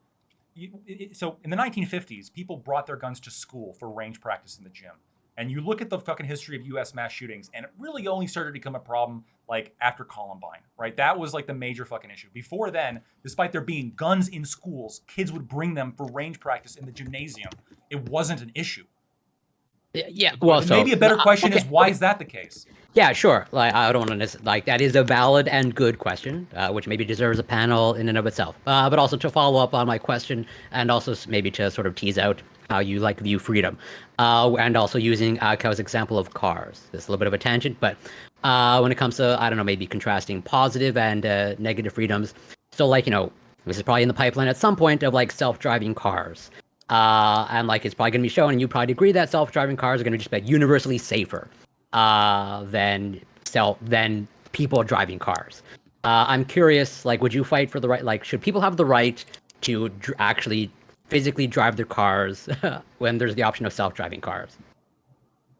So in the 1950s, people brought their guns to school for range practice in the gym. And you look at the fucking history of U.S. mass shootings, and it really only started to become a problem like after Columbine, right? That was like the major fucking issue. Before then, despite there being guns in schools, kids would bring them for range practice in the gymnasium. It wasn't an issue. Yeah, well, so maybe a better question is why is that the case? Yeah, sure. Like I don't want to like that is a valid and good question, which maybe deserves a panel in and of itself. But also to follow up on my question, and also maybe to sort of tease out how you like view freedom, and also using Aikau's example of cars. This is a little bit of a tangent, but when it comes to maybe contrasting positive and negative freedoms. So like this is probably in the pipeline at some point of like self-driving cars. And like it's probably going to be shown, and you probably agree that self-driving cars are going to just be like, universally safer than people driving cars. I'm curious, like, would you fight for the right? Like, should people have the right to actually physically drive their cars when there's the option of self-driving cars?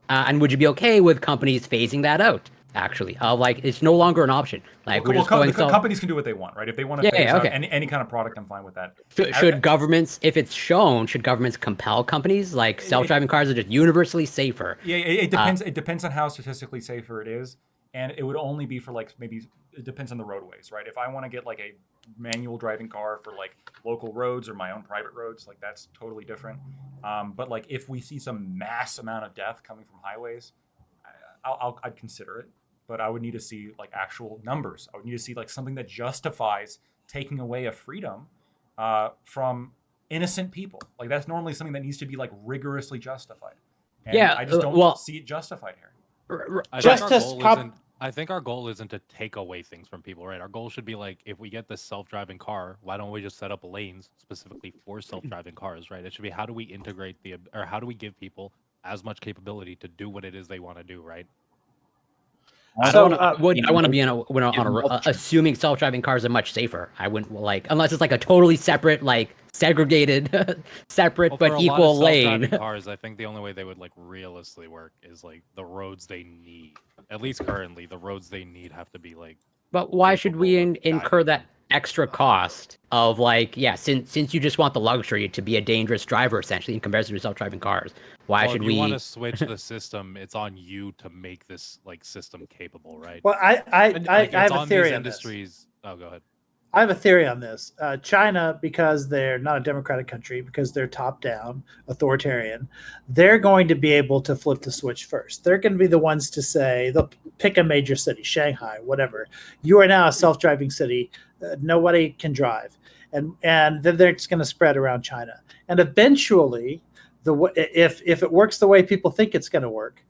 And would you be okay with companies phasing that out? Actually, like it's no longer an option. Like companies can do what they want, right? If they want to phase out any kind of product, I'm fine with that. Should governments, if it's shown, should governments compel companies like self-driving cars are just universally safer? Yeah, it depends. It depends on how statistically safer it is, and it would only be for like maybe it depends on the roadways, right? If I want to get like a manual driving car for like local roads or my own private roads, like that's totally different. But like if we see some mass amount of death coming from highways, I'd consider it. But I would need to see like actual numbers. I would need to see like something that justifies taking away a freedom from innocent people. Like that's normally something that needs to be like rigorously justified. And I just don't see it justified here. I think our goal isn't to take away things from people, right? Our goal should be like, if we get this self-driving car, why don't we just set up lanes specifically for self-driving cars, right? It should be how do we integrate how do we give people as much capability to do what it is they want to do, right? I So, don't want to. I want to be assuming self-driving cars are much safer. I wouldn't like unless it's like a totally separate, like segregated, separate Well, but for a lot equal of self-driving lane. cars, I think the only way they would like realistically work is like the roads they need. At least currently, the roads they need have to be like. But why should we capable of incur guiding. that extra cost of like, yeah, since you just want the luxury to be a dangerous driver essentially in comparison to self-driving cars, why Well, should if you want we? to switch the system, it's on you to make this like system capable, right? well, I Like, have it's a on theory these on this. industries. Oh, go ahead. I have a theory on this. China, because they're not a democratic country, because they're top down, authoritarian, they're going to be able to flip the switch first. They're going to be the ones to say, they'll pick a major city, Shanghai, whatever. You are now a self driving city. Nobody can drive. And then they're just going to spread around China. And eventually, if it works the way people think it's going to work,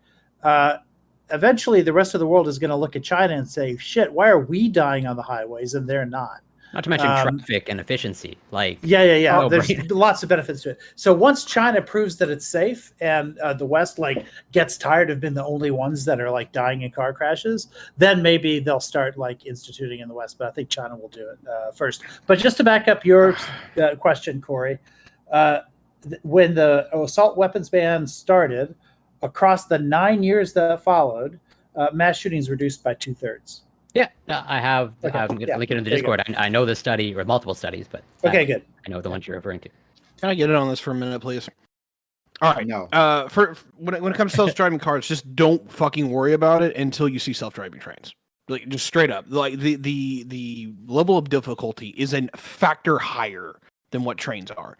eventually the rest of the world is going to look at China and say, shit, why are we dying on the highways and they're not? Not to mention traffic and efficiency. Like yeah. oh, There's right. lots of benefits to it. So once China proves that it's safe and the West like gets tired of being the only ones that are like dying in car crashes, then maybe they'll start like instituting in the West. But I think China will do it first. But just to back up your question, Corey, when the assault weapons ban started, across the 9 years that followed, mass shootings reduced by 2/3. Yeah, I have. Okay, I'm yeah, linking in the there you go. Discord. I know the study or multiple studies, but Okay, good. I know the ones you're referring to. Can I get it on this for a minute, please? All right. No. For when it comes to self-driving cars, just don't fucking worry about it until you see self-driving trains. Like just straight up, like the level of difficulty is a factor higher than what trains are.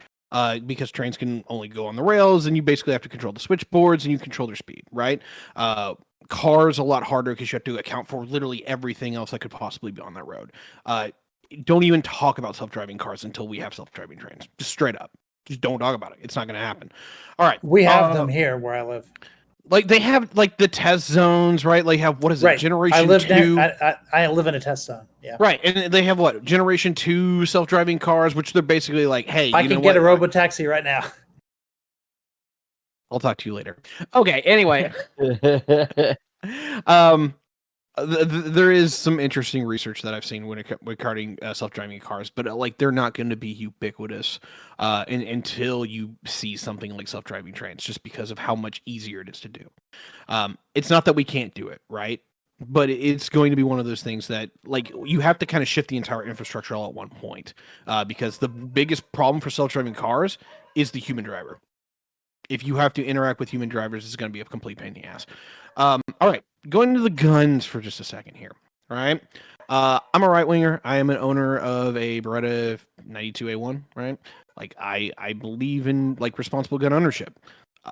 Because trains can only go on the rails, and you basically have to control the switchboards and you control their speed, right? Cars a lot harder because you have to account for literally everything else that could possibly be on that road. Don't even talk about self-driving cars until we have self-driving trains. Just straight up. Just don't talk about it. It's not going to happen. All right. We have them here where I live. Like they have like the test zones, right? Like have what is it? Generation 2. I live in a test zone. Yeah. Right, and they have what? Generation 2 self-driving cars, which they're basically like, hey, I can get a robo taxi right now. I'll talk to you later. Okay. Anyway, there is some interesting research that I've seen when regarding self-driving cars, but like they're not going to be ubiquitous until you see something like self-driving trains, just because of how much easier it is to do. It's not that we can't do it, right? But it's going to be one of those things that like you have to kind of shift the entire infrastructure all at one point, because the biggest problem for self-driving cars is the human driver. If you have to interact with human drivers, it's going to be a complete pain in the ass. All right, going into the guns for just a second here. All right, I'm a right winger. I am an owner of a Beretta 92A1. Right, like I believe in like responsible gun ownership.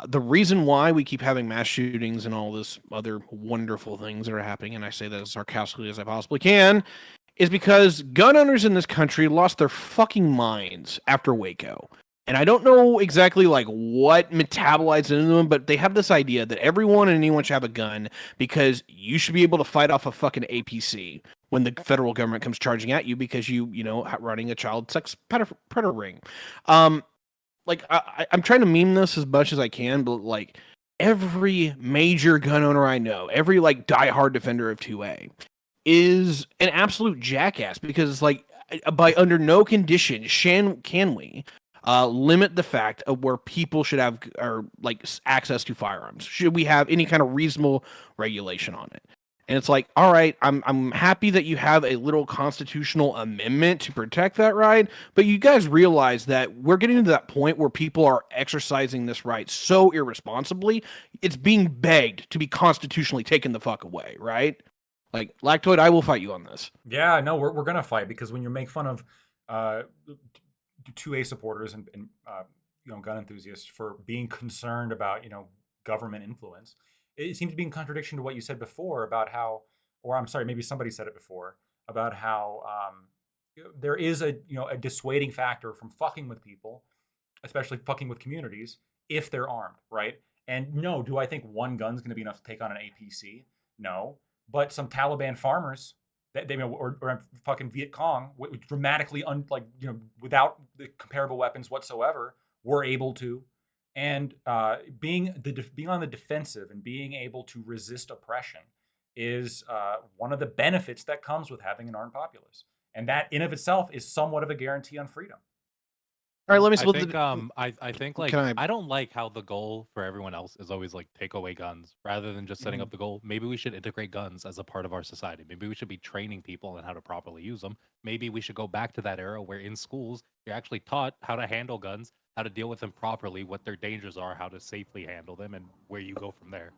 The reason why we keep having mass shootings and all this other wonderful things that are happening, and I say that as sarcastically as I possibly can, is because gun owners in this country lost their fucking minds after Waco. And I don't know exactly like what metabolized into them, but they have this idea that everyone and anyone should have a gun because you should be able to fight off a fucking APC when the federal government comes charging at you because you know, running a child sex predator ring. Like I'm trying to meme this as much as I can, but like every major gun owner I know, every like diehard defender of 2A is an absolute jackass because it's like by under no condition can we limit the fact of where people should have or like access to firearms. Should we have any kind of reasonable regulation on it? And it's like, all right, I'm happy that you have a little constitutional amendment to protect that right, but you guys realize that we're getting to that point where people are exercising this right so irresponsibly, it's being begged to be constitutionally taken the fuck away, right? Like, Lactoid, I will fight you on this. Yeah, no, we're gonna fight because when you make fun of 2A supporters and you know, gun enthusiasts for being concerned about, you know, government influence, it seems to be in contradiction to what you said before about how, or I'm sorry, maybe somebody said it before about how there is a, you know, a dissuading factor from fucking with people, especially fucking with communities, if they're armed, right? And no, do I think one gun's going to be enough to take on an APC? No, but some Taliban farmers that they or fucking Viet Cong, dramatically without the comparable weapons whatsoever, were able to, And being on the defensive and being able to resist oppression is one of the benefits that comes with having an armed populace, and that in of itself is somewhat of a guarantee on freedom. All right, let me. I think I think like Can I don't like how the goal for everyone else is always like take away guns rather than just setting Mhm. up the goal. Maybe we should integrate guns as a part of our society. Maybe we should be training people on how to properly use them. Maybe we should go back to that era where in schools you're actually taught how to handle guns, how to deal with them properly, what their dangers are, how to safely handle them, and where you go from there.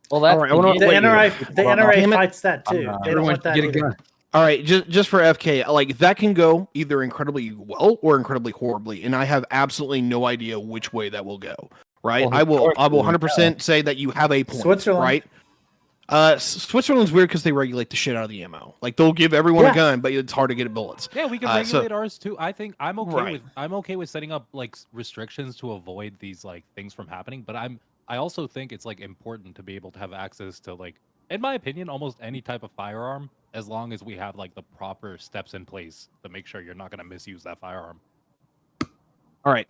Well, All that's right, I want The to NRA, the NRA Damn it. fights that too. They don't Everyone want should that get a either. gun. All right, just for FK, like that can go either incredibly well or incredibly horribly, and I have absolutely no idea which way that will go. Right? Well, I will historically, 100% say that you have a point. Switzerland. Right? Switzerland's weird because they regulate the shit out of the ammo. Like they'll give everyone a gun, but it's hard to get bullets. Yeah, we can So- regulate ours too. I think I'm okay Right. with setting up like restrictions to avoid these like things from happening. But I also think it's like important to be able to have access to like, in my opinion, almost any type of firearm as long as we have like the proper steps in place to make sure you're not going to misuse that firearm. All right.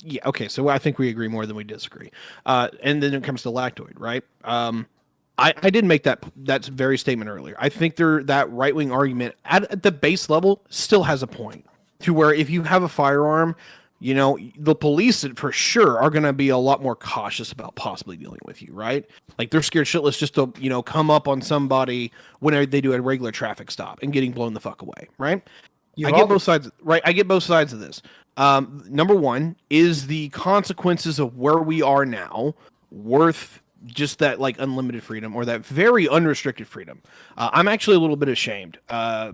Yeah. Okay. So I think we agree more than we disagree. And then it comes to lactoid, right? I did make that very statement earlier. I think that right wing argument at the base level still has a point. To where if you have a firearm, you know the police for sure are going to be a lot more cautious about possibly dealing with you, right? Like they're scared shitless just to come up on somebody whenever they do a regular traffic stop and getting blown the fuck away, right? I get both sides, right? I get both sides of this. Number one, is the consequences of where we are now worth just that like unlimited freedom or that very unrestricted freedom? I'm actually a little bit ashamed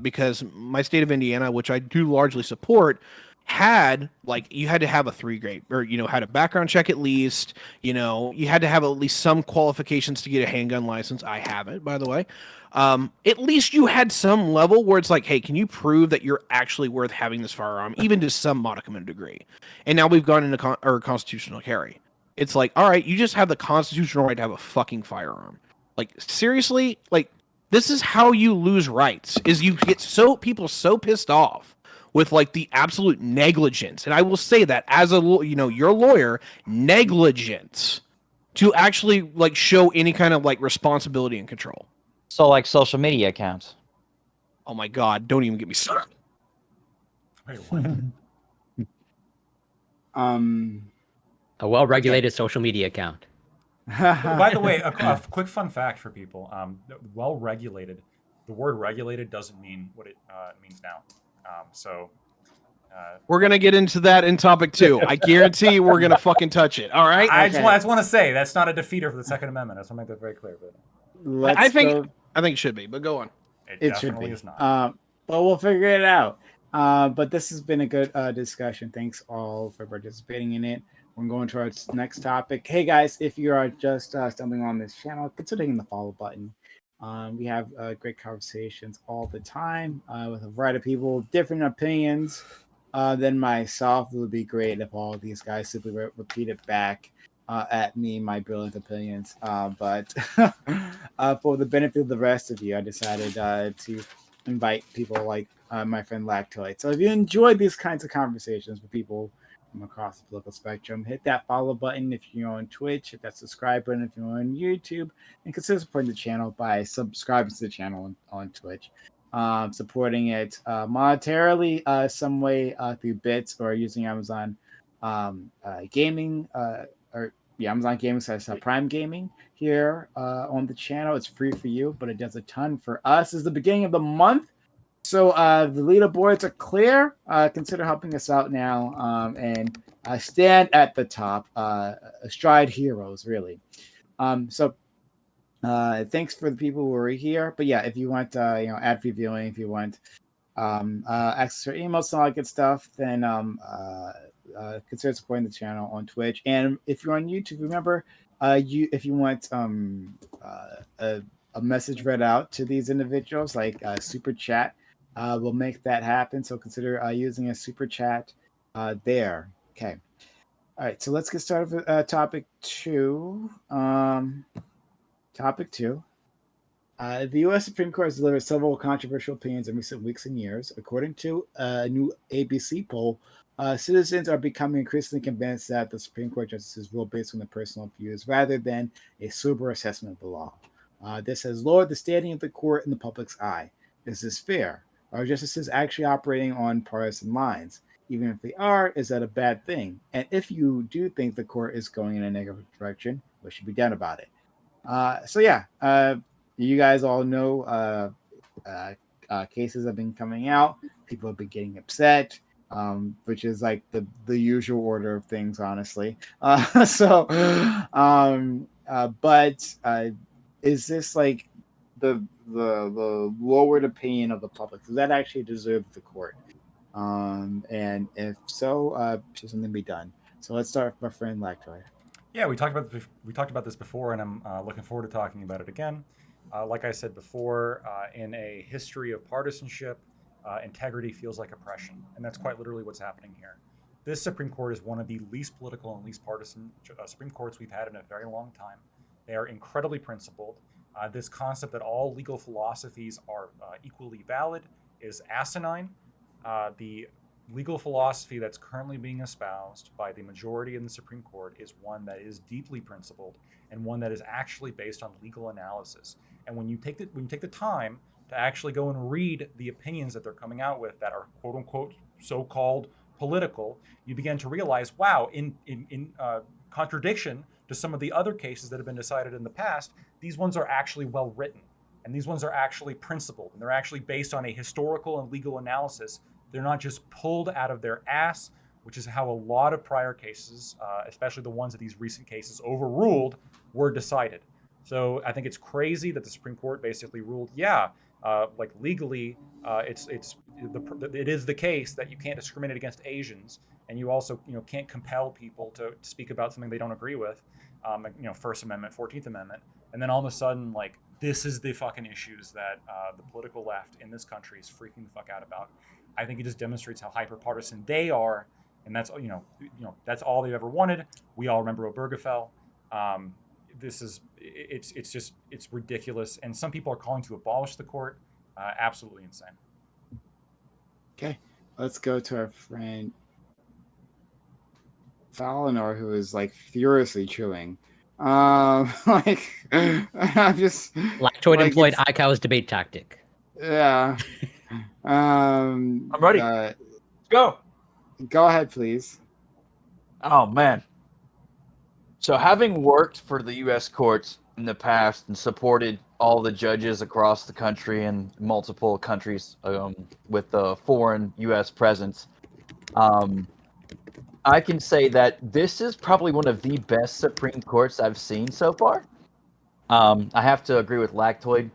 because my state of Indiana, which I do largely support, had like you had to have a 3 grade or had a background check at least. You had to have at least some qualifications to get a handgun license. I haven't, by the way. At least you had some level where it's like, hey, can you prove that you're actually worth having this firearm, even to some modicum of degree? And now we've gone into constitutional carry. It's like, all right, you just have the constitutional right to have a fucking firearm. Like, seriously? Like, this is how you lose rights, is you get people so pissed off with like the absolute negligence. And I will say that as your lawyer, negligence to actually like show any kind of like responsibility and control. So like social media accounts. Oh my God! Don't even get me started. Wait, what? A well-regulated social media account. By the way, a quick fun fact for people: well-regulated. The word "regulated" doesn't mean what it means now. We're gonna get into that in topic 2. I guarantee we're gonna fucking touch it. All right. I just want to say that's not a defeater for the Second Amendment. I just want to make that very clear. But I think it should be, but go on. It should definitely be. is not. But we'll figure it out. But this has been a good discussion. Thanks all for participating in it. We're going to our next topic. Hey guys, if you are just stumbling on this channel, consider hitting the follow button. We have great conversations all the time with a variety of people, different opinions than myself. It would be great if all of these guys simply repeat it back at me, my brilliant opinions. But for the benefit of the rest of you, I decided to invite people like my friend Lactoid. So if you enjoyed these kinds of conversations with people from across the political spectrum, hit that follow button if you're on Twitch, hit that subscribe button if you're on YouTube, and consider supporting the channel by subscribing to the channel on Twitch. Supporting it monetarily some way through bits or using Amazon gaming Amazon Gaming says Prime Gaming here on the channel. It's free for you, but it does a ton for us. It's the beginning of the month, so the leaderboards are clear. Consider helping us out now and stand at the top. Astride heroes, really. So thanks for the people who are here. But yeah, if you want ad-free viewing, if you want access to emails and all that good stuff, then consider supporting the channel on Twitch. And if you're on YouTube, remember if you want a message read out to these individuals, like super chat, we'll make that happen. So consider using a super chat there. Okay. All right. So let's get started with topic 2. Topic 2. The U.S. Supreme Court has delivered several controversial opinions in recent weeks and years. According to a new ABC poll, citizens are becoming increasingly convinced that the Supreme Court justices rule based on their personal views rather than a sober assessment of the law. This has lowered the standing of the court in the public's eye. Is this fair? Are justices actually operating on partisan lines? Even if they are, is that a bad thing? And if you do think the court is going in a negative direction, what should be done about it? You guys all know cases have been coming out. People have been getting upset, which is like the usual order of things, honestly. But is this like the lowered opinion of the public? Does that actually deserve the court? And if so, should something be done? So let's start with my friend Lactoid. Yeah, we talked about this before, and I'm looking forward to talking about it again. Like I said before, in a history of partisanship, integrity feels like oppression, and that's quite literally what's happening here. This Supreme Court is one of the least political and least partisan Supreme Courts we've had in a very long time. They are incredibly principled. This concept that all legal philosophies are equally valid is asinine. The legal philosophy that's currently being espoused by the majority in the Supreme Court is one that is deeply principled and one that is actually based on legal analysis. And when you take the time to actually go and read the opinions that they're coming out with that are quote unquote so-called political, you begin to realize, wow, in contradiction to some of the other cases that have been decided in the past, these ones are actually well written, and these ones are actually principled, and they're actually based on a historical and legal analysis. They're not just pulled out of their ass, which is how a lot of prior cases, especially the ones that these recent cases overruled, were decided. So I think it's crazy that the Supreme Court basically ruled, like legally, it is the case that you can't discriminate against Asians, and you also can't compel people to speak about something they don't agree with, First Amendment, 14th Amendment, and then all of a sudden like this is the fucking issues that the political left in this country is freaking the fuck out about. I think it just demonstrates how hyper-partisan they are, and that's that's all they've ever wanted. We all remember Obergefell. It's ridiculous, and some people are calling to abolish the court. Absolutely insane. Okay, let's go to our friend Valinor, who is like furiously chewing. I'm just Lactoid employed iCow's debate tactic. Yeah. I'm ready. Let's go. Go ahead, please. Oh man. So having worked for the U.S. courts in the past and supported all the judges across the country and multiple countries with the foreign U.S. presence, I can say that this is probably one of the best Supreme Courts I've seen so far. I have to agree with Lactoid.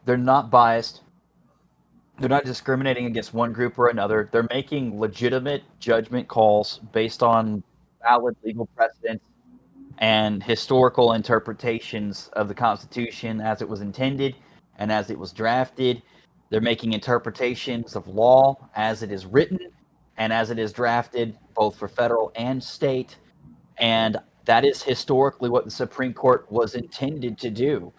They're not biased. They're not discriminating against one group or another. They're making legitimate judgment calls based on valid legal precedents and historical interpretations of the Constitution as it was intended and as it was drafted. They're making interpretations of law as it is written and as it is drafted, both for federal and state. And that is historically what the Supreme Court was intended to do.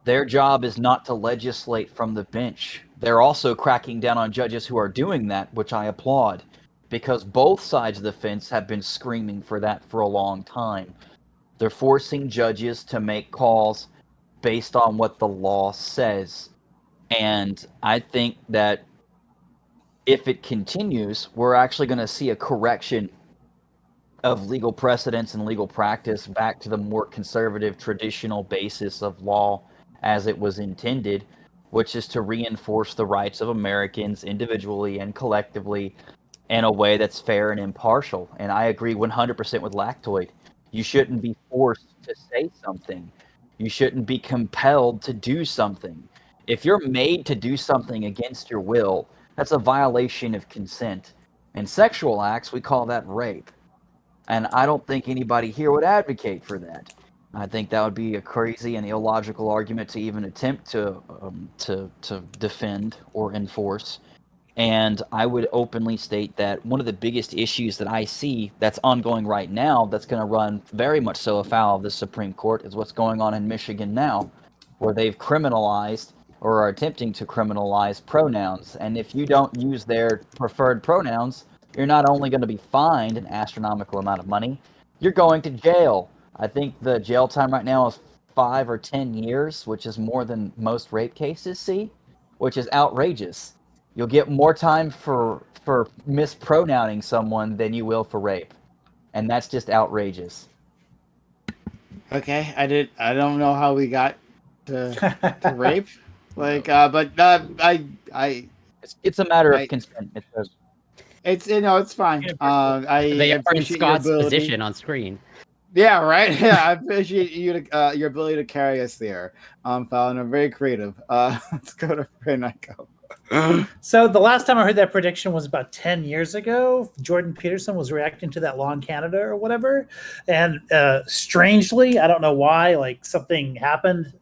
Their job is not to legislate from the bench. They're also cracking down on judges who are doing that, which I applaud, because both sides of the fence have been screaming for that for a long time. They're forcing judges to make calls based on what the law says. And I think that if it continues, we're actually going to see a correction of legal precedents and legal practice back to the more conservative traditional basis of law as it was intended, which is to reinforce the rights of Americans individually and collectively in a way that's fair and impartial. And I agree 100% with Lactoid. You shouldn't be forced to say something. You shouldn't be compelled to do something. If you're made to do something against your will, that's a violation of consent. In sexual acts, we call that rape. And I don't think anybody here would advocate for that. I think that would be a crazy and illogical argument to even attempt to defend or enforce. And I would openly state that one of the biggest issues that I see that's ongoing right now, that's going to run very much so afoul of the Supreme Court, is what's going on in Michigan now, where they've criminalized or are attempting to criminalize pronouns. And if you don't use their preferred pronouns, you're not only going to be fined an astronomical amount of money, you're going to jail. I think the jail time right now is 5 or 10 years, which is more than most rape cases see, which is outrageous. You'll get more time for mispronouncing someone than you will for rape. And that's just outrageous. Okay, I don't know how we got to rape, like, but it's a matter of I- consent. It's it's fine. I They are in appreciate your Scott's ability. position on screen. Yeah, right. Yeah, I appreciate your ability to carry us there. Fallon, I'm very creative. Let's go to Franco. So the last time I heard that prediction was about 10 years ago. Jordan Peterson was reacting to that law in Canada or whatever. And strangely, I don't know why, like something happened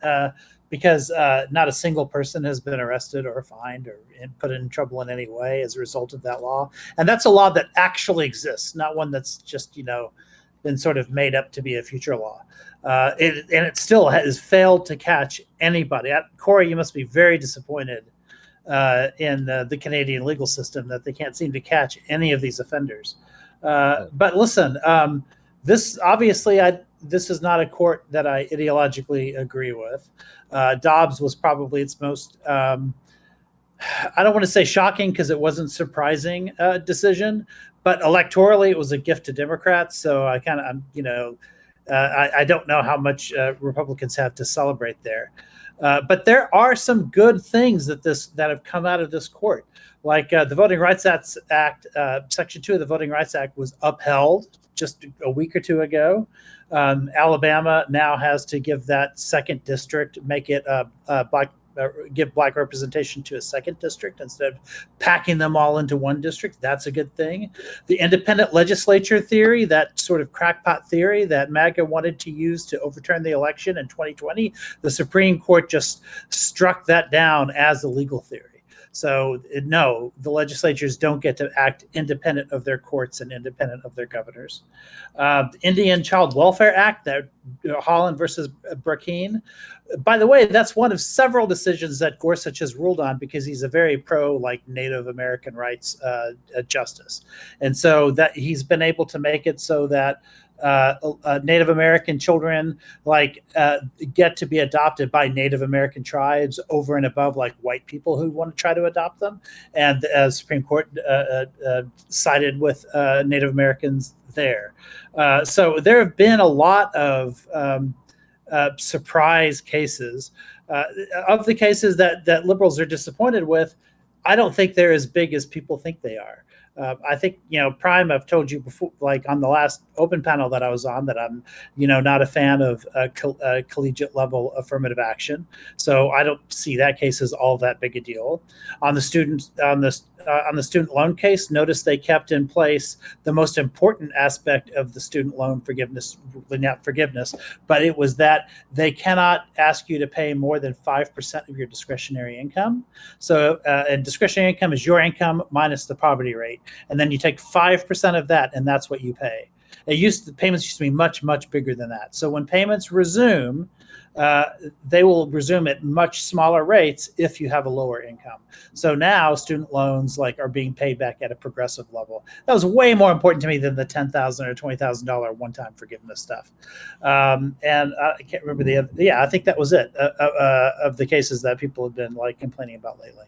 because not a single person has been arrested or fined or put in trouble in any way as a result of that law. And that's a law that actually exists, not one that's just, been sort of made up to be a future law. And it still has failed to catch anybody. Corey, you must be very disappointed in the Canadian legal system that they can't seem to catch any of these offenders. But listen, this obviously, this is not a court that I ideologically agree with. Dobbs was probably its most, I don't want to say shocking because it wasn't surprising decision, but electorally it was a gift to Democrats. So I kind of, I don't know how much Republicans have to celebrate there. But there are some good things that have come out of this court, like the Voting Rights Act, Section 2 of the Voting Rights Act was upheld just a week or two ago. Alabama now has to give that second district, make it give black representation to a second district instead of packing them all into one district. That's a good thing. The independent legislature theory, that sort of crackpot theory that MAGA wanted to use to overturn the election in 2020, the Supreme Court just struck that down as a legal theory. So no, the legislatures don't get to act independent of their courts and independent of their governors. The Indian Child Welfare Act, that Holland versus Burkine. By the way, that's one of several decisions that Gorsuch has ruled on because he's a very pro Native American rights justice, and so that he's been able to make it so that Native American children get to be adopted by Native American tribes over and above white people who want to try to adopt them. And the Supreme Court sided with Native Americans there. So there have been a lot of surprise cases. Of the cases that liberals are disappointed with, I don't think they're as big as people think they are. I think, Prime, I've told you before, on the last open panel that I was on, that I'm, not a fan of collegiate level affirmative action. So I don't see that case as all that big a deal. On the student loan case, notice they kept in place the most important aspect of the student loan forgiveness, not forgiveness, but it was that they cannot ask you to pay more than 5% of your discretionary income. So, and discretionary income is your income minus the poverty rate. And then you take 5% of that, and that's what you pay. The payments used to be much, much bigger than that. So when payments resume, they will resume at much smaller rates if you have a lower income. So now student loans are being paid back at a progressive level. That was way more important to me than the $10,000 or $20,000 one-time forgiveness stuff. And I can't remember the other. Yeah, I think that was it of the cases that people have been complaining about lately.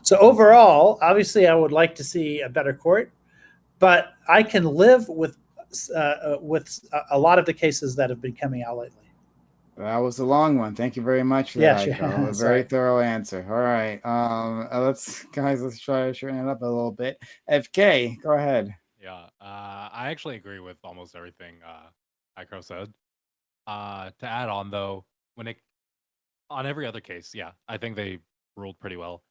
So overall, obviously, I would like to see a better court, but I can live with a lot of the cases that have been coming out lately. That was a long one. Thank you very much for Yeah, that. sure. A very thorough answer. All right. Let's try to shorten it up a little bit. FK, go ahead. Yeah, I actually agree with almost everything Icro said. To add on though, on every other case, yeah, I think they ruled pretty well.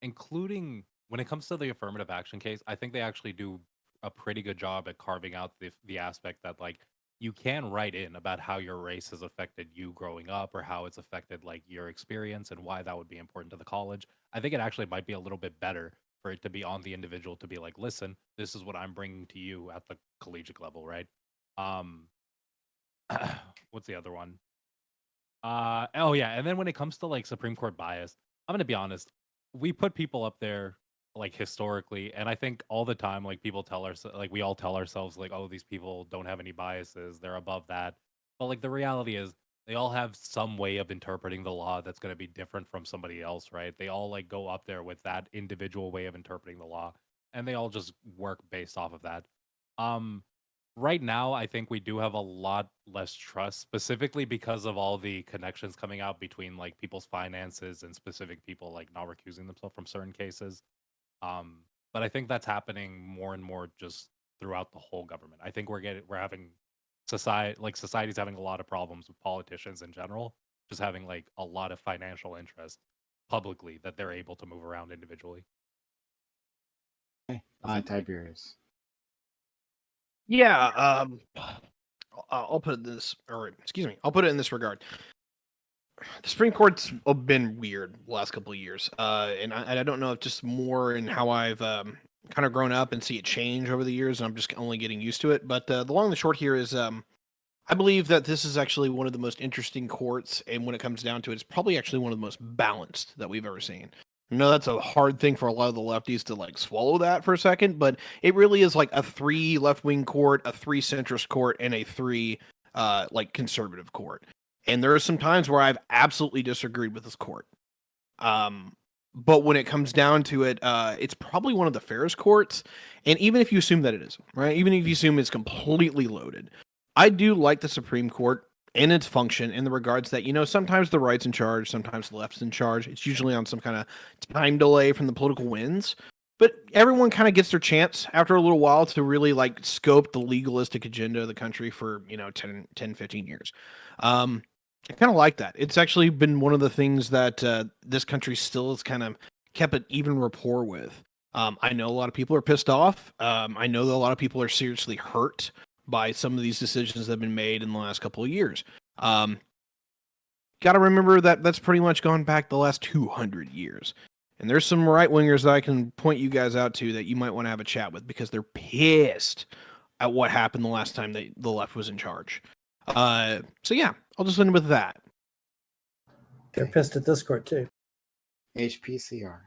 Including when it comes to the affirmative action case, I think they actually do a pretty good job at carving out the aspect that you can write in about how your race has affected you growing up or how it's affected your experience and why that would be important to the college. I think it actually might be a little bit better for it to be on the individual to be listen, this is what I'm bringing to you at the collegiate level, right? What's the other one? Oh yeah, and then when it comes to like Supreme Court bias, I'm gonna be honest. We put people up there like historically, and I think all the time like people tell us like we all tell ourselves like, oh, these people don't have any biases, they're above that. But like the reality is they all have some way of interpreting the law that's gonna be different from somebody else, right? They all like go up there with that individual way of interpreting the law, and they all just work based off of that. Um, right now, I think we do have a lot less trust, specifically because of all the connections coming out between like people's finances and specific people like not recusing themselves from certain cases. Um, but I think that's happening more and more just throughout the whole government. I think we're having society's having a lot of problems with politicians in general, just having like a lot of financial interest publicly that they're able to move around individually. Tiberius. Yeah, I'll put it this, or excuse me, I'll put it in this regard. The Supreme Court's been weird the last couple of years, and I don't know if just more in how I've kind of grown up and see it change over the years, and I'm just only getting used to it. But the long and the short here is, I believe that this is actually one of the most interesting courts, and when it comes down to it, it's probably actually one of the most balanced that we've ever seen. I know that's a hard thing for a lot of the lefties to like swallow that for a second, but it really is like a 3 left-wing court, a 3 centrist court, and a 3 like conservative court. And there are some times where I've absolutely disagreed with this court. But when it comes down to it, it's probably one of the fairest courts. And even if you assume that it is, right? Even if you assume it's completely loaded, I do like the Supreme Court and its function in the regards that, sometimes the right's in charge, sometimes the left's in charge. It's usually on some kind of time delay from the political winds. But everyone kind of gets their chance after a little while to really like scope the legalistic agenda of the country for, 10 15 years. I kind of like that. It's actually been one of the things that this country still has kind of kept an even rapport with. I know a lot of people are pissed off. I know that a lot of people are seriously hurt by some of these decisions that have been made in the last couple of years. Got to remember that that's pretty much gone back the last 200 years. And there's some right-wingers that I can point you guys out to that you might want to have a chat with because they're pissed at what happened the last time the left was in charge. So yeah, I'll just end with that. They're pissed at this court too. HPCR.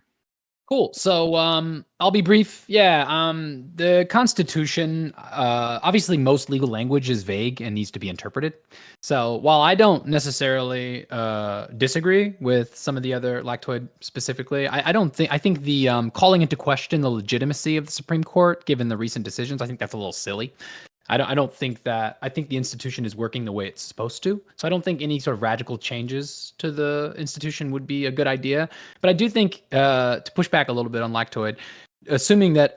Cool. So I'll be brief. Yeah, the Constitution, obviously most legal language is vague and needs to be interpreted. So while I don't necessarily disagree with some of the other lactoid specifically, I think the calling into question the legitimacy of the Supreme Court, given the recent decisions, I think that's a little silly. I don't think that. I think the institution is working the way it's supposed to. So I don't think any sort of radical changes to the institution would be a good idea. But I do think, to push back a little bit on lactoid, assuming that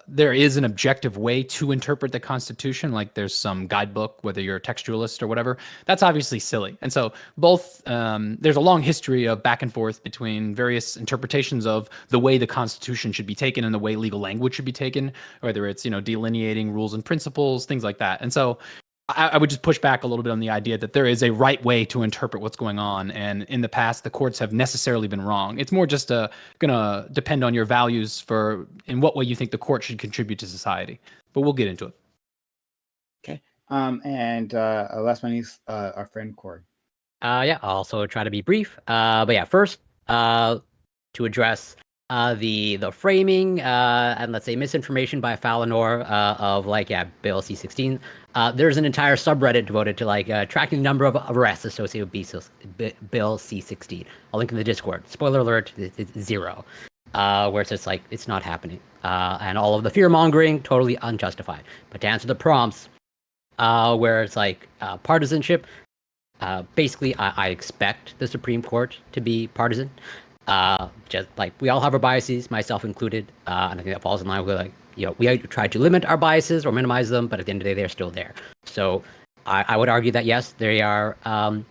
there is an objective way to interpret the Constitution, like there's some guidebook, whether you're a textualist or whatever, that's obviously silly. And so both, there's a long history of back and forth between various interpretations of the way the Constitution should be taken and the way legal language should be taken, whether it's, delineating rules and principles, things like that. And so I would just push back a little bit on the idea that there is a right way to interpret what's going on. And in the past, the courts have necessarily been wrong. It's more just going to depend on your values for in what way you think the court should contribute to society. But we'll get into it. Okay. And last one is our friend Corey. Yeah, I'll also try to be brief. But yeah, first, to address the framing and let's say misinformation by Falinor of Bill C-16. There's an entire subreddit devoted to tracking the number of arrests associated with Bill C-16. I'll link in the Discord. Spoiler alert: it's 0. Where it's just it's not happening, and all of the fear mongering totally unjustified. But to answer the prompts, where it's partisanship, basically I expect the Supreme Court to be partisan. Just we all have our biases, myself included, and I think that falls in line with we try to limit our biases or minimize them, but at the end of the day, they're still there. So I would argue that yes, they are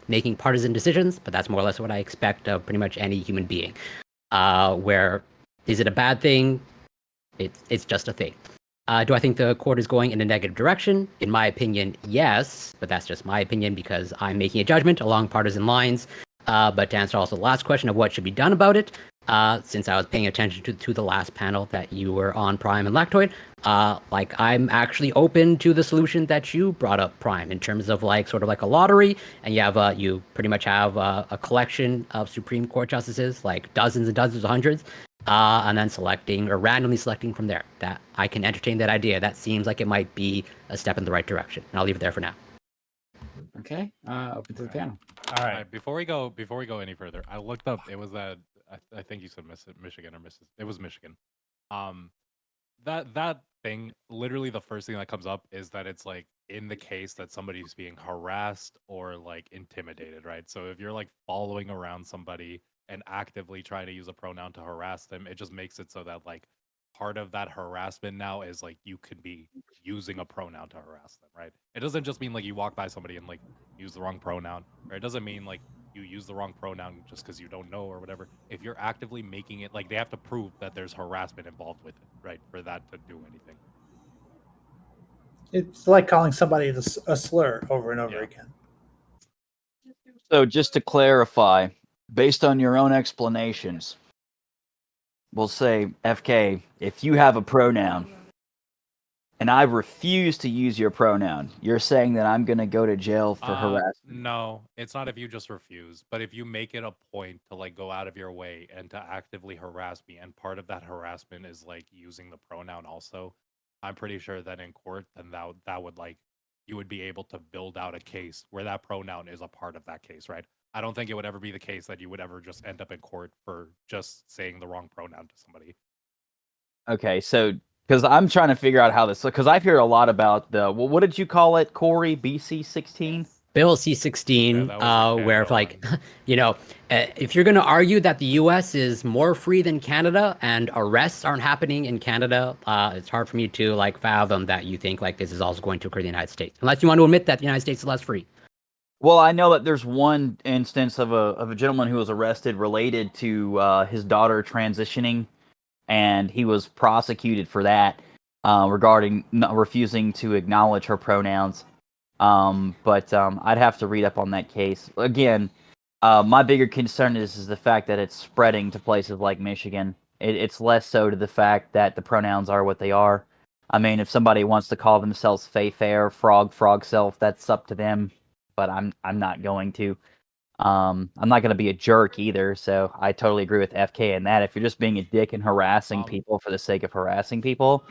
making partisan decisions, but that's more or less what I expect of pretty much any human being. Where is it a bad thing? It's just a thing. Do I think the court is going in a negative direction? In my opinion, yes, but that's just my opinion because I'm making a judgment along partisan lines. But to answer also the last question of what should be done about it, since I was paying attention to the last panel that you were on, Prime and Lactoid, like I'm actually open to the solution that you brought up, Prime, in terms of like sort of like a lottery, and you pretty much have a collection of Supreme Court justices, like dozens and dozens, hundreds, and then selecting or randomly selecting from there. That I can entertain that idea. That seems like it might be a step in the right direction. And I'll leave it there for now. Okay, open to the panel. All right. Before we go any further, I looked up. It was that I think you said Michigan or Mrs. It was Michigan. That thing, literally the first thing that comes up is that it's like in the case that somebody's being harassed or like intimidated, right? So if you're like following around somebody and actively trying to use a pronoun to harass them, it just makes it so that like part of that harassment now is like you could be using a pronoun to harass them, right? It doesn't just mean like you walk by somebody and like use the wrong pronoun, or it doesn't mean like you use the wrong pronoun just because you don't know or whatever. If you're actively making it, like they have to prove that there's harassment involved with it, right, for that to do anything. It's like calling somebody a slur over and over again. So just to clarify, based on your own explanations, we'll say, FK, if you have a pronoun and I refuse to use your pronoun, you're saying that I'm going to go to jail for harassment? No, it's not if you just refuse, but if you make it a point to like go out of your way and to actively harass me, and part of that harassment is like using the pronoun also, I'm pretty sure that in court, then that would like, you would be able to build out a case where that pronoun is a part of that case, right? I don't think it would ever be the case that you would ever just end up in court for just saying the wrong pronoun to somebody. Okay, so because I'm trying to figure out how this, because I've heard a lot about the, well, what did you call it, Corey? BC-16? Bill C-16, where if like, you know, if you're going to argue that the U.S. is more free than Canada and arrests aren't happening in Canada, it's hard for me to like fathom that you think like this is also going to occur in the United States, unless you want to admit that the United States is less free. Well, I know that there's one instance of a gentleman who was arrested related to his daughter transitioning, and he was prosecuted for that regarding refusing to acknowledge her pronouns. But I'd have to read up on that case. Again, my bigger concern is the fact that it's spreading to places like Michigan. It's less so to the fact that the pronouns are what they are. I mean, if somebody wants to call themselves Fay Fair, Frog Self, that's up to them. But I'm not going to. I'm not going to be a jerk either. So I totally agree with FK in that. If you're just being a dick and harassing people for the sake of harassing people,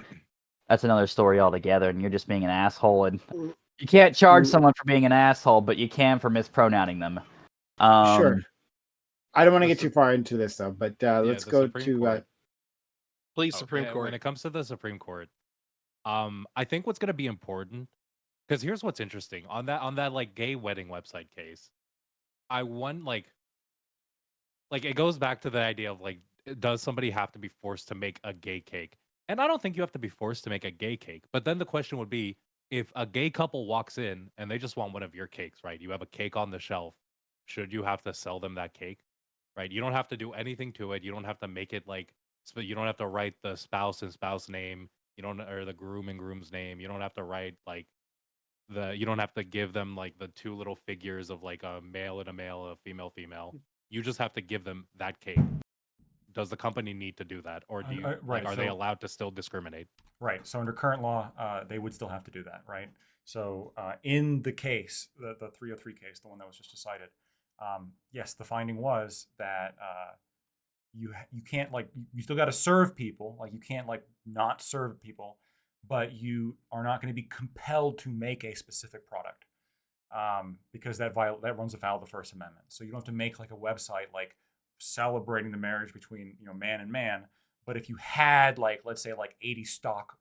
that's another story altogether. And you're just being an asshole. And you can't charge someone for being an asshole, but you can for mispronouncing them. Sure. I don't want to get too far into this though, but let's go Supreme to Court. please, Supreme Court. When it comes to the Supreme Court, I think what's going to be important, because here's what's interesting on that like gay wedding website case. I won like it goes back to the idea of like, does somebody have to be forced to make a gay cake? And I don't think you have to be forced to make a gay cake. But then the question would be, if a gay couple walks in and they just want one of your cakes, right? You have a cake on the shelf. Should you have to sell them that cake? Right? You don't have to do anything to it. You don't have to make it like, you don't have to write the spouse and spouse name. You don't, or the groom and groom's name. You don't have to write like you don't have to give them like the two little figures of like a male and a male, a female. You just have to give them that cake. Does the company need to do that, or do you right, are they allowed to still discriminate? Right. So under current law, they would still have to do that, right? So in the case, the 303 case, the one that was just decided, yes, the finding was that you can't like, you still got to serve people, like you can't like not serve people, but you are not going to be compelled to make a specific product, because that runs afoul of the First Amendment. So you don't have to make like a website like celebrating the marriage between man and man. But if you had like, let's say like 80 stock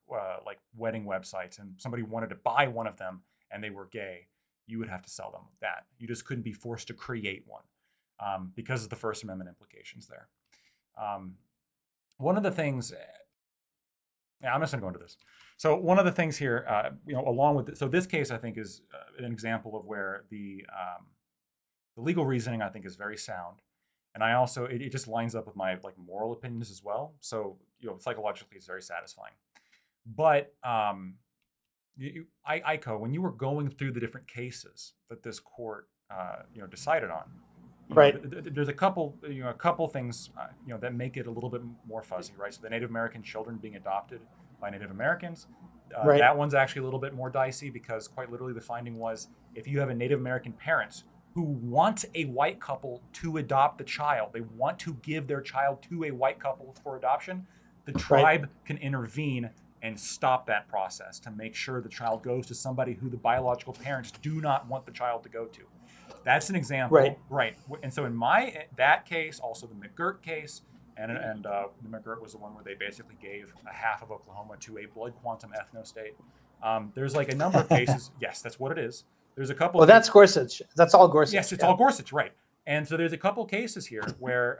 like wedding websites, and somebody wanted to buy one of them and they were gay, you would have to sell them that. You just couldn't be forced to create one, because of the First Amendment implications there. One of the things, I'm just going to go into this. So one of the things here, along with so this case, I think is an example of where the legal reasoning I think is very sound, and I also it just lines up with my like moral opinions as well. So psychologically, it's very satisfying. But Aiko, when you were going through the different cases that this court decided on, there's a couple things that make it a little bit more fuzzy, right? So the Native American children being adopted by Native Americans, that one's actually a little bit more dicey because quite literally the finding was if you have a Native American parents who want a white couple to adopt the child, they want to give their child to a white couple for adoption, the tribe can intervene and stop that process to make sure the child goes to somebody who the biological parents do not want the child to go to. That's an example, right? And so in that case, also the McGirt case, and the McGirt was the one where they basically gave a half of Oklahoma to a blood quantum ethno state. There's like a number of cases. Yes, that's what it is. There's a couple. Well, that's Gorsuch. That's all Gorsuch. Yes, it's all Gorsuch, right? And so there's a couple cases here where,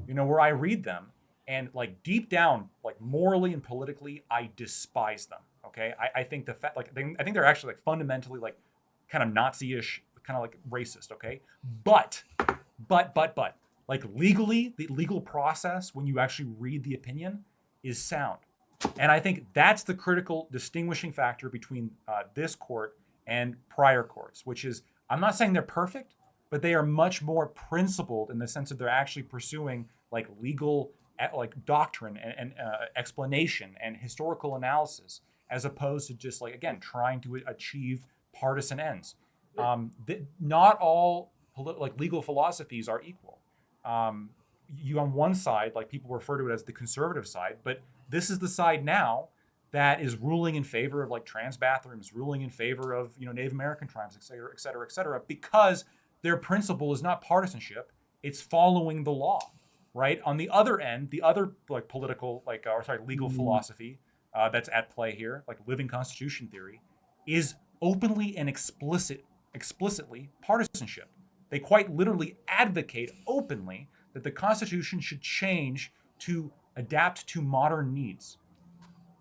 where I read them and like deep down, like morally and politically, I despise them. Okay, I think I think they're actually like fundamentally like kind of Nazi-ish, kind of like racist. Okay, but like legally, the legal process when you actually read the opinion is sound, and I think that's the critical distinguishing factor between this court and prior courts, which is I'm not saying they're perfect, but they are much more principled in the sense that they're actually pursuing like legal like doctrine and explanation and historical analysis, as opposed to just like again trying to achieve partisan ends. Not all legal philosophies are equal. You on one side, like people refer to it as the conservative side, but this is the side now that is ruling in favor of like trans bathrooms, ruling in favor of Native American tribes, et cetera, et cetera, et cetera, because their principle is not partisanship; it's following the law, right? On the other end, the other like political legal philosophy that's at play here, like living constitution theory, is openly and explicitly partisanship. They quite literally advocate openly that the Constitution should change to adapt to modern needs.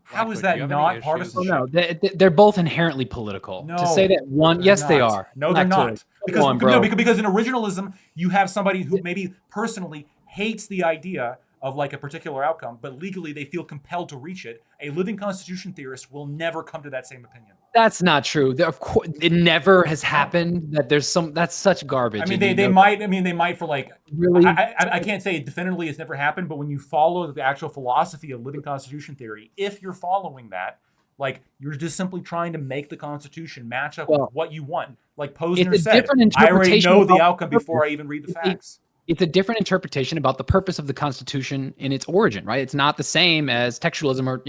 How is that not partisanship? Oh, no, they're both inherently political. No, to say that one, yes, they are. No, they're not. Because in originalism, you have somebody who maybe personally hates the idea of like a particular outcome, but legally they feel compelled to reach it. A living constitution theorist will never come to that same opinion. That's not true. Of course, it never has happened that there's some. That's such garbage. I mean, they might. I mean, they might for like. Really, I can't say definitively it's never happened, but when you follow the actual philosophy of living constitution theory, if you're following that, like you're just simply trying to make the Constitution match up with what you want. Like Posner said, I already know the outcome before I even read the facts. It's a different interpretation about the purpose of the Constitution in its origin, right? It's not the same as textualism or,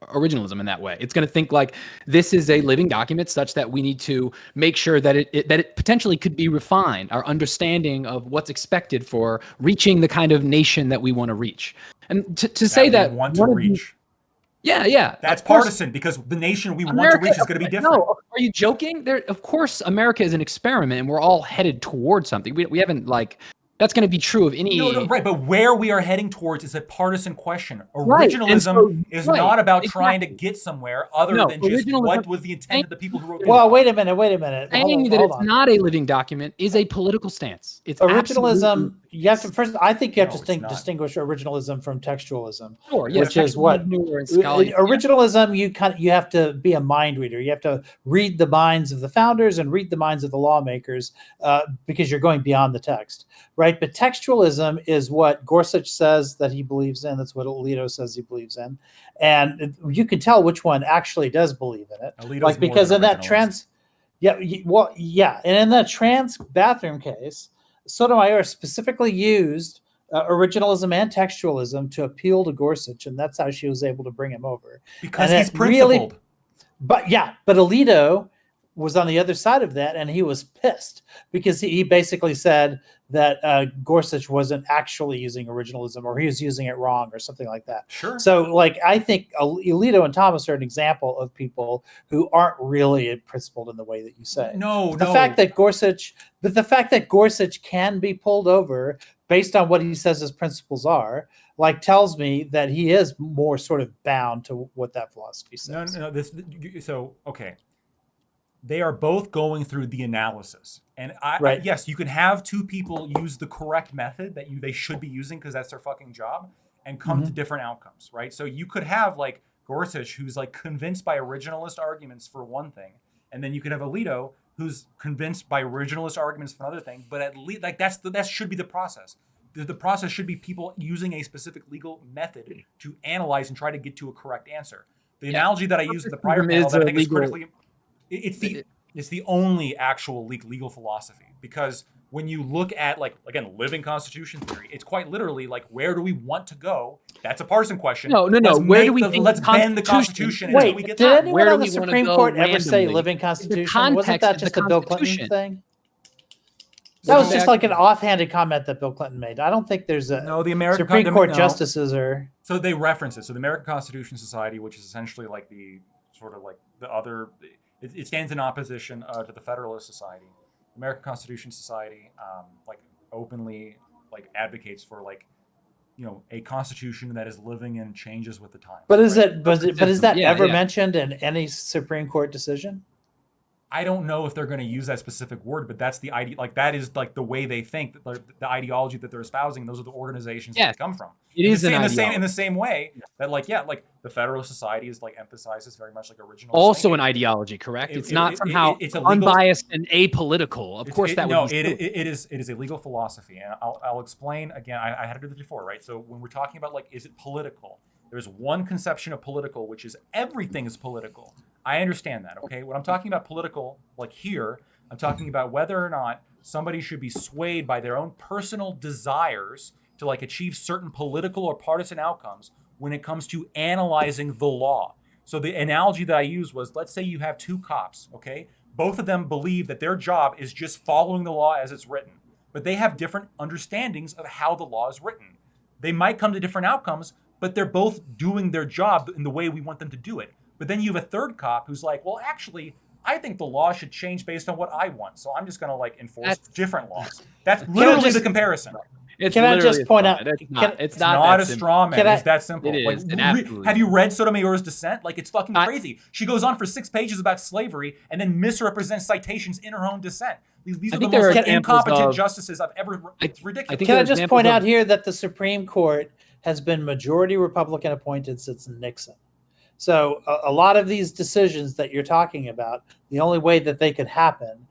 originalism in that way. It's going to think like this is a living document such that we need to make sure that it potentially could be refined, our understanding of what's expected for reaching the kind of nation that we want to reach. And to say that want to reach. Yeah. That's partisan because the nation we want to reach is going to be different. No, are you joking? Of course, America is an experiment and we're all headed towards something. We haven't that's going to be true of any. No, right, but where we are heading towards is a partisan question. Originalism is not about trying to get somewhere other than just what was the intent of the people who wrote it. Well, wait a minute. Saying that it's not a living document is a political stance. It's originalism. You have to first. I think you have to distinguish originalism from textualism. Sure, yes, which is what originalism. You have to be a mind reader. You have to read the minds of the founders and read the minds of the lawmakers because you're going beyond the text, right? But textualism is what Gorsuch says that he believes in. That's what Alito says he believes in, and you can tell which one actually does believe in it. Alito's because in that and in that trans bathroom case, Sotomayor specifically used originalism and textualism to appeal to Gorsuch, and that's how she was able to bring him over. Because he's principled. But Alito was on the other side of that, and he was pissed because he basically said that Gorsuch wasn't actually using originalism, or he was using it wrong, or something like that. Sure. So, I think Alito and Thomas are an example of people who aren't really principled in the way that you say. The fact that Gorsuch can be pulled over based on what he says his principles are, tells me that he is more sort of bound to what that philosophy says. Okay. They are both going through the analysis. And yes, you can have two people use the correct method that they should be using because that's their fucking job and come to different outcomes, right? So you could have Gorsuch who's convinced by originalist arguments for one thing, and then you could have Alito who's convinced by originalist arguments for another thing, but at least like that should be the process. The process should be people using a specific legal method to analyze and try to get to a correct answer. The analogy that I used in the prior panel that I think is critically, it's the only actual legal philosophy, because when you look at, like, again, living constitution theory, it's quite literally like, where do we want to go? That's a partisan question. No. Where do we think let's bend the Constitution until Wait, we get did there. anyone on the Supreme Court ever say living Constitution? Wasn't that just a Bill Clinton thing? That was just like an offhanded comment that Bill Clinton made. I don't think there's a the American Supreme Court justices are. So they reference it. So the American Constitution Society, which is essentially like the sort of like the other, it stands in opposition to the Federalist Society. The American Constitution Society, like, openly like advocates for, like, a constitution that is living and changes with the times. But is it? But is that ever mentioned in any Supreme Court decision? I don't know if they're going to use that specific word, but that's the idea. Like, that is like the way they think, the ideology that they're espousing. Those are the organizations that they come from. It is in the same way that, like, like the Federalist Society is like emphasizes very much like original. Also an ideology, correct? It's not somehow it's unbiased and apolitical. Of course, it is a legal philosophy, and I'll explain again. I had to do this before, right? So when we're talking about, like, is it political? There's one conception of political, which is everything is political. I understand that, okay? When I'm talking about political, like here, I'm talking about whether or not somebody should be swayed by their own personal desires to, like, achieve certain political or partisan outcomes when it comes to analyzing the law. So the analogy that I used was, let's say you have two cops, okay? Both of them believe that their job is just following the law as it's written, but they have different understandings of how the law is written. They might come to different outcomes, but they're both doing their job in the way we want them to do it. But then you have a third cop who's like, well, actually, I think the law should change based on what I want. So I'm just going to, like, enforce different laws. That's literally the comparison. Can I just point out? It's not a straw man. It's that simple. It is. Like, have you read Sotomayor's dissent? Like, it's fucking crazy. She goes on for 6 pages about slavery and then misrepresents citations in her own dissent. These are the most incompetent justices I've ever. It's ridiculous. Can I just point out here that the Supreme Court has been majority Republican appointed since Nixon. So a lot of these decisions that you're talking about, the only way that they could happen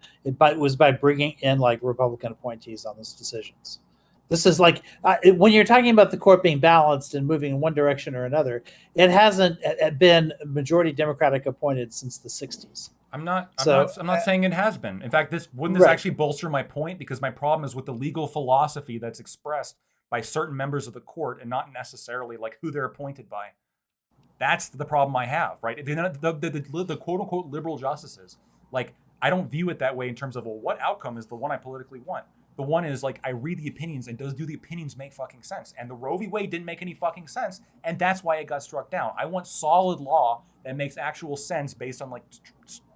was by bringing in, like, Republican appointees on those decisions. This is like when you're talking about the court being balanced and moving in one direction or another, it hasn't been majority Democratic appointed since the 60s. I'm not saying it has been. In fact, wouldn't this actually bolster my point? Because my problem is with the legal philosophy that's expressed by certain members of the court and not necessarily, like, who they're appointed by. That's the problem I have, right? The quote-unquote liberal justices, like, I don't view it that way in terms of, well, what outcome is the one I politically want? The one is, like, I read the opinions, and do the opinions make fucking sense? And the Roe v. Wade didn't make any fucking sense, and that's why it got struck down. I want solid law that makes actual sense based on, like,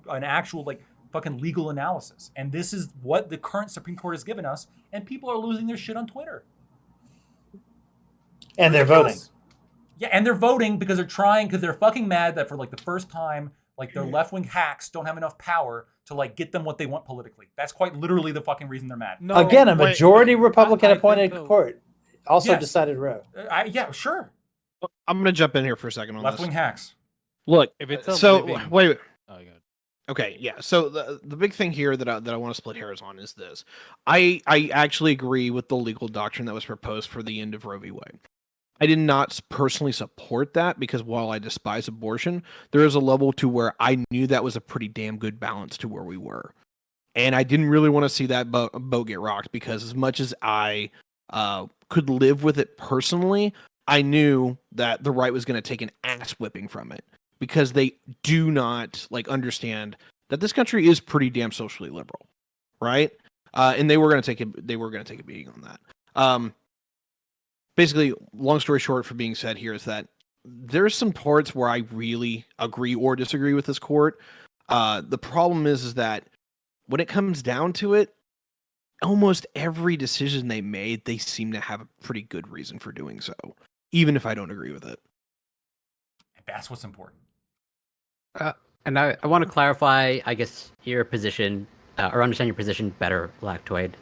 an actual, like, fucking legal analysis. And this is what the current Supreme Court has given us, and people are losing their shit on Twitter. And they're voting. Yeah, and they're voting because they're fucking mad that for, like, the first time, like, their left-wing hacks don't have enough power to, like, get them what they want politically. That's quite literally the fucking reason they're mad. No, again, a majority Republican appointed court also decided Roe. Yeah, sure. I'm going to jump in here for a second on left-wing hacks. Look, if it's wait. Oh, God. Okay, yeah. So the big thing here that I want to split hairs on is this. I actually agree with the legal doctrine that was proposed for the end of Roe v. Wade. I did not personally support that because while I despise abortion, there is a level to where I knew that was a pretty damn good balance to where we were. And I didn't really want to see that boat get rocked because as much as I could live with it personally, I knew that the right was going to take an ass whipping from it because they do not, like, understand that this country is pretty damn socially liberal, right? And they were going to take a beating on that. Basically, long story short for being said here is that there's some parts where I really agree or disagree with this court. The problem is that when it comes down to it, almost every decision they made, they seem to have a pretty good reason for doing so, even if I don't agree with it. That's what's important. And I want to clarify, I guess, your position, or understand your position better, Lactoid,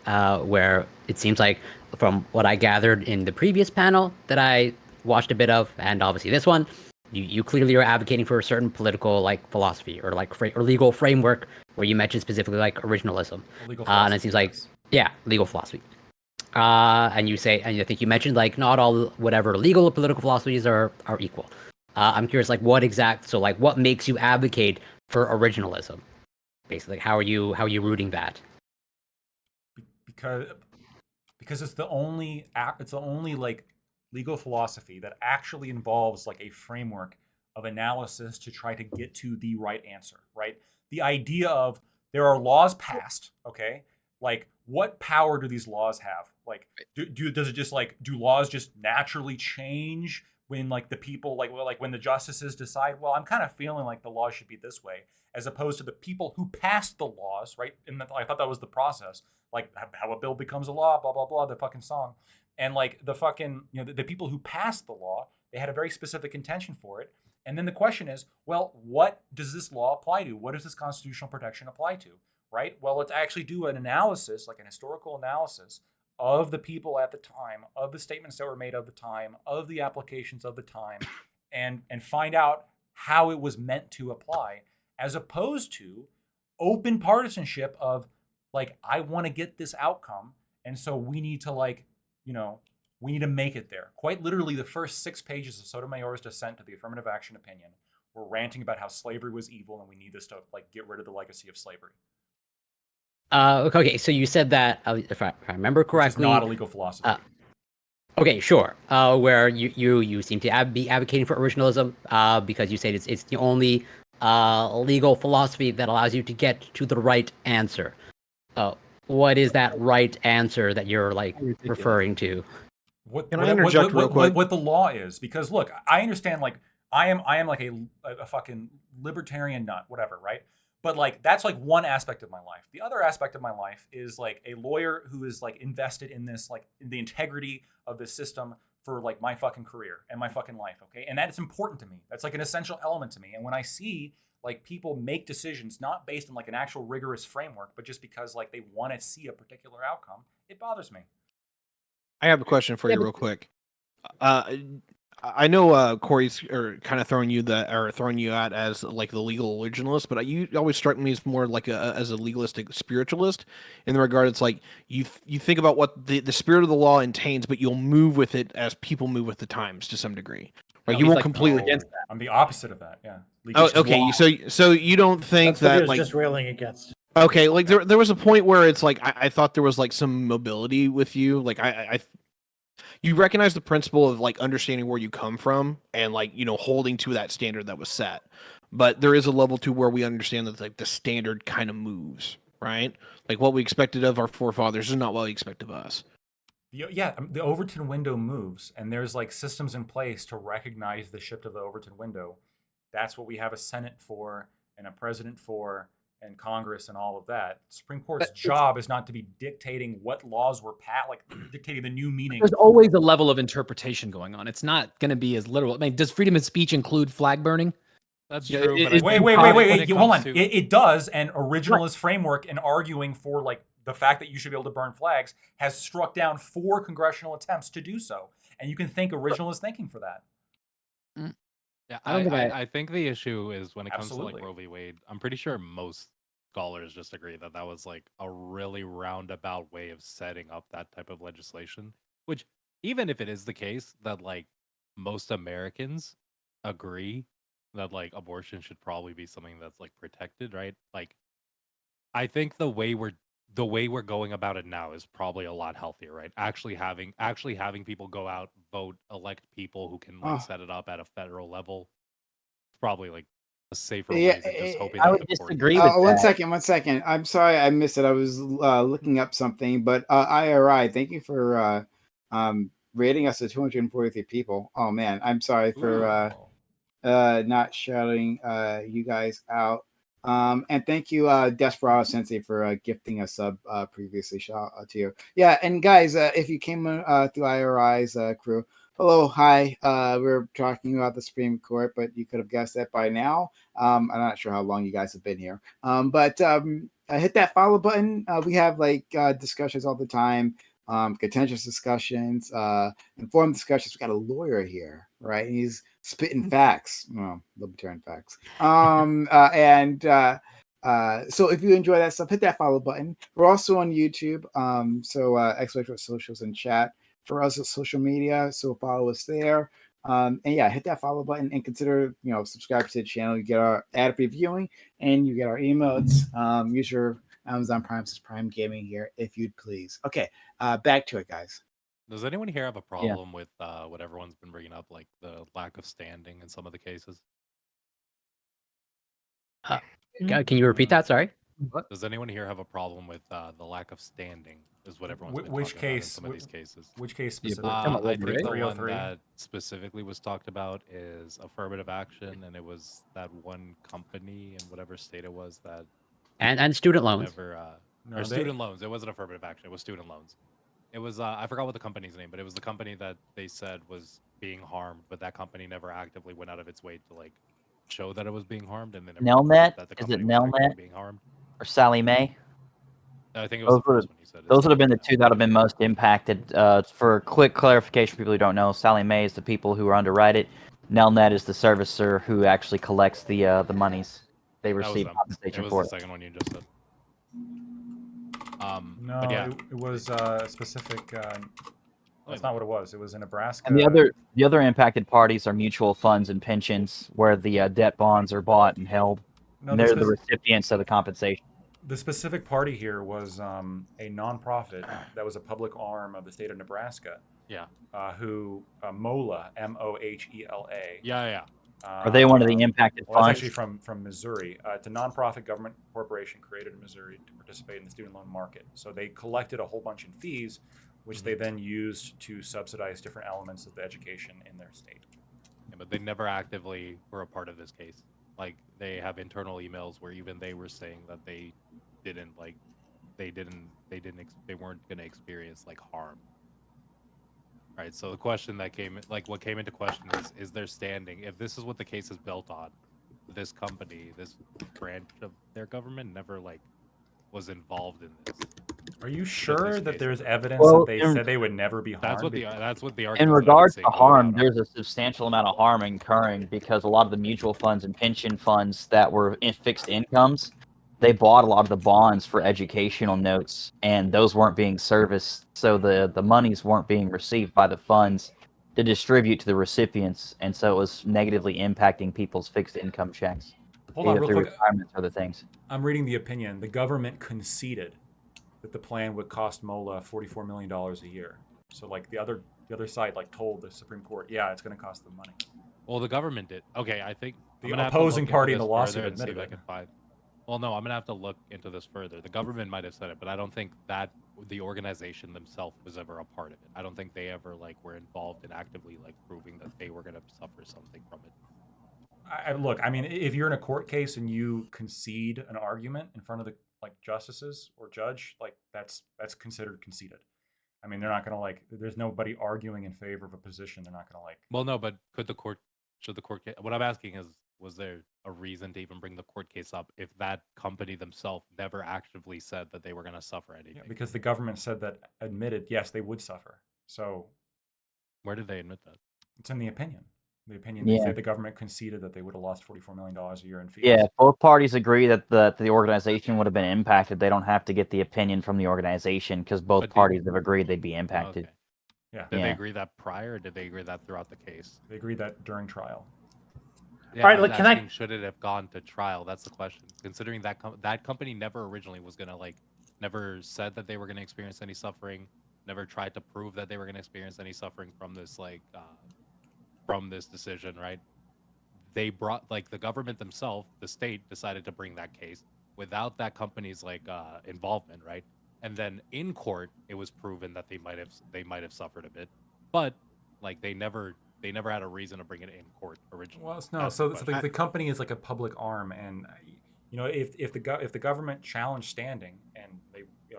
where it seems like, from what I gathered in the previous panel that I watched a bit of, and obviously this one, you clearly are advocating for a certain political like philosophy or like or legal framework where you mentioned specifically like originalism. Legal And it seems like legal philosophy. And you say, and I think you mentioned like not all whatever legal or political philosophies are equal. I'm curious, like what makes you advocate for originalism? Basically, how are you rooting that? Because it's the only like legal philosophy that actually involves like a framework of analysis to try to get to the right answer, right? The idea of there are laws passed, okay? Like what power do these laws have? Like does it just like do laws just naturally change when like the people like when the justices decide, well, I'm kind of feeling like the law should be this way, as opposed to the people who passed the laws, right? And I thought that was the process, like how a bill becomes a law, blah blah blah, the fucking song. And like the fucking the people who passed the law, they had a very specific intention for it. And then the question is, well, what does this law apply to? What does this constitutional protection apply to? Right? Well, let's actually do an analysis, like an historical analysis of the people at the time, of the statements that were made of the time, of the applications of the time, and find out how it was meant to apply, as opposed to open partisanship of like, I want to get this outcome, and so we need to like, we need to make it there. Quite literally, the first 6 pages of Sotomayor's dissent to the affirmative action opinion were ranting about how slavery was evil and we need this to like get rid of the legacy of slavery. Okay, so you said that if I remember correctly, which is not a legal philosophy. Okay, sure. Where you seem to be advocating for originalism because you say it's the only legal philosophy that allows you to get to the right answer. What is that right answer that you're like referring to? Can I interject real quick? What the law is, because look, I understand like I am like a fucking libertarian nut, whatever, right? But like that's like one aspect of my life. The other aspect of my life is like a lawyer who is like invested in this, like in the integrity of this system for like my fucking career and my fucking life, okay? And that is important to me. That's like an essential element to me. And when I see like people make decisions not based on like an actual rigorous framework, but just because like they want to see a particular outcome, it bothers me. I have a question for you real quick. I know Corey's kind of throwing you out as like the legal originalist, but you always struck me as more like as a legalistic spiritualist in the regard. It's like you think about what the spirit of the law entails, but you'll move with it as people move with the times to some degree. Right? You won't like, completely against that. I'm the opposite of that. Yeah. Oh, okay. So you don't think That's what he was like just railing against. Okay, like there was a point where it's like I thought there was like some mobility with you. Like you recognize the principle of like understanding where you come from and like holding to that standard that was set. But there is a level to where we understand that like the standard kind of moves, right? Like what we expected of our forefathers is not what we expect of us. Yeah, the Overton window moves, and there's like systems in place to recognize the shift of the Overton window. That's what we have a Senate for and a president for, and Congress and all of that. The Supreme Court's job is not to be dictating what laws were passed, like dictating the new meaning. There's always a level of interpretation going on. It's not going to be as literal. I mean, does freedom of speech include flag burning? That's true. Wait, hold on. It does, and originalist framework and arguing for like the fact that you should be able to burn flags has struck down 4 congressional attempts to do so, and you can thank originalist thinking for that. Yeah, I think the issue is when it comes to Absolutely. like Roe v. Wade, I'm pretty sure most scholars just agree that that was like a really roundabout way of setting up that type of legislation. Which, even if it is the case that like most Americans agree that like abortion should probably be something that's like protected, right? Like, I think the way we're going about it now is probably a lot healthier, right? Actually having people go out, vote, elect people who can like set it up at a federal level. It's probably like a safer way than just hoping. I would disagree with that. One second. I'm sorry I missed it. I was looking up something, but IRI, thank you for rating us to 243 people. Oh man, I'm sorry for not shouting you guys out. And thank you, Desperado Sensei, for gifting a sub previously. Shout out to you. Yeah, and guys, if you came through IRI's crew, hello, hi. We're talking about the Supreme Court, but you could have guessed that by now. I'm not sure how long you guys have been here. But hit that follow button. We have like discussions all the time, contentious discussions, informed discussions. We got a lawyer here, right? And he's spitting facts. Well, libertarian facts. So if you enjoy that stuff, hit that follow button. We're also on YouTube. Extra socials and chat for us at social media. So follow us there. And yeah, hit that follow button and consider, subscribe to the channel. You get our ad-free viewing and you get our emotes. Use your Amazon Prime Gaming here, if you'd please. Okay, back to it, guys. Does anyone here have a problem with what everyone's been bringing up, like the lack of standing in some of the cases? Can you repeat that? Sorry. What? Does anyone here have a problem with the lack of standing? Is what everyone's been Which talking about in case? some of these cases. Which case specifically? I think the one that specifically was talked about is affirmative action, and it was that one company in whatever state it was that. And student loans. Never, or student loans. It wasn't affirmative action. It was student loans. It was I forgot what the company's name, but it was the company that they said was being harmed, but that company never actively went out of its way to like show that it was being harmed, and then Nelnet? that the Is it company was actually Nelnet being harmed. or Sally Mae? I think it was the first one you said. Those would have been the two that have been most impacted. For quick clarification, people who don't know, Sally Mae is the people who underwrite it. Nelnet is the servicer who actually collects the monies they receive compensation it was for. The second one you just said. No, but yeah. it was specific. That's not what it was. It was in Nebraska. And the other impacted parties are mutual funds and pensions, where the debt bonds are bought and held. No, and they're the recipients of the compensation. The specific party here was a nonprofit that was a public arm of the state of Nebraska. Yeah. Who MOHLA, MOHELA. Yeah. Are they one of the impacted funds? funds? It's actually from Missouri. It's a nonprofit government corporation created in Missouri to participate in the student loan market. So they collected a whole bunch in fees, which they then used to subsidize different elements of the education in their state. Yeah, but they never actively were a part of this case. Like they have internal emails where even they were saying that they weren't going to experience like harm. Right. So the question that what came into question is there standing? If this is what the case is built on, this company, this branch of their government never was involved in this. Are you sure that there's evidence that they said they would never be harmed? That's what the argument. In regards to harm, there's a substantial amount of harm incurring because a lot of the mutual funds and pension funds that were in fixed incomes, they bought a lot of the bonds for educational notes, and those weren't being serviced, so the monies weren't being received by the funds to distribute to the recipients, and so it was negatively impacting people's fixed income checks. Hold on, real quick. Retirements or other things. I'm reading the opinion. The government conceded that the plan would cost MOHLA $44 million a year. So the other side told the Supreme Court, yeah, it's going to cost them money. Well, the government did. Okay, I think the opposing party in the lawsuit admitted it. Well, no, I'm gonna have to look into this further. The government might have said it, but I don't think that the organization themselves was ever a part of it. I don't think they ever were involved in actively proving that they were gonna suffer something from it. Look, I mean, if you're in a court case and you concede an argument in front of the justices or judge, that's considered conceded. I mean, they're not gonna there's nobody arguing in favor of a position. They're not gonna Well, no, but should the court? What I'm asking is, was there a reason to even bring the court case up if that company themselves never actively said that they were going to suffer anything? Yeah, because the government admitted, yes, they would suffer. So where did they admit that? It's in the opinion. The opinion, they said the government conceded that they would have lost $44 million a year in fees. Yeah, both parties agree that the organization would have been impacted. They don't have to get the opinion from the organization because both parties have agreed they'd be impacted. Okay. Yeah. Did they agree that prior, or did they agree that throughout the case? They agreed that during trial. Yeah, all right, should it have gone to trial? That's the question. Considering that that company never originally was gonna never said that they were gonna experience any suffering, never tried to prove that they were gonna experience any suffering from this from this decision, right? They brought the government themselves, the state decided to bring that case without that company's involvement, right? And then in court, it was proven that they might have suffered a bit, but they never had a reason to bring it in court originally. Well, no. So the company is a public arm, and if the government challenged standing, and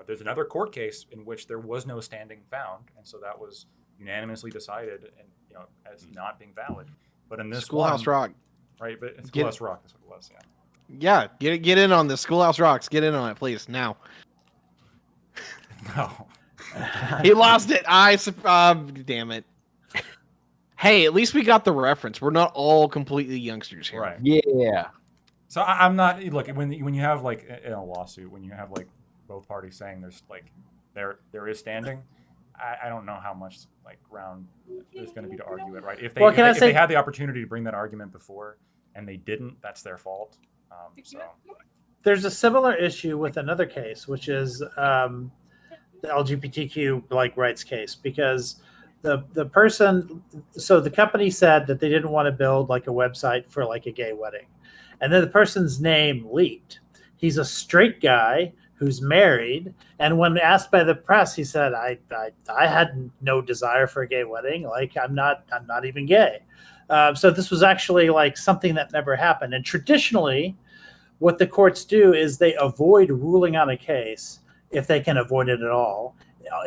there's another court case in which there was no standing found, and so that was unanimously decided, and as not being valid. But in this Schoolhouse Rock, right? But Schoolhouse Rock is what it was. Yeah. Yeah, get in on this. Schoolhouse Rocks. Get in on it, please now. No. He lost it. Damn it. hey, at least we got the reference. We're not all completely youngsters here. Right. Yeah. So I'm not look when you have like in a lawsuit when you have like both parties saying there's like there is standing. I don't know how much like ground there's going to be to argue it, right? If they if they had the opportunity to bring that argument before and they didn't, that's their fault. So there's a similar issue with another case, which is the LGBTQ like rights case, because the person, so the company said that they didn't want to build like a website for like a gay wedding, and then the person's name leaked. He's a straight guy who's married, and when asked by the press, he said, "I had no desire for a gay wedding. Like I'm not even gay." So this was actually like something that never happened. And traditionally, what the courts do is they avoid ruling on a case if they can avoid it at all,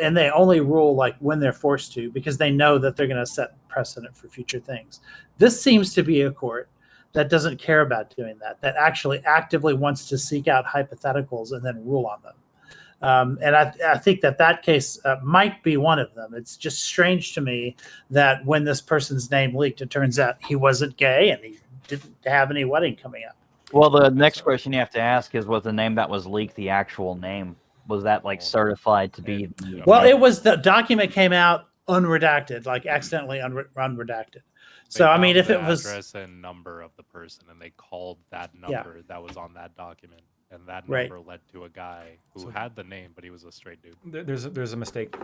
and they only rule like when they're forced to, because they know that they're going to set precedent for future things. This seems to be a court that doesn't care about doing that, that actually actively wants to seek out hypotheticals and then rule on them. And I think that case might be one of them. It's just strange to me that when this person's name leaked, it turns out he wasn't gay and he didn't have any wedding coming up. Well, the next question you have to ask is, was the name that was leaked the actual name? Was that like certified to be? Well, it was, the document came out unredacted, like accidentally unredacted. So I mean, if it was address and number of the person, and they called that number that was on that document, and that Right. number led to a guy who had the name, but he was a straight dude. there's a mistake.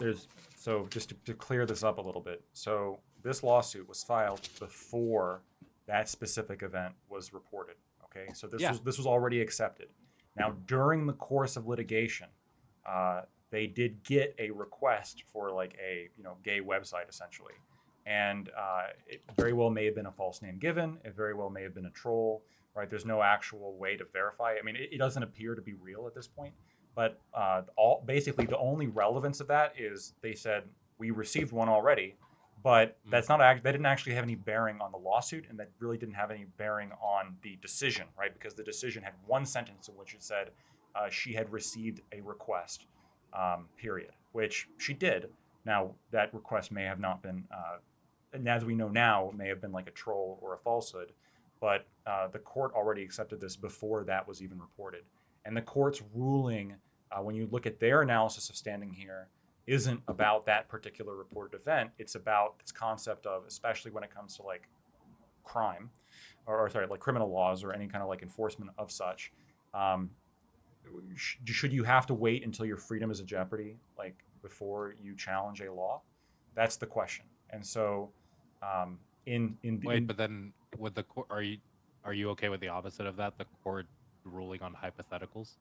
So just to clear this up a little bit. So this lawsuit was filed before that specific event was reported. Okay, so this was already accepted. Now during the course of litigation, they did get a request for like a gay website essentially, and it very well may have been a false name given. It very well may have been a troll. Right? There's no actual way to verify. I mean, it doesn't appear to be real at this point. But basically the only relevance of that is they said we received one already, but that's not that didn't actually have any bearing on the lawsuit, and that really didn't have any bearing on the decision, right? Because the decision had one sentence in which it said she had received a request, period, which she did. Now that request may have not been, and as we know now, it may have been like a troll or a falsehood, but the court already accepted this before that was even reported. And the court's ruling, when you look at their analysis of standing here, isn't about that particular reported event. It's about this concept of, especially when it comes to like crime, or sorry, like criminal laws or any kind of like enforcement of such. Should you have to wait until your freedom is in jeopardy, like before you challenge a law? That's the question. And so, but then with the court, are you okay with the opposite of that? The court ruling on hypotheticals.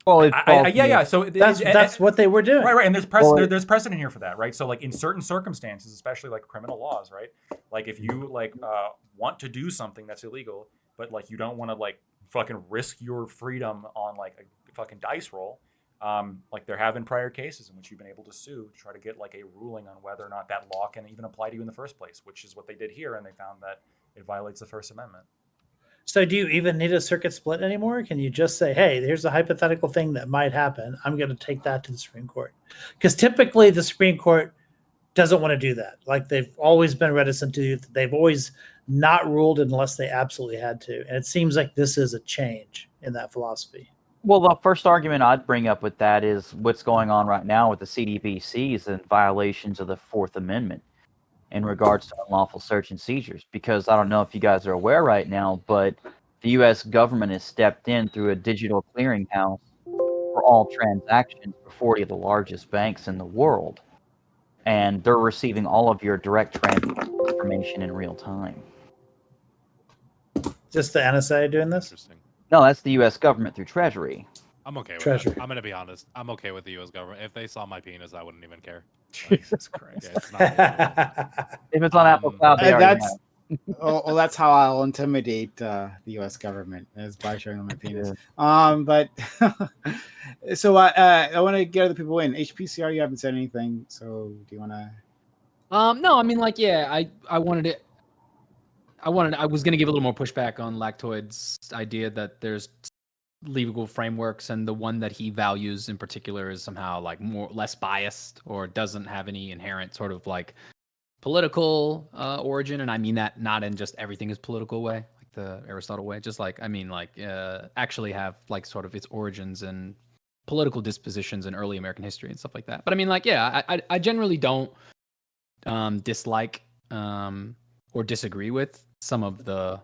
Well, yeah. So that's what they were doing, right. And there's there's precedent here for that, right? So like in certain circumstances, especially like criminal laws, right? Like if you want to do something that's illegal, but like you don't want to like fucking risk your freedom on like a fucking dice roll. Like there have been prior cases in which you've been able to sue to try to get like a ruling on whether or not that law can even apply to you in the first place, which is what they did here, and they found that it violates the First Amendment. So do you even need a circuit split anymore? Can you just say, hey, here's a hypothetical thing that might happen. I'm going to take that to the Supreme Court. Because typically the Supreme Court doesn't want to do that. Like they've always been reticent to do that. They've always not ruled unless they absolutely had to. And it seems like this is a change in that philosophy. Well, the first argument I'd bring up with that is what's going on right now with the CDBCs and violations of the Fourth Amendment in regards to unlawful search and seizures. Because I don't know if you guys are aware right now, but the U.S. government has stepped in through a digital clearinghouse for all transactions for 40 of the largest banks in the world. And they're receiving all of your direct transaction information in real time. Just the NSA doing this? Interesting. No, that's the U.S. government through Treasury. I'm okay with Treasury. that. I'm going to be honest. I'm okay with the U.S. government. If they saw my penis, I wouldn't even care. Jesus Christ. Yeah, it's not If it's on Apple Cloud, they already That's know. well, that's how I'll intimidate the U.S. government, is by showing them my penis. But so I want to get other people in. HPCR, you haven't said anything, so do you want to? No, I mean, like, yeah, I was going to give a little more pushback on Lactoid's idea that there's legal frameworks, and the one that he values in particular is somehow like less biased or doesn't have any inherent sort of like political origin, and I mean that not in just everything is political way, like the Aristotle way. Just like I mean, like actually have like sort of its origins and political dispositions in early American history and stuff like that. But I mean, like, yeah, I generally don't dislike or disagree with some of the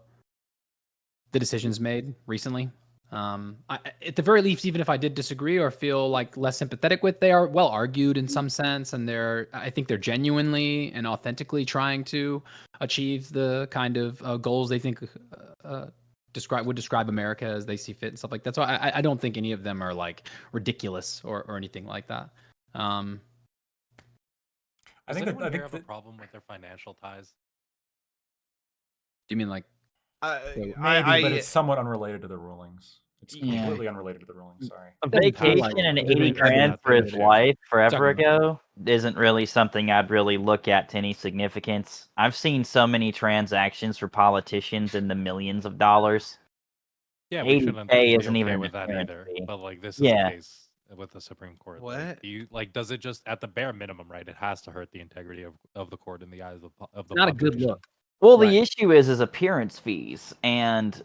decisions made recently. At the very least, even if I did disagree or feel like less sympathetic with, they are well argued in some sense, and I think they're genuinely and authentically trying to achieve the kind of goals they think would describe America as they see fit and stuff like that. So I don't think any of them are like ridiculous or anything like that. I think I have a problem with their financial ties. Do you mean like? Maybe, but it's somewhat unrelated to the rulings. It's completely unrelated to the rulings. Sorry. A vacation and 80 grand for his wife forever ago isn't really something I'd really look at to any significance. I've seen so many transactions for politicians in the millions of dollars. Yeah, we shouldn't be 80K isn't okay even with that an either. appearance fee. But like this is Yeah. the case with the Supreme Court. What? Like, do you like? Does it just at the bare minimum, right? It has to hurt the integrity of the court in the eyes of the Not a good population. look. Well, the issue is appearance fees and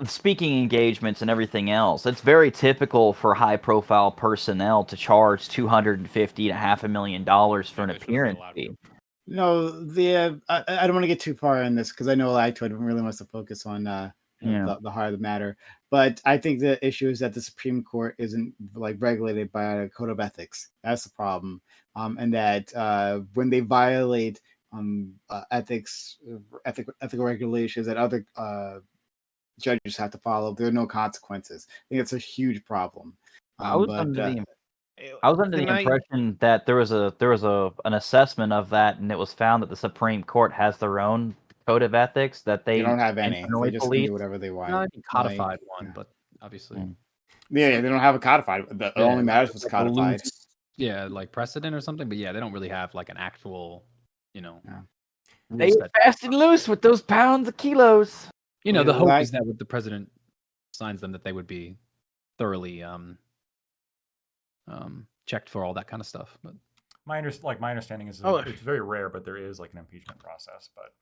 speaking engagements and everything else. It's very typical for high-profile personnel to charge $250,000 to $500,000 for an appearance fee. No, I don't want to get too far in this because I know Lactoid really wants to focus on the heart of the matter. But I think the issue is that the Supreme Court isn't like regulated by a code of ethics. That's the problem, and that when they violate ethical regulations that other judges have to follow, there are no consequences. I think it's a huge problem. I was under the impression that there was an assessment of that, and it was found that the Supreme Court has their own code of ethics that they don't have any. internally They just can police. do whatever they want. No, I think codified one, but obviously. Yeah, they don't have a codified. It only matters if it's like codified. Like precedent or something. But yeah, they don't really have like an actual, They fast and loose with those pounds of kilos. The hope is that when the president signs them, that they would be thoroughly checked for all that kind of stuff. But my understanding is it's very rare, but there is like an impeachment process. But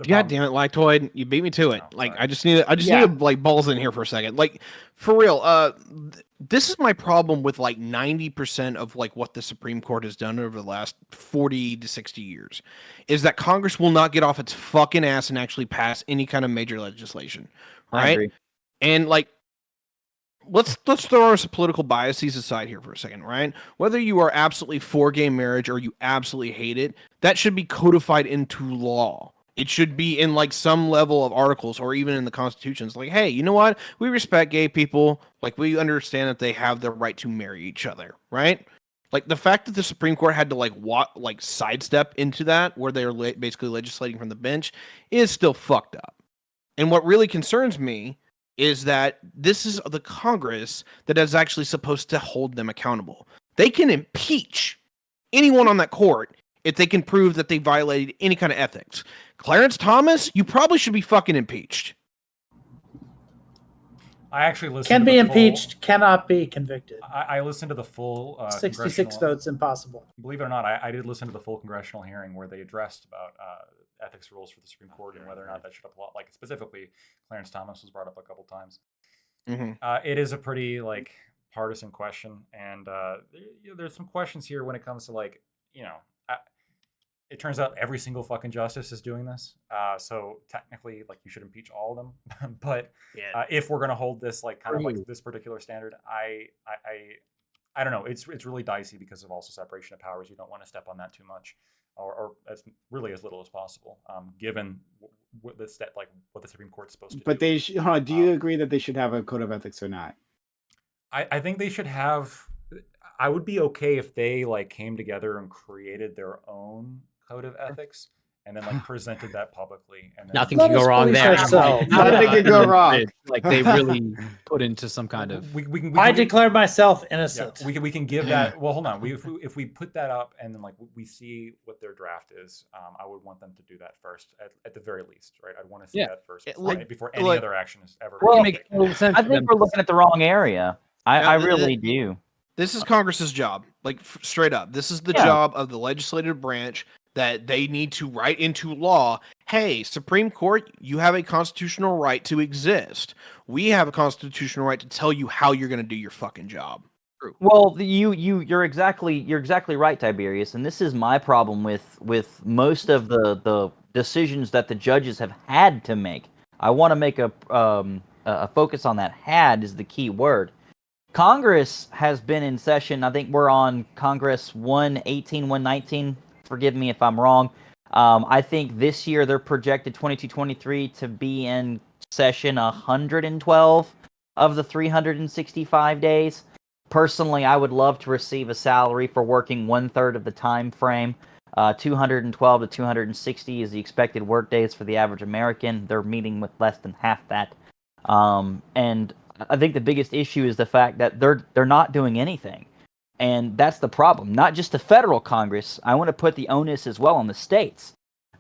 God damn it, Lactoid, you beat me to it. I just need like balls in here for a second. Like, for real, this is my problem with like 90% of like what the Supreme Court has done over the last 40 to 60 years, is that Congress will not get off its fucking ass and actually pass any kind of major legislation, I right? agree. And like, let's throw our political biases aside here for a second, right? Whether you are absolutely for gay marriage or you absolutely hate it, that should be codified into law. It should be in like some level of articles or even in the constitutions. Like, hey, you know what? We respect gay people. Like, we understand that they have the right to marry each other, right? Like, the fact that the Supreme Court had to sidestep into that, where they're basically legislating from the bench, is still fucked up. And what really concerns me is that this is the Congress that is actually supposed to hold them accountable. They can impeach anyone on that court if they can prove that they violated any kind of ethics. Clarence Thomas, you probably should be fucking impeached. I actually listened. Can to be the impeached, cannot be convicted. I listened to the full 66 votes impossible. Believe it or not, I did listen to the full congressional hearing where they addressed about ethics rules for the Supreme Court and whether or not that should apply. Like, specifically, Clarence Thomas was brought up a couple times. It is a pretty partisan question, and there's some questions here when it comes to it turns out every single fucking justice is doing this. So technically, you should impeach all of them. But if we're gonna hold this this particular standard, I don't know. It's really dicey because of also separation of powers. You don't want to step on that too much, or as little as possible, given what the Supreme Court's supposed to do. But they do you agree that they should have a code of ethics or not? I think they should have. I would be okay if they came together and created their own code of ethics and then presented that publicly. And then nothing can go wrong there. Nothing can go wrong. They really put into some kind of. I declare myself innocent. We can give that. Well, hold on. If we put that up and then we see what their draft is, I would want them to do that first at the very least, right? I'd want to see that first before any other action is ever. Well, I think we're looking at the wrong area. I really do. This is Congress's job, straight up. This is the job of the legislative branch that they need to write into law, hey, Supreme Court, you have a constitutional right to exist. We have a constitutional right to tell you how you're going to do your fucking job. Well, you're exactly right, Tiberius, and this is my problem with most of the decisions that the judges have had to make. I want to make a focus on that. Had is the key word. Congress has been in session. I think we're on Congress 118, 119. Forgive me if I'm wrong. I think this year they're projected 22-23 to be in session 112 of the 365 days. Personally, I would love to receive a salary for working 1/3 of the time frame. 212 to 260 is the expected work days for the average American. They're meeting with less than half that. And I think the biggest issue is the fact that they're not doing anything. And that's the problem. Not just the federal Congress. I want to put the onus as well on the states.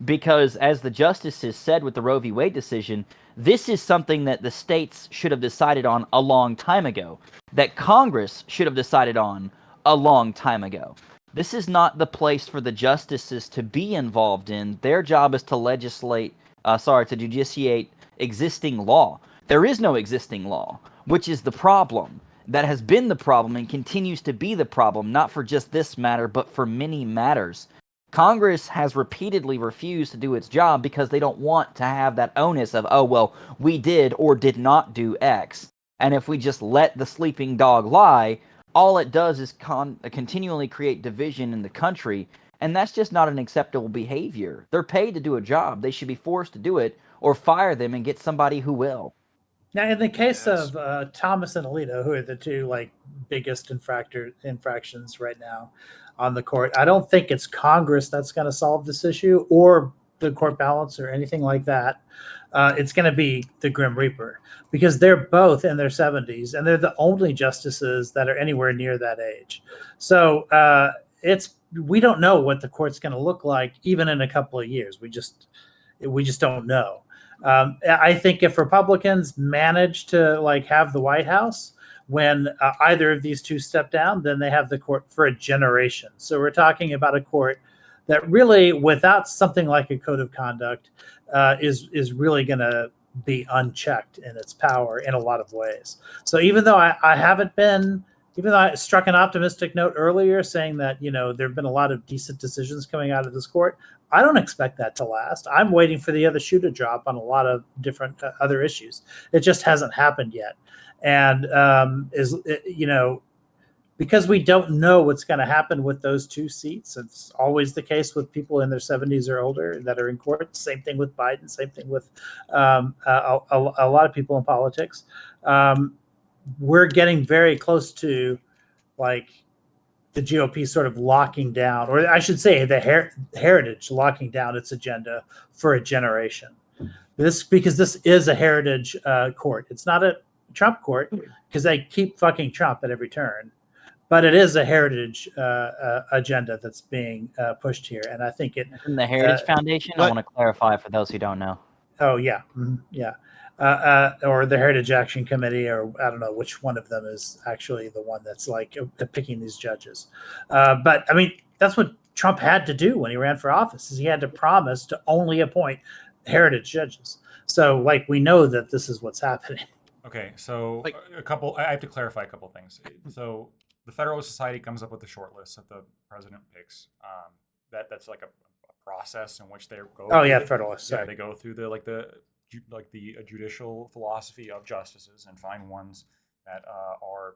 Because as the justices said with the Roe v. Wade decision, this is something that the states should have decided on a long time ago. That Congress should have decided on a long time ago. This is not the place for the justices to be involved in. Their job is to to justiciate existing law. There is no existing law, which is the problem. That has been the problem and continues to be the problem, not for just this matter, but for many matters. Congress has repeatedly refused to do its job because they don't want to have that onus of, oh, well, we did or did not do X. And if we just let the sleeping dog lie, all it does is continually create division in the country. And that's just not an acceptable behavior. They're paid to do a job. They should be forced to do it or fire them and get somebody who will. Now, in the case of Thomas and Alito, who are the two biggest infractions right now on the court, I don't think it's Congress that's going to solve this issue or the court balance or anything like that. It's going to be the Grim Reaper because they're both in their 70s and they're the only justices that are anywhere near that age. So we don't know what the court's going to look like even in a couple of years. We just don't know. I think if Republicans manage to have the White House when either of these two step down, then they have the court for a generation. So we're talking about a court that really, without something like a code of conduct, is really going to be unchecked in its power in a lot of ways. So even though even though I struck an optimistic note earlier saying that, there have been a lot of decent decisions coming out of this court, I don't expect that to last. I'm waiting for the other shoe to drop on a lot of different other issues. It just hasn't happened yet. And, because we don't know what's going to happen with those two seats, it's always the case with people in their 70s or older that are in court. Same thing with Biden, same thing with a lot of people in politics. We're getting very close to the GOP sort of locking down, or I should say the Heritage locking down its agenda for a generation. Because this is a Heritage court. It's not a Trump court because they keep fucking Trump at every turn. But it is a Heritage agenda that's being pushed here. And I think From the Heritage Foundation, I want to clarify for those who don't know. Oh, yeah. Yeah. Or the Heritage Action Committee, or I don't know which one of them is actually the one that's picking these judges. But I mean, that's what Trump had to do when he ran for office, is he had to promise to only appoint Heritage judges. So we know that this is what's happening. Okay, so I have to clarify a couple things. So the Federalist Society comes up with a short list that the president picks. That's a process in which they go. Oh yeah, Federalist. Yeah, they go through the judicial philosophy of justices and find ones that are,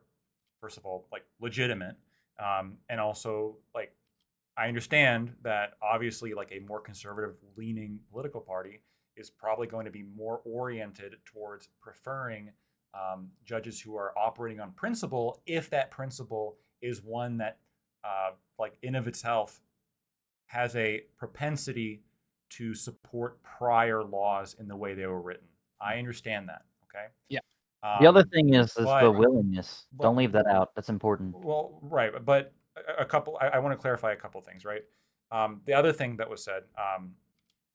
first of all, legitimate, and also I understand that obviously a more conservative leaning political party is probably going to be more oriented towards preferring judges who are operating on principle, if that principle is one that in of itself has a propensity to support prior laws in the way they were written. I understand that. Okay. Yeah. The other thing is the willingness. Don't leave that out. That's important. Well, right, but I want to clarify a couple things, right? The other thing that was said,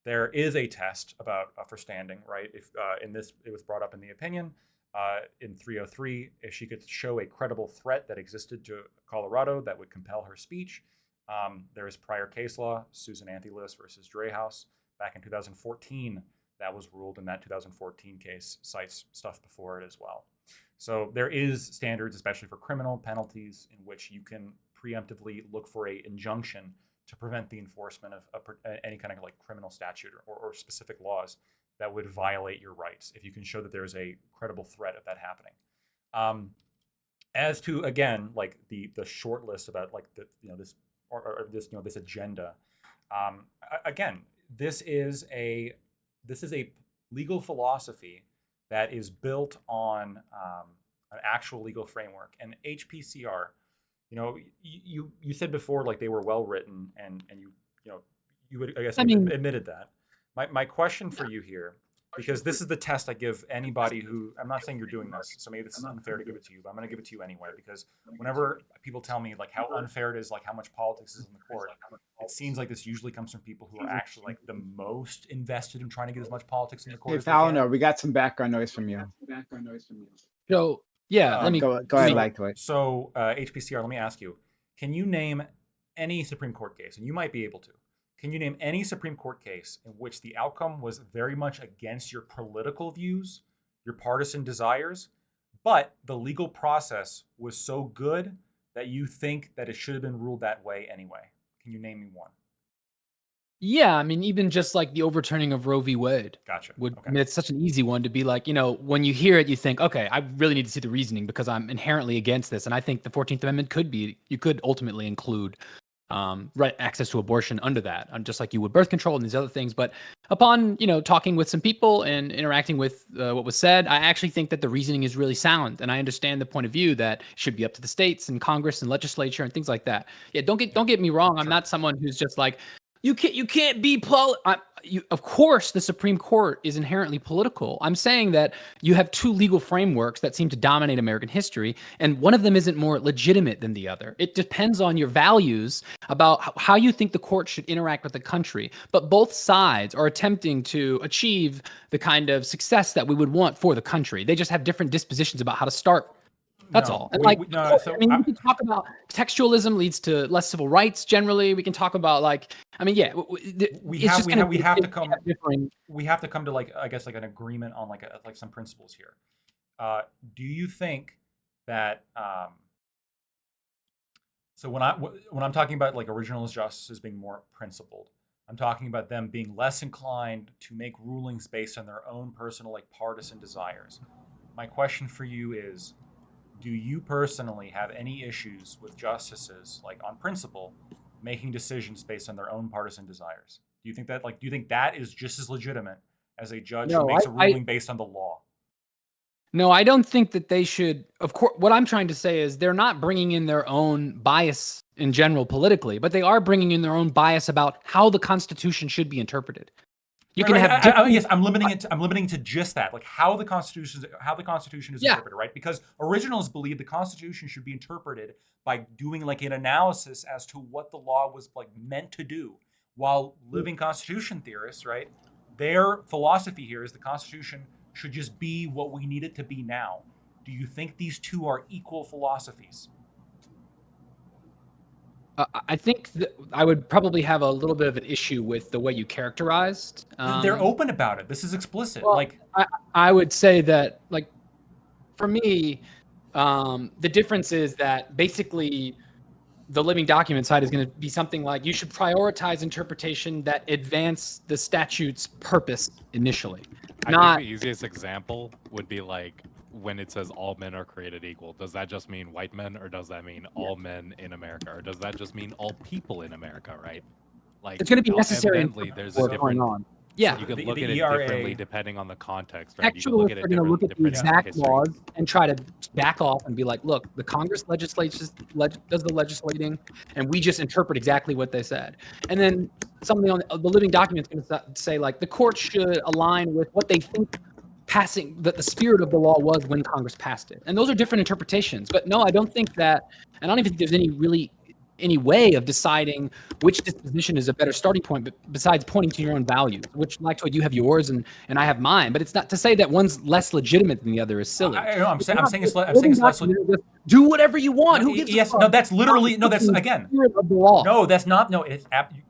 there is a test about for standing, right? If in this, it was brought up in the opinion in 303, if she could show a credible threat that existed to Colorado that would compel her speech, There is prior case law, Susan Anthelis versus Dreyhouse, back in 2014. That was ruled, in that 2014 case cites stuff before it as well. So there is standards, especially for criminal penalties, in which you can preemptively look for a injunction to prevent the enforcement of any kind of like criminal statute or specific laws that would violate your rights if you can show that there's a credible threat of that happening. As to, again, like the short list about like the this or this this agenda, again, this is a legal philosophy that is built on an actual legal framework. And HPCR, you said before like they were well written, and you would, I guess, admitted that. My question for you here, because this is the test I give anybody who, I'm not saying you're doing this, so maybe this is unfair to give it to you, but I'm going to give it to you anyway, because whenever people tell me like how unfair it is, like how much politics is in the court, it seems like this usually comes from people who are actually like the most invested in trying to get as much politics in the court. Hey, as they can. Falno, we got some background noise from you. So yeah, let me go ahead, Lactoid. So HPCR, let me ask you: can you name any Supreme Court case, and you might be able to? Can you name any Supreme Court case in which the outcome was very much against your political views, your partisan desires, but the legal process was so good that you think that it should have been ruled that way anyway? Can you name me one? Yeah, I mean, even just like the overturning of Roe v. Wade. Gotcha. I mean, it's such an easy one to be like, when you hear it, you think, okay, I really need to see the reasoning because I'm inherently against this. And I think the 14th Amendment you could ultimately include right access to abortion under that, just like you would birth control and these other things. But upon talking with some people and interacting with what was said, I actually think that the reasoning is really sound, and I understand the point of view that it should be up to the states and Congress and legislature and things like that. Yeah, don't get me wrong. I'm not someone who's just like, you can't be of course, the Supreme Court is inherently political. I'm saying that you have two legal frameworks that seem to dominate American history, and one of them isn't more legitimate than the other. It depends on your values about how you think the court should interact with the country. But both sides are attempting to achieve the kind of success that we would want for the country. They just have different dispositions about how to start. That's all. And we can talk about textualism leads to less civil rights generally. We can talk about we have to come to like, I guess, like an agreement on like some principles here. Do you think that so when I'm talking about like originalist justices being more principled, I'm talking about them being less inclined to make rulings based on their own personal like partisan desires. My question for you is, do you personally have any issues with justices, like on principle, making decisions based on their own partisan desires? Do you think that is just as legitimate as a judge who makes a ruling based on the law? No, I don't think that they should. Of course, what I'm trying to say is they're not bringing in their own bias in general politically, but they are bringing in their own bias about how the Constitution should be interpreted. You can have yes, I'm limiting it to just that, like how the Constitution is interpreted, right? Because originalists believe the Constitution should be interpreted by doing like an analysis as to what the law was like meant to do, while living Constitution theorists, right, their philosophy here is the Constitution should just be what we need it to be now. Do you think these two are equal philosophies? I think I would probably have a little bit of an issue with the way you characterized. They're open about it. This is explicit. Well, I would say that, like, for me, the difference is that basically the living document side is going to be something like you should prioritize interpretation that advance the statute's purpose initially. I think the easiest example would be like when it says all men are created equal. Does that just mean white men, or does that mean all men in America, or does that just mean all people in America? Right? Like it's going to be necessary. Evidently, there's a different. Yeah, you can look at it differently depending on the context. Right? Textualists are going to look at the exact laws and try to back off and be like, look, the Congress does the legislating, and we just interpret exactly what they said. And then something on the living document is going to say, like, the court should align with what they think the spirit of the law was when Congress passed it. And those are different interpretations. But no, I don't think that, and I don't even think there's any really any way of deciding which disposition is a better starting point, but besides pointing to your own values, which Lactoid, you have yours and I have mine. But it's not to say that one's less legitimate than the other is silly. I'm saying it's less. Do whatever you want. No, Who gives yes, a fuck? no, that's literally no. That's again. Spirit of the law. No, that's not. No, it's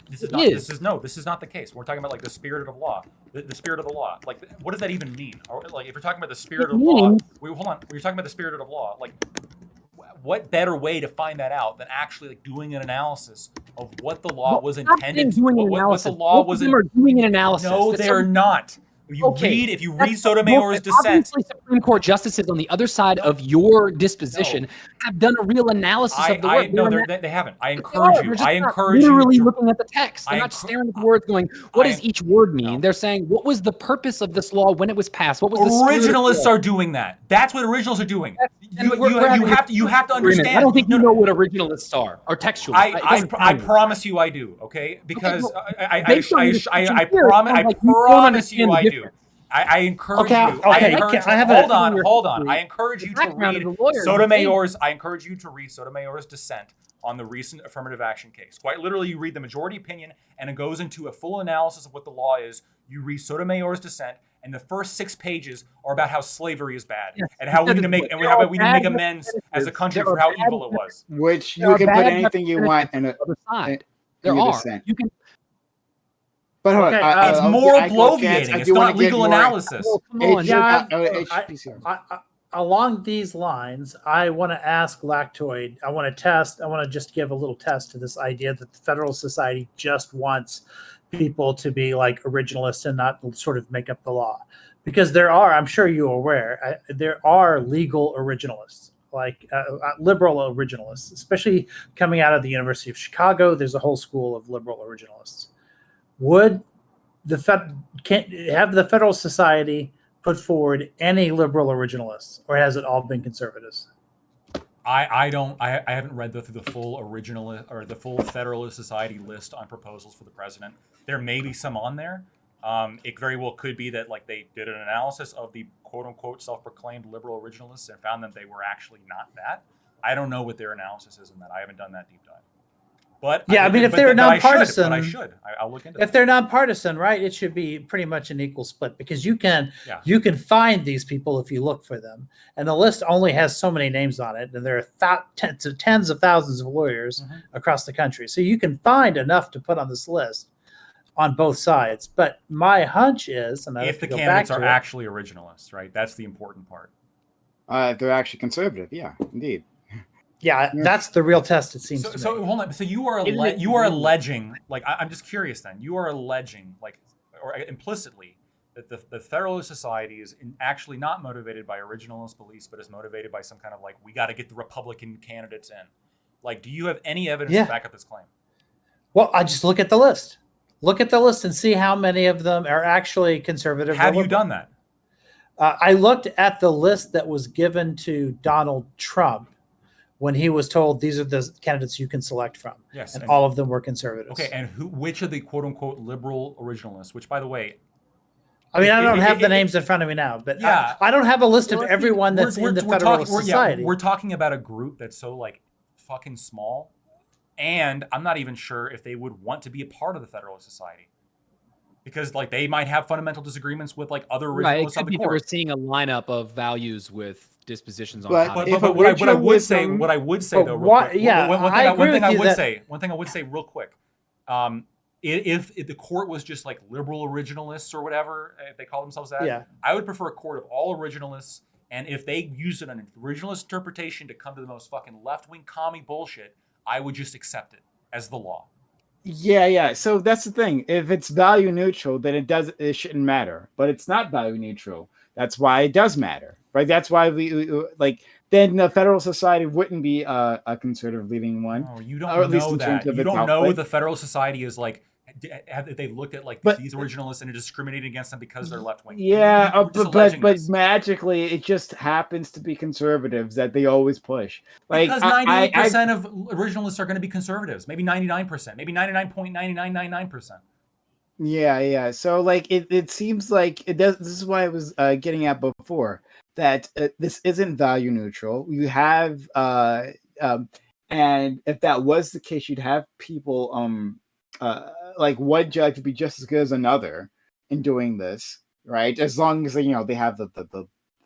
this is not. It is. This is not the case. We're talking about like the spirit of the law. The spirit of the law. Like, what does that even mean? Or, like, if you're talking about the spirit of the law, hold on. When you're talking about the spirit of the law, like, what better way to find that out than actually like doing an analysis of what the law was intended to? What the law was. Are doing an analysis. No, they're not. If you read Sotomayor's dissent, obviously Supreme Court justices on the other side of your disposition have done a real analysis of the work. No, they haven't. I encourage you. I encourage you. Literally looking at the text. They're not staring at the words, going, "What does each word mean?" They're saying, "What was the purpose of this law when it was passed? What was the originalists are doing that? That's what originalists are doing. You have to understand. I don't think you know what originalists are or textualists. I promise you I do. Okay, because I promise you I do. I encourage you. Hold on. I encourage you to read Sotomayor's. I encourage you to read Sotomayor's dissent on the recent affirmative action case. Quite literally, you read the majority opinion, and it goes into a full analysis of what the law is. You read Sotomayor's dissent, and the first 6 pages are about how slavery is bad and how we need to make amends as a country for how evil it was. Which you can put anything you want in a dissent. You can. But hold on, it's moral bloviating. It's not legal analysis. Along these lines, I want to ask Lactoid. I want to just give a little test to this idea that the Federal Society just wants people to be like originalists and not sort of make up the law. Because there are, I'm sure you're aware, there are legal originalists, like liberal originalists, especially coming out of the University of Chicago. There's a whole school of liberal originalists. Would the have the Federal Society put forward any liberal originalists, or has it all been conservatives? I haven't read through the full original or the full Federalist Society list on proposals for the president. There may be some on there. It very well could be that like they did an analysis of the quote unquote self-proclaimed liberal originalists and found that they were actually not that. I don't know what their analysis is in that. I haven't done that deep dive. But yeah, if they're nonpartisan, I'll look into. If they're nonpartisan, right, it should be pretty much an equal split because you can find these people if you look for them, and the list only has so many names on it, and there are tens of thousands of lawyers across the country, so you can find enough to put on this list on both sides. But my hunch is, and if the candidates are actually originalists, right, that's the important part. If they're actually conservative, yeah, indeed. Yeah, that's the real test. It seems. So hold on. So you are alleging, like, I'm just curious. Then you are alleging, like, or implicitly, that the Federalist Society is actually not motivated by originalist beliefs, but is motivated by some kind of like, we got to get the Republican candidates in. Like, do you have any evidence to back up this claim? Well, I just look at the list. Look at the list and see how many of them are actually conservative. Have you done that? I looked at the list that was given to Donald Trump when he was told these are the candidates you can select from. Yes. And all of them were conservatives. Okay, and which of the quote-unquote liberal originalists, which, by the way... I mean, I don't have the names in front of me now, but yeah, I don't have a list of everyone that's in the Federalist Society. We're talking about a group that's so, like, fucking small, and I'm not even sure if they would want to be a part of the Federalist Society. Because, like, they might have fundamental disagreements with, like, other originalists on the court. We're seeing a lineup of values with dispositions on but what I would say though, one thing I would say real quick, if the court was just like liberal originalists or whatever, if they call themselves that, I would prefer a court of all originalists, and if they used an originalist interpretation to come to the most fucking left-wing commie bullshit, I would just accept it as the law. Yeah. So that's the thing. If it's value neutral, then it shouldn't matter. But it's not value neutral. That's why it does matter, right? That's why we like. Then the Federal Society wouldn't be a conservative leading one. Oh, you don't know that. You don't know the Federal Society is like. Have they looked at like these originalists and are discriminating against them because they're left wing? Yeah, but magically it just happens to be conservatives that they always push. Like because 98% of originalists are going to be conservatives, maybe 99%, maybe 99.9999%. Yeah. So like it seems like it does. This is why I was getting at before that this isn't value neutral. You have And if that was the case, you'd have people like one judge would be just as good as another in doing this, right? As long as they have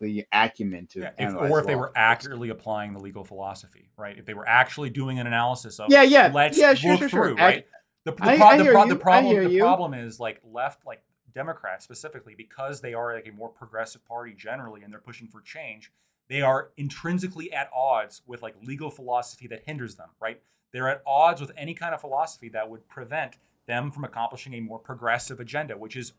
the acumen to analyze or if they law, were of course. accurately applying the legal philosophy, right? If they were actually doing an analysis of let's sure, look sure. through, right? The problem is like Democrats specifically, because they are like a more progressive party generally and they're pushing for change, they are intrinsically at odds with like legal philosophy that hinders them, right? They're at odds with any kind of philosophy that would prevent them from accomplishing a more progressive agenda, which is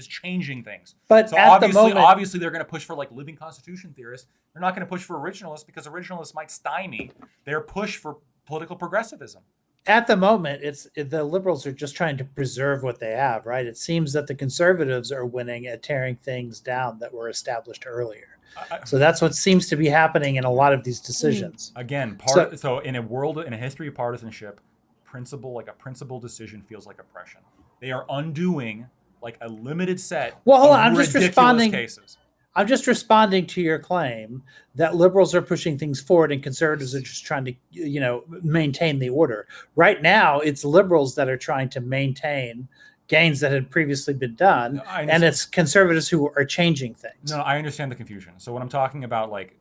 changing things. But so at the moment, obviously they're going to push for like living constitution theorists. They're not going to push for originalists because originalists might stymie their push for political progressivism. At the moment, the liberals are just trying to preserve what they have, right? It seems that the conservatives are winning at tearing things down that were established earlier. So that's what seems to be happening in a lot of these decisions. Again, so in a history of partisanship, a principal decision feels like oppression. They are undoing like a limited set of ridiculous cases. I'm just responding to your claim that liberals are pushing things forward and conservatives are just trying to, maintain the order. Right now, it's liberals that are trying to maintain gains that had previously been done, and it's conservatives who are changing things. No, I understand the confusion. So what I'm talking about, like,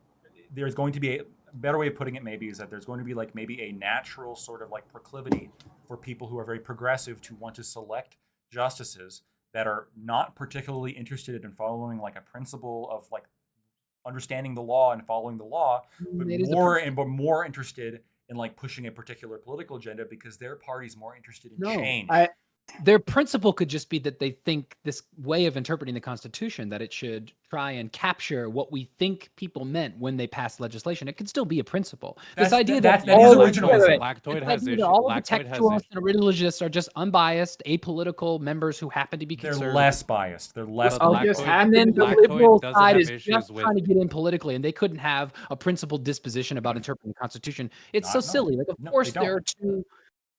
there's going to be a better way of putting it maybe is that there's going to be like maybe a natural sort of like proclivity for people who are very progressive to want to select justices that are not particularly interested in following like a principle of like understanding the law and following the law, but more interested in like pushing a particular political agenda because their party's more interested in change. Their principle could just be that they think this way of interpreting the Constitution, that it should try and capture what we think people meant when they passed legislation. It could still be a principle. This idea that is originalism. All of the textualists and originalists are just unbiased, apolitical members who happen to be conservative. They're less biased. They're less biased. And then the liberal side is just trying to get in politically, and they couldn't have a principled disposition about interpreting the Constitution. It's silly. Like, of course, there are two.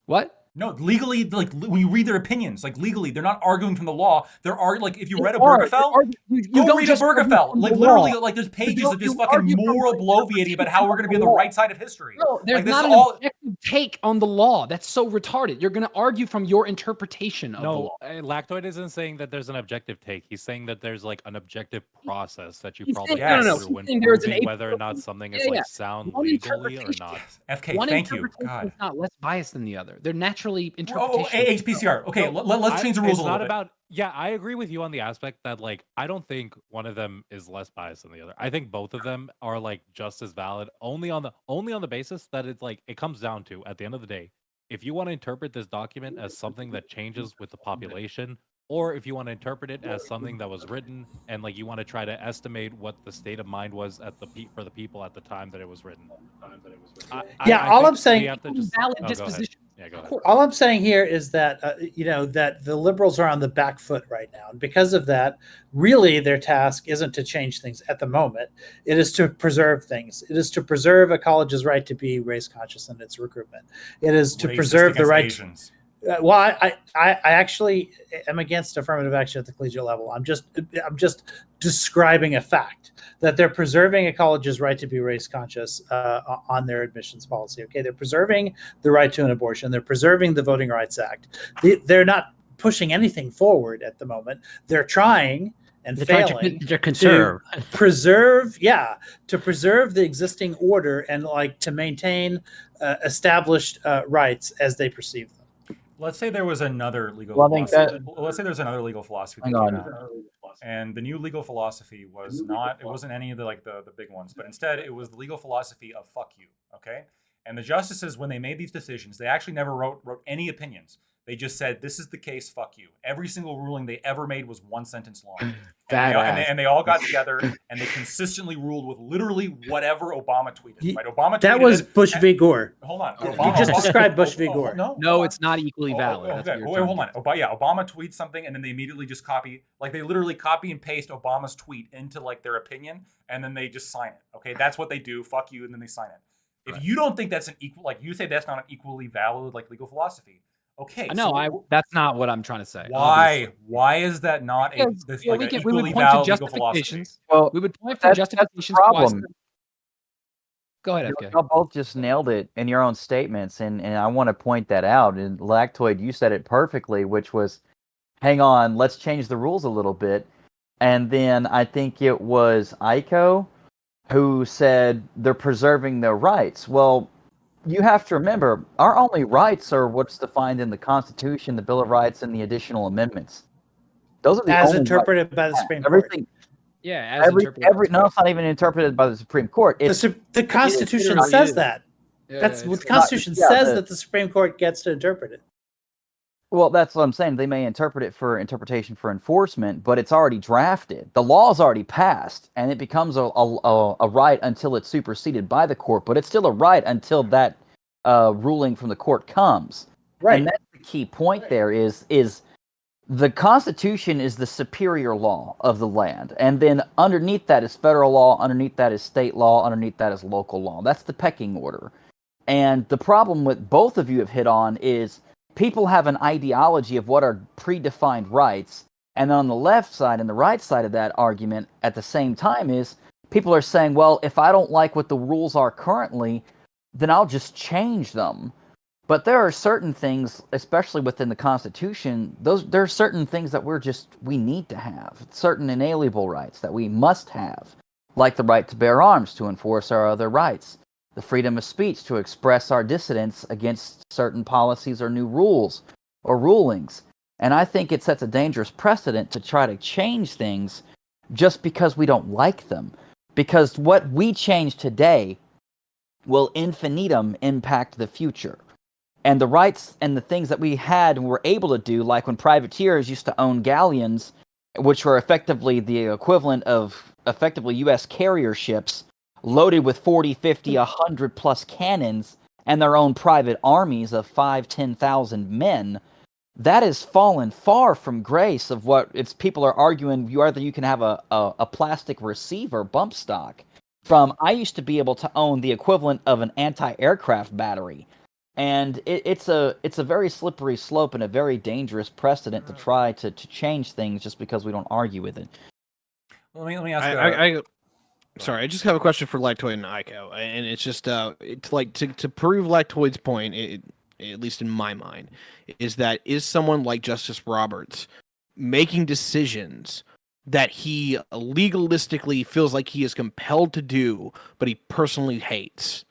What? No, legally, like when you read their opinions, like legally, they're not arguing from the law. They're like if you read a Bergefell, go read a Bergefell. Like literally, like there's pages of just fucking moral bloviating about how we're going to be on the right side of history. No, there's like, not an objective take on the law. That's so retarded. You're going to argue from your interpretation of the law. Lactoid isn't saying that there's an objective take. He's saying that there's like an objective process that you probably go through when proving whether or not something is like sound legally or not. FK, thank you. God, it's not less biased than the other. They're naturally interpretation. HPCR. Okay, let's change the rules a little bit. Yeah, I agree with you on the aspect that like I don't think one of them is less biased than the other. I think both of them are like just as valid, only on the basis that it's like it comes down to at the end of the day, if you want to interpret this document as something that changes with the population, or if you want to interpret it as something that was written and like you want to try to estimate what the state of mind was for the people at the time that it was written. All I'm saying, valid disposition. Yeah, go ahead. All I'm saying here is that that the liberals are on the back foot right now, and because of that, really their task isn't to change things at the moment. It is to preserve things. It is to preserve a college's right to be race conscious in its recruitment. It is to preserve the right. I actually am against affirmative action at the collegiate level. I'm just describing a fact that they're preserving a college's right to be race conscious on their admissions policy. Okay, they're preserving the right to an abortion. They're preserving the Voting Rights Act. They're not pushing anything forward at the moment. They're trying and failing to conserve, preserve the existing order and like to maintain established rights as they perceive them. Let's say there was another legal philosophy. Let's say there's another legal philosophy that came out, and the new legal philosophy was not. It wasn't any of the big ones, but instead it was the legal philosophy of "fuck you." Okay, and the justices, when they made these decisions, they actually never wrote any opinions. They just said, "This is the case. Fuck you." Every single ruling they ever made was one sentence long, and they all got together and they consistently ruled with literally whatever Obama tweeted. Right? Obama. That was Bush v. Gore. Hold on. You just described Bush v. Gore. No, it's not equally valid. Okay. Wait, hold on. Obama tweets something and then they immediately just copy, like they literally copy and paste Obama's tweet into like their opinion, and then they just sign it. Okay, that's what they do. Fuck you, and then they sign it. If you don't think that's an equal, like you say, that's not an equally valid like legal philosophy. Okay. No, that's not what I'm trying to say. Why? Obviously. Why is that not an equally we would point valid to legal philosophy? Well, we would point for justifications. That's the problem. Go ahead, FK. Y'all both just nailed it in your own statements, and I want to point that out. And Lactoid, you said it perfectly, which was, hang on, let's change the rules a little bit. And then I think it was Aiko who said they're preserving their rights. Well, you have to remember, our only rights are what's defined in the Constitution, the Bill of Rights, and the additional amendments. Those are the As only interpreted rights by the we have. Supreme Court. Everything, Yeah, as interpreted. no, it's not even interpreted by the Supreme Court. It's The Constitution literally says is. that. Yeah, That's yeah, what the it's- Constitution yeah, says the- that the Supreme Court gets to interpret it. Well, that's what I'm saying. They may interpret it for interpretation for enforcement, but it's already drafted. The law's already passed, and it becomes a right until it's superseded by the court. But it's still a right until that ruling from the court comes. Right. And that's the key point. There is the Constitution is the superior law of the land, and then underneath that is federal law. Underneath that is state law. Underneath that is local law. That's the pecking order. And the problem with both of you have hit on is people have an ideology of what are predefined rights, and then on the left side and the right side of that argument at the same time is people are saying, well, if I don't like what the rules are currently, then I'll just change them. But there are certain things, especially within the Constitution, there are certain things that we need to have, certain inalienable rights that we must have, like the right to bear arms to enforce our other rights, the freedom of speech to express our dissidence against certain policies or new rules or rulings. And I think it sets a dangerous precedent to try to change things just because we don't like them. Because what we change today will infinitum impact the future. And the rights and the things that we had and were able to do, like when privateers used to own galleons, which were effectively the equivalent of effectively U.S. carrier ships, loaded with 40, 50, 100 plus cannons and their own private armies of 5,000, 10,000 men, that has fallen far from grace of what it's people are arguing. You can have a plastic receiver bump stock. From I used to be able to own the equivalent of an anti-aircraft battery. And it's a very slippery slope and a very dangerous precedent to try to change things just because we don't argue with it. Let me ask Sorry, I just have a question for Lactoid and Ico, and it's just it's like to prove Lactoid's point, at least in my mind, is someone like Justice Roberts making decisions that he legalistically feels like he is compelled to do, but he personally hates.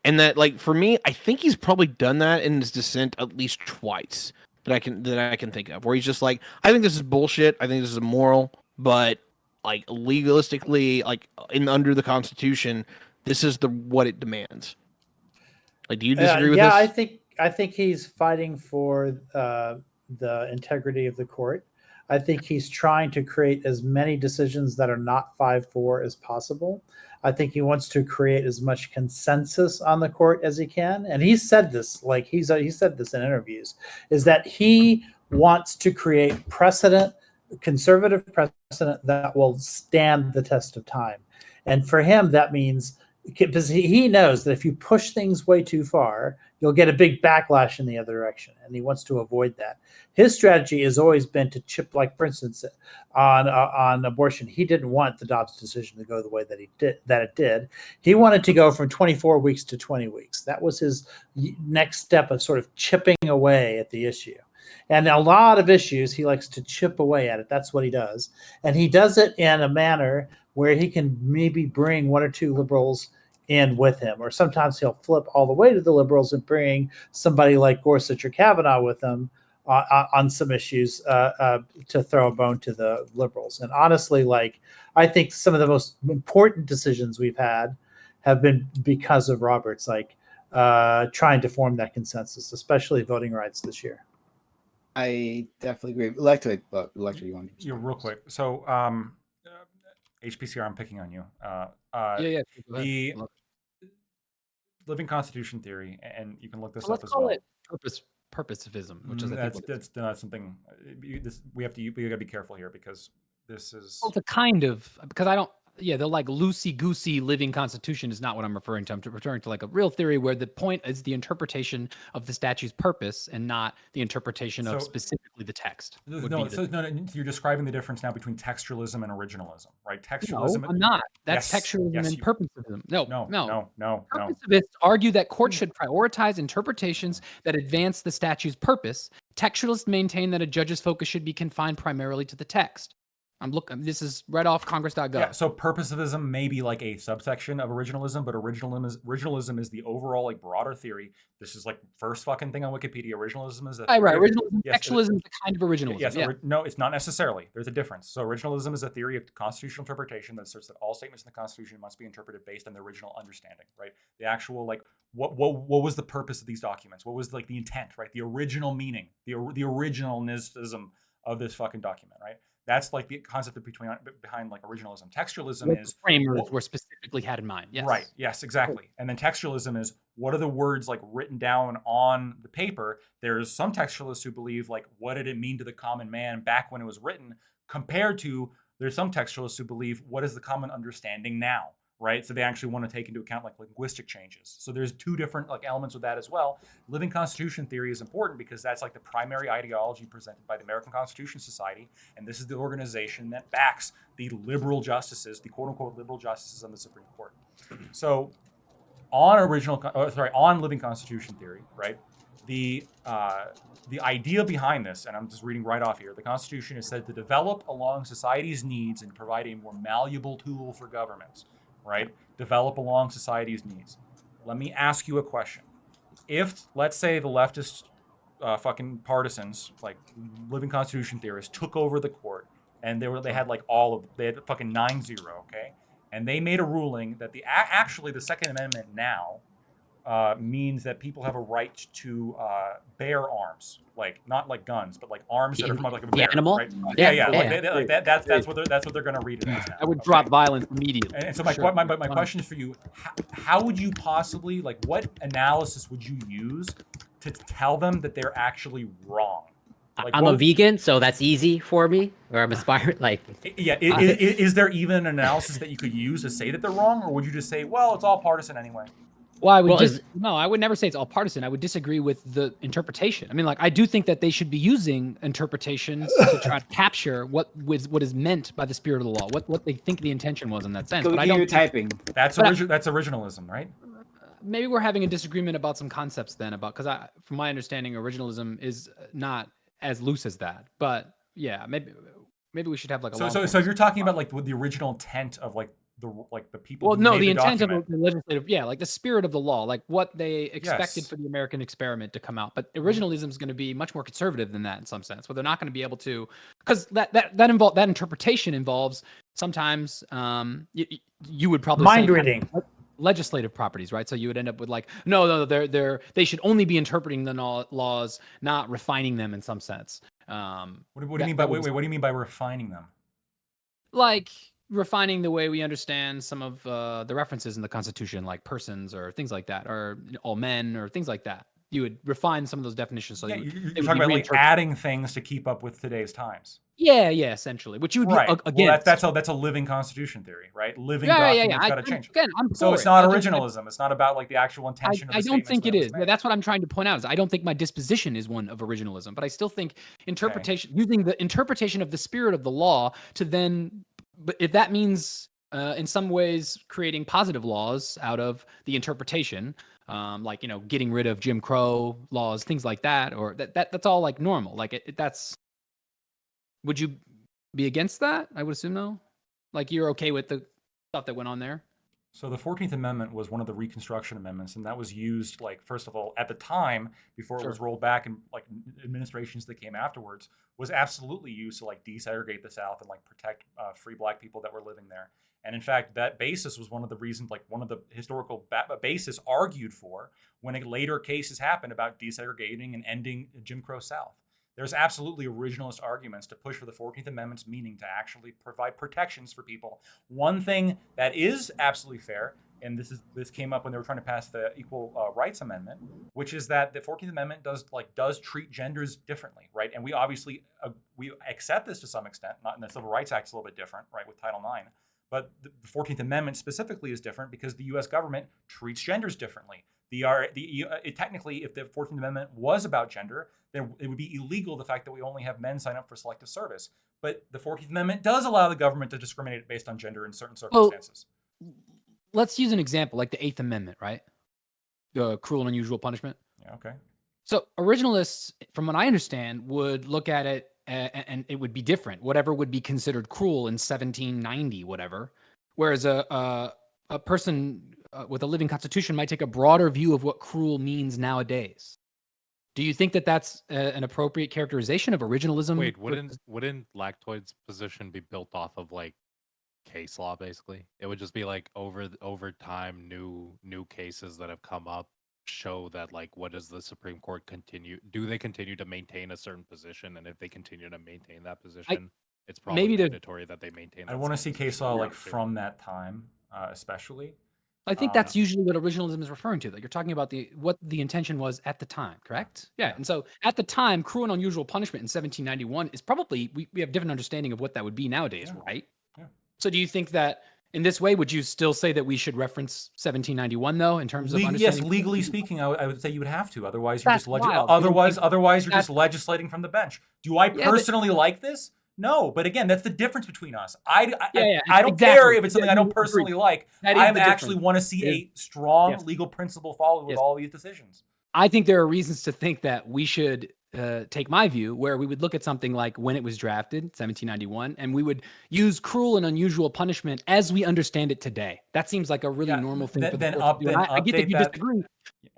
And that, like, for me, I think he's probably done that in his dissent at least twice that I can think of, where he's just like, I think this is bullshit. I think this is immoral, but like legalistically, like under the Constitution, this is what it demands. Like, do you disagree with this? Yeah, I think he's fighting for the integrity of the court. I think he's trying to create as many decisions that are not 5-4 as possible. I think he wants to create as much consensus on the court as he can. And he said this, like he said this in interviews, is that he wants to create precedent, conservative precedent that will stand the test of time. And for him, that means, because he knows that if you push things way too far, you'll get a big backlash in the other direction, and he wants to avoid that. His strategy has always been to chip, like for instance, on abortion. He didn't want the Dobbs decision to go the way that it did. He wanted to go from 24 weeks to 20 weeks. That was his next step of sort of chipping away at the issue. And a lot of issues, he likes to chip away at it. That's what he does. And he does it in a manner where he can maybe bring one or two liberals in with him. Or sometimes he'll flip all the way to the liberals and bring somebody like Gorsuch or Kavanaugh with him on some issues to throw a bone to the liberals. And honestly, like, I think some of the most important decisions we've had have been because of Roberts, like trying to form that consensus, especially voting rights this year. I definitely agree. Elector, you want to? Yeah, real quick. So, HPCR, I'm picking on you. Yeah. The living constitution theory, and you can look this So up let's as call well. it purposifism, which is that's something. We got to be careful here because this is. Well, it's a kind of, because I don't. the like loosey goosey living constitution is not what I'm referring to. I'm referring to like a real theory where the point is the interpretation of the statute's purpose and not the interpretation of So- specifically the text. would No, be the- so no, you're describing the difference now between textualism and originalism, right? Textualism. No, I'm not. That's Yes, textualism yes, and purposivism. No. No. Purposivists argue that courts should prioritize interpretations that advance the statute's purpose. Textualists maintain that a judge's focus should be confined primarily to the text. This is right off Congress.gov. Yeah, so purposivism may be like a subsection of originalism, but originalism is the overall like broader theory. This is like first fucking thing on Wikipedia. Originalism is a Right. theory of- Originalism, yes, textualism is a kind of originalism. Yes, yeah. no, it's not necessarily. There's a difference. So originalism is a theory of constitutional interpretation that asserts that all statements in the Constitution must be interpreted based on the original understanding, right? The actual like what was the purpose of these documents? What was like the intent, right? The original meaning, the originalism of this fucking document, right? That's like the concept behind like originalism. Textualism What is the framers were specifically had in mind. Yes. right. Yes, exactly. And then textualism is what are the words like written down on the paper? There's some textualists who believe like what did it mean to the common man back when it was written, compared to there's some textualists who believe what is the common understanding now, right? So they actually want to take into account like linguistic changes. So there's two different like elements with that as well. Living Constitution theory is important because that's like the primary ideology presented by the American Constitution Society, and this is the organization that backs the liberal justices, the quote unquote liberal justices on the Supreme Court. So on Living Constitution theory, right? The idea behind this, and I'm just reading right off here, the Constitution is said to develop along society's needs and provide a more malleable tool for governments. Right? Develop along society's needs. Let me ask you a question. If, let's say, the leftist fucking partisans, like Living Constitution theorists, took over the court and they had fucking 9-0, okay? And they made a ruling that actually the Second Amendment now means that people have a right to bear arms, like not like guns, but like arms that are from like a bear, animal? right? Yeah. That's what they're going to read it as now. I would drop violence immediately. And so my question is for you: how would you possibly what analysis would you use to tell them that they're actually wrong? I'm a vegan, so that's easy for me. Or I'm aspiring, is there even an analysis that you could use to say that they're wrong, or would you just say, well, it's all partisan anyway? Well, I would never say it's all partisan. I would disagree with the interpretation. I mean, I do think that they should be using interpretations to try to capture what is meant by the spirit of the law, what they think the intention was in that sense. But I don't typing. That's originalism, right? Maybe we're having a disagreement about some concepts then because from my understanding, originalism is not as loose as that. But yeah, maybe we should have like a. So you're talking about with the original intent of the people. Well, who no, made the intent document. of the legislative, like the spirit of the law, like what they expected for the American experiment to come out. But originalism is going to be much more conservative than that in some sense, where they're not going to be able to, because that interpretation involves sometimes you would probably mind say reading. Legislative properties, right? So you would end up with no, they should only be interpreting the laws, not refining them in some sense. What do you mean by what do you mean by refining them? Like refining the way we understand some of the references in the Constitution, like persons or things like that, or all men or things like that. You would refine some of those definitions. So you're talking about adding things to keep up with today's times. Yeah, essentially. Which you would right. be again. Well, that's a living constitution theory, right? Living documents got to change. Again, so it's not originalism. It's not about the actual intention. I don't think it is. That's what I'm trying to point out. Is I don't think my disposition is one of originalism, but I still think interpretation, using the interpretation of the spirit of the law to then, but if that means in some ways creating positive laws out of the interpretation. Getting rid of Jim Crow laws, things like that, or that's all normal. That's. Would you be against that? I would assume no. You're okay with the stuff that went on there. So the 14th Amendment was one of the Reconstruction Amendments, and that was used first of all at the time before it was rolled back, and administrations that came afterwards was absolutely used to desegregate the South and protect free Black people that were living there. And in fact, that basis was one of the reasons, one of the historical basis argued for when later cases happened about desegregating and ending Jim Crow South. There's absolutely originalist arguments to push for the 14th Amendment's meaning to actually provide protections for people. One thing that is absolutely fair, and this came up when they were trying to pass the Equal Rights Amendment, which is that the 14th Amendment does treat genders differently, right? And we obviously we accept this to some extent. Not in the Civil Rights Act, it's a little bit different, right, with Title IX. But the 14th Amendment specifically is different because the U.S. government treats genders differently. Technically, if the 14th Amendment was about gender, then it would be illegal the fact that we only have men sign up for selective service. But the 14th Amendment does allow the government to discriminate based on gender in certain circumstances. Let's use an example like the 8th Amendment, right? The cruel and unusual punishment. Yeah, okay. So originalists, from what I understand, would look at it and it would be different. Whatever would be considered cruel in 1790, whatever. Whereas a person with a living constitution might take a broader view of what cruel means nowadays. Do you think that that's an appropriate characterization of originalism? Wait, wouldn't Lactoid's position be built off of like case law basically? It would just be like over time new cases that have come up show that like what does the Supreme Court do they continue to maintain a certain position, and if they continue to maintain that position, it's probably mandatory that they maintain that. I want to see case law like from that time, especially. I think that's usually what originalism is referring to. That you're talking about what the intention was at the time, correct? Yeah. And so at the time, cruel and unusual punishment in 1791 is probably we have different understanding of what that would be nowadays, right? Yeah. So do you think that in this way, would you still say that we should reference 1791 though, in terms of understanding? Yes, legally speaking, I would say you would have to. Otherwise, you're That's just wild. otherwise you're just legislating from the bench. Do I personally like this? No, but again, that's the difference between us. I don't care if it's something I don't personally like. I actually want to see a strong legal principle followed with all these decisions. I think there are reasons to think that we should take my view, where we would look at something like when it was drafted, 1791, and we would use cruel and unusual punishment as we understand it today. That seems like a really normal thing for the court to do. I get that you disagree.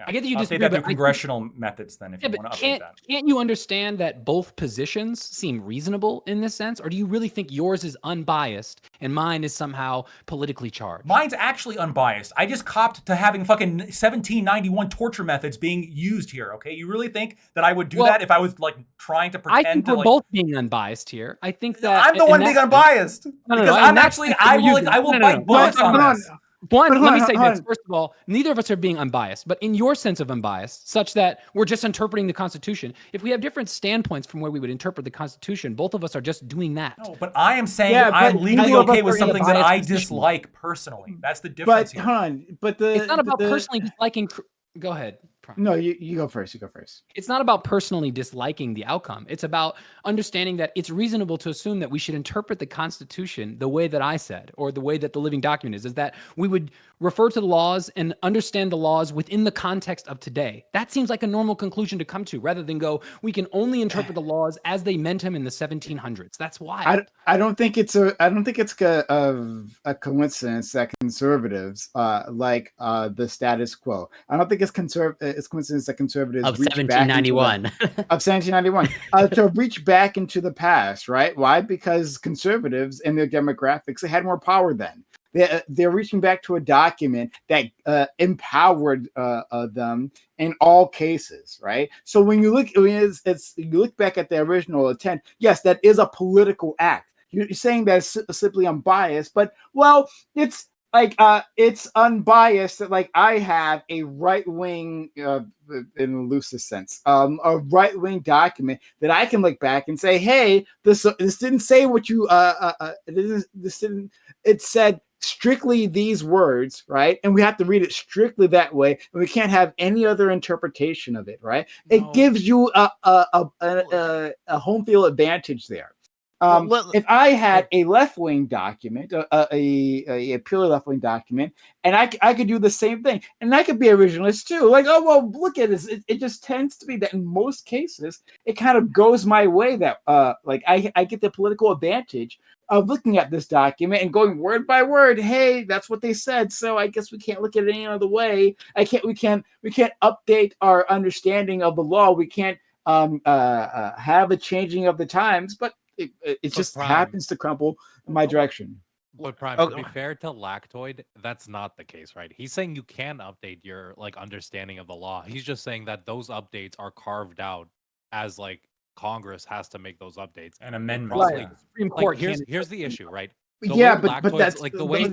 I get that you disagree. Update that through congressional methods then if you want to update that. Can't you understand that both positions seem reasonable in this sense? Or do you really think yours is unbiased and mine is somehow politically charged? Mine's actually unbiased. I just copped to having fucking 1791 torture methods being used here, okay? You really think that I would do that if I was like trying to pretend I think we're both being unbiased here. I think that I'm the one being unbiased. Because I'm actually I will bite bullets on this. One, let me say this. First of all, neither of us are being unbiased, but in your sense of unbiased, such that we're just interpreting the Constitution. If we have different standpoints from where we would interpret the Constitution, both of us are just doing that. No, but I am saying I'm legally okay with something that I dislike personally. That's the difference here. Hold on, it's not about personally disliking. Go ahead. No, you go first. You go first. It's not about personally disliking the outcome. It's about understanding that it's reasonable to assume that we should interpret the Constitution the way that I said, or the way that the living document is that we would refer to the laws and understand the laws within the context of today. That seems like a normal conclusion to come to, rather than go, we can only interpret the laws as they meant them in the 1700s. That's wild. I don't think it's a coincidence that conservatives like the status quo. I don't think it's coincidence that conservatives of reach 1791 back into of 1791 to reach back into the past, right? Why? Because conservatives and their demographics, they had more power then. They're reaching back to a document that empowered them in all cases, right? So when you look, you look back at the original intent, yes, that is a political act. You're saying that it's simply unbiased, but well, it's like it's unbiased that like I have a right-wing in the loosest sense a right-wing document that I can look back and say, hey, this didn't say what you it said strictly these words, right? And we have to read it strictly that way, and we can't have any other interpretation of it, right? No. It gives you a home field advantage there. If I had a left-wing document, a purely left-wing document, and I could do the same thing, and I could be originalist too. Like, oh well, look at this. It just tends to be that in most cases, it kind of goes my way. That like I get the political advantage of looking at this document and going word by word. Hey, that's what they said. So I guess we can't look at it any other way. We can't update our understanding of the law. We can't have a changing of the times, but it just happens to crumple in my direction. But Prime, to be fair to Lactoid, that's not the case, right? He's saying you can update your like understanding of the law. He's just saying that those updates are carved out as like Congress has to make those updates and amendments. Right. Supreme Court. Like, here's the issue, right? But that's like the way but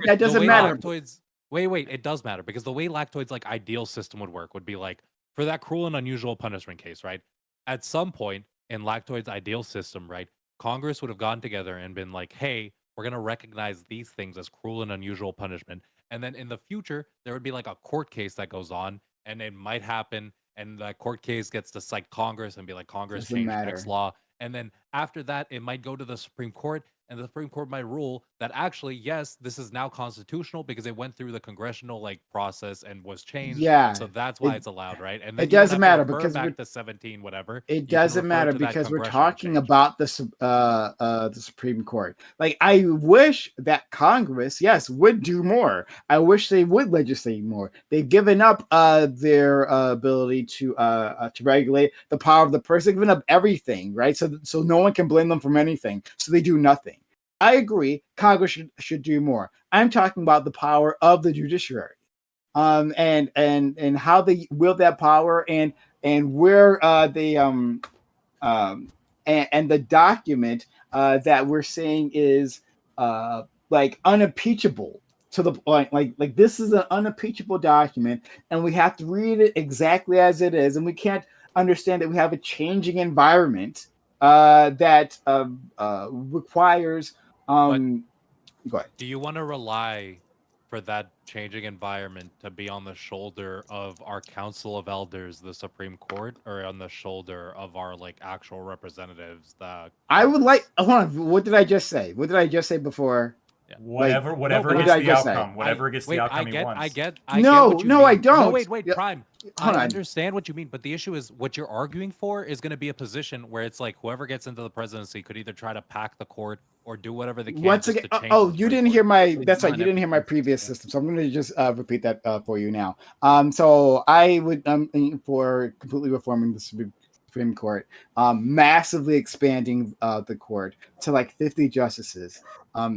that doesn't matter. Wait, it does matter, because the way Lactoid's like ideal system would work would be like for that cruel and unusual punishment case, right? At some point in Lactoid's ideal system, right, Congress would have gotten together and been like, hey, we're going to recognize these things as cruel and unusual punishment. And then in the future, there would be like a court case that goes on, and it might happen. And the court case gets to cite Congress and be like, Congress Doesn't changed matter. X law. And then after that, it might go to the Supreme Court, and the Supreme Court might rule that actually, yes, this is now constitutional because it went through the congressional like process and was changed. Yeah, So that's why it- it's allowed, right? And then it you would doesn't have to matter refer because back to 17 whatever. You it can doesn't refer matter to that because we're congressional talking change. about the Supreme Court. Like, I wish that Congress, yes, would do more. I wish they would legislate more. They've given up their ability to regulate the power of the purse. They've given up everything, right? So no one can blame them for anything. So they do nothing. I agree. Congress should do more. I'm talking about the power of the judiciary, and how they wield that power, and where they and the document that we're saying is like unimpeachable to the point. Like this is an unimpeachable document, and we have to read it exactly as it is, and we can't understand that we have a changing environment that requires. Go ahead. Do you want to rely for that changing environment to be on the shoulder of our Council of Elders, the Supreme Court, or on the shoulder of our like actual representatives? I would like. Hold on. What did I just say? What did I just say before? Whatever what gets did I the just say? outcome, whatever gets the outcome he wants. I get No, what you no, mean. I don't. No, wait, Yeah, Prime. hold I on. understand what you mean, but the issue is what you're arguing for is going to be a position where it's like whoever gets into the presidency could either try to pack the court or do whatever they can. Once just again, to change oh, the you Supreme didn't Court. hear my. That's right. You didn't hear my previous system, so I'm going to just repeat that for you now. So I would for completely reforming the Supreme Court, massively expanding the court to like 50 justices,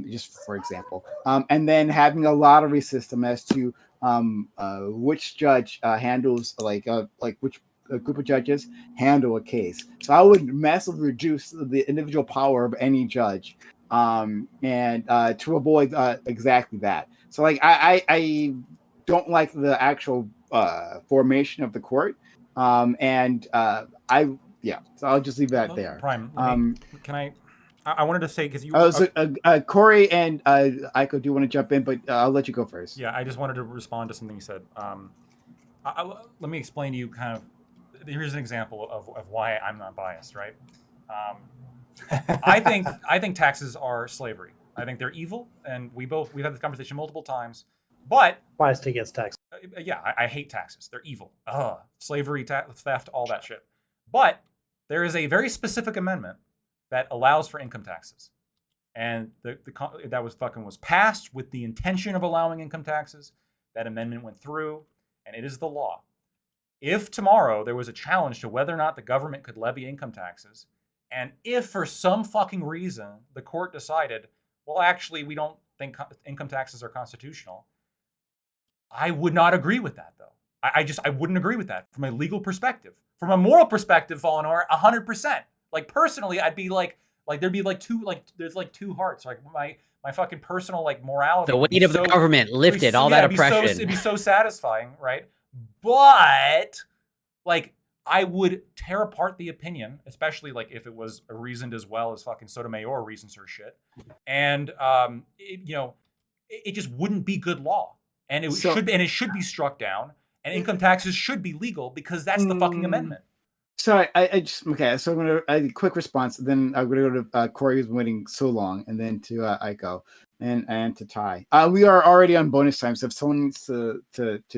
just for example, and then having a lottery system as to which judge handles like which group of judges handle a case. So I would massively reduce the individual power of any judge, and to avoid exactly that. So like I don't like the actual formation of the court, and so I'll just leave that there. Prime, can I wanted to say, because you Corey and Aiko do want to jump in, but I'll let you go first. Yeah, I just wanted to respond to something you said. Let me explain to you kind of. Here's an example of why I'm not biased, right? I think taxes are slavery. I think they're evil, and we've had this conversation multiple times. But biased against tax. Yeah, I hate taxes. They're evil. Slavery, theft, all that shit. But there is a very specific amendment that allows for income taxes, and that was passed with the intention of allowing income taxes. That amendment went through, and it is the law. If tomorrow there was a challenge to whether or not the government could levy income taxes, and if for some fucking reason the court decided, well, actually, we don't think income taxes are constitutional, I would not agree with that, though. I wouldn't agree with that from a legal perspective. From a moral perspective, Volinor, 100%. Like, personally, I'd be like there'd be there's two hearts. Like my fucking personal like morality. The weight of the government lifted, all that oppression. It'd be so satisfying, right? But like, I would tear apart the opinion, especially like if it was reasoned as well as fucking Sotomayor reasons her shit, and it just wouldn't be good law, and it should be struck down, and income taxes should be legal because that's the fucking amendment. So I just okay. So I'm gonna a quick response. Then I'm gonna go to Corey, who's been waiting so long, and then to Aiko and to Ty. We are already on bonus time, so if someone needs to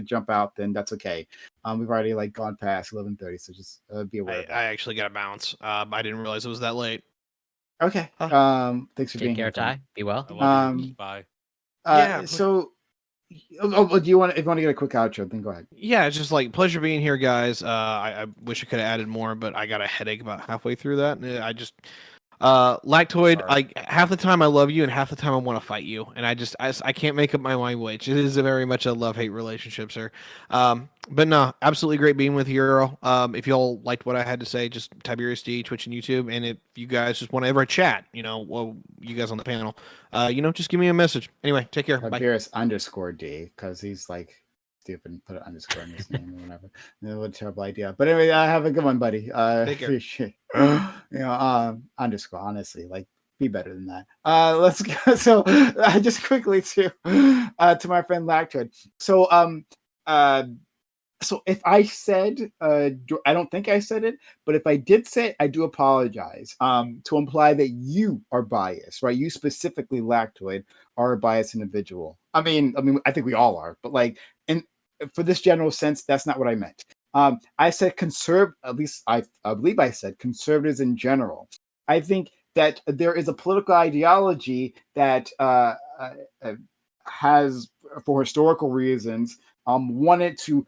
jump out, then that's okay. We've already like gone past 11:30, so just be aware. I actually got to bounce. I didn't realize it was that late. Okay. Thanks for being here. Take care, Ty. Be well. Bye. So. Do you want to get a quick outro? Then go ahead. Yeah, it's just like pleasure being here, guys. I wish I could have added more, but I got a headache about halfway through that. I just Lactoid. Like half the time I love you, and half the time I want to fight you, and I can't make up my mind which. It is very much a love-hate relationship, sir. But no, absolutely great being with you, Earl. If y'all liked what I had to say, just Tiberius D, Twitch and YouTube, and if you guys just want to ever chat, you guys on the panel, just give me a message. Anyway, take care. Tiberius _D, because he's like stupid and put an underscore in his name or whatever. What a terrible idea. But anyway, have a good one, buddy. Take care. Appreciate underscore, honestly. Like, be better than that. Let's go. So just quickly to my friend Lactoid. So so if I said, I don't think I said it, but if I did say it, I do apologize. To imply that you are biased, right? You specifically, Lactoid, are a biased individual. I mean, I think we all are, but like, in for this general sense, that's not what I meant. I said at least I believe I said conservatives in general. I think that there is a political ideology that has, for historical reasons, wanted to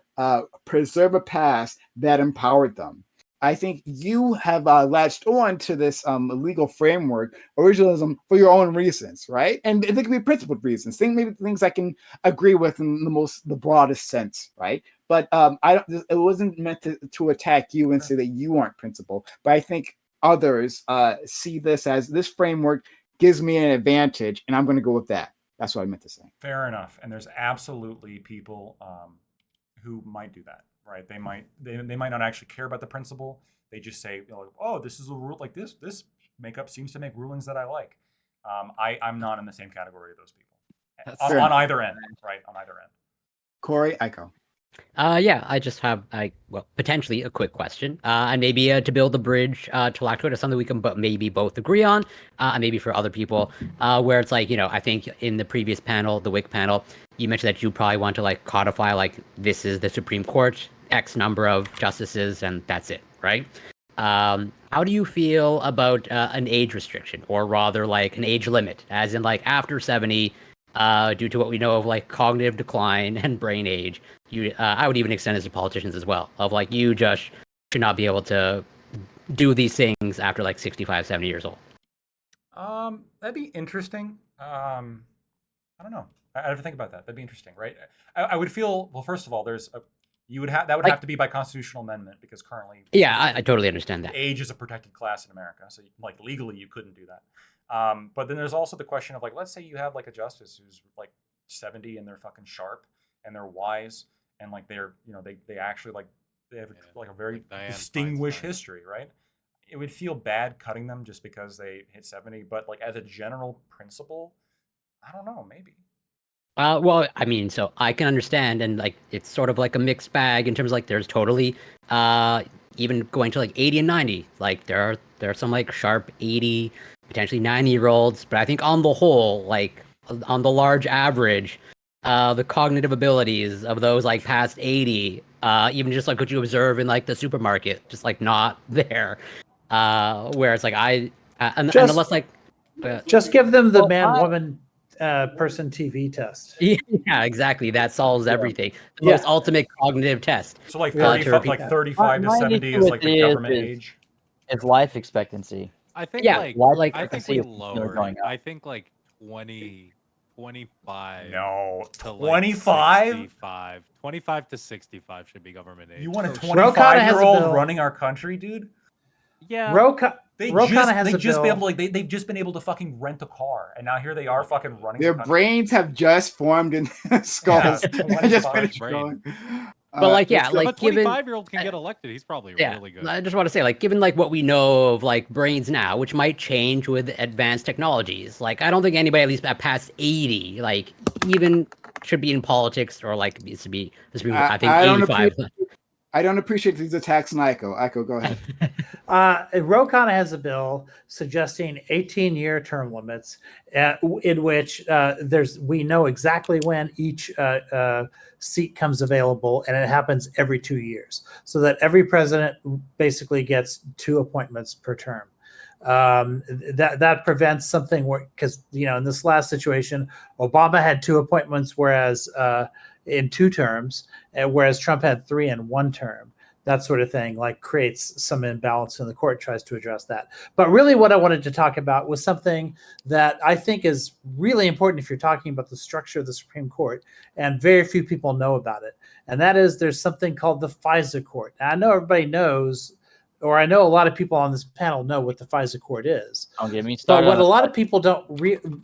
preserve a past that empowered them. I think you have latched on to this legal framework, originalism, for your own reasons, right? And they can be principled reasons. Maybe things I can agree with in the broadest sense, right? But it wasn't meant to attack you and say that you aren't principled. But I think others see this as this framework gives me an advantage, and I'm going to go with that. That's what I meant to say. Fair enough. And there's absolutely people who might do that, right? They might not actually care about the principle. They just say, oh, this is a rule like this. This makeup seems to make rulings that I like. I'm not in the same category of those people. On either end, right? On either end. Corey, Aiko. Yeah, I just have potentially a quick question, and maybe to build the bridge to Lactoid, is something we can maybe both agree on, and maybe for other people, where it's like, I think in the previous panel, the WIC panel, you mentioned that you probably want to like codify like this is the Supreme Court, X number of justices, and that's it, right? How do you feel about an age restriction, or rather like an age limit, as in like after 70? Due to what we know of like cognitive decline and brain age, I would even extend this to politicians as well, of like you just should not be able to do these things after like 65, 70 years old. That'd be interesting. I don't know. I have to think about that. That'd be interesting, right? I would feel, well, first of all, that would have to be by constitutional amendment, because currently, yeah, I totally understand that. Age is a protected class in America, so like legally you couldn't do that. But then there's also the question of like, let's say you have like a justice who's like 70 and they're fucking sharp and they're wise and like they're, they actually like they have like a very distinguished history, right? It would feel bad cutting them just because they hit 70, but like as a general principle, I don't know, maybe. Well, I mean, so I can understand, and like it's sort of like a mixed bag in terms of like there's totally even going to like 80 and 90. Like there are some like sharp 80, potentially 90-year-olds, but I think on the whole, like on the large average, the cognitive abilities of those like past 80, even just like what you observe in like the supermarket, just like not there. Where it's like and unless like just give them the man-woman person TV test. Yeah, exactly. That solves everything. The most ultimate cognitive test. So like 35 to 70 is like the government age. It's life expectancy. I think I think we lowered. I think like 25. No, to 25. 25 to 65 should be government age. You want a 25-year-old running our country, dude? Yeah. They've just been able to fucking rent a car, and now here they are fucking running. Their brains have just formed in their skulls. I just finished going. But like, yeah, like a 25-year-old can get elected. He's probably really good. I just want to say, like, given like what we know of like brains now, which might change with advanced technologies, like I don't think anybody at least past 80, like even should be in politics or like needs to be. I think 85. I don't appreciate these attacks on Aiko. Aiko, go ahead. Rokana has a bill suggesting 18-year term limits, in which we know exactly when each seat comes available, and it happens every 2 years, so that every president basically gets 2 appointments per term. That prevents something where, because in this last situation, Obama had 2 appointments, whereas in 2 terms, whereas Trump had 3 in 1 term. That sort of thing like creates some imbalance, and the court tries to address that. But really what I wanted to talk about was something that I think is really important if you're talking about the structure of the Supreme Court, and very few people know about it. And that is there's something called the FISA court. Now, I know everybody knows or I know a lot of people on this panel know what the FISA court is. Don't get me But started. what a lot of people don't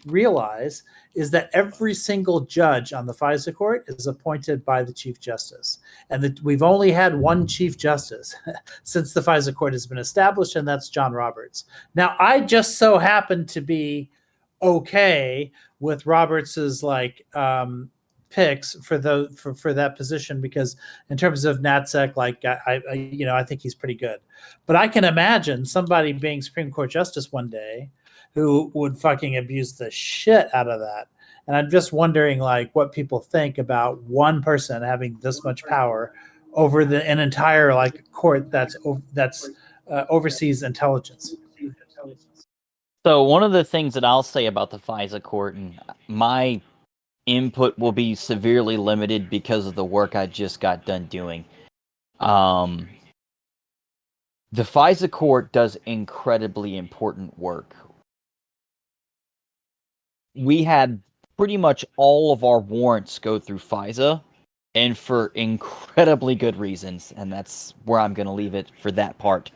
realize is that every single judge on the FISA court is appointed by the Chief Justice. And that we've only had one Chief Justice since the FISA court has been established, and that's John Roberts. Now, I just so happen to be okay with Roberts's picks for that position, because in terms of NatSec, I think he's pretty good. But I can imagine somebody being Supreme Court Justice one day who would fucking abuse the shit out of that. And I'm just wondering what people think about one person having this much power over an entire court that's oversees intelligence. So one of the things that I'll say about the FISA court, and my input will be severely limited because of the work I just got done doing. The FISA court does incredibly important work. We had pretty much all of our warrants go through FISA, and for incredibly good reasons, and that's where I'm going to leave it for that part.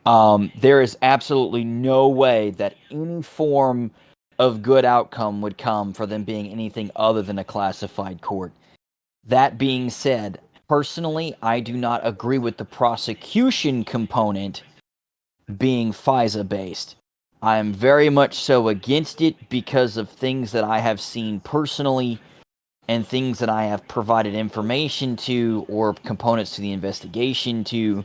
There is absolutely no way that any form of good outcome would come for them being anything other than a classified court. That being said, personally, I do not agree with the prosecution component being FISA-based. I am very much so against it because of things that I have seen personally and things that I have provided information to or components to the investigation to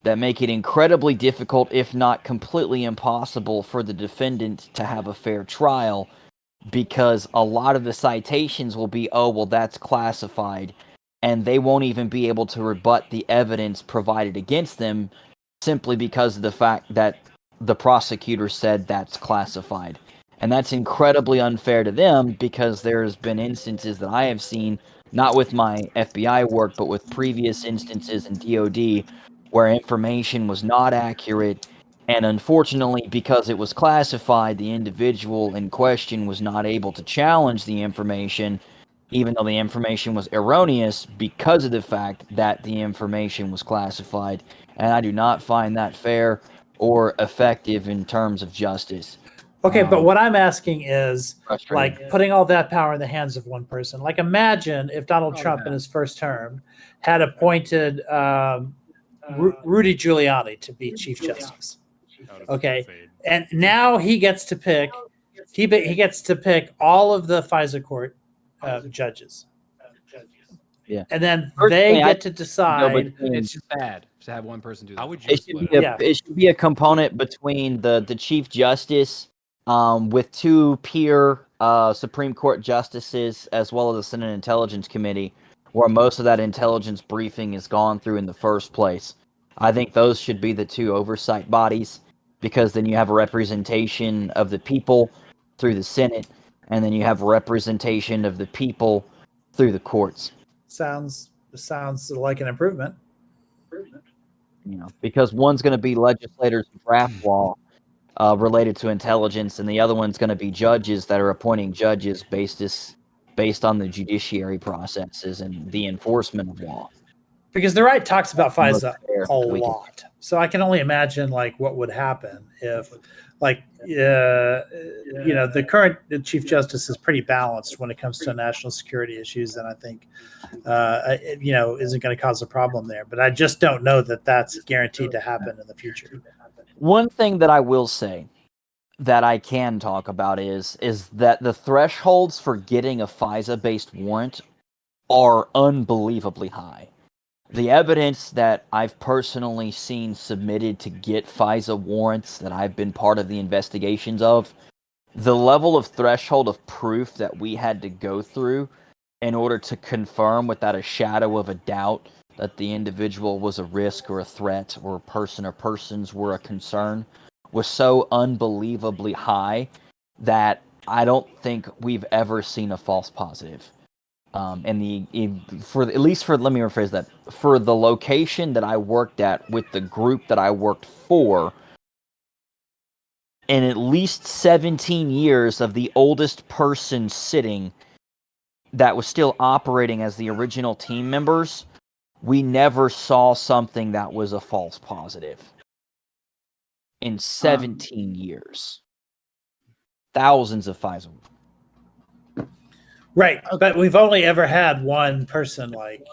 that make it incredibly difficult, if not completely impossible, for the defendant to have a fair trial, because a lot of the citations will be, oh, well, that's classified, and they won't even be able to rebut the evidence provided against them simply because of the fact that the prosecutor said that's classified. And that's incredibly unfair to them, because there's been instances that I have seen, not with my FBI work, but with previous instances in DOD, where information was not accurate, and unfortunately, because it was classified, the individual in question was not able to challenge the information, even though the information was erroneous, because of the fact that the information was classified. And I do not find that fair or effective in terms of justice. Okay, but what I'm asking is, frustrating. putting all that power in the hands of one person. Imagine if Donald Trump in his first term had appointed Rudy Giuliani to be Chief Justice. Okay, and now he gets to pick. He gets to pick all of the FISA court judges. Yeah, and then personally, they get to decide. It's just bad to have one person do that. How would It should be a component between the Chief Justice with two peer Supreme Court justices, as well as the Senate Intelligence Committee, where most of that intelligence briefing is gone through in the first place. I think those should be the two oversight bodies, because then you have a representation of the people through the Senate, and then you have a representation of the people through the courts. Sounds like an improvement. Because one's going to be legislators who draft law related to intelligence, and the other one's going to be judges that are appointing judges based on the judiciary processes and the enforcement of law. Because the right talks about FISA a lot, so I can only imagine what would happen if, the current Chief Justice is pretty balanced when it comes to national security issues, and I think isn't going to cause a problem there. But I just don't know that that's guaranteed to happen in the future. One thing that I will say that I can talk about is that the thresholds for getting a FISA-based warrant are unbelievably high. The evidence that I've personally seen submitted to get FISA warrants that I've been part of the investigations of, the level of threshold of proof that we had to go through in order to confirm without a shadow of a doubt that the individual was a risk or a threat, or a person or persons were a concern, was so unbelievably high that I don't think we've ever seen a false positive. Let me rephrase that. For the location that I worked at with the group that I worked for, in at least 17 years of the oldest person sitting that was still operating as the original team members, we never saw something that was a false positive. in 17 years. Thousands of FISA. Right, but we've only ever had one person, like,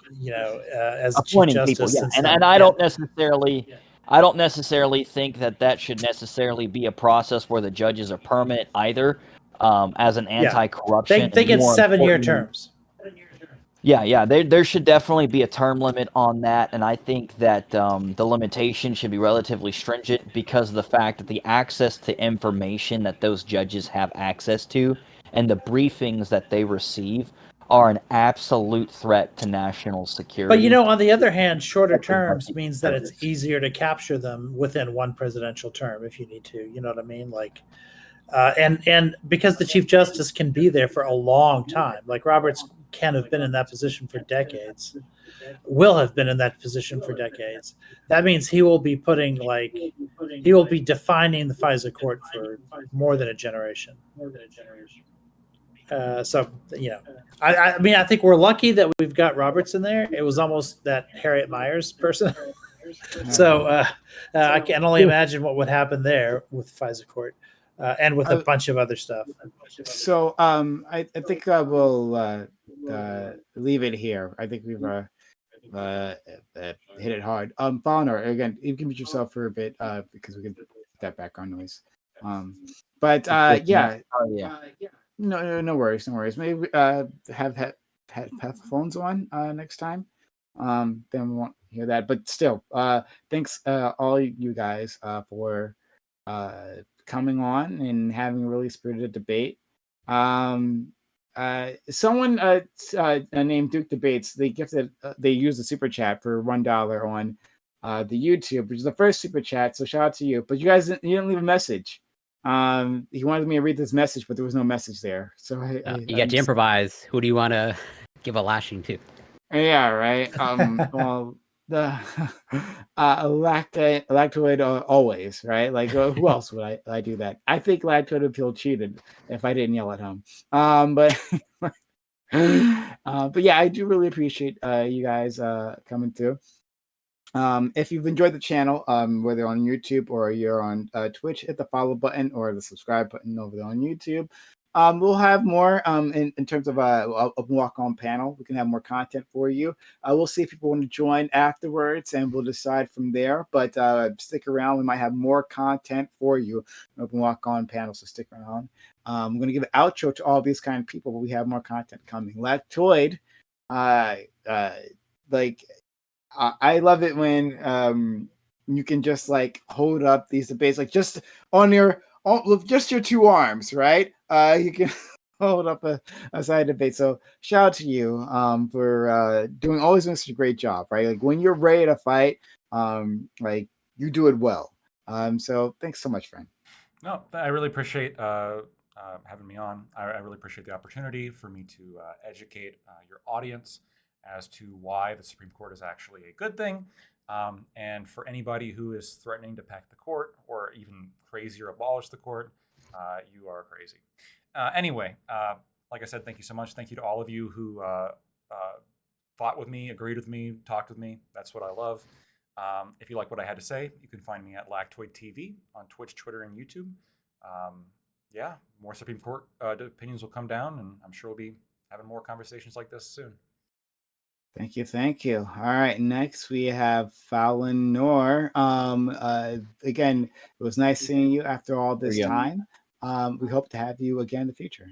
as Chief Appointing Justice. people, yeah. Since And then. I don't necessarily think that should necessarily be a process where the judges are permanent either. As an anti-corruption, They get more 7-year importantly- terms. Yeah. There should definitely be a term limit on that, and I think that the limitation should be relatively stringent because of the fact that the access to information that those judges have access to and the briefings that they receive are an absolute threat to national security. But on the other hand, shorter terms means that it's easier to capture them within one presidential term if you need to. You know what I mean? Like, and because the Chief Justice can be there for a long time, like Roberts can have been in that position for decades, will have been in that position for decades. That means he will be defining the FISA court for more than a generation. I mean, I think we're lucky that we've got Roberts in there. It was almost that Harriet Miers person. So I can only imagine what would happen there with FISA court and with a bunch of other stuff. So I think we'll leave it here. I think we've hit it hard. Bonner, again, you can mute yourself for a bit because we can get that background noise. But yeah. No worries. Maybe have phones on next time. Then we won't hear that. But still, thanks all you guys for coming on and having a really spirited debate. Someone named Duke Debates, they used a super chat for $1 on the YouTube, which is the first super chat. So shout out to you. But you didn't leave a message. He wanted me to read this message, but there was no message there. So you get to improvise. Who do you want to give a lashing to? Yeah, right. Well, the lactoid always, right? Like, who else would I do that? I think lactoid would feel cheated if I didn't yell at him. But yeah, I do really appreciate you guys coming through. If you've enjoyed the channel, whether on YouTube or you're on Twitch, hit the follow button or the subscribe button over there on YouTube. We'll have more in terms of a walk-on panel. We can have more content for you. We'll see if people want to join afterwards, and we'll decide from there. But stick around. We might have more content for you. Open walk-on panel, so stick around. I'm going to give an outro to all these kind of people, but we have more content coming. Lactoid, I love it when you can just like hold up these debates, like just with just your two arms, right? You can hold up a side debate. So shout out to you for always doing such a great job, right? Like when you're ready to fight, like you do it well. So thanks so much, friend. No, I really appreciate having me on. I really appreciate the opportunity for me to educate your audience as to why the Supreme Court is actually a good thing. And for anybody who is threatening to pack the court or even crazier, abolish the court, you are crazy. Anyway, like I said, thank you so much. Thank you to all of you who fought with me, agreed with me, talked with me. That's what I love. If you like what I had to say, you can find me at Lactoid TV on Twitch, Twitter, and YouTube. Yeah, more Supreme Court opinions will come down, and I'm sure we'll be having more conversations like this soon. Thank you. All right, next we have Fallon Noor. Again, it was nice seeing you after all this time. We hope to have you again in the future.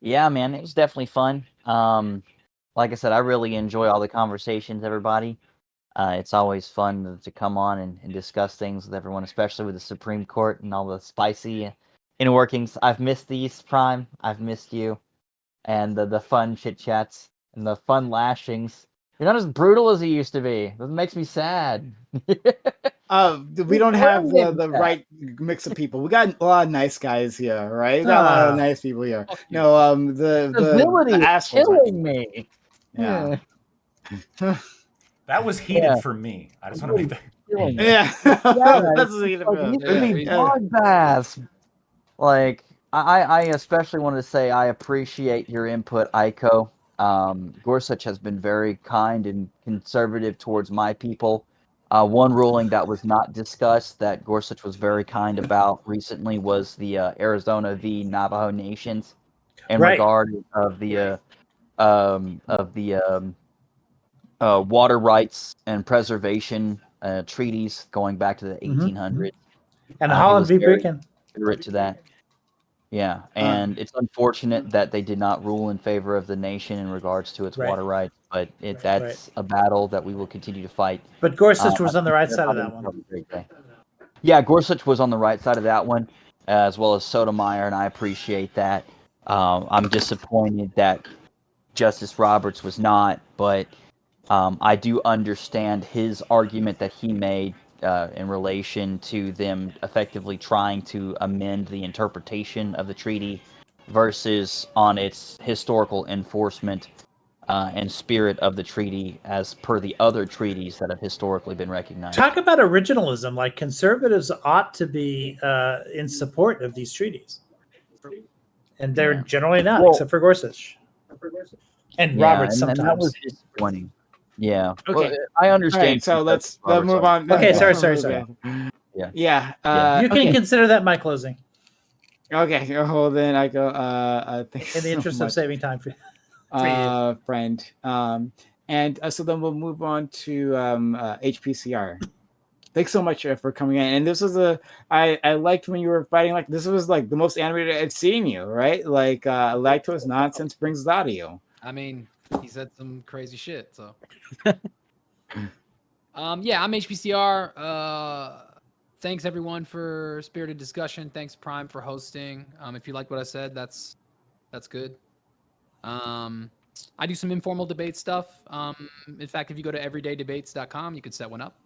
Yeah, man, it was definitely fun. Like I said, I really enjoy all the conversations, everybody. It's always fun to come on and discuss things with everyone, especially with the Supreme Court and all the spicy inner workings. I've missed these, Prime. I've missed you. And the fun chit-chats and the fun lashings. You're not as brutal as you used to be. That makes me sad. We don't have the right mix of people. We got a lot of nice guys here, right? We got a lot of nice people here. No, the civility is killing me. Yeah. That was heated for me. I just want to make that. Yeah, that's heated bloodbaths. Like I especially wanted to say I appreciate your input, Aiko. Gorsuch has been very kind and conservative towards my people. One ruling that was not discussed that Gorsuch was very kind about recently was the Arizona v. Navajo Nations in Right. regard of the water rights and preservation treaties going back to the 1800s. And the He Holland was v. very Beacon. considerate to that. Yeah, and it's unfortunate that they did not rule in favor of the nation in regards to its Right. water rights, but that's a battle that we will continue to fight. But Gorsuch was on the right side of that one. Have a great day. Yeah, Gorsuch was on the right side of that one, as well as Sotomayor, and I appreciate that. I'm disappointed that Justice Roberts was not, but I do understand his argument that he made in relation to them effectively trying to amend the interpretation of the treaty versus on its historical enforcement and spirit of the treaty as per the other treaties that have historically been recognized. Talk about originalism. Like conservatives ought to be in support of these treaties, and they're generally not, except for Gorsuch and Roberts and that was sometimes. disappointing. Yeah. Okay. Well, I understand. All right, so let's move on. Okay, sorry. Yeah. Yeah. You can okay. consider that my closing. Okay. Well, then I go. Thanks In the interest so of much, saving time for you. friend. And so then we'll move on to HPCR. Thanks so much for coming in. And this was I liked when you were fighting. Like this was like the most animated I've seen you. Right? Like lactose nonsense brings it out of you. I mean, he said some crazy shit. So, yeah, I'm HPCR. Thanks everyone for spirited discussion. Thanks Prime for hosting. If you like what I said, that's good. I do some informal debate stuff. In fact, if you go to everydaydebates.com, you could set one up.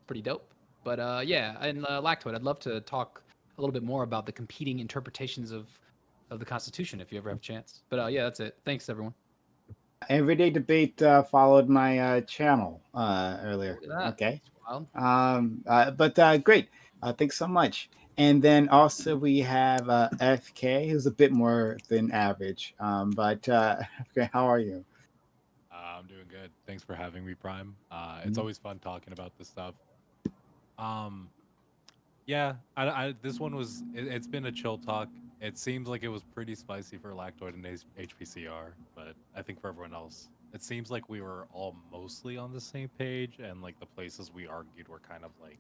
Pretty dope. But yeah, and Lactoid, I'd love to talk a little bit more about the competing interpretations of the Constitution if you ever have a chance. But yeah, that's it. Thanks everyone. Everyday Debate followed my channel earlier. Look at that. Okay. Wild. But great. Thanks so much. And then also we have FK, who's a bit more than average. FK, how are you? I'm doing good. Thanks for having me, Prime. It's always fun talking about this stuff. Yeah, this one was. It's been a chill talk. It seems like it was pretty spicy for Lactoid and HPCR, but I think for everyone else, it seems like we were all mostly on the same page, and like the places we argued were kind of like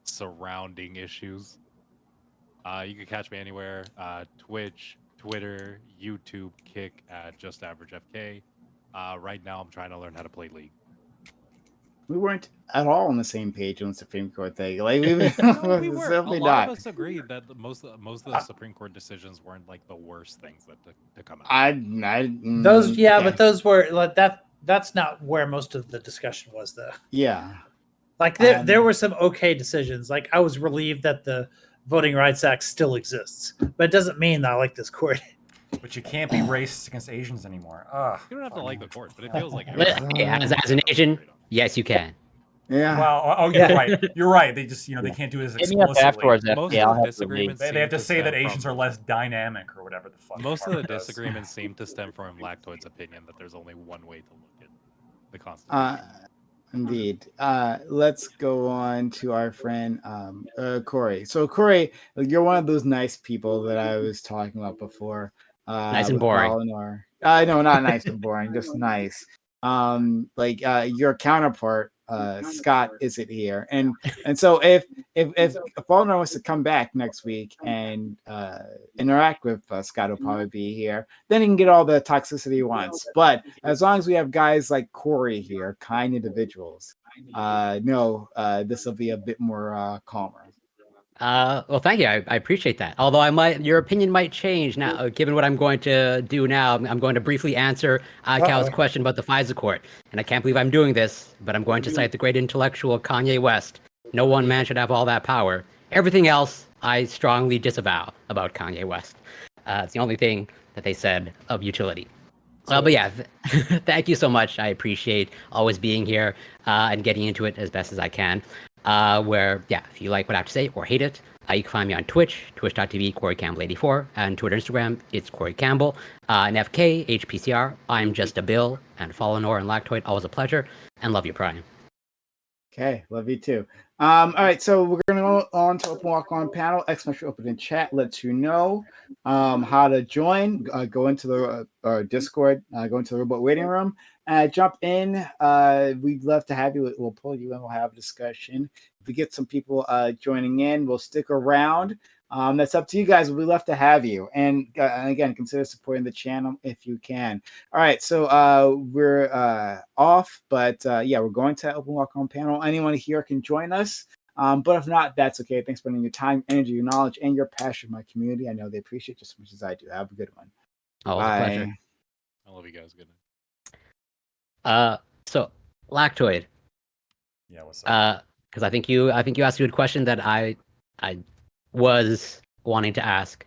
surrounding issues. You can catch me anywhere: Twitch, Twitter, YouTube, Kick at Just Average FK. Right now, I'm trying to learn how to play League. We weren't at all on the same page on the Supreme Court thing. Like we No, we were. A simply lot not. of us agreed that most of the Supreme Court decisions weren't like the worst things that to come out. Those, but those were like that. That's not where most of the discussion was, though. Yeah. Like there were some okay decisions. Like I was relieved that the Voting Rights Act still exists, but it doesn't mean that I like this court. But you can't be racist against Asians anymore. Ugh. You don't have to like the court, but it feels like Yeah, as an Asian, yes, you can. Yeah. Well, you're right. You're right. They just, they can't do it as Hit me up explicitly. afterwards, FK, Most I'll of the have to disagreements They have to seem say that stem Asians from- are less dynamic or whatever the fuck. Most of the Harvard does. disagreements seem to stem from Lactoid's opinion that there's only one way to look at the Constitution. Indeed. Let's go on to our friend Corey. So Corey, you're one of those nice people that I was talking about before. Nice and with boring. Valinor. No, not nice and boring, just nice. Your counterpart, Scott, isn't here, and so if Valinor wants to come back next week and interact with Scott, will probably be here. Then he can get all the toxicity he wants. But as long as we have guys like Corey here, kind individuals, this will be a bit more calmer. Well, thank you. I appreciate that. Although your opinion might change now, given what I'm going to do now. I'm going to briefly answer Cal's question about the FISA court, and I can't believe I'm doing this, but I'm going to cite the great intellectual Kanye West. No one man should have all that power. Everything else, I strongly disavow about Kanye West. It's the only thing that they said of utility. But yeah, thank you so much. I appreciate always being here and getting into it as best as I can. If you like what I have to say or hate it, you can find me on Twitch, twitch.tv, CoreyCampbell84, and Twitter, Instagram, it's Corey Campbell, and FK, HPCR, I'm just a Bill, and Fallenor and Lactoid, always a pleasure, and love you, Prime. Okay, love you too. All right, so we're gonna go on to open walk on panel. Exclamation open in chat lets you know how to join. Go into the Discord. Go into the robot waiting room. Jump in. We'd love to have you. We'll pull you in. We'll have a discussion. If we get some people joining in, we'll stick around. That's up to you guys. We'd love to have you. And again, consider supporting the channel if you can. All right, so we're off, but yeah, we're going to open walk on panel. Anyone here can join us. But if not, that's okay. Thanks for spending your time, energy, your knowledge, and your passion for my community. I know they appreciate it just as much as I do. Have a good one. Always a pleasure. I love you guys. Good night. So Lactoid. Yeah, what's up? Because I think you asked a good question that I was wanting to ask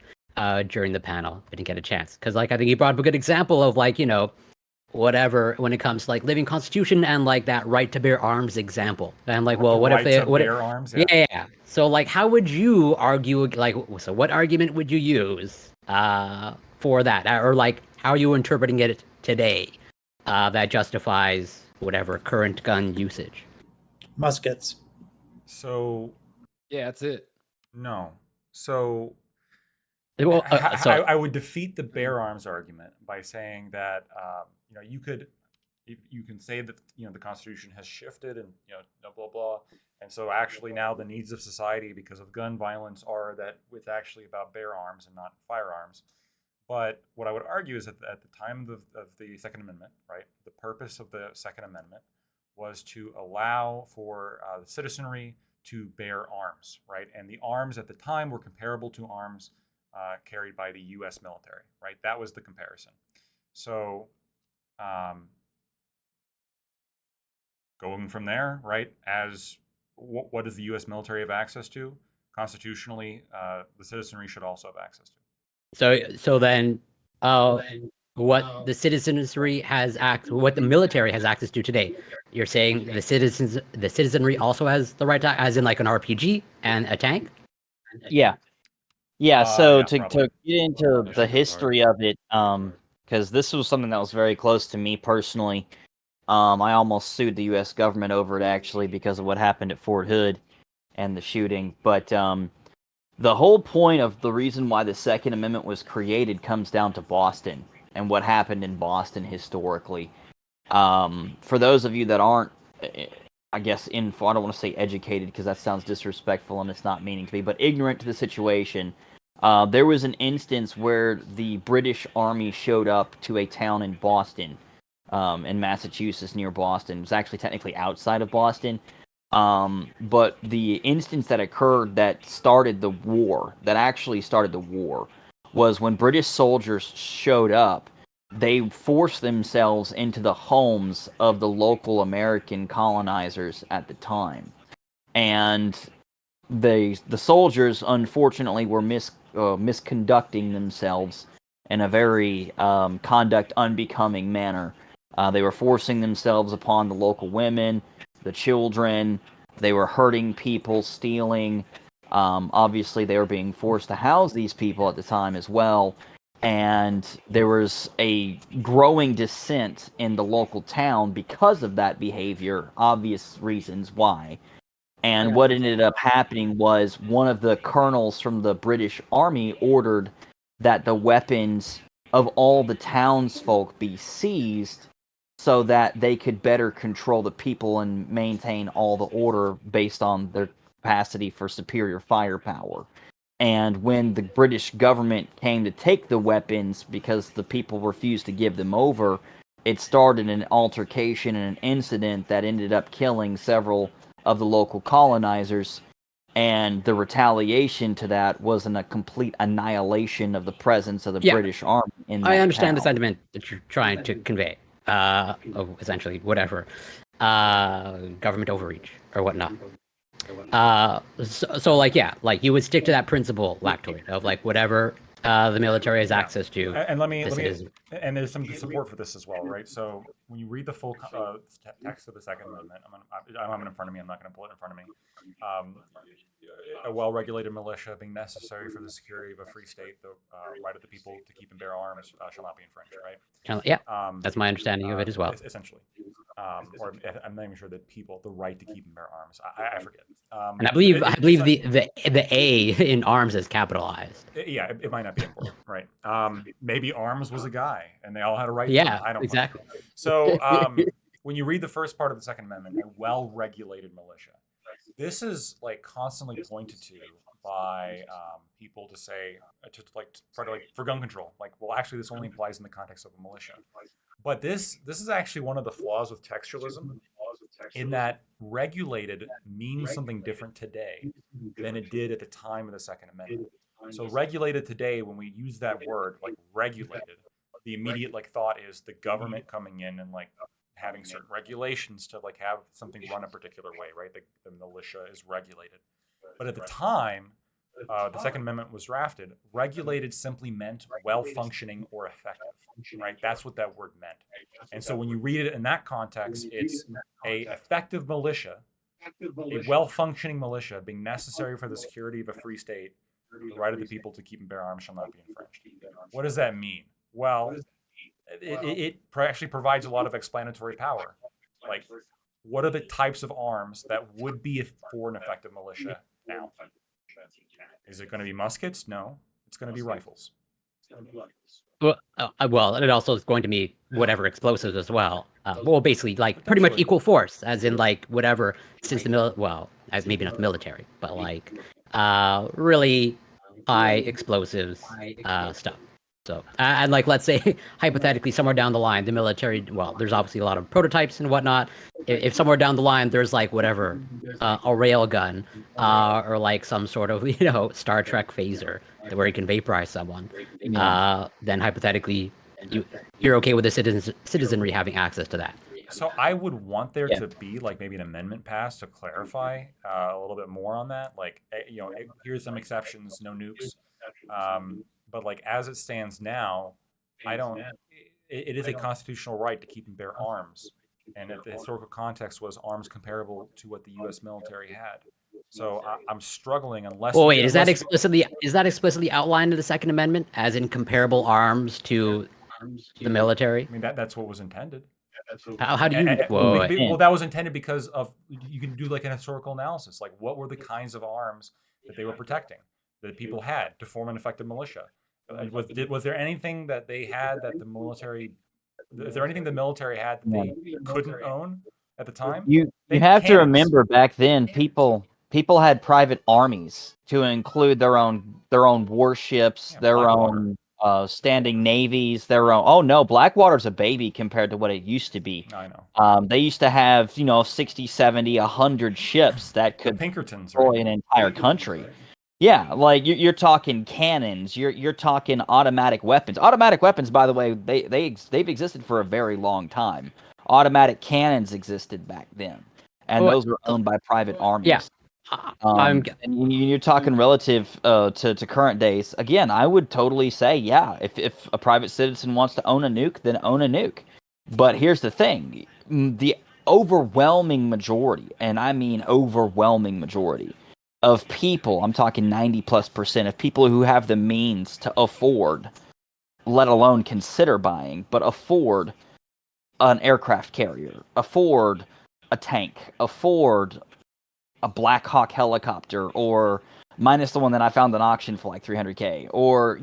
during the panel. I didn't get a chance because like I think you brought up a good example of like whatever when it comes to like living constitution and like that right to bear arms example and like well what if they bear arms? Yeah. So like how would you argue like so what argument would you use for that or like how are you interpreting it today that justifies whatever current gun usage? Muskets. So yeah, that's it. No. So well, I would defeat the bear arms argument by saying that you can say that the Constitution has shifted and blah blah blah, and so actually now the needs of society because of gun violence are that it's actually about bear arms and not firearms. But what I would argue is that at the time of the Second Amendment, right, the purpose of the Second Amendment was to allow for the citizenry to bear arms, right, and the arms at the time were comparable to arms carried by the U.S. military, right? That was the comparison. So, going from there, right? As what does the U.S. military have access to? Constitutionally, the citizenry should also have access to. So then, what the citizenry has what the military has access to today? You're saying the citizenry also has the right to, as in like an RPG and a tank? Yeah. Yeah, so to probably. get into the history of it, because this was something that was very close to me personally. I almost sued the U.S. government over it actually because of what happened at Fort Hood and the shooting. But the whole point of the reason why the Second Amendment was created comes down to Boston and what happened in Boston historically. For those of you that aren't, I guess, I don't want to say educated because that sounds disrespectful and it's not meaning to be, but ignorant to the situation. There was an instance where the British Army showed up to a town in Boston, in Massachusetts near Boston. It was actually technically outside of Boston. But the instance that occurred that actually started the war, was when British soldiers showed up. They forced themselves into the homes of the local American colonizers at the time. And the soldiers, unfortunately, were misconducting themselves in a very conduct unbecoming manner. They were forcing themselves upon the local women, the children. They were hurting people, stealing. Obviously, they were being forced to house these people at the time as well. And there was a growing dissent in the local town because of that behavior, obvious reasons why. And what ended up happening was one of the colonels from the British Army ordered that the weapons of all the townsfolk be seized so that they could better control the people and maintain all the order based on their capacity for superior firepower. And when the British government came to take the weapons because the people refused to give them over, it started an altercation and an incident that ended up killing several of the local colonizers. And the retaliation to that was a complete annihilation of the presence of the British Army in that I understand the town. sentiment that you're trying to convey. Of essentially whatever government overreach or whatnot. So like you would stick to that principle, Lactoid, of like whatever the military has access to. And let me And there's some support for this as well, right? So when you read the full text of the Second Amendment, I don't have it in front of me. I'm not going to pull it in front of me. A well-regulated militia being necessary for the security of a free state, the right of the people to keep and bear arms shall not be infringed, right? Yeah, that's my understanding of it as well. Essentially, or I'm not even sure that people the right to keep and bear arms. I forget. And I believe the A in arms is capitalized. Yeah, it might not be important, right? Maybe arms was a guy, and they all had a right. Yeah, to I don't exactly. know. So when you read the first part of the Second Amendment, a well-regulated militia, this is like constantly pointed to by people to say for gun control. Like, well, actually, this only applies in the context of a militia. But this is actually one of the flaws with textualism, in that regulated means something different today than it did at the time of the Second Amendment. So regulated today, when we use that word, like regulated, the immediate like thought is the government coming in and like having certain regulations to like have something run a particular way, right? The militia is regulated. But at the time the Second Amendment was drafted, regulated simply meant well-functioning or effective, right? That's what that word meant. And so when you read it in that context, it's a effective militia, a well-functioning militia being necessary for the security of a free state. The right of the people to keep and bear arms shall not be infringed. What does that mean? Well, it actually provides a lot of explanatory power. Like, what are the types of arms that would be for an effective militia now? Is it going to be muskets? No, it's going to be rifles. Well, and it also is going to be whatever explosives as well. Well, basically, like pretty much equal force, as in like whatever, since as maybe not the military, but like really high explosives stuff. So, and like, let's say, hypothetically, somewhere down the line, the military, well, there's obviously a lot of prototypes and whatnot. If somewhere down the line, there's like whatever, a rail gun, or like some sort of, Star Trek phaser where you can vaporize someone, then hypothetically, you're okay with the citizenry having access to that. So I would want there to be like maybe an amendment passed to clarify a little bit more on that. Like, here's some exceptions, no nukes. But like as it stands now, it is a constitutional right to keep and bear arms. And the historical context was arms comparable to what the U.S. military had. So I'm struggling unless. Well, wait, is that explicitly outlined in the Second Amendment, as in comparable arms to the military? I mean, that's what was intended. How do you? Well, that was intended because of you can do like an historical analysis, like what were the kinds of arms that they were protecting that people had to form an effective militia. Was there anything that they had that the military? Is there anything the military had that they couldn't own at the time? You have to remember back then, people had private armies to include their own warships, their own standing navies, their own. Oh no, Blackwater's a baby compared to what it used to be. I know. They used to have 60, 70, 100 ships that could destroy an entire country. Yeah, like you're talking cannons, you're talking automatic weapons. Automatic weapons, by the way, they've existed for a very long time. Automatic cannons existed back then, and those were owned by private armies. Yeah. And you're talking relative to current days. Again, I would totally say, yeah, if a private citizen wants to own a nuke, then own a nuke. But here's the thing: the overwhelming majority, and I mean overwhelming majority, of people, I'm talking 90+% of people who have the means to afford, let alone consider buying, but afford an aircraft carrier, afford a tank, afford a Black Hawk helicopter, or minus the one that I found at auction for like $300K, or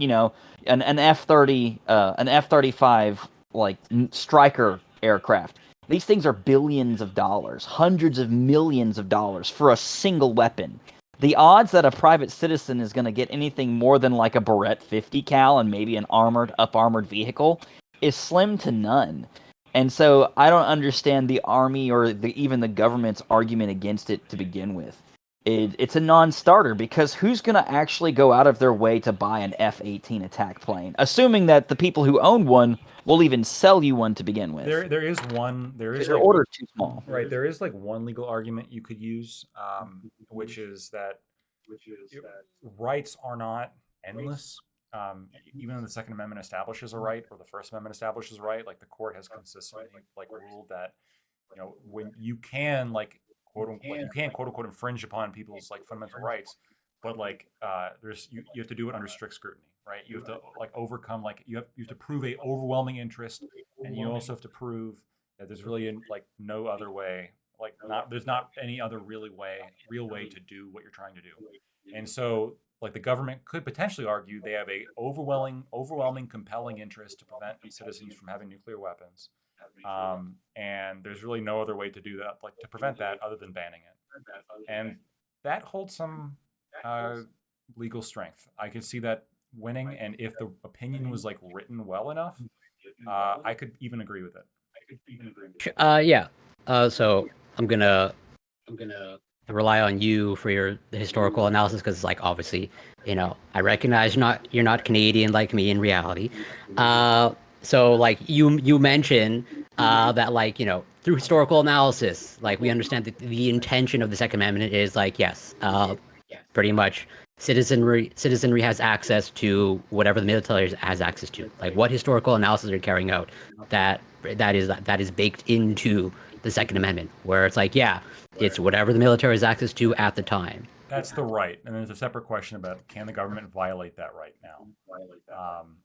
an F-30, an F-35 like Striker aircraft. These things are billions of dollars, hundreds of millions of dollars for a single weapon. The odds that a private citizen is going to get anything more than like a Barrett 50 cal and maybe an up-armored vehicle is slim to none. And so I don't understand the army or even the government's argument against it to begin with. It's a non-starter, because who's going to actually go out of their way to buy an F-18 attack plane, assuming that the people who own one will even sell you one to begin with? There is one. There is their order's too small. Right. There is like one legal argument you could use, which is that rights are not endless. even though the Second Amendment establishes a right, or the First Amendment establishes a right, like the court has consistently like ruled that, when you can like you can quote unquote infringe upon people's like fundamental rights, but like you have to do it under strict scrutiny, right? You have to like overcome like you have to prove a overwhelming interest, and you also have to prove that there's really like no other way, like there's not any other real way to do what you're trying to do. And so like the government could potentially argue they have a overwhelming compelling interest to prevent citizens from having nuclear weapons, and there's really no other way to do that, like to prevent that, other than banning it. And that holds some legal strength. I could see that winning, and if the opinion was like written well enough, I could even agree with it. Yeah. So I'm gonna rely on you for the historical analysis, because like obviously, I recognize you're not Canadian like me in reality. So like you mentioned that like through historical analysis, like we understand that the intention of the Second Amendment is like, yes, pretty much citizenry has access to whatever the military has access to. Like, what historical analysis are you carrying out that is baked into the Second Amendment, where it's like, yeah, it's whatever the military has access to at the time. That's the right, and then there's a separate question about, can the government violate that right now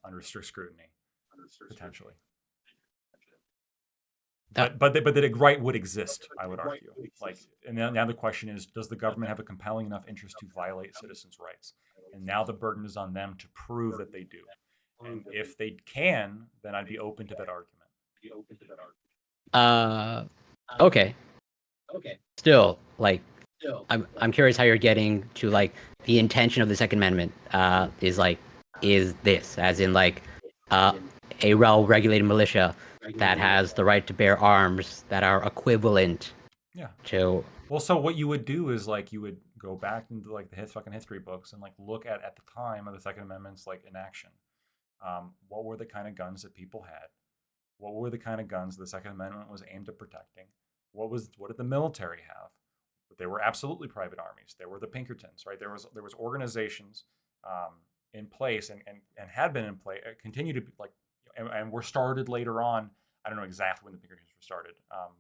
under strict scrutiny, potentially. But the right would exist, I would argue. Like, and now the question is, does the government have a compelling enough interest to violate citizens' rights? And now the burden is on them to prove that they do. And if they can, then I'd be open to that argument. Okay. Still, like, I'm curious how you're getting to like the intention of the Second Amendment is this, as in like a well-regulated militia that has the right to bear arms that are equivalent to. Well, so what you would do is like you would go back into like the fucking history books and like look at the time of the Second Amendment's like enaction. What were the kind of guns that people had? What were the kind of guns the Second Amendment was aimed at protecting? What did the military have? They were absolutely private armies. There were the Pinkertons, right? There was organizations in place and had been in place, continue to be like, and were started later on. I don't know exactly when the Pinkertons were started,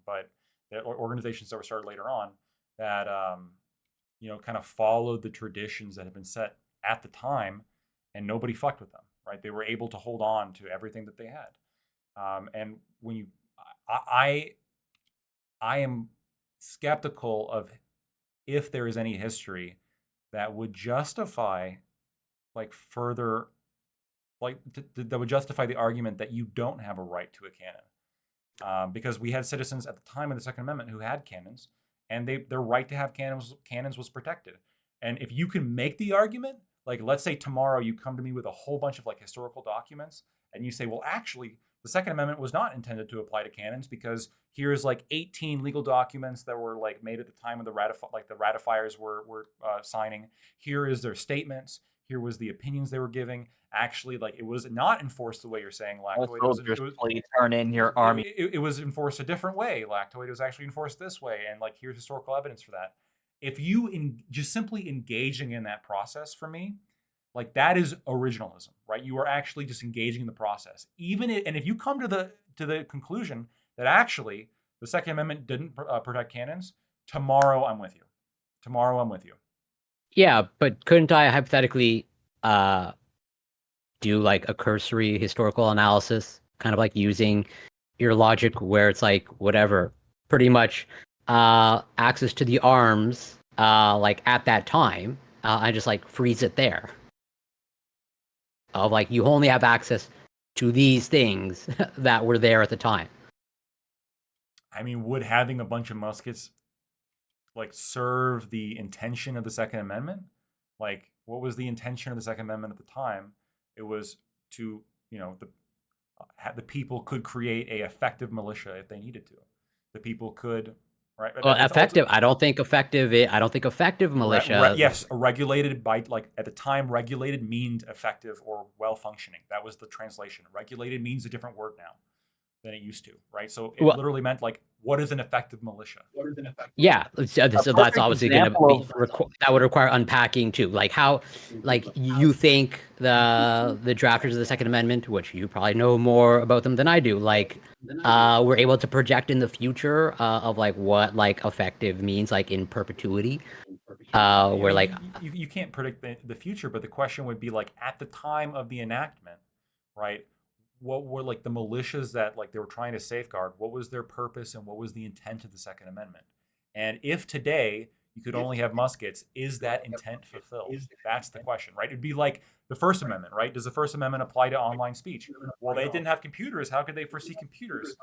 but there are organizations that were started later on that kind of followed the traditions that had been set at the time, and nobody fucked with them, right? They were able to hold on to everything that they had. And when I am skeptical of if there is any history that would justify like further, like that would justify the argument that you don't have a right to a cannon, because we had citizens at the time of the Second Amendment who had cannons, and their right to have cannons was protected. And if you can make the argument, like let's say tomorrow you come to me with a whole bunch of like historical documents, and you say, well, actually, the Second Amendment was not intended to apply to cannons because here's like 18 legal documents that were like made at the time of the ratifiers were signing. Here is their statements. Here was the opinions they were giving. Actually, like it was not enforced the way you're saying, Lactoid. Please turn in your army. It was enforced a different way, Lactoid. It was actually enforced this way, and like here's historical evidence for that. If you just simply engaging in that process for me, like that is originalism, right? You are actually just engaging in the process. And if you come to the conclusion that actually the Second Amendment didn't protect cannons, tomorrow I'm with you. Yeah, but couldn't I hypothetically do like a cursory historical analysis, kind of like using your logic where it's like whatever, pretty much access to the arms like at that time, and just like freeze it there. Of like you only have access to these things that were there at the time. I mean, would having a bunch of muskets like serve the intention of the Second Amendment? Like, what was the intention of the Second Amendment at the time? It was to, the people could create a effective militia if they needed to. The people could, right? Well, effective. I don't think effective militia. Yes, regulated by like at the time, regulated means effective or well functioning. That was the translation. Regulated means a different word now than it used to, right? So it literally meant like what is an effective militia? Yeah, so that's perfect obviously going to example be that would require unpacking too. Like how, like you think the drafters of the Second Amendment, which you probably know more about them than I do, like were able to project in the future of like what like effective means, like in perpetuity, I where mean, like you can't predict the future, but the question would be like at the time of the enactment, right? What were like the militias that like they were trying to safeguard? What was their purpose and what was the intent of the Second Amendment? And if today you could only have muskets, is that intent fulfilled? That's the question, right? It'd be like the First Amendment, right? Does the First Amendment apply to online speech? Well, they didn't have computers. How could they foresee computers?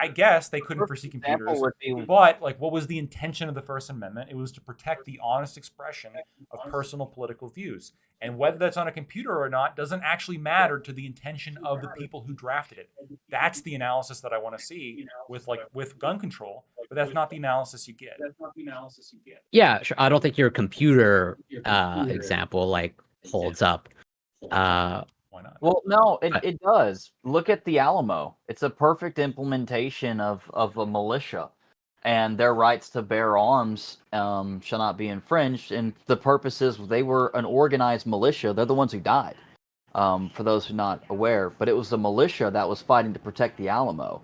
I guess they couldn't foresee computers, would be but like, what was the intention of the First Amendment? It was to protect the honest expression of personal political views. And whether that's on a computer or not doesn't actually matter to the intention of the people who drafted it. That's the analysis that I want to see with gun control, but that's not the analysis you get. yeah, sure. I don't think your computer example like holds up. Why not? Well, no, But- it does. Look at the Alamo. It's a perfect implementation of a militia, and their rights to bear arms shall not be infringed. And the purpose is they were an organized militia. They're the ones who died, for those who are not aware. But it was the militia that was fighting to protect the Alamo.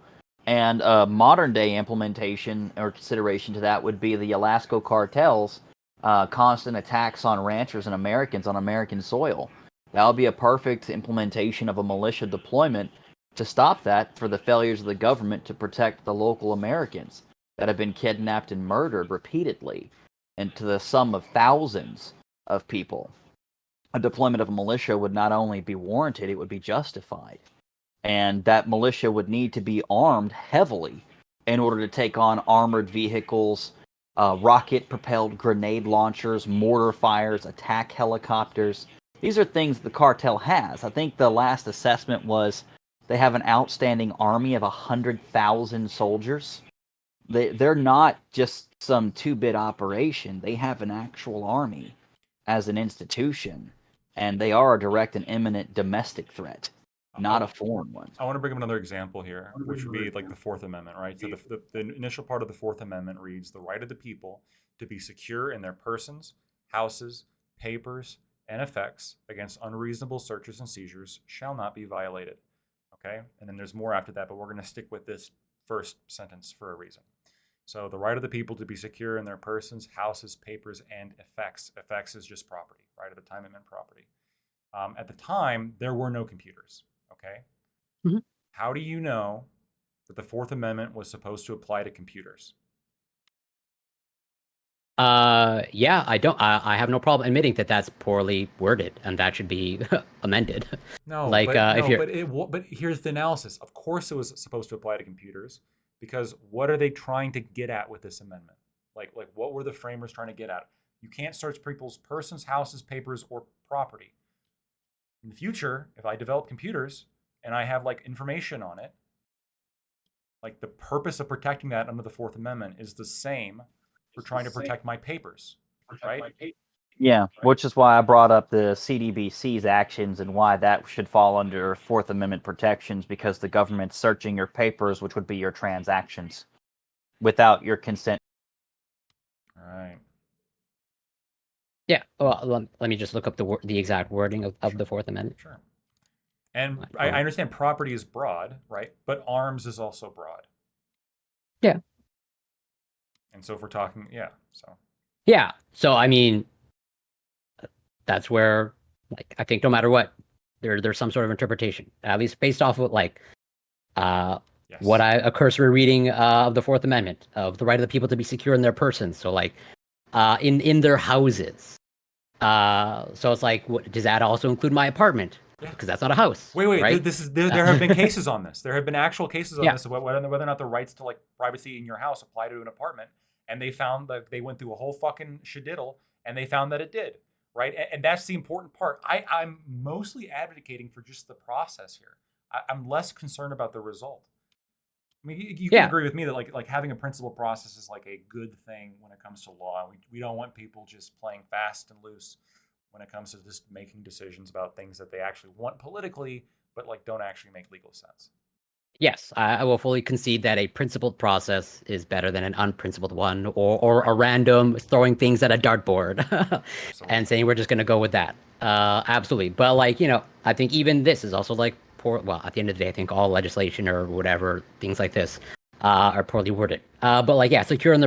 And modern day implementation or consideration to that would be the Alaska cartels' constant attacks on ranchers and Americans on American soil. That would be a perfect implementation of a militia deployment to stop that for the failures of the government to protect the local Americans that have been kidnapped and murdered repeatedly, and to the sum of thousands of people. A deployment of a militia would not only be warranted, it would be justified. And that militia would need to be armed heavily in order to take on armored vehicles, rocket-propelled grenade launchers, mortar fires, attack helicopters. These are things the cartel has. I think the last assessment was they have an outstanding army of 100,000 soldiers. They're not just some two-bit operation. They have an actual army as an institution, and they are a direct and imminent domestic threat, not a foreign one. I want to bring up another example here, which would be like the Fourth Amendment, right? So the initial part of the Fourth Amendment reads, the right of the people to be secure in their persons, houses, papers, and effects against unreasonable searches and seizures shall not be violated. Okay? And then there's more after that, but we're going to stick with this first sentence for a reason. So the right of the people to be secure in their persons, houses, papers, and effects. Effects is just property, right? At the time it meant property. At the time, there were no computers. Okay? Mhm. How do you know that the Fourth Amendment was supposed to apply to computers? Yeah, I have no problem admitting that that's poorly worded and that should be amended. No, like but if you're but here's the analysis. Of course, it was supposed to apply to computers because what are they trying to get at with this amendment? Like what were the framers trying to get at? You can't search people's persons, houses, papers, or property. In the future, if I develop computers and I have like information on it, like the purpose of protecting that under the Fourth Amendment is the same for trying to protect my papers, right? Yeah, which is why I brought up the CDBC's actions and why that should fall under Fourth Amendment protections, because the government's searching your papers, which would be your transactions, without your consent. All right. Yeah, well, let me just look up the exact wording of the Fourth Amendment. Sure. And I understand property is broad, right? But arms is also broad. Yeah. And so if we're talking, so. Yeah, so I mean, that's where, like, I think no matter what, there's some sort of interpretation, at least based off of like, what a cursory reading of the Fourth Amendment of the right of the people to be secure in their persons. So like, in their houses. So it's like, does that also include my apartment? Yeah. Because that's not a house. Wait. Right? There have been cases on this. There have been actual cases on Yeah. this, whether or not the rights to like privacy in your house apply to an apartment, and they found that they went through a whole fucking shediddle, and they found that it did, right? And that's the important part. I'm mostly advocating for just the process here. I'm less concerned about the result. I mean, you can agree with me that like having a principled process is like a good thing when it comes to law. We don't want people just playing fast and loose when it comes to just making decisions about things that they actually want politically, but like don't actually make legal sense. Yes, I will fully concede that a principled process is better than an unprincipled one, or a random throwing things at a dartboard and saying we're just going to go with that. Absolutely. But, like, I think even this is also like poor. Well, at the end of the day, I think all legislation or whatever, things like this, are poorly worded. But, like, yeah, secure in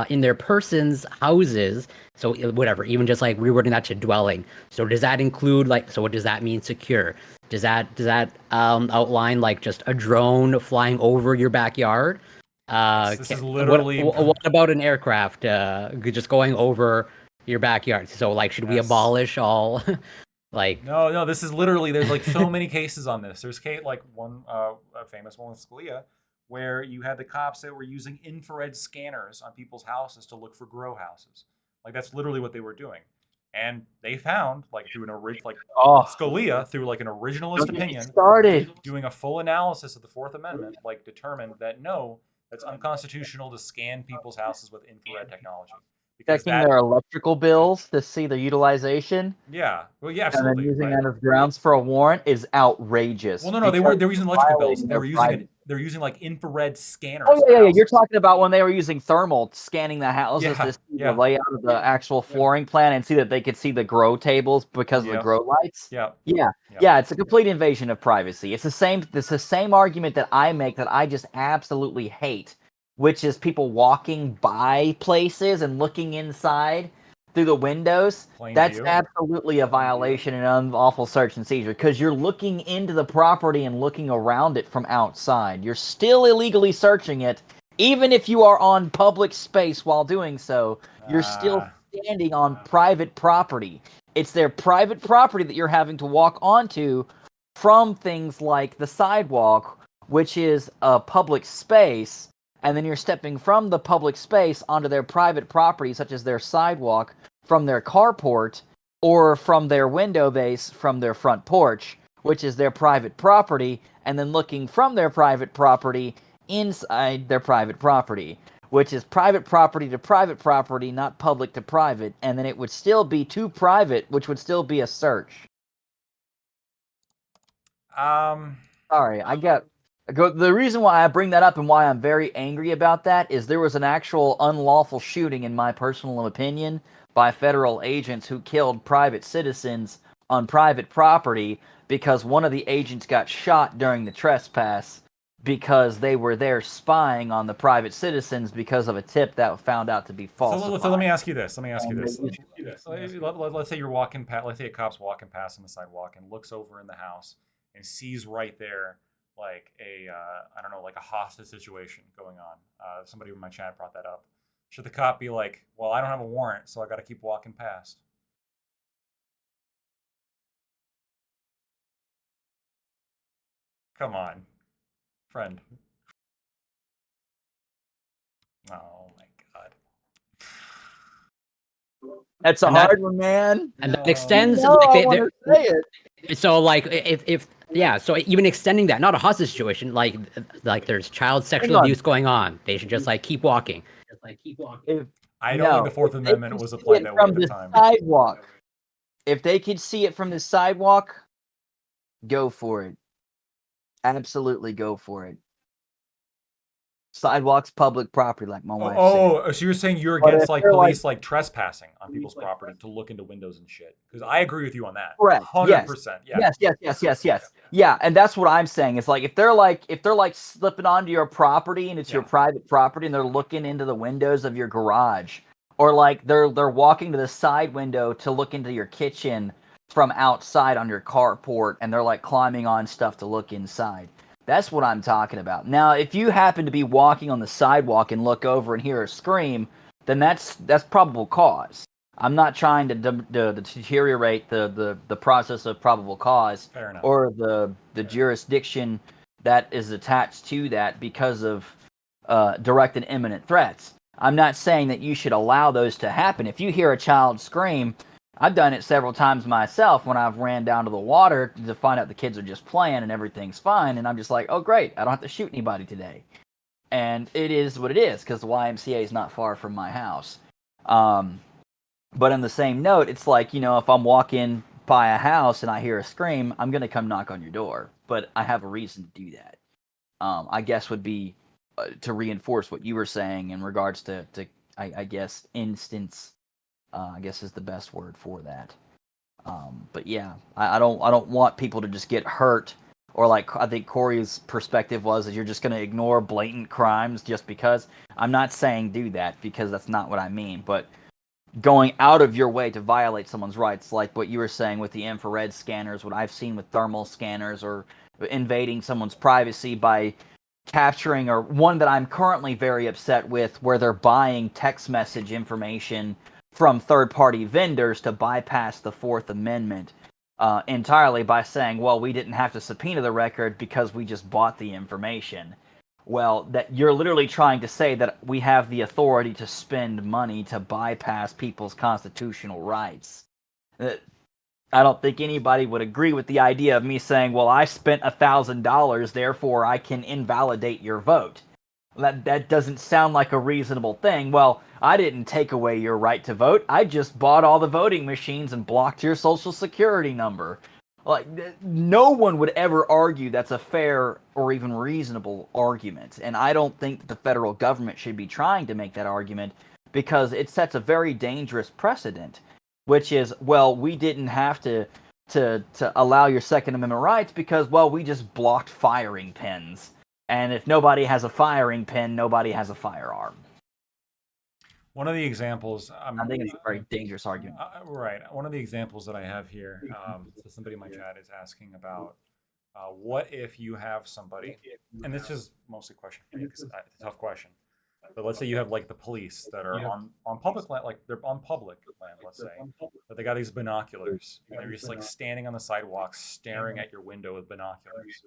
in their person's houses. So, whatever, even just like rewording that to dwelling. So, does that include, like, so what does that mean secure? Does that outline like just a drone flying over your backyard? This is literally What about an aircraft just going over your backyard? So, like, should we abolish all like? No, this is literally, there's like so many cases on this. There's like one a famous one with Scalia, where you had the cops that were using infrared scanners on people's houses to look for grow houses. Like, that's literally what they were doing. And they found, like, through an Scalia, through like an originalist opinion, doing a full analysis of the Fourth Amendment, like, determined that no, that's unconstitutional to scan people's houses with infrared technology. Checking their electrical bills to see the utilization. Yeah, well, yeah, absolutely. And then using that as grounds for a warrant is outrageous. Well, no, they were using electrical bills. They're using like infrared scanners. Oh yeah. You're talking about when they were using thermal scanning the houses to see the layout of the actual flooring plan and see that they could see the grow tables because of the grow lights. Yeah. It's a complete invasion of privacy. It's the same argument that I make that I just absolutely hate, which is people walking by places and looking inside through the windows. That's absolutely a violation and unlawful search and seizure, because you're looking into the property and looking around it from outside. You're still illegally searching it, even if you are on public space while doing so. You're still standing on private property. It's their private property that you're having to walk onto from things like the sidewalk, which is a public space. And then you're stepping from the public space onto their private property, such as their sidewalk, from their carport, or from their window base from their front porch, which is their private property, and then looking from their private property inside their private property, which is private property to private property, not public to private, and then it would still be too private, which would still be a search. Sorry, the reason why I bring that up and why I'm very angry about that is there was an actual unlawful shooting, in my personal opinion, by federal agents who killed private citizens on private property because one of the agents got shot during the trespass because they were there spying on the private citizens because of a tip that found out to be false. So let me ask you this. Let's say you're walking past. Let's say a cop's walking past on the sidewalk and looks over in the house and sees right there, like I don't know, like a hostage situation going on. Somebody in my chat brought that up. Should the cop be like, well, I don't have a warrant, so I got to keep walking past? Come on, friend. Oh my god. That's a hard one, man. And that extends. No, I want to say it. So, like, so even extending that, not a hostage situation, like there's child sexual abuse going on. They should just like keep walking. I don't think the Fourth Amendment was applied that way at the time. Sidewalk. If they could see it from the sidewalk, go for it. Absolutely go for it. Sidewalks, public property, like my wife said. So you're saying you're against like police like trespassing on people's property to look into windows and shit? Because I agree with you on that. Correct. 100%. Yes. Yeah, and that's what I'm saying. It's like if they're like slipping onto your property and it's your private property and they're looking into the windows of your garage, or like they're walking to the side window to look into your kitchen from outside on your carport and they're like climbing on stuff to look inside. That's what I'm talking about. Now, if you happen to be walking on the sidewalk and look over and hear a scream, then that's probable cause. I'm not trying to deteriorate the process of probable cause or the jurisdiction that is attached to that because of direct and imminent threats. I'm not saying that you should allow those to happen. If you hear a child scream, I've done it several times myself when I've ran down to the water to find out the kids are just playing and everything's fine. And I'm just like, oh, great, I don't have to shoot anybody today. And it is what it is because the YMCA is not far from my house. But on the same note, it's like, if I'm walking by a house and I hear a scream, I'm going to come knock on your door. But I have a reason to do that. I guess would be to reinforce what you were saying in regards to I guess instance. I guess is the best word for that. But yeah, I don't want people to just get hurt, or like I think Corey's perspective was that you're just going to ignore blatant crimes just because. I'm not saying do that, because that's not what I mean. But going out of your way to violate someone's rights, like what you were saying with the infrared scanners, what I've seen with thermal scanners, or invading someone's privacy by capturing, or one that I'm currently very upset with, where they're buying text message information from third-party vendors to bypass the Fourth Amendment entirely by saying, well, we didn't have to subpoena the record because we just bought the information. Well, that you're literally trying to say that we have the authority to spend money to bypass people's constitutional rights. I don't think anybody would agree with the idea of me saying, well, I spent $1,000, therefore I can invalidate your vote. That doesn't sound like a reasonable thing. Well, I didn't take away your right to vote. I just bought all the voting machines and blocked your social security number. Like, no one would ever argue that's a fair or even reasonable argument. And I don't think the federal government should be trying to make that argument, because it sets a very dangerous precedent, which is, well, we didn't have to allow your Second Amendment rights because, well, we just blocked firing pins. And if nobody has a firing pin, nobody has a firearm. One of the examples, I think it's a very dangerous argument. Right. One of the examples that I have here, so somebody in my chat is asking about what if you have somebody, and this is mostly a question for me because it's a tough question. But let's say you have like the police that are on public land, like they're on public land, let's say, but they got these binoculars and they're just like standing on the sidewalk staring at your window with binoculars,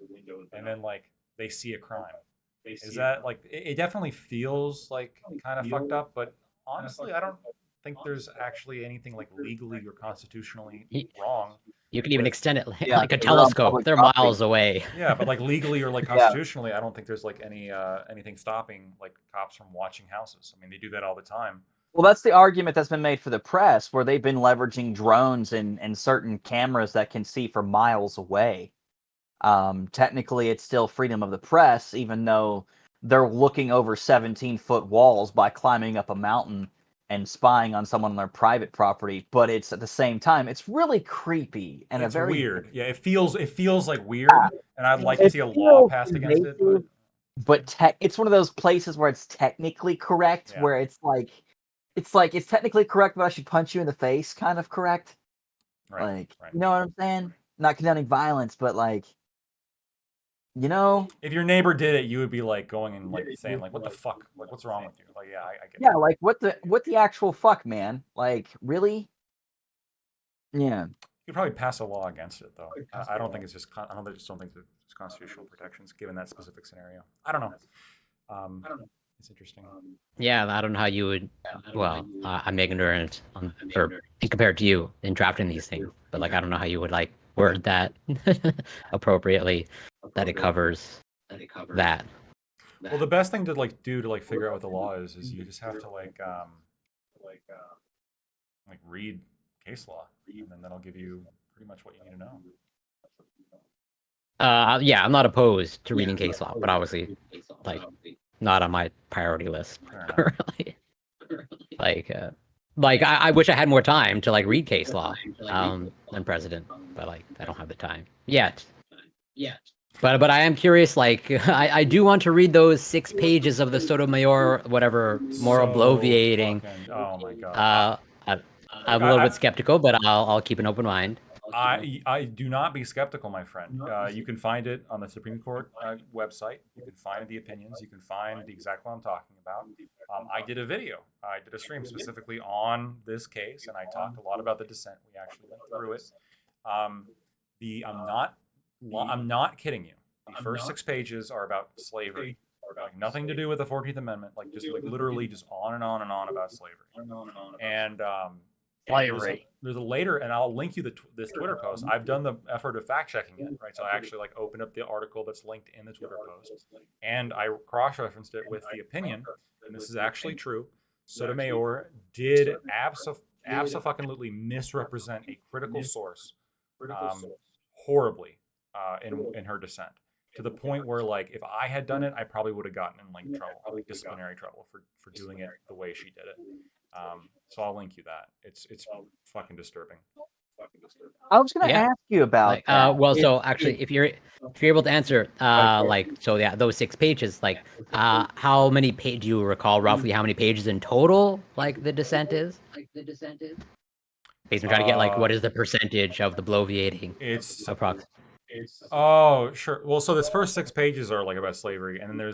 and then like they see a crime. Is that like it definitely feels like kind of fucked up, but honestly, I don't think there's actually anything like legally or constitutionally wrong. You can even extend it Yeah, like a they're on telescope. public They're property. miles away. Yeah, but like legally or like Yeah. constitutionally, I don't think there's like anything stopping like cops from watching houses. I mean, they do that all the time. Well, that's the argument that's been made for the press, where they've been leveraging drones and certain cameras that can see for miles away. Technically, it's still freedom of the press, even though they're looking over 17-foot walls by climbing up a mountain and spying on someone on their private property. But it's at the same time, it's really creepy and It's a very weird. Yeah, it feels like weird, and I'd like to It see a law feels passed against it. But invasive, but it's one of those places where it's technically correct, Yeah. where it's technically correct, but I should punch you in the face, kind of correct. right, Like, right. you know what I'm saying? Not condoning violence, but like, you know, If your neighbor did it, you would be like going and like saying like, "What the fuck? Like, what's wrong with you?" Like, yeah, I get yeah, it. like what the actual fuck, man? Like, really? Yeah. You could probably pass a law against it, though. I don't think it's just. I just don't think it's constitutional protections given that specific scenario. I don't know. It's interesting. Yeah, I don't know how you would. Well, I'm ignorant compared to you in drafting these things, but like I don't know how you would like word that appropriately, that it covers that. Well, the best thing to like do to like figure out what the law is you just have to like read case law, and then that'll give you pretty much what you need to know. Yeah, I'm not opposed to reading case law, but obviously, like, not on my priority list currently. Like I wish I had more time to like read case law than president, but like I don't have the time yet. But I am curious. Like I do want to read those 6 pages of the Sotomayor whatever moral So bloviating. oh my god. I'm a little bit skeptical, but I'll keep an open mind. I do not be skeptical, my friend. You can find it on the Supreme Court website. You can find the opinions. You can find the exact one I'm talking about. I did a video. I did a stream specifically on this case, and I talked a lot about the dissent. We actually went through it. I'm not kidding you. The first 6 pages are about slavery. Like nothing to do with the 14th Amendment. Like just like literally just on and on and on about slavery. And there's a later, and I'll link you this Twitter post. I've done the effort of fact checking it, right? So I actually like opened up the article that's linked in the Twitter post, and I cross-referenced it with the opinion, and this is actually true. Sotomayor did absolutely misrepresent a critical source horribly in her dissent. to the point where like if I had done it, I probably would have gotten in like trouble, like disciplinary trouble for doing it the way she did it. So I'll link you that. It's fucking disturbing. I was going to Yeah. ask you about Like, that. well, so actually, if you're able to answer, like, so yeah, those 6 pages, like, how many pages do you recall roughly how many pages in total, like, the dissent is? Basically, trying to get like what is the percentage of the bloviating? It's approx. Oh, sure. Well, so this first 6 pages are like about slavery, and then there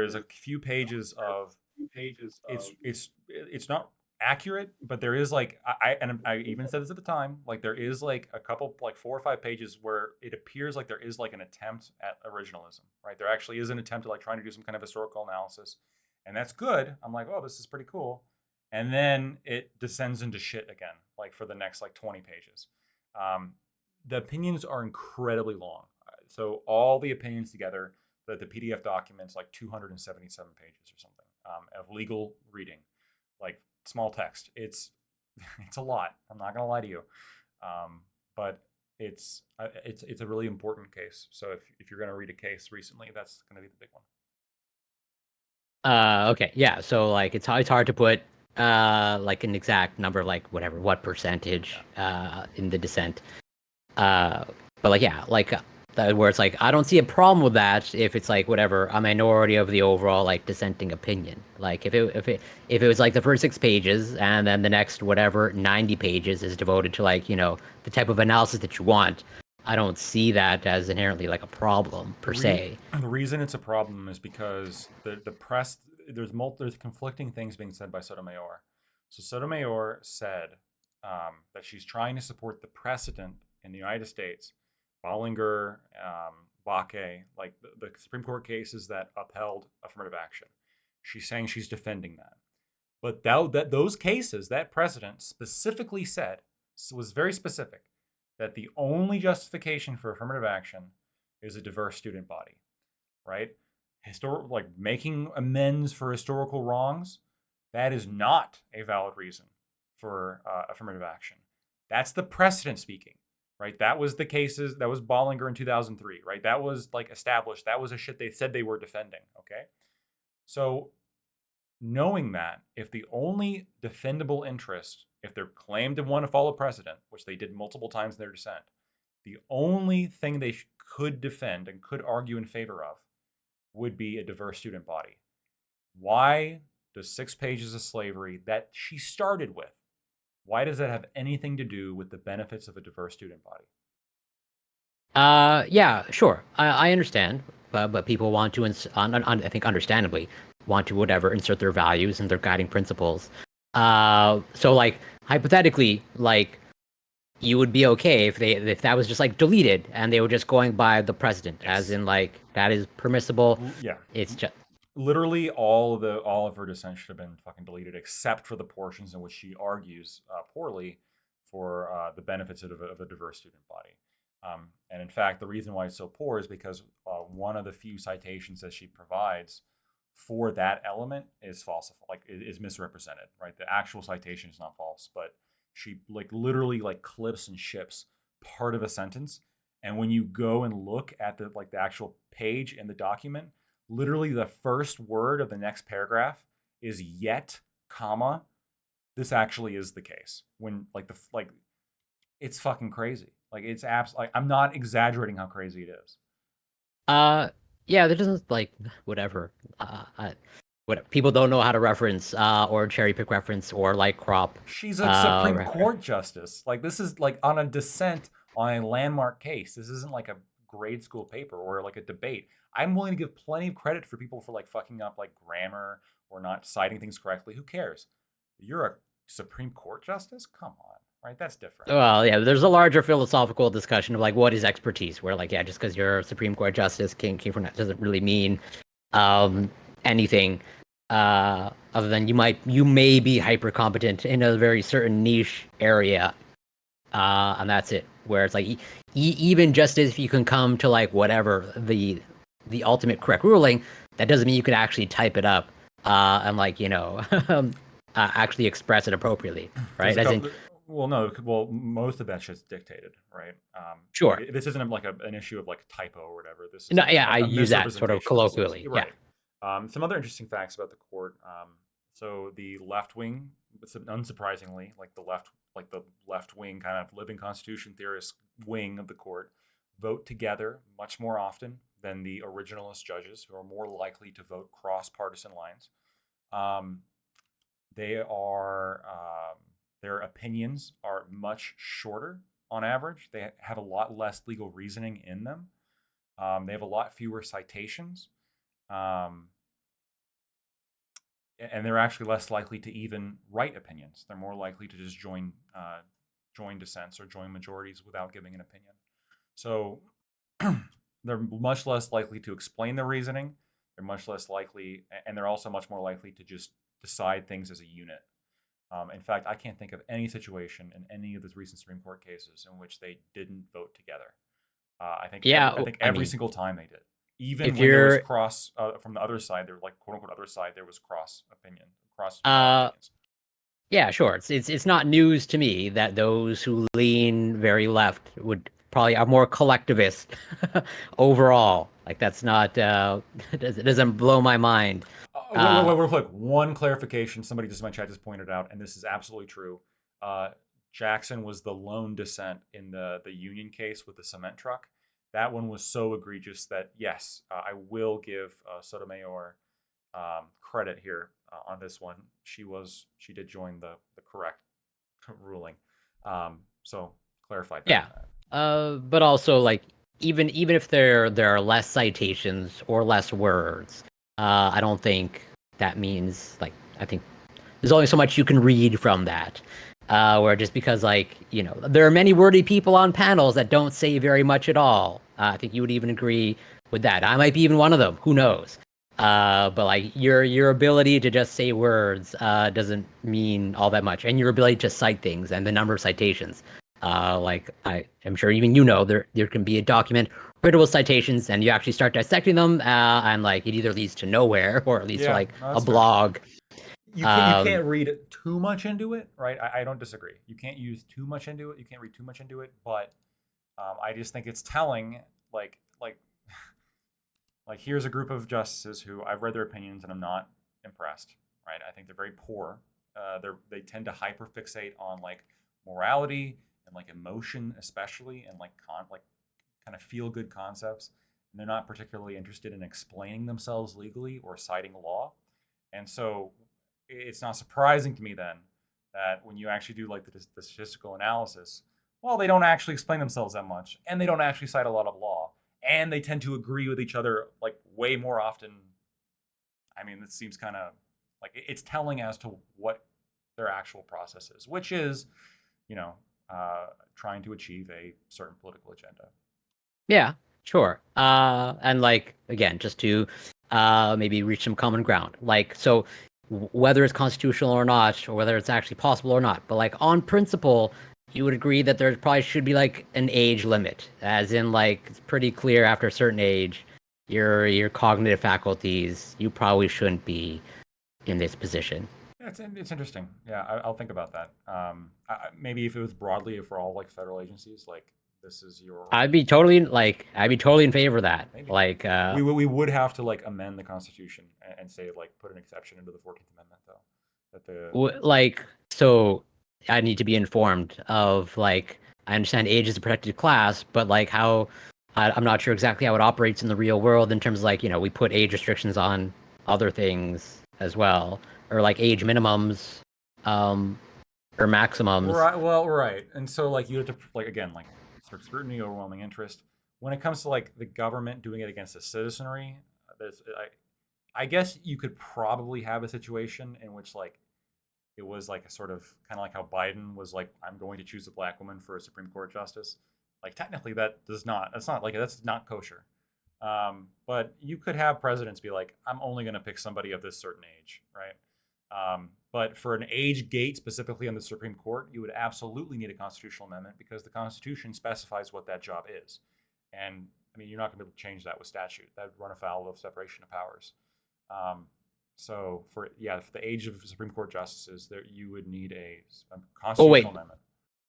is a few pages of it's not accurate, but there is like I even said this at the time, like there is like a couple like 4 or 5 pages where it appears like there is like an attempt at originalism, right? There actually is an attempt at like trying to do some kind of historical analysis, and that's good. I'm like, oh, this is pretty cool. And then it descends into shit again, like for the next like 20 pages. The opinions are incredibly long. So all the opinions together, the PDF document's like 277 pages or something of legal reading, like small text. It's a lot. I'm not gonna lie to you, but it's a really important case. So if you're gonna read a case recently, that's gonna be the big one. Okay, yeah. So like it's hard to put like an exact number of like what percentage in the dissent. But like yeah, like where it's like I don't see a problem with that if it's like whatever a minority of the overall like dissenting opinion. Like if it was like the first 6 pages and then the next whatever 90 pages is devoted to like the type of analysis that you want, I don't see that as inherently like a problem per se. The reason it's a problem is because the press there's conflicting things being said by Sotomayor. So Sotomayor said that she's trying to support the precedent in the United States, Bollinger, Bakke, like the Supreme Court cases that upheld affirmative action. She's saying she's defending that. But those cases, that precedent specifically said, was very specific, that the only justification for affirmative action is a diverse student body, right? Like making amends for historical wrongs, that is not a valid reason for affirmative action. That's the precedent speaking. Right, that was the cases. That was Bollinger in 2003. Right, that was like established. That was a shit they said they were defending. Okay, so knowing that if the only defendable interest, if they're claimed to want to follow precedent, which they did multiple times in their dissent, the only thing they could defend and could argue in favor of would be a diverse student body. Why does 6 pages of slavery that she started with? Why does that have anything to do with the benefits of a diverse student body? Yeah, sure. I understand, but people want to, I think understandably, want to whatever insert their values and their guiding principles. So like hypothetically, like you would be okay if that was just like deleted and they were just going by the precedent, as in like that is permissible. Yeah, it's just literally all of her dissent should have been fucking deleted, except for the portions in which she argues poorly for the benefits of a diverse student body. And in fact, the reason why it's so poor is because one of the few citations that she provides for that element is falsified, like is misrepresented. Right, the actual citation is not false, but she like literally like clips and ships part of a sentence. And when you go and look at the actual page in the document, literally the first word of the next paragraph is yet, comma. This actually is the case. When it's fucking crazy. Like it's like I'm not exaggerating how crazy it is. Yeah, that doesn't like whatever. What people don't know how to reference or cherry pick reference or like crop. She's a Supreme Court justice. Like this is like on a dissent on a landmark case. This isn't like a grade school paper or like a debate. I'm willing to give plenty of credit for people for like fucking up like grammar or not citing things correctly. Who cares? You're a Supreme Court justice? Come on, right? That's different. Well, yeah, there's a larger philosophical discussion of like what is expertise, where like, yeah, just because you're a Supreme Court justice came from that doesn't really mean anything other than you may be hyper competent in a very certain niche area, and that's it. Where it's like even just if you can come to like whatever the ultimate correct ruling, that doesn't mean you can actually type it up and like actually express it appropriately, right? Well, no. Well, most of that shit's dictated, right? Sure. This isn't like an issue of like typo or whatever. This is No, like yeah, a I use that sort of misrepresentation of the source. colloquially. You're Yeah. right. Some other interesting facts about the court. So the left wing, unsurprisingly, like the left wing kind of living constitution theorist wing of the court, vote together much more often than the originalist judges, who are more likely to vote cross partisan lines. They are their opinions are much shorter on average. They have a lot less legal reasoning in them. They have a lot fewer citations, and they're actually less likely to even write opinions. They're more likely to just join dissents or join majorities without giving an opinion. So they're much less likely to explain their reasoning. They're much less likely, and they're also much more likely to just decide things as a unit. In fact, I can't think of any situation in any of the recent Supreme Court cases in which they didn't vote together. I think every single time they did. Even when there was cross from the other side, there was like quote unquote other side, there was cross opinions. Yeah, sure. It's not news to me that those who lean very left would probably are more collectivist overall. Like that's not it doesn't blow my mind. Real quick, one clarification. Somebody just in my chat just pointed out, and this is absolutely true. Jackson was the lone dissent in the Union case with the cement truck. That one was so egregious that yes, I will give Sotomayor credit here on this one. She did join the correct ruling. So clarified that. Yeah. But also like even if there are less citations or less words, I don't think that means like I think there's only so much you can read from that. Where just because like there are many wordy people on panels that don't say very much at all. I think you would even agree with that. I might be even one of them. Who knows? But like your ability to just say words doesn't mean all that much, and your ability to cite things and the number of citations. Like I'm sure even there can be a document riddled with citations, and you actually start dissecting them, and like it either leads to nowhere or at least to like a blog. You can't read too much into it, right? I don't disagree. You can't use too much into it. You can't read too much into it, but I just think it's telling. Like here's a group of justices who I've read their opinions and I'm not impressed, right? I think they're very poor. They tend to hyperfixate on like morality and like emotion, especially, and like kind of feel good concepts. And they're not particularly interested in explaining themselves legally or citing law. And so it's not surprising to me then that when you actually do like the statistical analysis, well, they don't actually explain themselves that much, and they don't actually cite a lot of law, and they tend to agree with each other like way more often. I mean, this seems kind of like it's telling as to what their actual process is, which is, trying to achieve a certain political agenda. Yeah, sure. And like again, just to maybe reach some common ground. Like so, whether it's constitutional or not, or whether it's actually possible or not, but like on principle, you would agree that there probably should be like an age limit, as in like it's pretty clear after a certain age, your cognitive faculties, you probably shouldn't be in this position. Yeah, it's interesting. Yeah, I'll think about that. Maybe if it was broadly for all like federal agencies, like this is your. I'd be totally in favor of that. Maybe. Like we would have to like amend the Constitution and say like put an exception into the 14th Amendment though. Like so I need to be informed of like I understand age is a protected class, but like how I'm not sure exactly how it operates in the real world in terms of like we put age restrictions on other things as well, or like age minimums, or maximums. Right. Well, right. And so like you have to like again like strict scrutiny, overwhelming interest. When it comes to like the government doing it against the citizenry, I guess you could probably have a situation in which like it was like a sort of kind of like how Biden was like, I'm going to choose a black woman for a Supreme Court justice. Like technically that's not kosher. But you could have presidents be like, I'm only going to pick somebody of this certain age, right? But for an age gate specifically on the Supreme Court, you would absolutely need a constitutional amendment because the Constitution specifies what that job is. And I mean, you're not going to be able to change that with statute. That would run afoul of separation of powers. So for the age of Supreme Court justices, there you would need a constitutional amendment.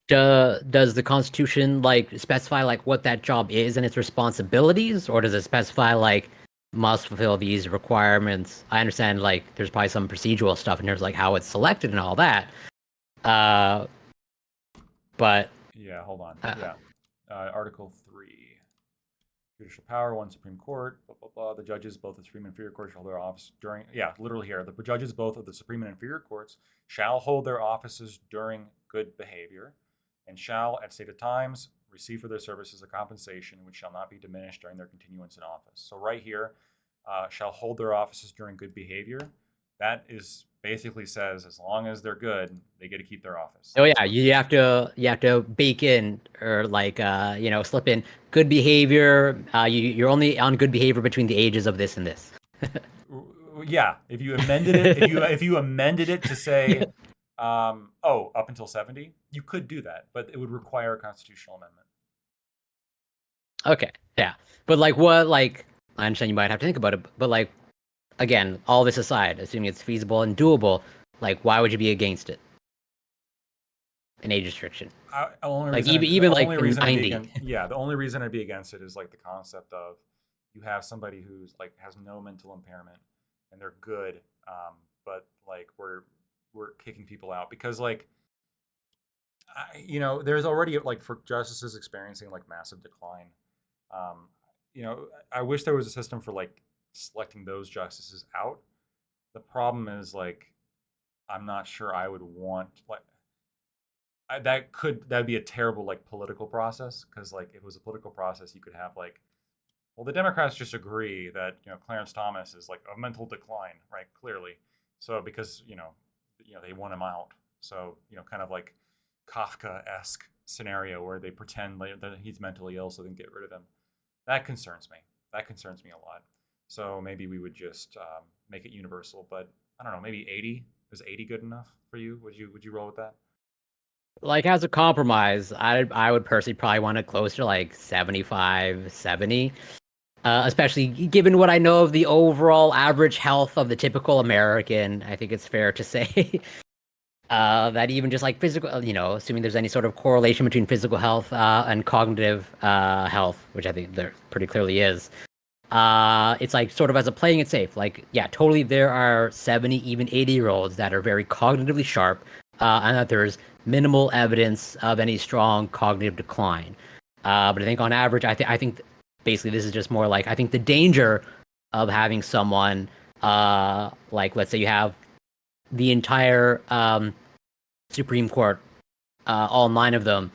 Does the Constitution like specify like what that job is and its responsibilities, or does it specify like must fulfill these requirements? I understand like there's probably some procedural stuff in terms of like how it's selected and all that. But yeah, hold on. Article 3. Judicial power, 1 Supreme Court, blah, blah, blah. The judges, both the Supreme and Inferior Courts, shall hold their office during, literally here. The judges, both of the Supreme and Inferior Courts, shall hold their offices during good behavior, and shall, at stated times, receive for their services a compensation which shall not be diminished during their continuance in office. So right here, shall hold their offices during good behavior. That is basically says as long as they're good, they get to keep their office. oh yeah, you have to bake in or like slip in good behavior. You're only on good behavior between the ages of this and this. Yeah, if you amended it, if you amended it to say, up until 70, you could do that, but it would require a constitutional amendment. Okay, yeah, but like what like I understand you might have to think about it, but like again, all this aside, assuming it's feasible and doable, like why would you be against it? An age restriction. The only Like reason even like only reason I'd be 90. the only reason I'd be against it is like the concept of you have somebody who's like has no mental impairment and they're good, but like we're kicking people out because like there's already like for justices experiencing like massive decline. I wish there was a system for like selecting those justices out. The problem is like I'm not sure I would want like that'd be a terrible like political process because like if it was a political process you could have like the Democrats just agree that Clarence Thomas is like of mental decline, right? Clearly, so because they want him out, so kind of like Kafka-esque scenario where they pretend that he's mentally ill so they can get rid of him. That concerns me. That concerns me a lot. So maybe we would just make it universal, but I don't know, maybe 80. Is 80 good enough for you? Would you roll with that? Like as a compromise, I would personally probably want it closer to like 75, 70. Especially given what I know of the overall average health of the typical American, I think it's fair to say that even just like physical, assuming there's any sort of correlation between physical health and cognitive health, which I think there pretty clearly is, it's like sort of as a playing it safe. Like, yeah, totally there are 70, even 80-year-olds that are very cognitively sharp, and that there's minimal evidence of any strong cognitive decline. But I think on average, I think basically this is just more like I think the danger of having someone like let's say you have the entire Supreme Court, all 9 of them,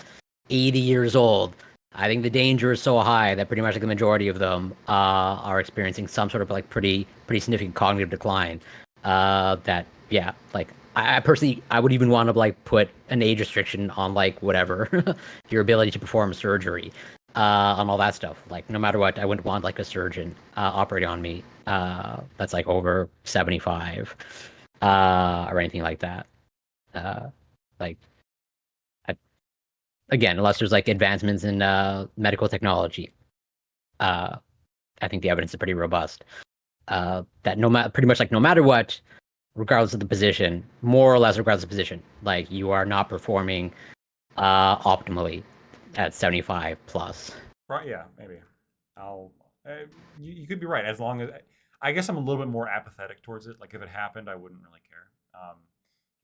80 years old. I think the danger is so high that pretty much like the majority of them are experiencing some sort of like pretty significant cognitive decline. That yeah, like I personally I would even want to like put an age restriction on like whatever your ability to perform surgery. On all that stuff. Like, no matter what, I wouldn't want like a surgeon operating on me that's like over 75 or anything like that. Like, again, unless there's like advancements in medical technology, I think the evidence is pretty robust. That pretty much like no matter what, regardless of the position, more or less regardless of the position, like you are not performing optimally at 75 plus. Right? Yeah, maybe. You could be right. As long as I guess I'm a little bit more apathetic towards it. Like if it happened, I wouldn't really care.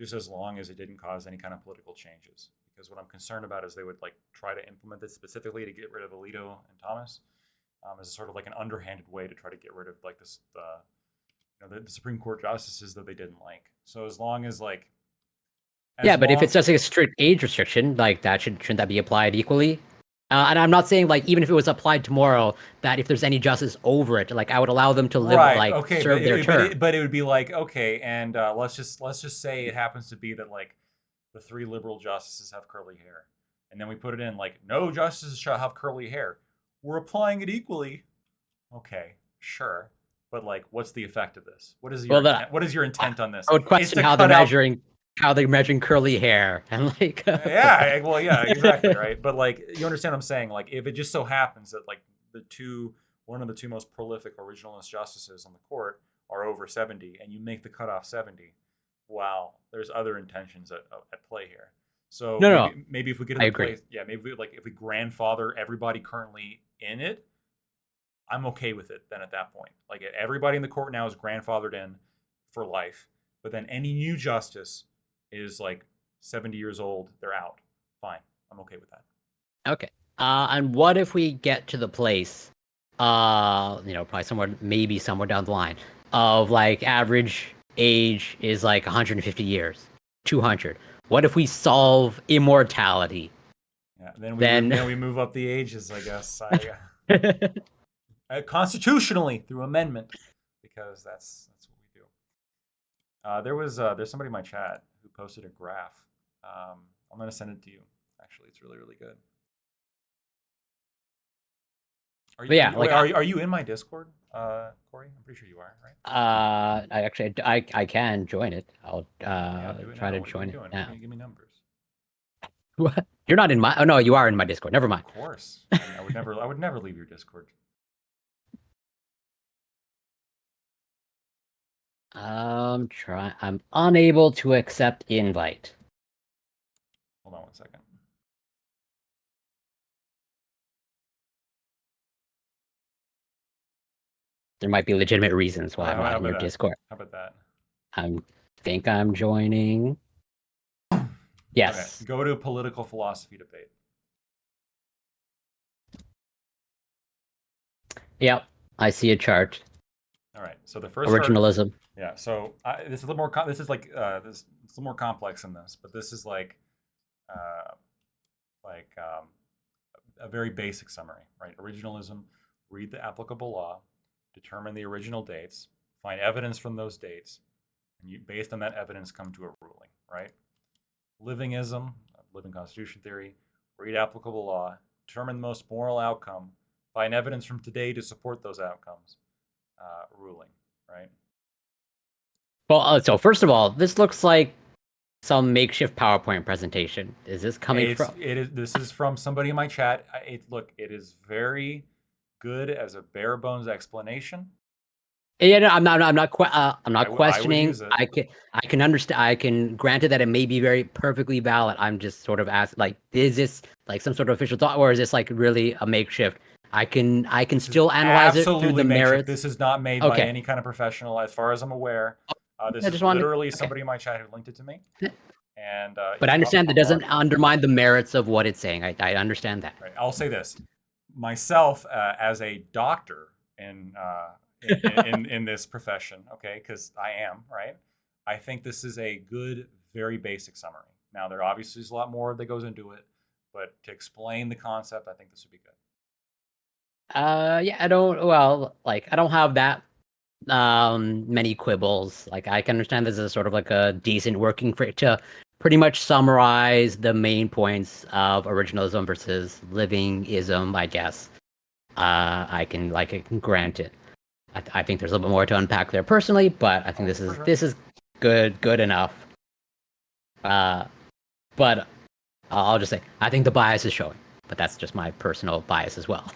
Just as long as it didn't cause any kind of political changes. Because what I'm concerned about is they would like try to implement this specifically to get rid of Alito and Thomas, as a sort of like an underhanded way to try to get rid of like this the Supreme Court justices that they didn't like. So as long as like yeah, but if it's just like a strict age restriction, like that shouldn't that be applied equally? And I'm not saying like even if it was applied tomorrow, that if there's any justice over it, like I would allow them to live serve their term. But it would be like okay, and let's just say it happens to be that like the 3 liberal justices have curly hair, and then we put it in like no justices shall have curly hair. We're applying it equally. Okay, sure, but like, what's the effect of this? What is your intent on this? I would question how they're measuring curly hair and like yeah, exactly, right. But like you understand what I'm saying, like if it just so happens that like one of the 2 most prolific originalist justices on the court are over 70 and you make the cutoff 70, wow, there's other intentions at play here. So No, maybe if we get to I the agree. place, yeah, maybe like if we grandfather everybody currently in it, I'm okay with it then at that point. Like everybody in the court now is grandfathered in for life, but then any new justice is like 70 years old, they're out. Fine. I'm okay with that. Okay. And what if we get to the place, probably maybe somewhere down the line, of like average age is like 150 years, 200. What if we solve immortality? Yeah. Then Then we move up the ages, I guess. Constitutionally through amendment, because that's what we do. There's somebody in my chat who posted a graph. I'm gonna send it to you. Actually, it's really really good. Are you in my Discord, Corey? I'm pretty sure you are, right? I can join it. I'll try to What are join you it doing? now. Give me numbers. What? You're not in my. Oh no, you are in my Discord. Never mind. Of course, I would never leave your Discord. I'm unable to accept invite. Hold on one second. There might be legitimate reasons why I'm How not in your about that? Discord. How about that? I think I'm joining. Yes. Okay. Go to political philosophy debate. Yep. I see a chart. All right. So the first originalism. Chart, yeah. So this is a little more. This is like it's a little more complex than this, but this is like a very basic summary, right? Originalism: read the applicable law, determine the original dates, find evidence from those dates, and you, based on that evidence, come to a ruling, right? Livingism, living constitution theory: read applicable law, determine the most moral outcome, find evidence from today to support those outcomes. Ruling, right? Well, so first of all, this looks like some makeshift PowerPoint presentation. Is this coming from? This is from somebody in my chat. It is very good as a bare bones explanation. Yeah, no, I'm not questioning. I can understand. I can granted that it may be very perfectly valid. I'm just sort of asking, like, is this like some sort of official thought, or is this like really a makeshift? I can still analyze it through the merits. This is not made by any kind of professional, as far as I'm aware. This is literally somebody in my chat who linked it to me. And but I understand that doesn't undermine the merits of what it's saying. I understand that. Right. I'll say this: myself, as a doctor in this profession, okay, because I am, right. I think this is a good, very basic summary. Now, there obviously is a lot more that goes into it, but to explain the concept, I think this would be good. Yeah, I don't have that many quibbles. Like, I can understand this is sort of like a decent working for it to pretty much summarize the main points of originalism versus livingism, I guess. I can grant it. I think there's a little bit more to unpack there personally, but I think this is good enough. But I'll just say I think the bias is showing, but that's just my personal bias as well.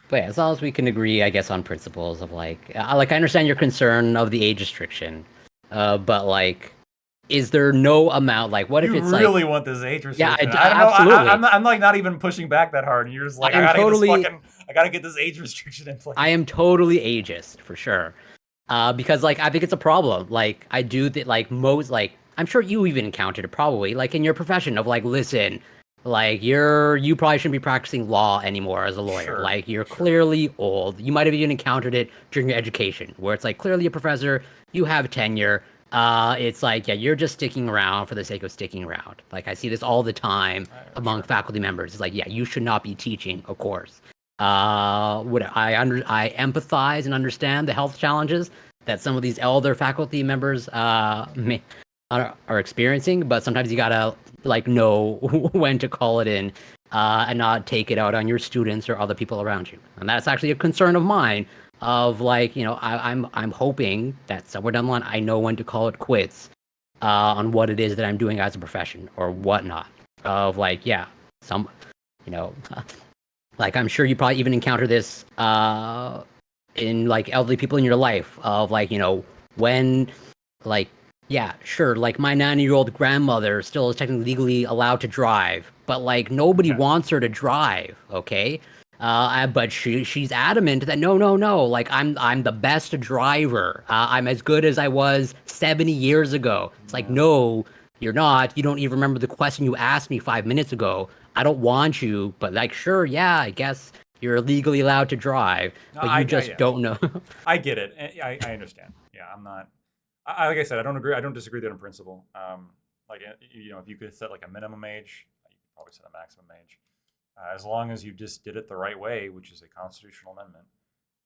But yeah, as long as we can agree, I guess, on principles of I understand your concern of the age restriction, but like, is there no amount? Like, what if it's like... You really want this age restriction? Yeah, absolutely. I'm like not even pushing back that hard, and you're just like, I gotta get this age restriction in place. I am totally ageist for sure, because like I think it's a problem. Like I do that. Like most, like I'm sure you even encountered it probably, like in your profession of like, listen. Like you probably shouldn't be practicing law anymore as a lawyer. Sure, like you're clearly old. You might have even encountered it during your education, where it's like clearly a professor, you have tenure. It's like, yeah, you're just sticking around for the sake of sticking around. Like I see this all the time among faculty members. It's like, yeah, you should not be teaching a course. I empathize and understand the health challenges that some of these elder faculty members are experiencing, but sometimes you gotta like know when to call it in and not take it out on your students or other people around you. And that's actually a concern of mine of like, I'm hoping that somewhere down the line I know when to call it quits on what it is that I'm doing as a profession or whatnot. Of like, yeah, like I'm sure you probably even encounter this in like elderly people in your life of like, when like Yeah, sure. Like my 90-year-old grandmother still is technically legally allowed to drive, but like nobody wants her to drive. Okay, but she's adamant that no. Like I'm the best driver. I'm as good as I was 70 years ago. It's like no, you're not. You don't even remember the question you asked me 5 minutes ago. I don't want you, but like sure, yeah, I guess you're legally allowed to drive, No, but you just don't know. I get it. I understand. Yeah, I'm not. Like I said, I don't agree. I don't disagree with that in principle. Like if you could set like a minimum age, you could probably set a maximum age, as long as you just did it the right way, which is a constitutional amendment.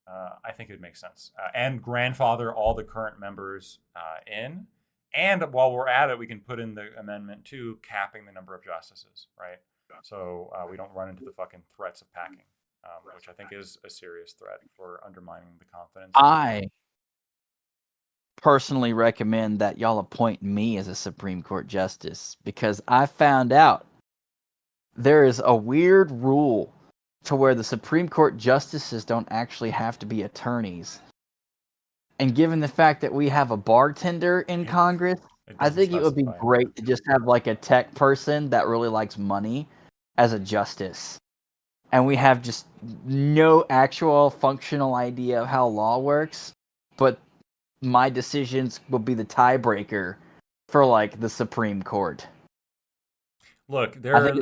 I think it makes sense. And grandfather all the current members in. And while we're at it, we can put in the amendment too, capping the number of justices, right? So we don't run into the fucking threats of packing, which I think is a serious threat for undermining the confidence. I personally recommend that y'all appoint me as a Supreme Court justice because I found out there is a weird rule to where the Supreme Court justices don't actually have to be attorneys. And given the fact that we have a bartender in Congress, I think it would be great to just have like a tech person that really likes money as a justice. And we have just no actual functional idea of how law works, but my decisions will be the tiebreaker for like the Supreme Court. Look, there's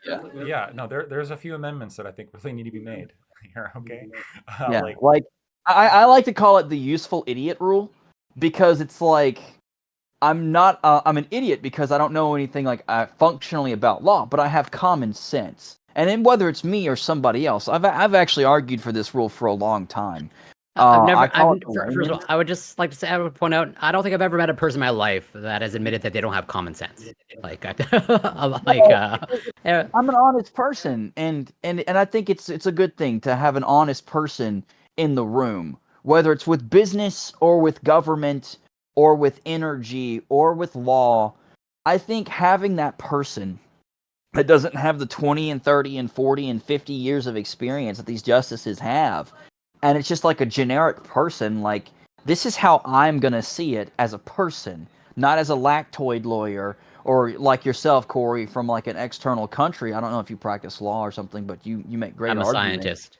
there's a few amendments that I think really need to be made here. Okay, I like to call it the useful idiot rule because it's like I'm an idiot because I don't know anything like functionally about law, but I have common sense. And then whether it's me or somebody else, I've actually argued for this rule for a long time. First of all, I would just like to say, I would point out, I don't think I've ever met a person in my life that has admitted that they don't have common sense. Like, I'm an honest person, and I think it's a good thing to have an honest person in the room, whether it's with business or with government or with energy or with law. I think having that person that doesn't have the 20 and 30 and 40 and 50 years of experience that these justices have, and it's just like a generic person, like, this is how I'm going to see it as a person, not as a lactoid lawyer, or like yourself, Corey, from like an external country. I don't know if you practice law or something, but you make great arguments. I'm a scientist.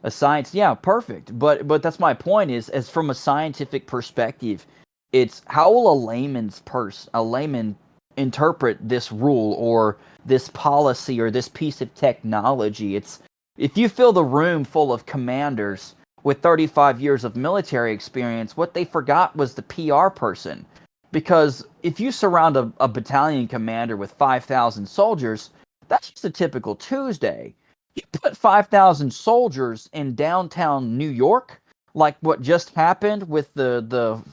A science, yeah, perfect. But that's my point is, as from a scientific perspective, it's how will a layman interpret this rule or this policy or this piece of technology? It's if you fill the room full of commanders with 35 years of military experience, what they forgot was the PR person. Because if you surround a battalion commander with 5,000 soldiers, that's just a typical Tuesday. You put 5,000 soldiers in downtown New York, like what just happened with the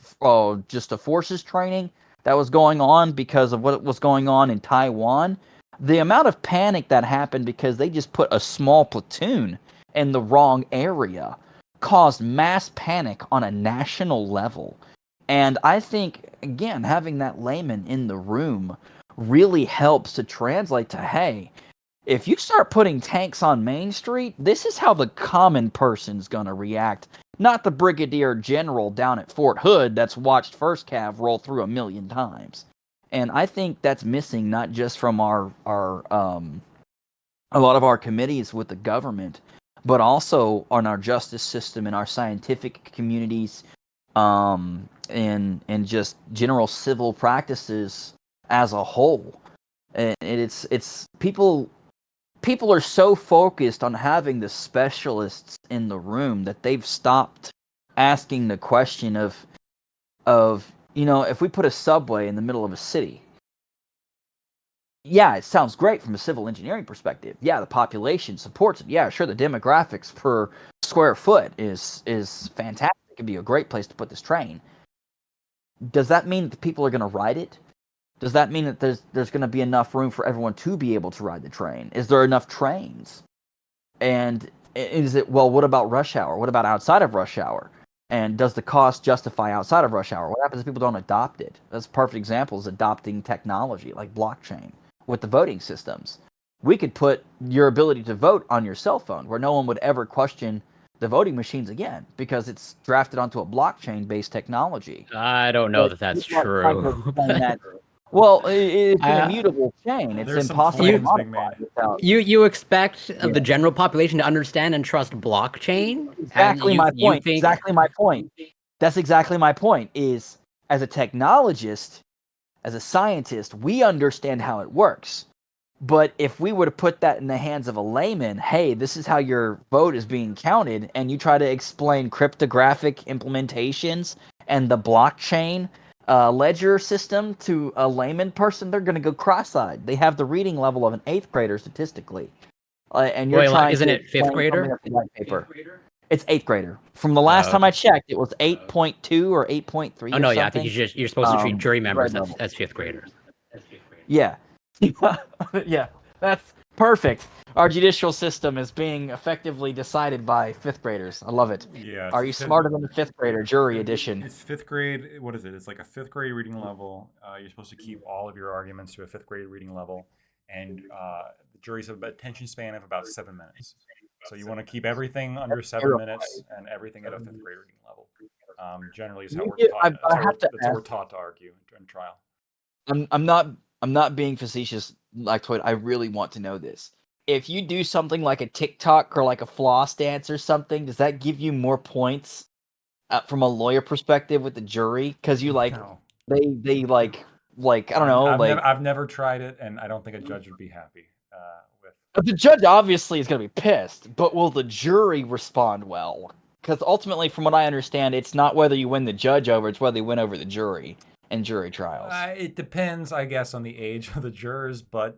forces training that was going on because of what was going on in Taiwan. The amount of panic that happened because they just put a small platoon in the wrong area caused mass panic on a national level. And I think, again, having that layman in the room really helps to translate to, hey, if you start putting tanks on Main Street, this is how the common person's going to react, not the brigadier general down at Fort Hood that's watched First Cav roll through 1,000,000 times. And I think that's missing not just from our a lot of our committees with the government, but also on our justice system and our scientific communities, and just general civil practices as a whole. And it's people are so focused on having the specialists in the room that they've stopped asking the question of if we put a subway in the middle of a city, yeah, it sounds great from a civil engineering perspective. Yeah, the population supports it. Yeah, sure, the demographics per square foot is fantastic. It'd be a great place to put this train. Does that mean that people are going to ride it? Does that mean that there's going to be enough room for everyone to be able to ride the train? Is there enough trains? And is it, well, what about rush hour? What about outside of rush hour? And does the cost justify outside of rush hour? What happens if people don't adopt it? That's a perfect example is adopting technology like blockchain with the voting systems. We could put your ability to vote on your cell phone where no one would ever question the voting machines again because it's drafted onto a blockchain-based technology. I don't know But that that's good luck trying to true. explain that. Well, it's an Uh, immutable chain. It's There's some impossible to claims being modify made. without. You expect Yeah. the general population to understand and trust blockchain? Exactly and my you point. think Exactly my point. That's exactly my point. Is as a technologist, as a scientist, we understand how it works. But if we were to put that in the hands of a layman, hey, this is how your vote is being counted, and you try to explain cryptographic implementations and the blockchain ledger system to a layman person, they're going to go cross-eyed. They have the reading level of an 8th grader statistically. And you're Wait, trying isn't to it 5th explain something grader? that's white paper. It's 8th grader. From the last time I Okay. checked, it was 8.2 or 8.3 Oh or no, something. yeah, I think you're supposed to treat jury members grade level. as 5th graders. Yeah. Yeah, that's perfect. Our judicial system is being effectively decided by 5th graders. I love it. Yeah. Are you smarter than the 5th grader? Jury edition. It's 5th grade. What is it? It's like a 5th grade reading level. You're supposed to keep all of your arguments to a 5th grade reading level, and the juries have an attention span of about 7 minutes. So you want to keep everything under 7 minutes and everything at a 5th grade reading level. Generally, is how we're taught. That's how we're taught to argue in trial. I'm not being facetious, Lactoid. I really want to know this. If you do something like a TikTok or like a floss dance or something, does that give you more points from a lawyer perspective with the jury? Because you like No. they like I don't know, I've never tried it, and I don't think a judge would be happy with. The judge obviously is going to be pissed, but will the jury respond well? Because ultimately, from what I understand, it's not whether you win the judge over; it's whether you win over the jury in jury trials. It depends, I guess, on the age of the jurors, but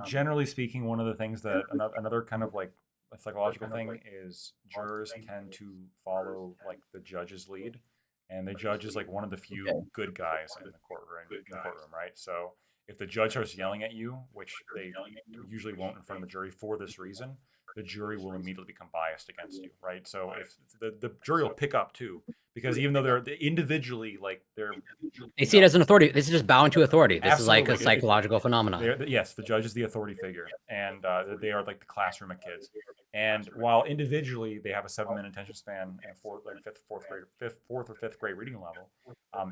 generally speaking, one of the things that another kind of like a psychological thing is jurors tend to follow like the judge's lead, and the judge is like one of the few good guys in the courtroom, right? So if the judge starts yelling at you, which they usually won't in front of the jury for this reason, the jury will immediately become biased against you, right? So if the jury will pick up too, because even though they're individually like They see it as an authority. This is just bound to authority. This is like a Absolutely. psychological phenomenon. Yes, the judge is the authority figure, and they are like the classroom of kids. And while individually they have a 7-minute attention span and fourth or fifth grade reading level,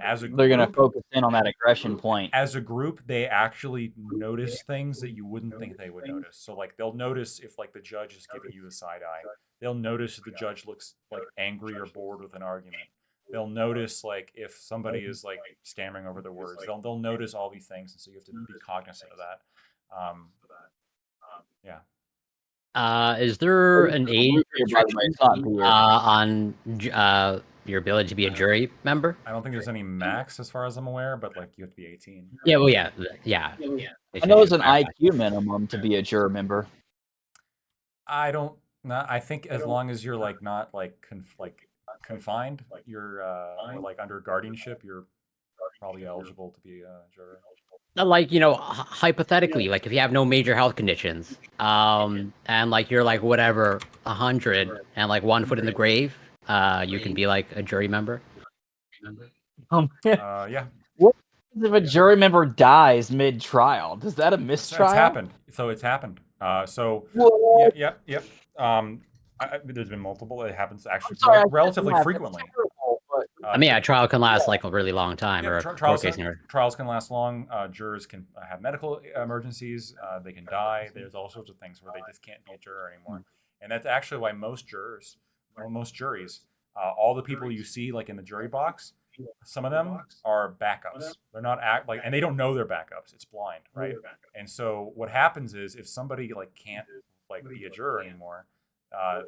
as a They're going to group, focus in on that aggression point. as a group, they actually notice things that you wouldn't think they would notice. So like they'll notice if like the judge is giving you a side eye. They'll notice if the judge looks like angry or bored with an argument. They'll notice like if somebody is like stammering over their words. They'll notice all these things, and so you have to be cognizant of that. Yeah. Is there an age restriction on your ability to be a jury member? I don't think there's any max as far as I'm aware, but like you have to be 18. Yeah, well, yeah. I know there's an IQ minimum to be a juror member. I don't. I think as long as you're like not like confined, you're or like under guardianship, you're probably eligible to be a juror. Like, hypothetically, like if you have no major health conditions, and like you're like whatever 100 and like 1 foot in the grave, you can be like a jury member. Yeah. What if a jury member dies mid-trial? Does that a mistrial? It's happened. So it's happened. What? Yep. There's been multiple. It happens actually sorry, relatively frequently. I mean, a trial can last like a really long time, or a court case. Trials can last long. Jurors can have medical emergencies. They can die. There's all sorts of things where they just can't be a juror anymore. And that's actually why most juries, all the people you see like in the jury box, some of them are backups. They're not and they don't know they're backups. It's blind, right? And so what happens is if somebody like can't like be a juror anymore,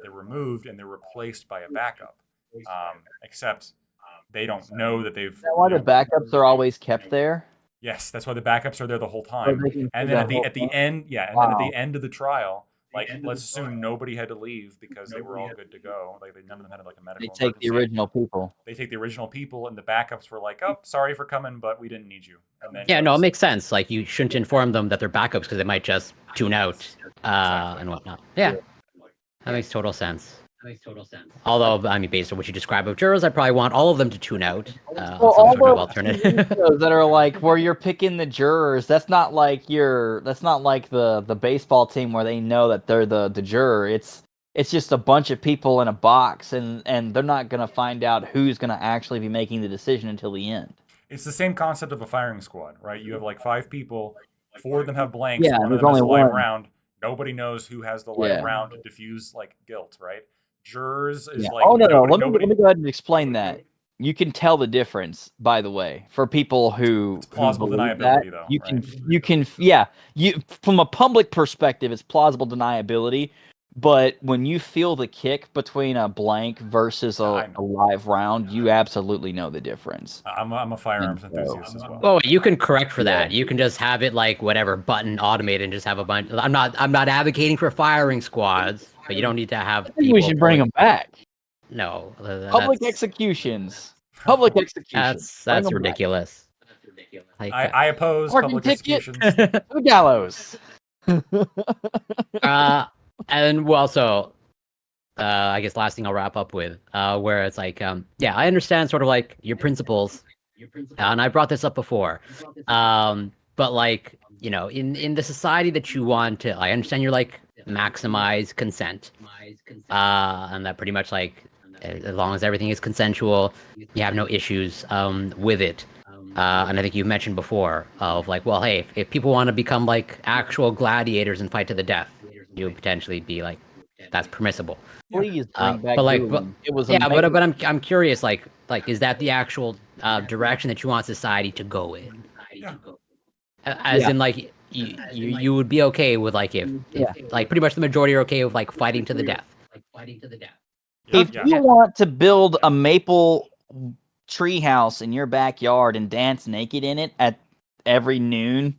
they're removed and they're replaced by a backup. Except they don't know that they've. Is that why the backups are always kept there? Yes, that's why the backups are there the whole time. And then at the end, then at the end of the trial, like let's assume nobody had to leave because they were all good to go. Like none of them had like a medical. They take the original people. They take the original people, and the backups were like, "Oh, sorry for coming, but we didn't need you." And then yeah, no, it makes sense. Like you shouldn't inform them that they're backups because they might just tune out and whatnot. Yeah, that makes total sense. Although, I mean, based on what you describe of jurors, I probably want all of them to tune out. Some sort of alternative. That are like where you're picking the jurors. That's not like the baseball team where they know that they're the juror. It's It's just a bunch of people in a box, and they're not going to find out who's going to actually be making the decision until the end. It's the same concept of a firing squad, right? You have like 5 people, 4 of them have blanks, Yeah, one of there's them has only a live one. round. Nobody knows who has the live Yeah. round to diffuse like guilt, right? Jurors is Yeah. like Oh no, nobody, let nobody. me go ahead and explain that. You can tell the difference, by the way, for people who plausible believe that. deniability, though, You right? can you from a public perspective, it's plausible deniability. But when you feel the kick between a blank versus a live round, you absolutely know the difference. I'm a firearms enthusiast as well. Well, you can correct for that. You can just have it like whatever button automated and just have a bunch. I'm not advocating for firing squads, but you don't need to have. I think we should bring them back. No, Public executions. Public executions. That's ridiculous. Like, I oppose Parking public ticket executions. to the gallows. And well, so I guess last thing I'll wrap up with, where it's like, yeah, I understand sort of like your principles, and I brought this up before, but like, you know, in the society that you want to, I understand you're like maximize consent, and that pretty much like, as long as everything is consensual, you have no issues with it. And I think you mentioned before of like, well, hey, if people want to become like actual gladiators and fight to the death, you would potentially be like, that's permissible. Please bring back But like, dueling. It was yeah, amazing. but I'm curious, like is that the actual direction that you want society to go in? As Yeah. in, like you would be okay with like if like pretty much the majority are okay with like fighting to the death. If you want to build a maple tree house in your backyard and dance naked in it at every noon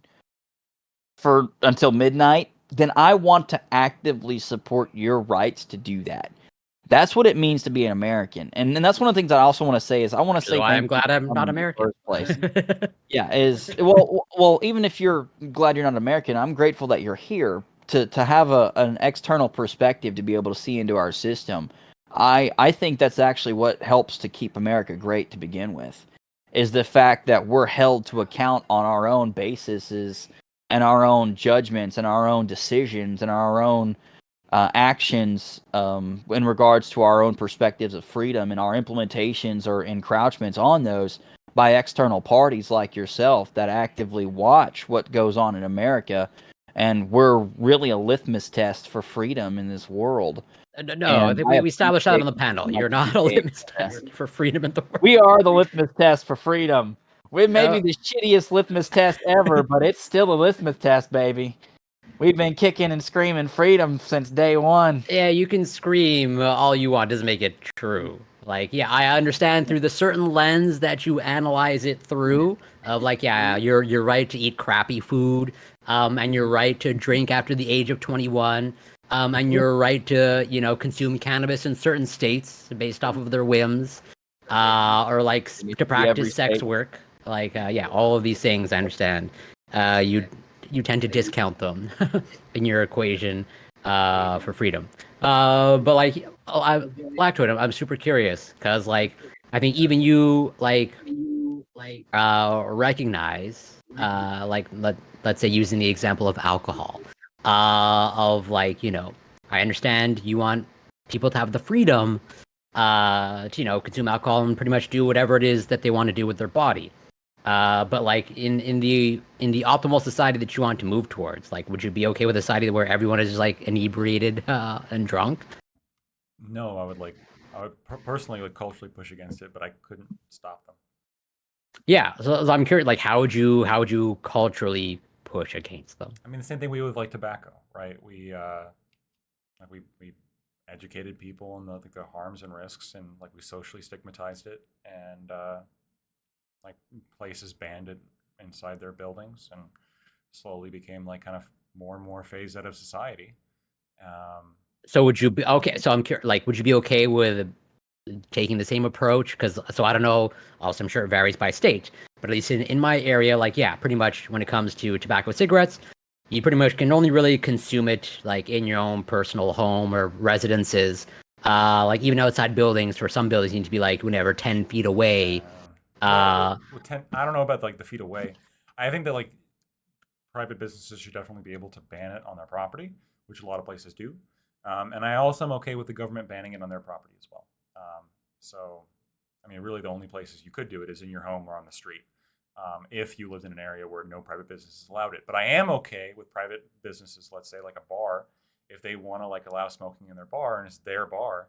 for until midnight, then I want to actively support your rights to do that. That's what it means to be an American. And then that's one of the things I also want to say is I want to say So I'm thank glad you I'm for not coming in the American. first place. Yeah, is well, even if you're glad you're not American, I'm grateful that you're here to have an external perspective to be able to see into our system. I think that's actually what helps to keep America great to begin with, is the fact that we're held to account on our own bases and our own judgments and our own decisions and our own actions in regards to our own perspectives of freedom and our implementations or encroachments on those by external parties like yourself that actively watch what goes on in America. And we're really a litmus test for freedom in this world. No, I think we established that on the panel. You're not a litmus test test for freedom in the world. We are the litmus test for freedom. We may be the shittiest litmus test ever, but it's still a litmus test, baby. We've been kicking and screaming freedom since day one. Yeah, you can scream all you want. Doesn't make it true. Like, yeah, I understand through the certain lens that you analyze it through. Of like, yeah, you're right to eat crappy food, and you're right to drink after the age of 21, and you're right to consume cannabis in certain states based off of their whims, or like to practice sex work. Like, yeah, all of these things I understand. You tend to discount them in your equation for freedom. But like, Lactoid, I'm super curious because like I think even you recognize like let's say using the example of alcohol of like I understand you want people to have the freedom to consume alcohol and pretty much do whatever it is that they want to do with their body. But like in the optimal society that you want to move towards, like, would you be okay with a society where everyone is like inebriated and drunk? No, I would personally like culturally push against it, but I couldn't stop them. Yeah, so I'm curious, like, how would you culturally push against them? I mean, the same thing we would with like tobacco, right? We educated people on the harms and risks, and like we socially stigmatized it, and like places banned it inside their buildings, and slowly became like kind of more and more phased out of society. So would you be okay? So I'm curious, like, would you be okay with taking the same approach? Because I don't know. Also, I'm sure it varies by state, but at least in my area, like, yeah, pretty much when it comes to tobacco cigarettes, you pretty much can only really consume it like in your own personal home or residences. Like even outside buildings, for some buildings you need to be like 10 feet away. I don't know about like the feet away. I think that like private businesses should definitely be able to ban it on their property, which a lot of places do. And I also am okay with the government banning it on their property as well. So, I mean, really the only places you could do it is in your home or on the street. If you lived in an area where no private businesses allowed it. But I am okay with private businesses, let's say like a bar, if they want to like allow smoking in their bar and it's their bar,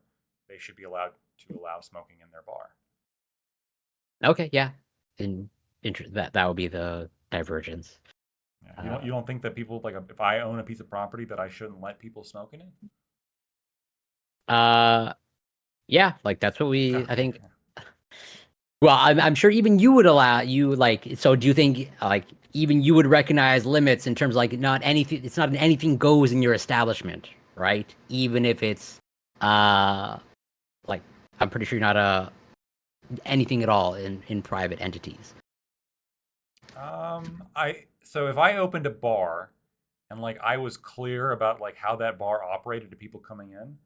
they should be allowed to allow smoking in their bar. Okay, yeah. And that would be the divergence. Yeah. You don't think that people like if I own a piece of property that I shouldn't let people smoke in it? Yeah, like that's what I think. Well, I'm sure even you would allow so do you think like even you would recognize limits in terms of like not anything, it's not an anything goes in your establishment, right? Even if it's like I'm pretty sure you're not anything at all in private entities. So if I opened a bar and like I was clear about like how that bar operated to people coming in,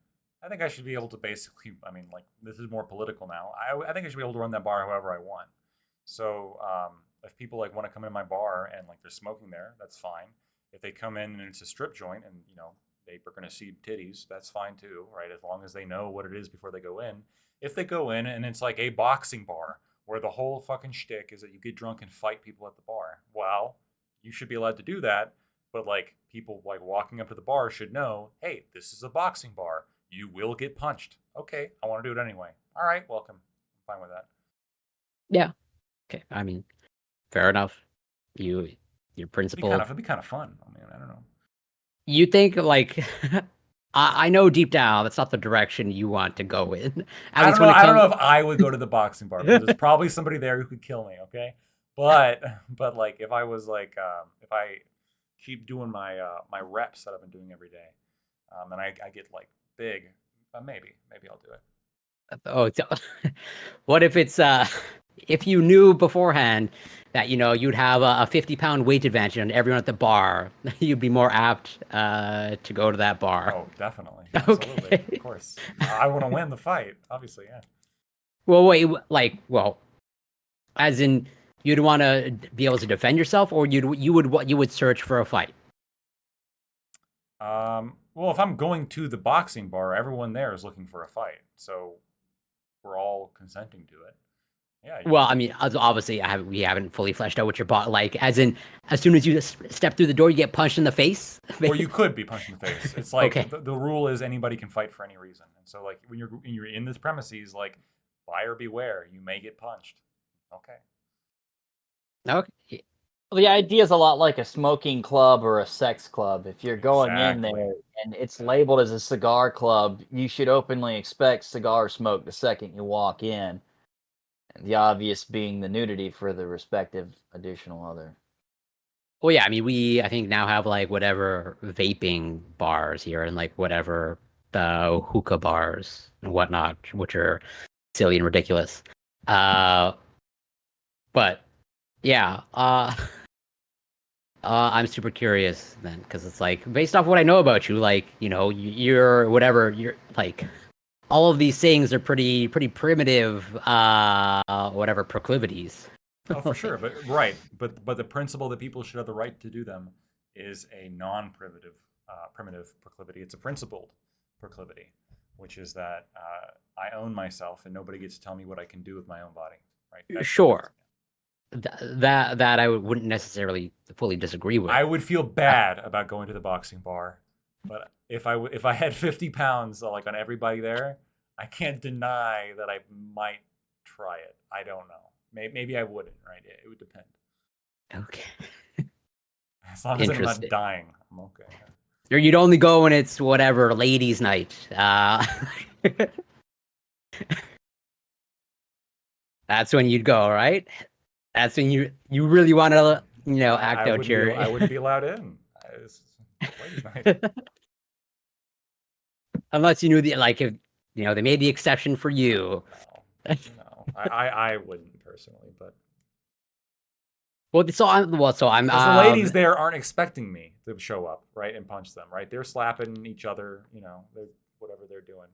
I think I should be able to basically, I mean, like this is more political now. I think I should be able to run that bar however I want. So if people like want to come in my bar and like they're smoking there, that's fine. If they come in and it's a strip joint and you know they are going to see titties, that's fine too, right? As long as they know what it is before they go in. If they go in and it's like a boxing bar where the whole fucking shtick is that you get drunk and fight people at the bar, well, you should be allowed to do that. But like people like walking up to the bar should know, hey, this is a boxing bar. You will get punched. Okay, I want to do it anyway. All right, welcome. I'm fine with that. Yeah. Okay. I mean, fair enough. Your principle. It'd be kind of fun. I mean, I don't know. You think like I know deep down that's not the direction you want to go in. I don't know. I don't know if I would go to the boxing bar because there's probably somebody there who could kill me. Okay, but like if I was like if I keep doing my my reps that I've been doing every day, and I get like big, maybe I'll do it. Oh, what if it's if you knew beforehand that you'd have a 50-pound weight advantage on everyone at the bar, you'd be more apt to go to that bar. Oh, definitely. Absolutely. Okay. Of course. I want to win the fight, obviously, yeah. Well, wait, as in you'd want to be able to defend yourself, or you would search for a fight? Well, if I'm going to the boxing bar, everyone there is looking for a fight, so we're all consenting to it. Yeah. Well, I mean, obviously, we haven't fully fleshed out what your bot like. As in, as soon as you step through the door, you get punched in the face. Or you could be punched in the face. It's like okay. the rule is anybody can fight for any reason, and so like when you're in this premises, like buyer beware, you may get punched. Okay. Okay. Well, the idea is a lot like a smoking club or a sex club. If you're going in there and it's labeled as a cigar club, you should openly expect cigar smoke the second you walk in. And the obvious being the nudity for the respective additional other. Well, yeah, I mean, I think now have like whatever vaping bars here and like whatever the hookah bars and whatnot, which are silly and ridiculous. But yeah, I'm super curious then, because it's like based off what I know about you, like you're whatever you're like. All of these things are pretty primitive, whatever proclivities. Oh, for sure, but right, but the principle that people should have the right to do them is a non-primitive, primitive proclivity. It's a principled proclivity, which is that I own myself and nobody gets to tell me what I can do with my own body. Right? That's sure. That I wouldn't necessarily fully disagree with. I would feel bad about going to the boxing bar, but if I had 50 pounds like on everybody there, I can't deny that I might try it. I don't know. Maybe I wouldn't. Right? It would depend. Okay. As long as I'm not dying, I'm okay. You'd only go when it's whatever ladies' night. That's when you'd go, right? That's when you really want to, act out your. I wouldn't be allowed in. Ladies' night. Unless you knew if they made the exception for you. No, I wouldn't personally, but. I'm. Because the ladies there aren't expecting me to show up, right, and punch them, right? They're slapping each other, whatever they're doing,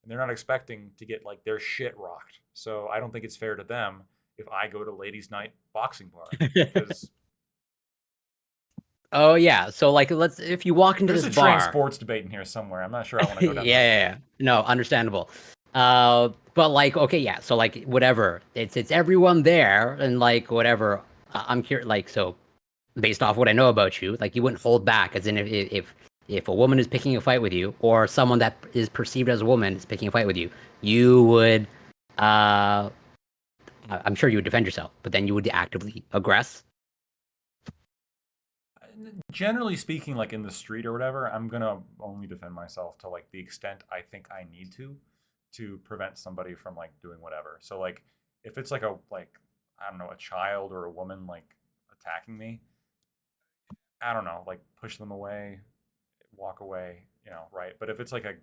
and they're not expecting to get like their shit rocked. So I don't think it's fair to them if I go to ladies' night boxing bar because Oh yeah. So like, if you walk into There's a this trans bar. sports debate in here somewhere. I'm not sure I want to go down Yeah, that. yeah, yeah. No, understandable. But like, okay, yeah. So like, whatever. It's everyone there, and like, whatever. I'm curious. Like, so based off what I know about you, like, you wouldn't hold back. As in, if a woman is picking a fight with you, or someone that is perceived as a woman is picking a fight with you, you would. I'm sure you would defend yourself, but then you would actively aggress. Generally speaking, like in the street or whatever, I'm gonna only defend myself to like the extent I think I need to prevent somebody from like doing whatever. So like if it's like I don't know, a child or a woman like attacking me, I don't know, like push them away, walk away, right? But if it's like a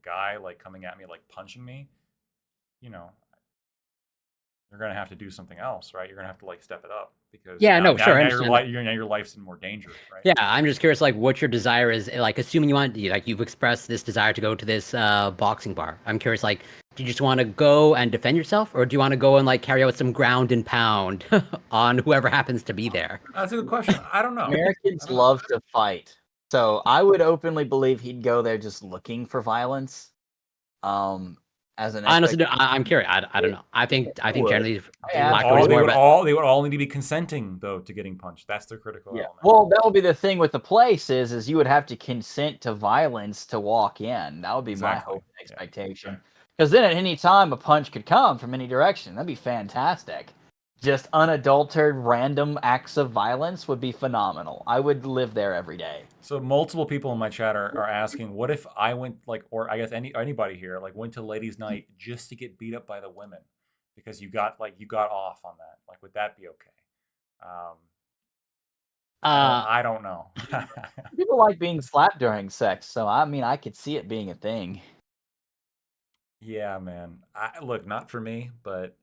guy like coming at me like punching me, you know, you're gonna have to do something else, right? You're gonna have to like step it up because Yeah, now no, sure, I now understand that. your life's in more danger, right? Yeah, I'm just curious, like, what your desire is. Like, assuming you've expressed this desire to go to this boxing bar. I'm curious, like, do you just want to go and defend yourself, or do you want to go and like carry out some ground and pound on whoever happens to be there? That's a good question. I don't know. Americans love to fight. So I would openly believe he'd go there just looking for violence. As an Honestly, expectation. I'm curious. I don't know. I think would. generally Yeah, Blackboard is they more would about. they would all need to be consenting though to getting punched. That's the critical element. Well, that would be the thing with the place is you would have to consent to violence to walk in. That would be my hope and expectation. Because then at any time a punch could come from any direction. That'd be fantastic. Just unadulterated random acts of violence would be phenomenal. I would live there every day. So multiple people in my chat are asking, what if I went like, or I guess anybody here like went to ladies' night just to get beat up by the women because you got off on that? Like, would that be okay? I don't know. People like being slapped during sex, so I mean, I could see it being a thing. Yeah, man. Look, not for me, but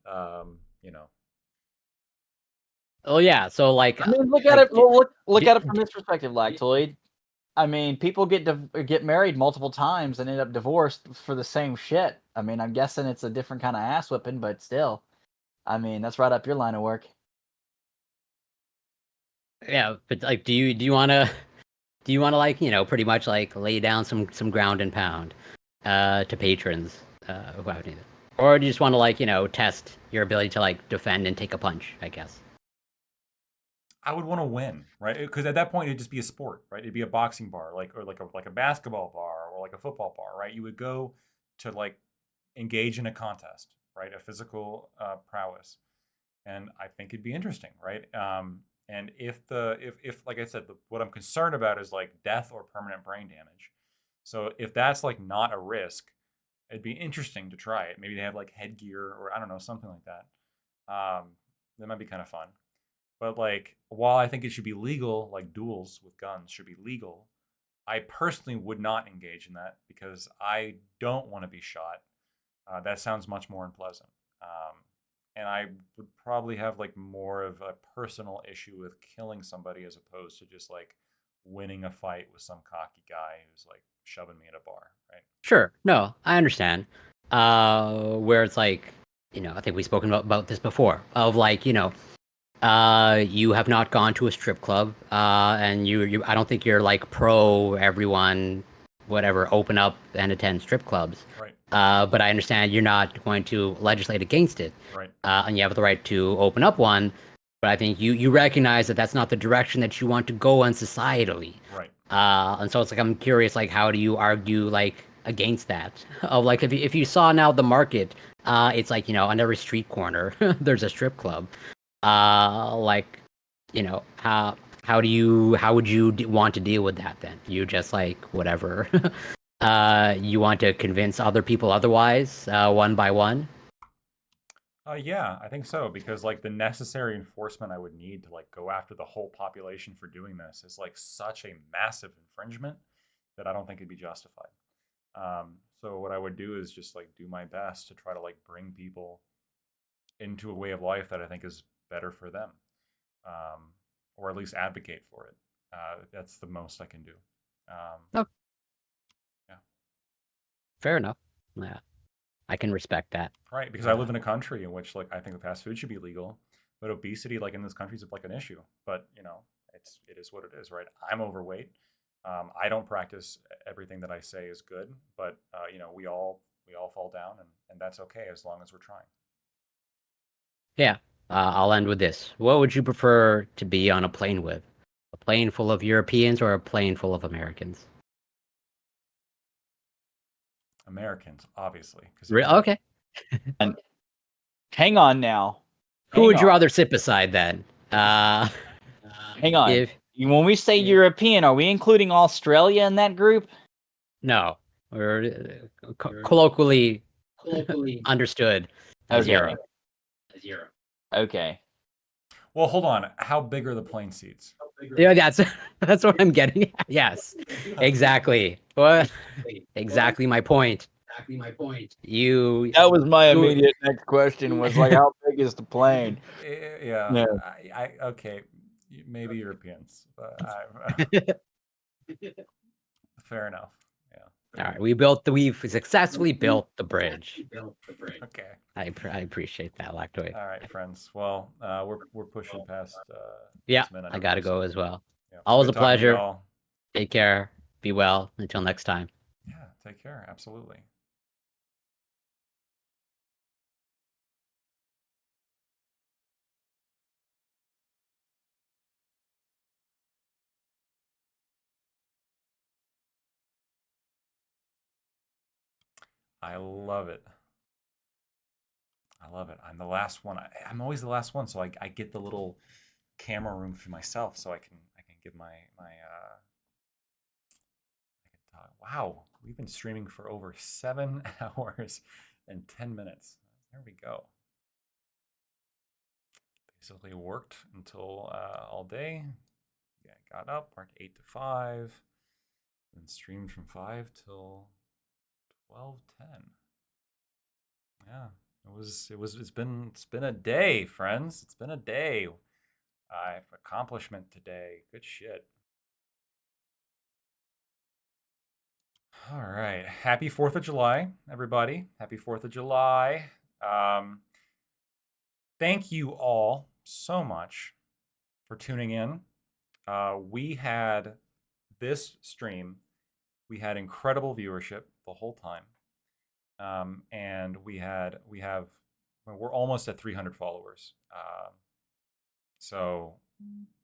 Oh yeah, so like, I mean, look at it. Look at it from this perspective, Lactoid. I mean, people get married multiple times and end up divorced for the same shit. I mean, I'm guessing it's a different kind of ass whipping, but still, I mean, that's right up your line of work. Yeah, but like, do you want to like, pretty much like lay down some ground and pound to patrons who have needed, or do you just want to like, test your ability to like defend and take a punch? I guess. I would want to win, right? Because at that point it'd just be a sport, right? It'd be a boxing bar, like a basketball bar or like a football bar, right? You would go to like engage in a contest, right? A physical prowess, and I think it'd be interesting, right? And if like I said, what I'm concerned about is like death or permanent brain damage. So if that's like not a risk, it'd be interesting to try it. Maybe they have like headgear or I don't know, something like that. That might be kind of fun. But like, while I think it should be legal, like duels with guns should be legal, I personally would not engage in that because I don't want to be shot. That sounds much more unpleasant. And I would probably have like more of a personal issue with killing somebody as opposed to just like winning a fight with some cocky guy who's like shoving me at a bar, right? Sure. No, I understand. Where it's like, I think we've spoken about this before. Of like, you have not gone to a strip club, and you I don't think you're like pro everyone, whatever, open up and attend strip clubs. Right. But I understand you're not going to legislate against it. Right. And you have the right to open up one. But I think you recognize that that's not the direction that you want to go on societally. Right. And so it's like, I'm curious, like, how do you argue like against that? Of like, if you saw now the market, it's like, on every street corner there's a strip club. Like, how would you want to deal with that then? You just like whatever. You want to convince other people otherwise, one by one? Yeah, I think so because like the necessary enforcement I would need to like go after the whole population for doing this is like such a massive infringement that I don't think it'd be justified. So what I would do is just like do my best to try to like bring people into a way of life that I think is better for them, or at least advocate for it. That's the most I can do. Oh. Yeah. Fair enough. Yeah, I can respect that. Right, because I live in a country in which like I think the fast food should be legal, but obesity like in this country is like an issue. But it is what it is, right? I'm overweight. I don't practice everything that I say is good, but we all fall down, and that's okay as long as we're trying. Yeah, I'll end with this. What would you prefer to be on a plane with? A plane full of Europeans or a plane full of Americans? Americans, obviously, because Okay. And hang on now. Who Hang would you on. rather sit beside then? Hang on. If When we say European, are we including Australia in that group? no, or colloquially understood as Okay. Europe. Okay. Well, hold on. How big are the plane seats? Yeah, that's what I'm getting at. Yes, exactly. What? Exactly my point. You. That was my immediate next question. Was like, how big is the plane? Yeah. Okay. Maybe Europeans. Fair enough. Yeah. All right, we've successfully built the bridge. Okay. I appreciate that, Lactoid. All right, friends. Well, we're pushing past. Yeah, past midnight I gotta here, go so, as well. yeah. Always Good a talking to pleasure. y'all. Take care. Be well. Until next time. Yeah. Take care. Absolutely. I love it. I love it. I'm the last one. I'm always the last one, so I get the little camera room for myself, so I can give my I can talk. Wow, we've been streaming for over 7 hours and 10 minutes. There we go. Basically worked until all day. Yeah, got up, worked 8 to 5, then streamed from 5 till 12:10. Yeah, it's been a day, friends. It's been a day. Accomplishment today. Good shit. All right. Happy 4th of July, everybody. Happy 4th of July. Thank you all so much for tuning in. We had this stream, we had incredible viewership the whole time. And we're almost at 300 followers. So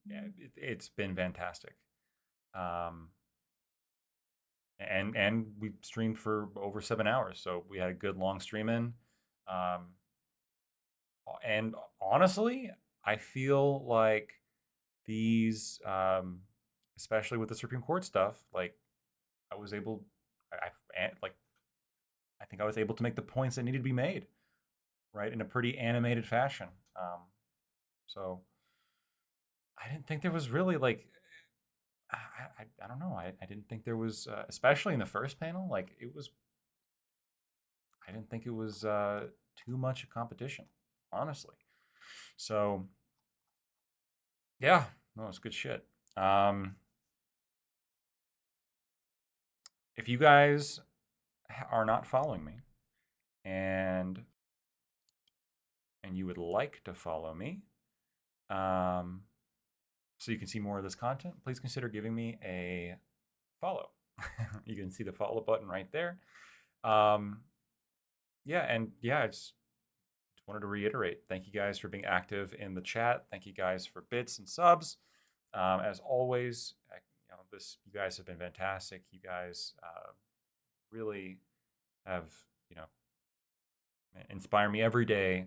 yeah, it's been fantastic. And we streamed for over 7 hours, so we had a good long stream in. And honestly, I feel like these, especially with the Supreme Court stuff, like I was able, I think I was able to make the points that needed to be made, right, in a pretty animated fashion. So I didn't think there was really like, I don't know. I didn't think there was, especially in the first panel, like it was. I didn't think it was too much a competition, honestly. So yeah, no, it's good shit. If you guys are not following me, and you would like to follow me, so you can see more of this content, please consider giving me a follow. You can see the follow button right there. I just wanted to reiterate, thank you guys for being active in the chat. Thank you guys for bits and subs. As always, you guys have been fantastic. You guys really have, inspire me every day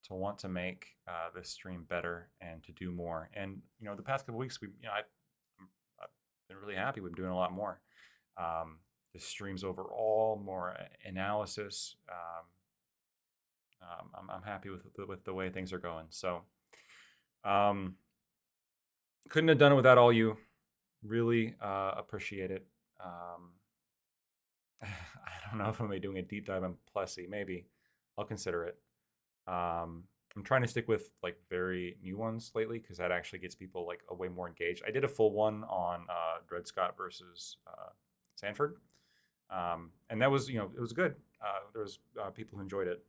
to want to make this stream better and to do more. And the past couple weeks, I've been really happy. We've been doing a lot more. The streams overall, more analysis. I'm happy with the way things are going. So, couldn't have done it without all you. Really appreciate it. I don't know if I'm doing a deep dive on Plessy. Maybe I'll consider it. I'm trying to stick with like very new ones lately because that actually gets people like way more engaged. I did a full one on Dred Scott versus Sanford, and that was it was good. There was people who enjoyed it,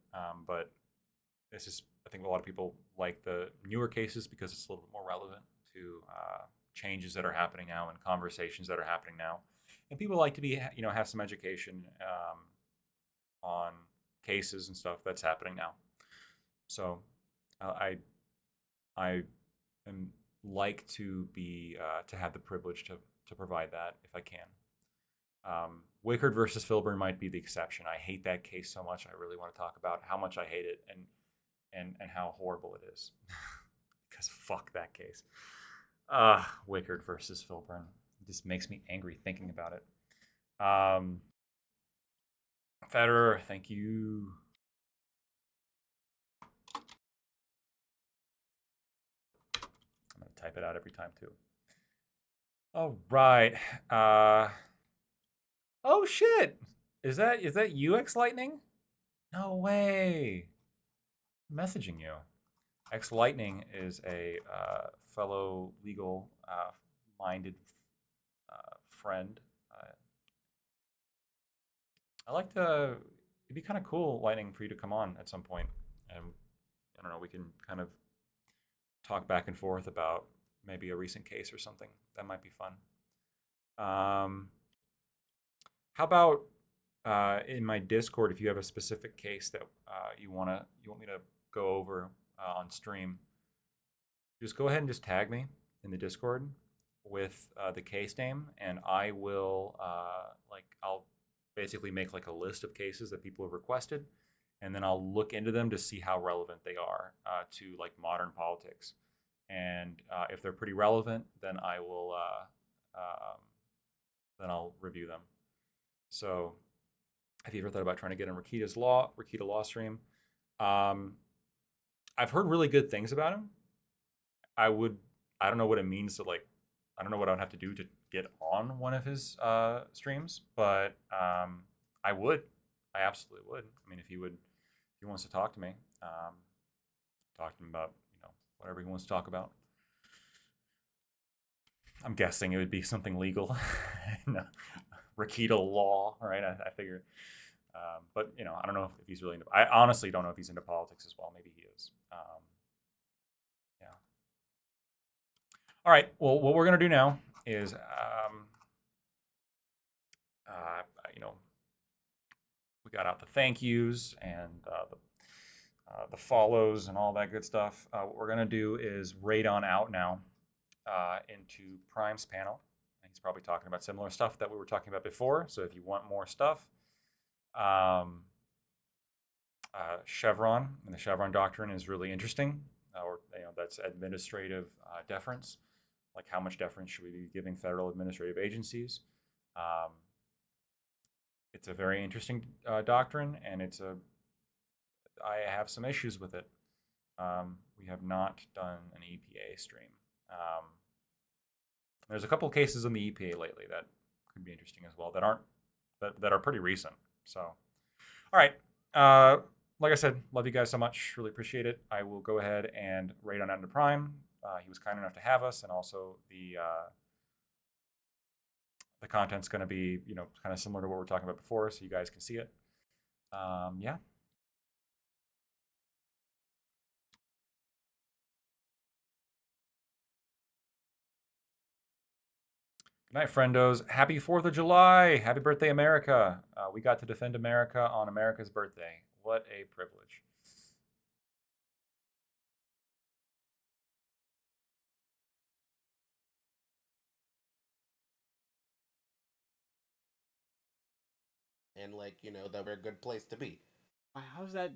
but it's just I think a lot of people like the newer cases because it's a little bit more relevant to changes that are happening now and conversations that are happening now, and people like to be have some education on cases and stuff that's happening now. So I am like to be to have the privilege to provide that if I can. Wickard versus Filburn might be the exception. I hate that case so much. I really want to talk about how much I hate it and how horrible it is. Because fuck that case. Wickard versus Filburn. It just makes me angry thinking about it. Federer, thank you. I'm gonna type it out every time too. All right. Oh shit! Is that UX Lightning? No way. I'm messaging you. X Lightning is a fellow legal minded friend. I like to. It'd be kind of cool, Lightning, for you to come on at some point, and I don't know. We can kind of talk back and forth about maybe a recent case or something. That might be fun. How about in my Discord, if you have a specific case that you want me to go over on stream, just go ahead and just tag me in the Discord with the case name, and I will I'll basically make like a list of cases that people have requested, and then I'll look into them to see how relevant they are to like modern politics. And if they're pretty relevant, then I will then I'll review them. So, have you ever thought about trying to get on Rakita's Rakita Law stream? I've heard really good things about him. I don't know what it means to like. I don't know what I would have to do to get on one of his streams, but I would. I absolutely would. I mean, if he wants to talk to me, talk to him about whatever he wants to talk about. I'm guessing it would be something legal. No, Rakita Law, right? I figure. But I don't know if he's really into. I honestly don't know if he's into politics as well. Maybe he is. Yeah. All right. Well, what we're gonna do now is, we got out the thank yous and the follows and all that good stuff. What we're gonna do is raid on out now into Prime's panel. He's probably talking about similar stuff that we were talking about before. So if you want more stuff, Chevron and the Chevron doctrine is really interesting. That's administrative deference. Like how much deference should we be giving federal administrative agencies? It's a very interesting doctrine, and I have some issues with it. We have not done an EPA stream. There's a couple of cases in the EPA lately that could be interesting as well that are pretty recent. So, all right. Like I said, love you guys so much. Really appreciate it. I will go ahead and raid on out into Prime. He was kind enough to have us, and also the content's going to be kind of similar to what we're talking about before, so you guys can see it. Yeah. Good night, friendos. Happy 4th of July. Happy birthday, America. We got to defend America on America's birthday. What a privilege. And that we're a good place to be. How's that